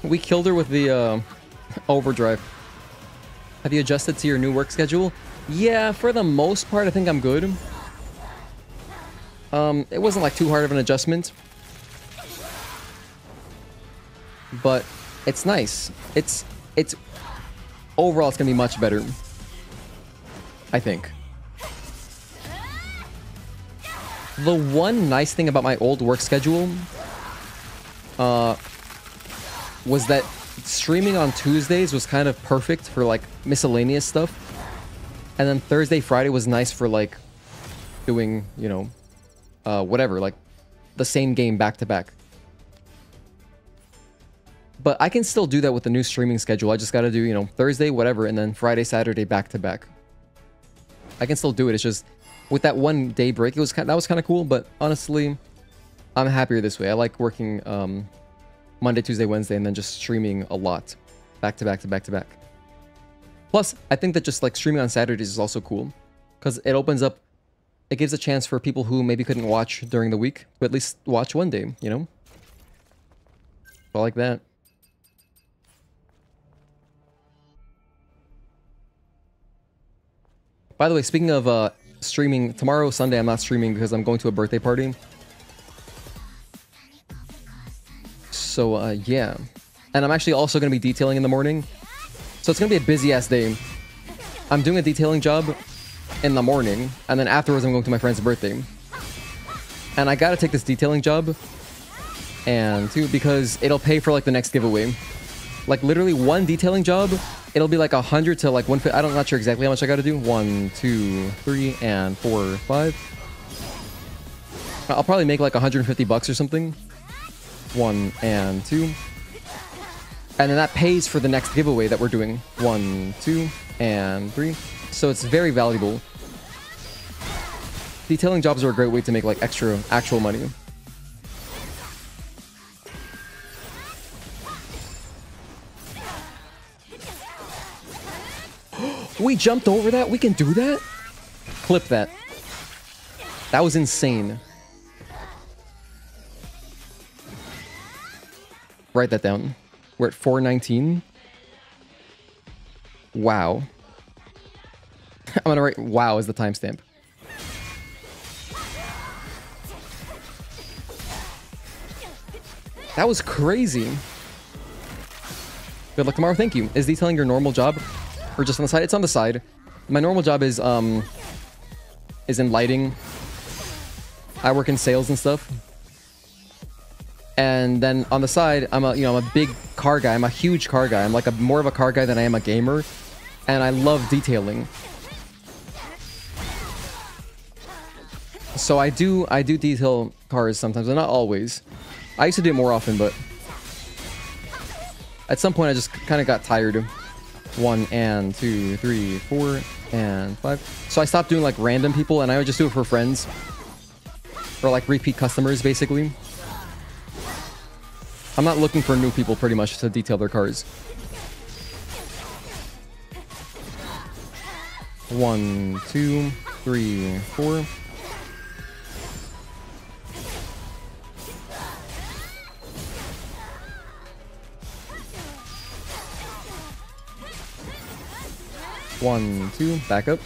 We killed her with the overdrive. Have you adjusted to your new work schedule? Yeah, for the most part I think I'm good. It wasn't like too hard of an adjustment. But it's nice. It's overall it's gonna be much better, I think. The one nice thing about my old work schedule was that streaming on Tuesdays was kind of perfect for like miscellaneous stuff. And then Thursday, Friday was nice for like doing, you know, whatever, like the same game back to back. But I can still do that with the new streaming schedule. I just got to do, you know, Thursday, whatever, and then Friday, Saturday, back to back. I can still do it. It's just with that 1 day break, it was that was kind of cool. But honestly, I'm happier this way. I like working Monday, Tuesday, Wednesday, and then just streaming a lot, back to back to back to back. Plus, I think that just like streaming on Saturdays is also cool because it opens up. It gives a chance for people who maybe couldn't watch during the week, but at least watch one day, you know? I like that. By the way, speaking of streaming, tomorrow, Sunday, I'm not streaming because I'm going to a birthday party. So, yeah. And I'm actually also going to be detailing in the morning. So it's going to be a busy-ass day. I'm doing a detailing job in the morning, and then afterwards I'm going to my friend's birthday. And I gotta take this detailing job, and too, because it'll pay for like the next giveaway. Like literally one detailing job, it'll be like 100 to like 150. I'm not sure exactly how much I gotta do. 1, 2, 3, and 4, 5. I'll probably make like 150 bucks or something. 1 and 2. And then that pays for the next giveaway that we're doing. 1, 2, and 3. So it's very valuable. Detailing jobs are a great way to make like extra actual money. We jumped over that? We can do that? Clip that. That was insane. Write that down. We're at 419. Wow. I'm gonna write wow as the timestamp. That was crazy. Good luck tomorrow. Thank you. Is detailing your normal job or just on the side? It's on the side. My normal job is in lighting. I work in sales and stuff. And then on the side, I'm a big car guy. I'm a huge car guy. I'm like more of a car guy than I am a gamer. And I love detailing. So I do detail cars sometimes, but not always. I used to do it more often, but at some point I just kind of got tired. 1 and 2, 3, 4 and 5. So I stopped doing like random people, and I would just do it for friends or like repeat customers, basically. I'm not looking for new people pretty much to detail their cars. 1, 2, 3, 4. One, 2, back up.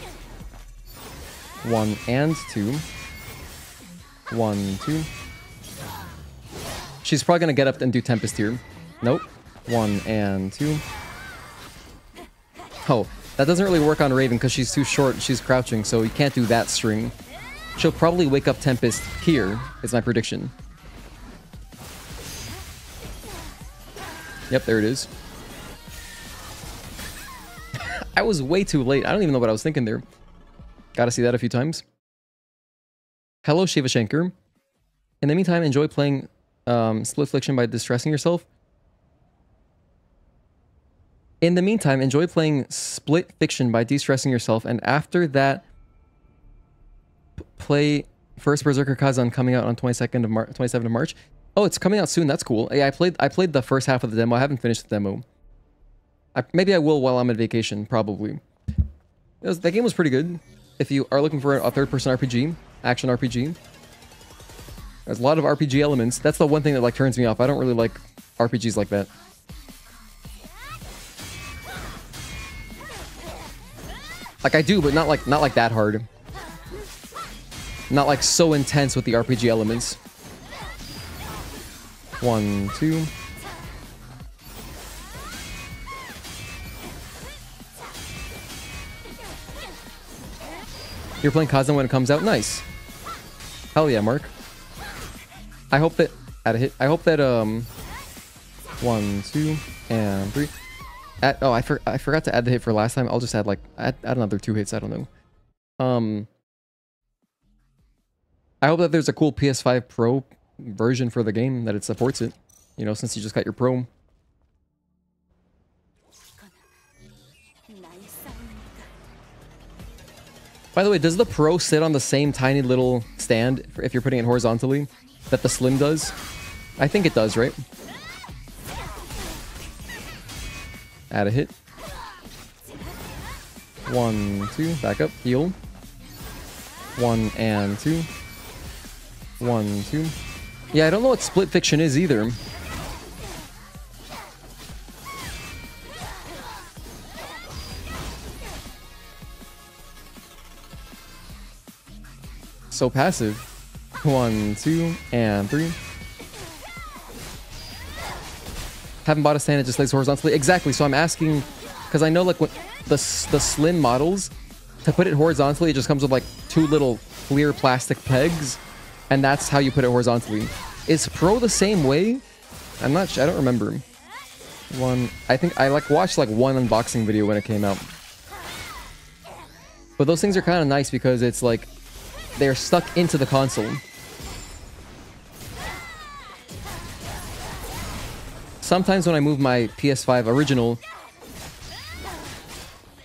1 and 2. 1, 2. She's probably gonna get up and do Tempest here. Nope. 1 and 2. Oh, that doesn't really work on Raven because she's too short. She's crouching, so you can't do that string. She'll probably wake up Tempest here, is my prediction. Yep, there it is. I was way too late. I don't even know what I was thinking there. Gotta see that a few times. Hello, Shiva Shankar. In the meantime, enjoy playing Split Fiction by distressing yourself. In the meantime, enjoy playing Split Fiction by de-stressing yourself, and after that, play First Berserker Kazan coming out on 27th of March. Oh, it's coming out soon. That's cool. Yeah, I played the first half of the demo. I haven't finished the demo. Maybe I will while I'm on vacation, probably. That game was pretty good. If you are looking for a third-person RPG, action RPG. There's a lot of RPG elements. That's the one thing that like turns me off. I don't really like RPGs like that. Like I do, but not like that hard. Not like so intense with the RPG elements. 1, 2. You're playing Kazan when it comes out? Nice. Hell yeah, Mark. I hope that... Add a hit. I hope that, 1, 2, and 3. Oh, I forgot to add the hit for last time. I'll just add, like... Add another 2 hits. I don't know. I hope that there's a cool PS5 Pro version for the game, that it supports it. You know, since you just got your Pro. By the way, does the Pro sit on the same tiny little stand if you're putting it horizontally that the Slim does? I think it does, right? Add a hit. 1, 2, back up, heal. 1 and 2. 1, 2. Yeah, I don't know what Split Fiction is either. So passive. 1, 2, and 3. Haven't bought a stand, it just lays horizontally. Exactly, so I'm asking, because I know like when the slim models, to put it horizontally, it just comes with like 2 little clear plastic pegs, and that's how you put it horizontally. Is Pro the same way? I'm not sure, I don't remember. I think I watched like one unboxing video when it came out. But those things are kind of nice because it's like, they're stuck into the console. Sometimes when I move my PS5 original,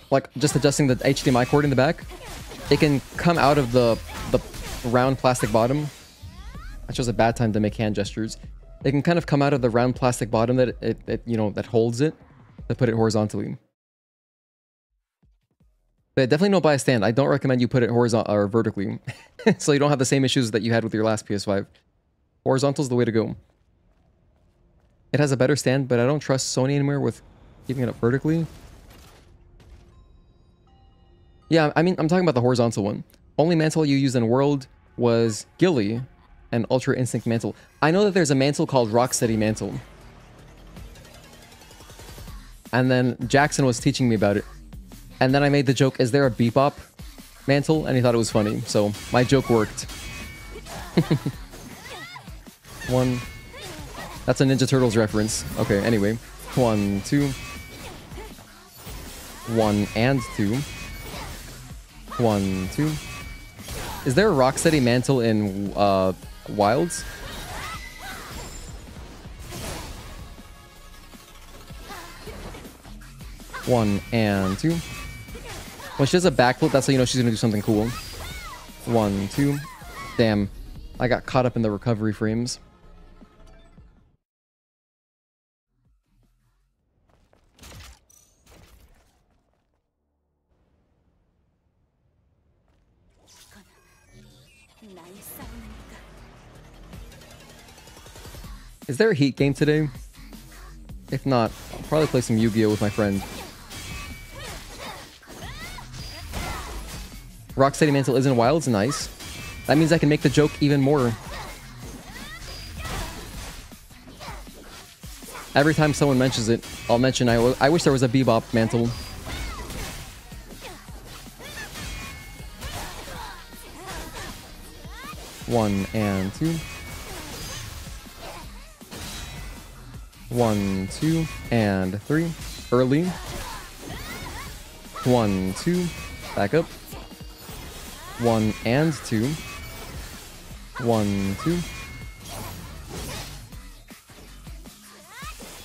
like just adjusting the HDMI cord in the back, it can come out of the round plastic bottom. That's just a bad time to make hand gestures. It can kind of come out of the round plastic bottom that that holds it, to put it horizontally. But definitely don't buy a stand. I don't recommend you put it horizontal or vertically, so you don't have the same issues that you had with your last PS5. Horizontal is the way to go. It has a better stand, but I don't trust Sony anymore with keeping it up vertically. Yeah, I mean, I'm talking about the horizontal one. Only mantle you used in World was Gilly, and Ultra Instinct Mantle. I know that there's a mantle called Rocksteady Mantle. And then Jackson was teaching me about it. And then I made the joke, is there a Bebop mantle? And he thought it was funny. So my joke worked. One. That's a Ninja Turtles reference. Okay, anyway. 1, 2. 1 and 2. 1, 2. Is there a Rocksteady Mantle in Wilds? One and 2. When she does a backflip, that's how you know she's gonna do something cool. 1, 2. Damn. I got caught up in the recovery frames. Is there a Heat game today? If not, I'll probably play some Yu-Gi-Oh! With my friend. Rocksteady Mantle is in Wilds, nice. That means I can make the joke even more. Every time someone mentions it, I'll mention I wish there was a Bebop Mantle. One and 2. 1, 2, and 3. Early. 1, 2. Back up. 1 and 2. 1, 2.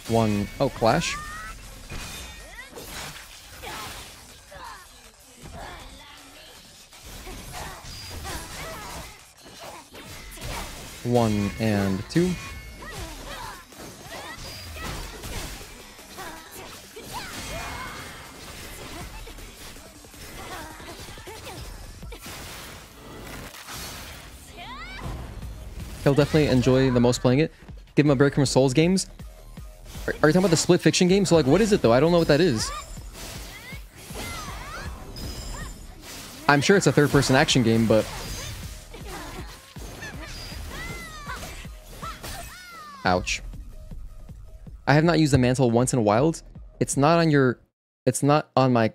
1. Oh, clash. One and 2. He'll definitely enjoy the most playing it. Give him a break from Souls games. Are you talking about the split fiction game? So like, what is it though? I don't know what that is. I'm sure it's a third-person action game, but... Ouch. I have not used the mantle once in Wild. It's not on your... It's not on my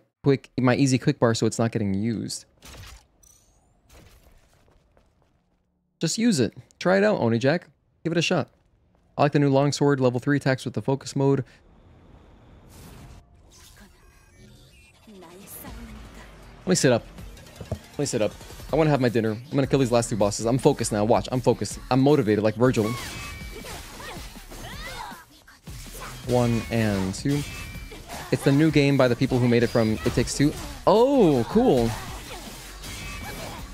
easy quick bar, so it's not getting used. Just use it. Try it out, Oni-Jack. Give it a shot. I like the new longsword, level 3 attacks with the focus mode. Let me sit up. Let me sit up. I want to have my dinner. I'm going to kill these last 2 bosses. I'm focused now. Watch. I'm focused. I'm motivated like Virgil. 1 and 2. It's the new game by the people who made it from It Takes Two. Oh, cool.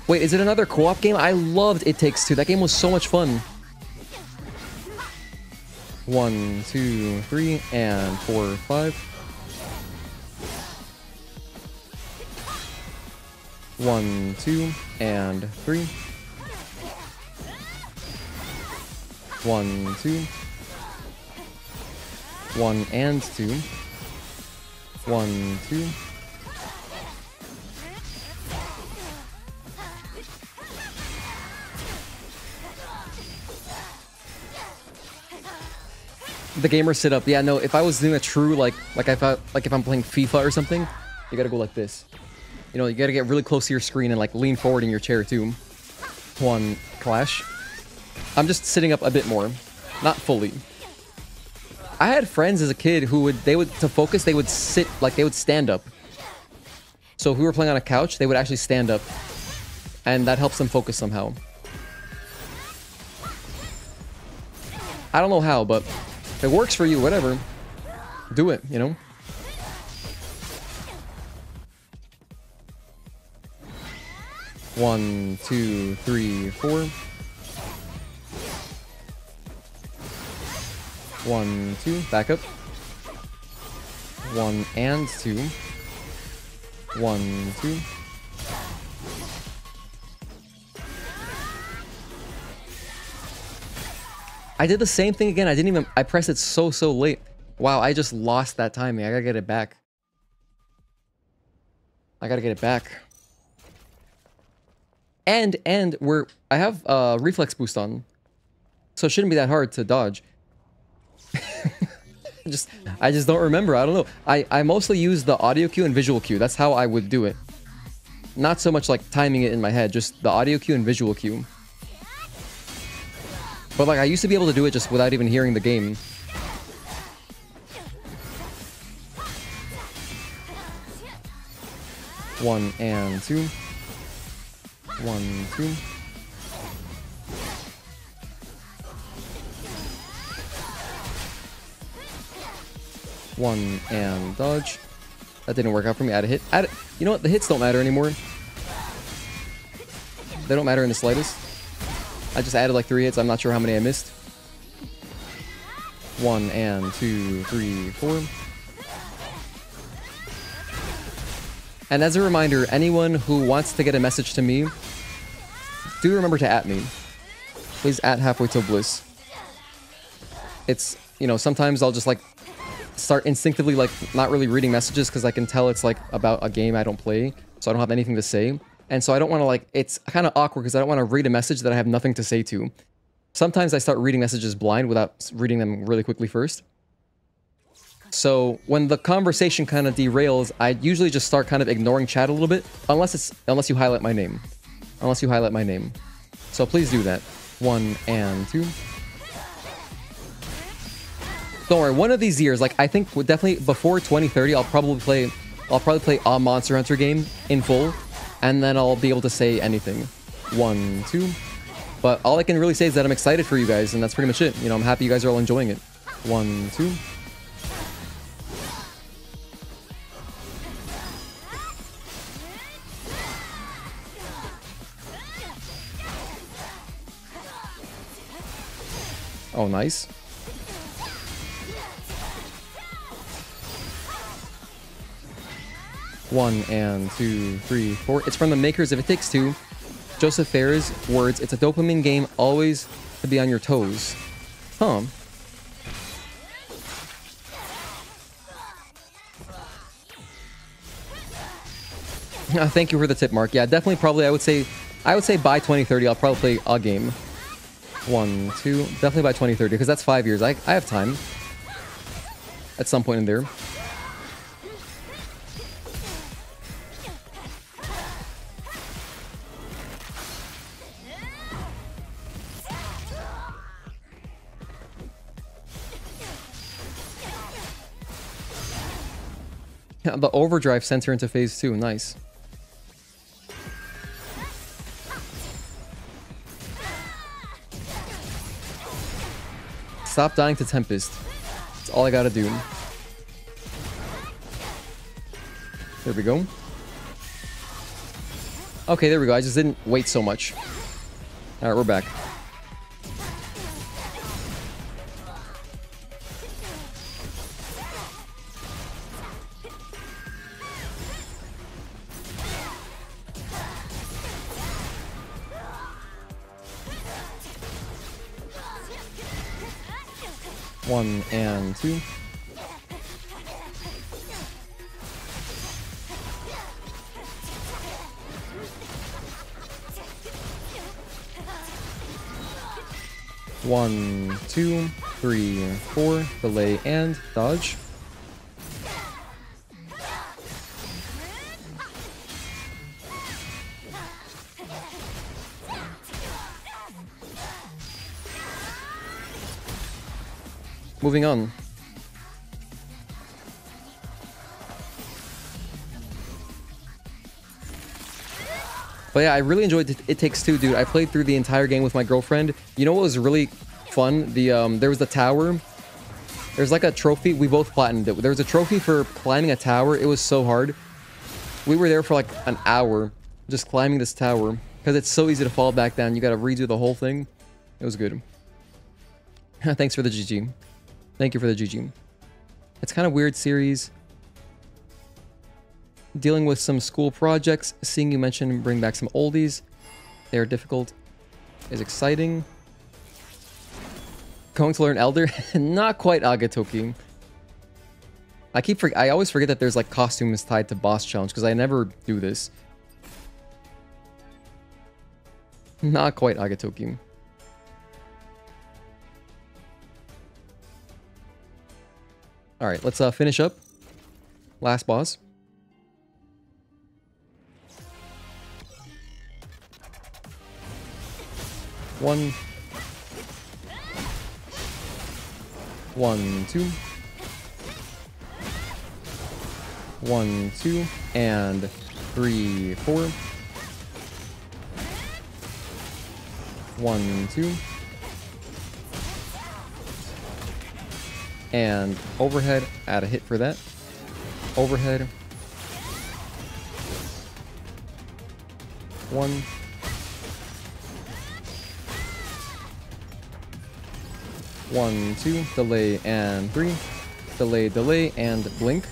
Wait, is it another co-op game? I loved It Takes Two. That game was so much fun. 1, 2, 3, and 4, 5. 1, 2, and 3. 1, 2. 1 and 2. 1, 2. The gamer sit up. Yeah, no, if I was doing a true like if I'm playing FIFA or something, you gotta go like this. You know, you gotta get really close to your screen and like lean forward in your chair too. 1 clash. I'm just sitting up a bit more, not fully. I had friends as a kid who to focus, they would sit, like they would stand up. So if we were playing on a couch, they would actually stand up. And that helps them focus somehow. I don't know how, but if it works for you, whatever. Do it, you know? One, 2, 3, 4. 1, 2, back up. 1 and 2. 1, 2. I did the same thing again. I pressed it so late. Wow, I just lost that timing. I gotta get it back. I gotta get it back. And I have reflex boost on, so it shouldn't be that hard to dodge. I just don't remember. I don't know. I mostly use the audio cue and visual cue. That's how I would do it. Not so much like timing it in my head, just the audio cue and visual cue. But like I used to be able to do it just without even hearing the game. One and two. 1, 2. One and dodge. That didn't work out for me. Add a hit. You know what? The hits don't matter anymore. They don't matter in the slightest. I just added like 3 hits. I'm not sure how many I missed. 1 and 2, 3, 4. And as a reminder, anyone who wants to get a message to me, do remember to @me. Please @halfway till bliss. It's, you know, sometimes I'll just like start instinctively like not really reading messages because I can tell it's like about a game I don't play, so I don't have anything to say. And so I don't want to like, it's kind of awkward because I don't want to read a message that I have nothing to say to. Sometimes I start reading messages blind without reading them really quickly first. So when the conversation kind of derails, I usually just start kind of ignoring chat a little bit, unless you highlight my name. Unless you highlight my name. So please do that. 1 and 2. Don't worry, one of these years, like I think definitely before 2030, I'll probably play a Monster Hunter game in full, and then I'll be able to say anything. 1, 2. But all I can really say is that I'm excited for you guys, and that's pretty much it. You know, I'm happy you guys are all enjoying it. 1, 2. Oh, nice. One and 2, 3, 4. It's from the makers of It Takes Two. Joseph Fares' words, it's a dopamine game, always to be on your toes. Huh. Thank you for the tip, Mark. Yeah, definitely, probably, I would say by 2030, I'll probably play a game. 1, 2. Definitely by 2030, because that's 5 years. I have time. At some point in there. The overdrive sent her into phase 2. Nice. Stop dying to Tempest. That's all I gotta do. There we go. Okay, there we go. I just didn't wait so much. Alright, we're back. One and 2. One, 2, 3, 4. Delay and dodge. Moving on. But yeah, I really enjoyed It Takes Two, dude. I played through the entire game with my girlfriend. You know what was really fun? There was the tower. There's like a trophy. We both platinumed it. There was a trophy for climbing a tower. It was so hard. We were there for like an hour just climbing this tower because it's so easy to fall back down. You got to redo the whole thing. It was good. Thanks for the GG. Thank you for the GG. It's kind of weird series. Dealing with some school projects. Seeing you mention bring back some oldies. They're difficult. Is exciting. Going to learn Elder? Not quite Agatoki. I always forget that there's like costumes tied to boss challenge because I never do this. Not quite Agatoki. Alright, let's finish up. Last boss. One. 1, 2. 1, 2. And 3, 4. 1, 2. And overhead, add a hit for that. Overhead. 1. One, 2, delay, and 3. Delay, delay, and blink.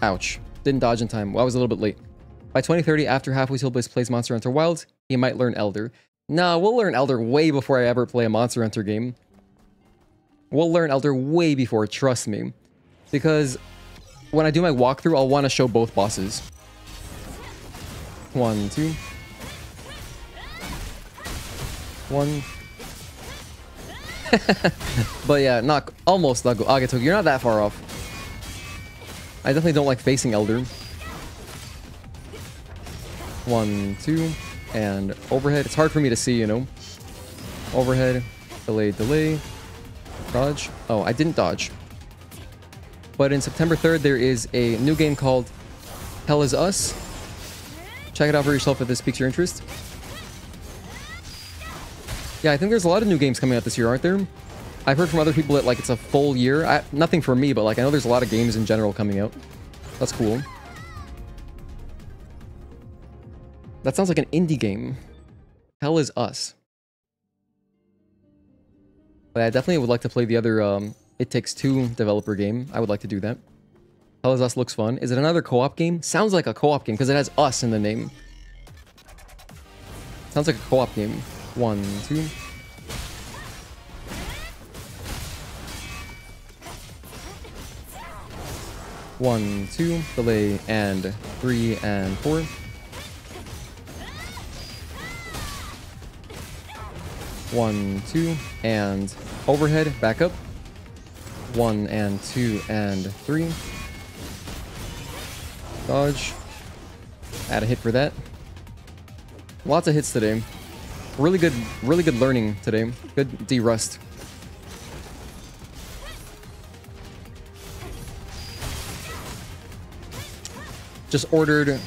Ouch. Didn't dodge in time. Well, I was a little bit late. By 2030, after Halfway Hillbillies plays Monster Hunter Wilds, he might learn Elder. Nah, we'll learn Elder way before I ever play a Monster Hunter game. We'll learn Elder way before, trust me. Because when I do my walkthrough, I'll want to show both bosses. 1, 2. 1. But yeah, not almost Agatoki. You're not that far off. I definitely don't like facing Elder. 1, 2, and overhead. It's hard for me to see, you know. Overhead, delay, delay, dodge. Oh, I didn't dodge. But in September 3rd, there is a new game called Hell Is Us. Check it out for yourself if this piques your interest. Yeah, I think there's a lot of new games coming out this year, aren't there? I've heard from other people that, like, it's a full year. Nothing for me, but, like, I know there's a lot of games in general coming out. That's cool. That sounds like an indie game. Hell Is Us. But I definitely would like to play the other, It Takes Two developer game. I would like to do that. Hell Is Us looks fun. Is it another co-op game? Sounds like a co-op game, because it has us in the name. Sounds like a co-op game. 1, 2. One, 2, delay, and 3, and 4. 1, 2, and overhead, back up. 1, and 2, and 3. Dodge. Add a hit for that. Lots of hits today. Really good learning today. Good Derust. Just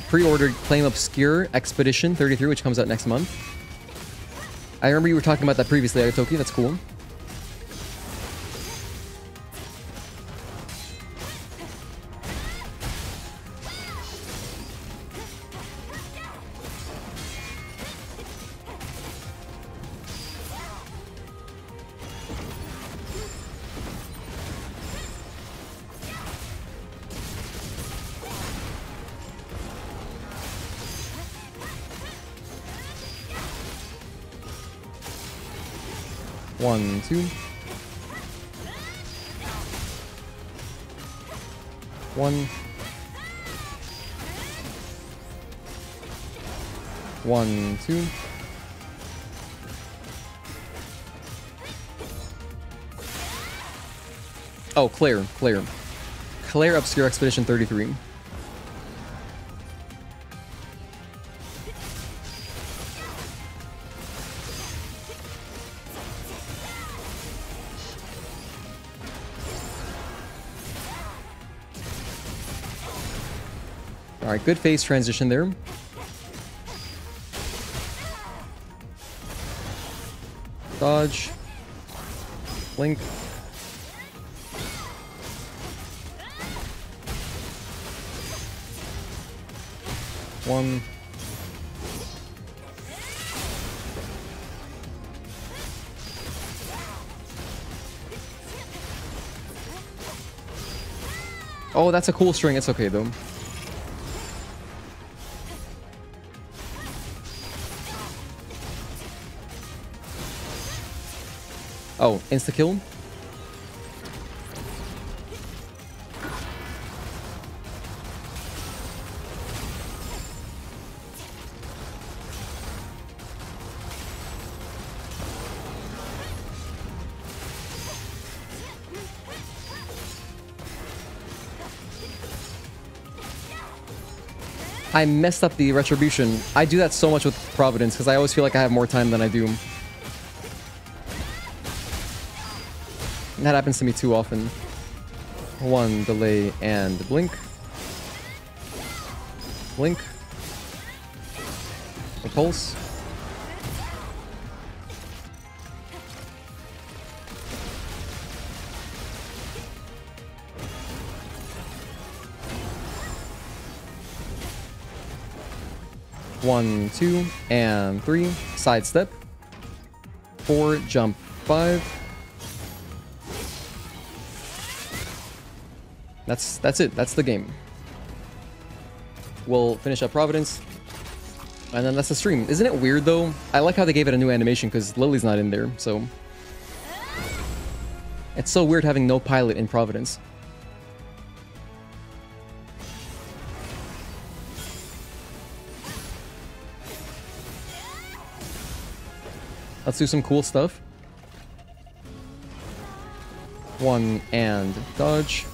pre-ordered Claim Obscure Expedition 33, which comes out next month. I remember you were talking about that previously, Agatoki. That's cool. One, 2. 1. 1, 2. Oh, Claire Obscure Expedition 33. Alright, good phase transition there. Dodge. Blink. One. Oh, that's a cool string. It's okay, though. Oh, insta-kill? I messed up the retribution. I do that so much with Providence because I always feel like I have more time than I do. And that happens to me too often. 1 delay and blink. Blink. Repulse. One, 2, and 3. Sidestep. 4, jump 5. That's it. That's the game. We'll finish up Providence. And then that's the stream. Isn't it weird though? I like how they gave it a new animation because Lily's not in there, so. It's so weird having no pilot in Providence. Let's do some cool stuff. 1 and dodge.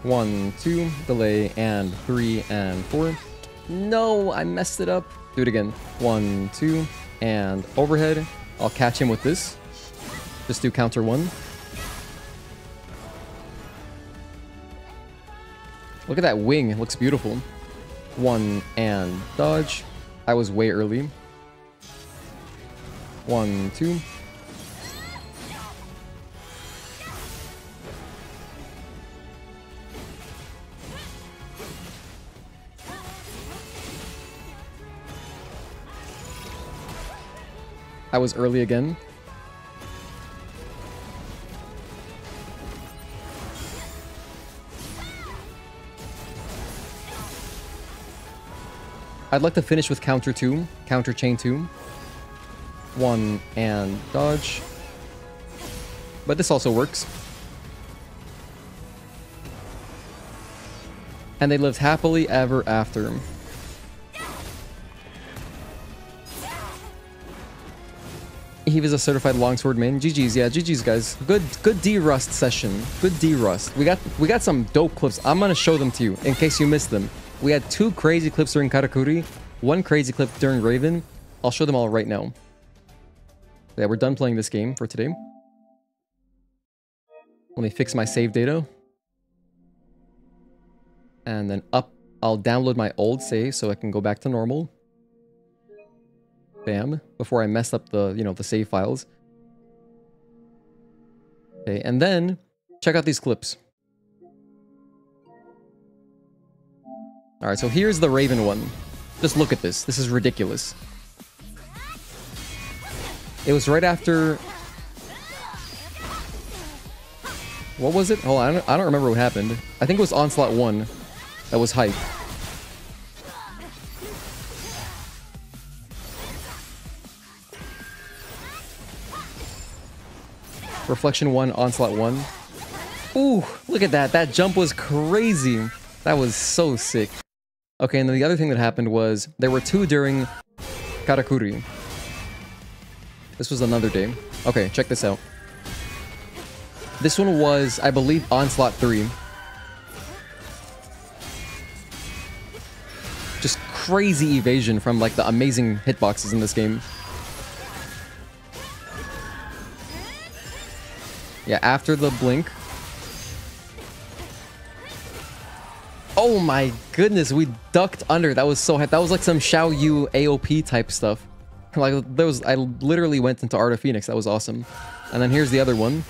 One, 2, delay, and 3 and 4. No, I messed it up. Do it again. 1, 2, and overhead. I'll catch him with this. Just do counter 1. Look at that wing. It looks beautiful. 1 and dodge. I was way early. 1, 2. I was early again. I'd like to finish with counter 2, counter chain 2. 1 and dodge. But this also works. And they lived happily ever after. He was a certified longsword main. GG's, yeah, GG's guys. Good Derust session. Good Derust. We got some dope clips. I'm gonna show them to you in case you missed them. We had 2 crazy clips during Karakuri, 1 crazy clip during Raven. I'll show them all right now. Yeah, we're done playing this game for today. Let me fix my save data. And then I'll download my old save so I can go back to normal. Bam. Before I mess up the, the save files. Okay, and then check out these clips. Alright, so here's the Raven one. Just look at this. This is ridiculous. It was right after... What was it? Hold on, I don't remember what happened. I think it was Onslaught 1 that was hype. Reflection 1, Onslaught 1. Ooh, look at that. That jump was crazy. That was so sick. Okay, and then the other thing that happened was there were 2 during Karakuri. This was another day. Okay, check this out. This one was, I believe, Onslaught 3. Just crazy evasion from like the amazing hitboxes in this game. Yeah, after the blink. Oh my goodness, we ducked under. That was so hype. That was like some Xiao Yu AOP type stuff. Like there was, I literally went into Art of Phoenix. That was awesome. And then here's the other one.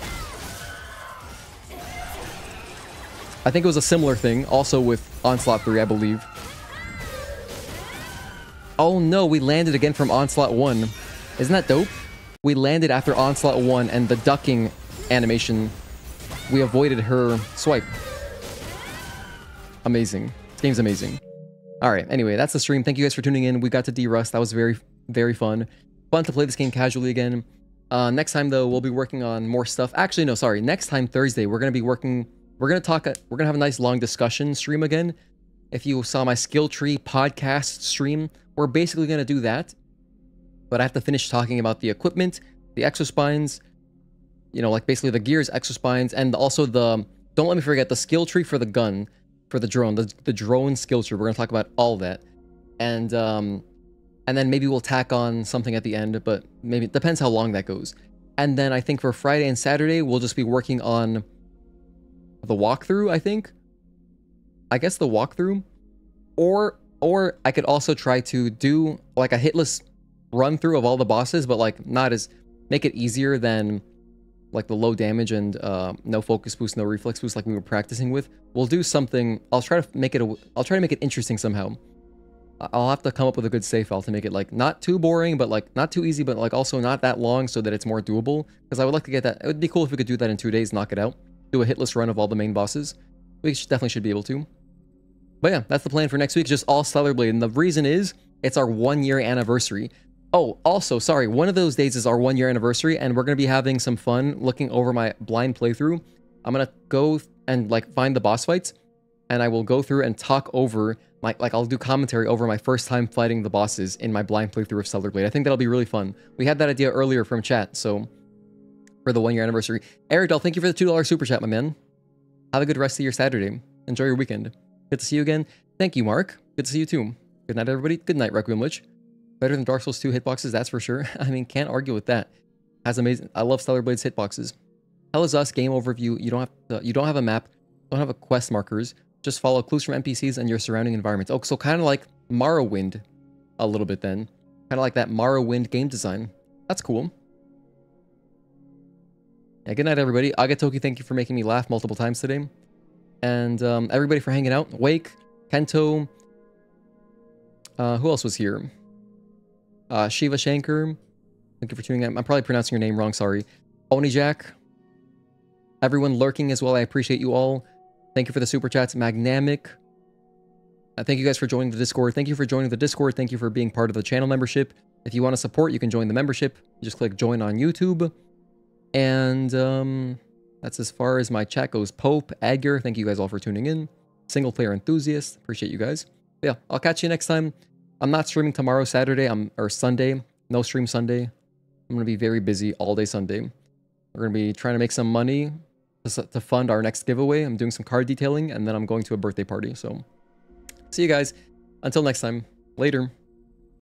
I think it was a similar thing, also with Onslaught 3, I believe. Oh no, we landed again from Onslaught 1. Isn't that dope? We landed after Onslaught 1 and the ducking animation, we avoided her swipe. Amazing. This game's amazing. Alright, anyway, that's the stream. Thank you guys for tuning in. We got to Derust. That was very, very fun. Fun to play this game casually again. Next time though, we'll be working on more stuff. Actually, no, sorry. Next time, Thursday, we're gonna be working. We're gonna have a nice long discussion stream again. If you saw my skill tree podcast stream, we're basically gonna do that. But I have to finish talking about the equipment, the exospines, you know, like basically the gears, exospines, and also the, don't let me forget, the skill tree for the gun, for the drone, the drone skill tree. We're gonna talk about all that. And then maybe we'll tack on something at the end, but maybe it depends how long that goes. And then I think for Friday and Saturday, we'll just be working on the walkthrough, I think. I guess the walkthrough. Or I could also try to do like a hitless run through of all the bosses, but like not as, make it easier than like the low damage and no focus boost, no reflex boost like we were practicing with. We'll do something, I'll try to make it interesting somehow. I'll have to come up with a good save file to make it like not too boring, but like not too easy, but like also not that long so that it's more doable. Because I would like to get that. It would be cool if we could do that in 2 days, knock it out. Do a hitless run of all the main bosses. We definitely should be able to. But yeah, that's the plan for next week, just all Stellar Blade. And the reason is, it's our 1-year anniversary. Oh, also, sorry, one of those days is our 1-year anniversary, and we're going to be having some fun looking over my blind playthrough. I'm going to go and like find the boss fights, and I will go through and talk over my, like I'll do commentary over my first time fighting the bosses in my blind playthrough of Stellar Blade. I think that'll be really fun. We had that idea earlier from chat, so for the 1-year anniversary. Eric, thank you for the $2 super chat, my man. Have a good rest of your Saturday. Enjoy your weekend. Good to see you again. Thank you, Mark. Good to see you too. Good night, everybody. Good night, Requiem Lich. Better than Dark Souls 2 hitboxes, that's for sure. I mean, can't argue with that. Has amazing. I love Stellar Blade's hitboxes. Hell is Us game overview. You don't have a map. Don't have a quest markers. Just follow clues from NPCs and your surrounding environments. Oh, so kind of like Morrowind, a little bit then. Kind of like that Morrowind game design. That's cool. Yeah, good night, everybody. Agatoki, thank you for making me laugh multiple times today. And everybody for hanging out. Wake, Kento. Who else was here? Shiva Shankar. Thank you for tuning in. I'm probably pronouncing your name wrong, sorry. Oni Jack. Everyone lurking as well. I appreciate you all. Thank you for the super chats. Magnamic. Thank you guys for joining the Discord. Thank you for joining the Discord. Thank you for being part of the channel membership. If you want to support, you can join the membership. Just click join on YouTube. And that's as far as my chat goes. Pope, Edgar, thank you guys all for tuning in. Single player enthusiast, appreciate you guys. But yeah, I'll catch you next time. I'm not streaming tomorrow, Saturday, or Sunday. No stream Sunday. I'm gonna be very busy all day Sunday. We're gonna be trying to make some money to fund our next giveaway. I'm doing some card detailing, and then I'm going to a birthday party. So, see you guys. Until next time. Later.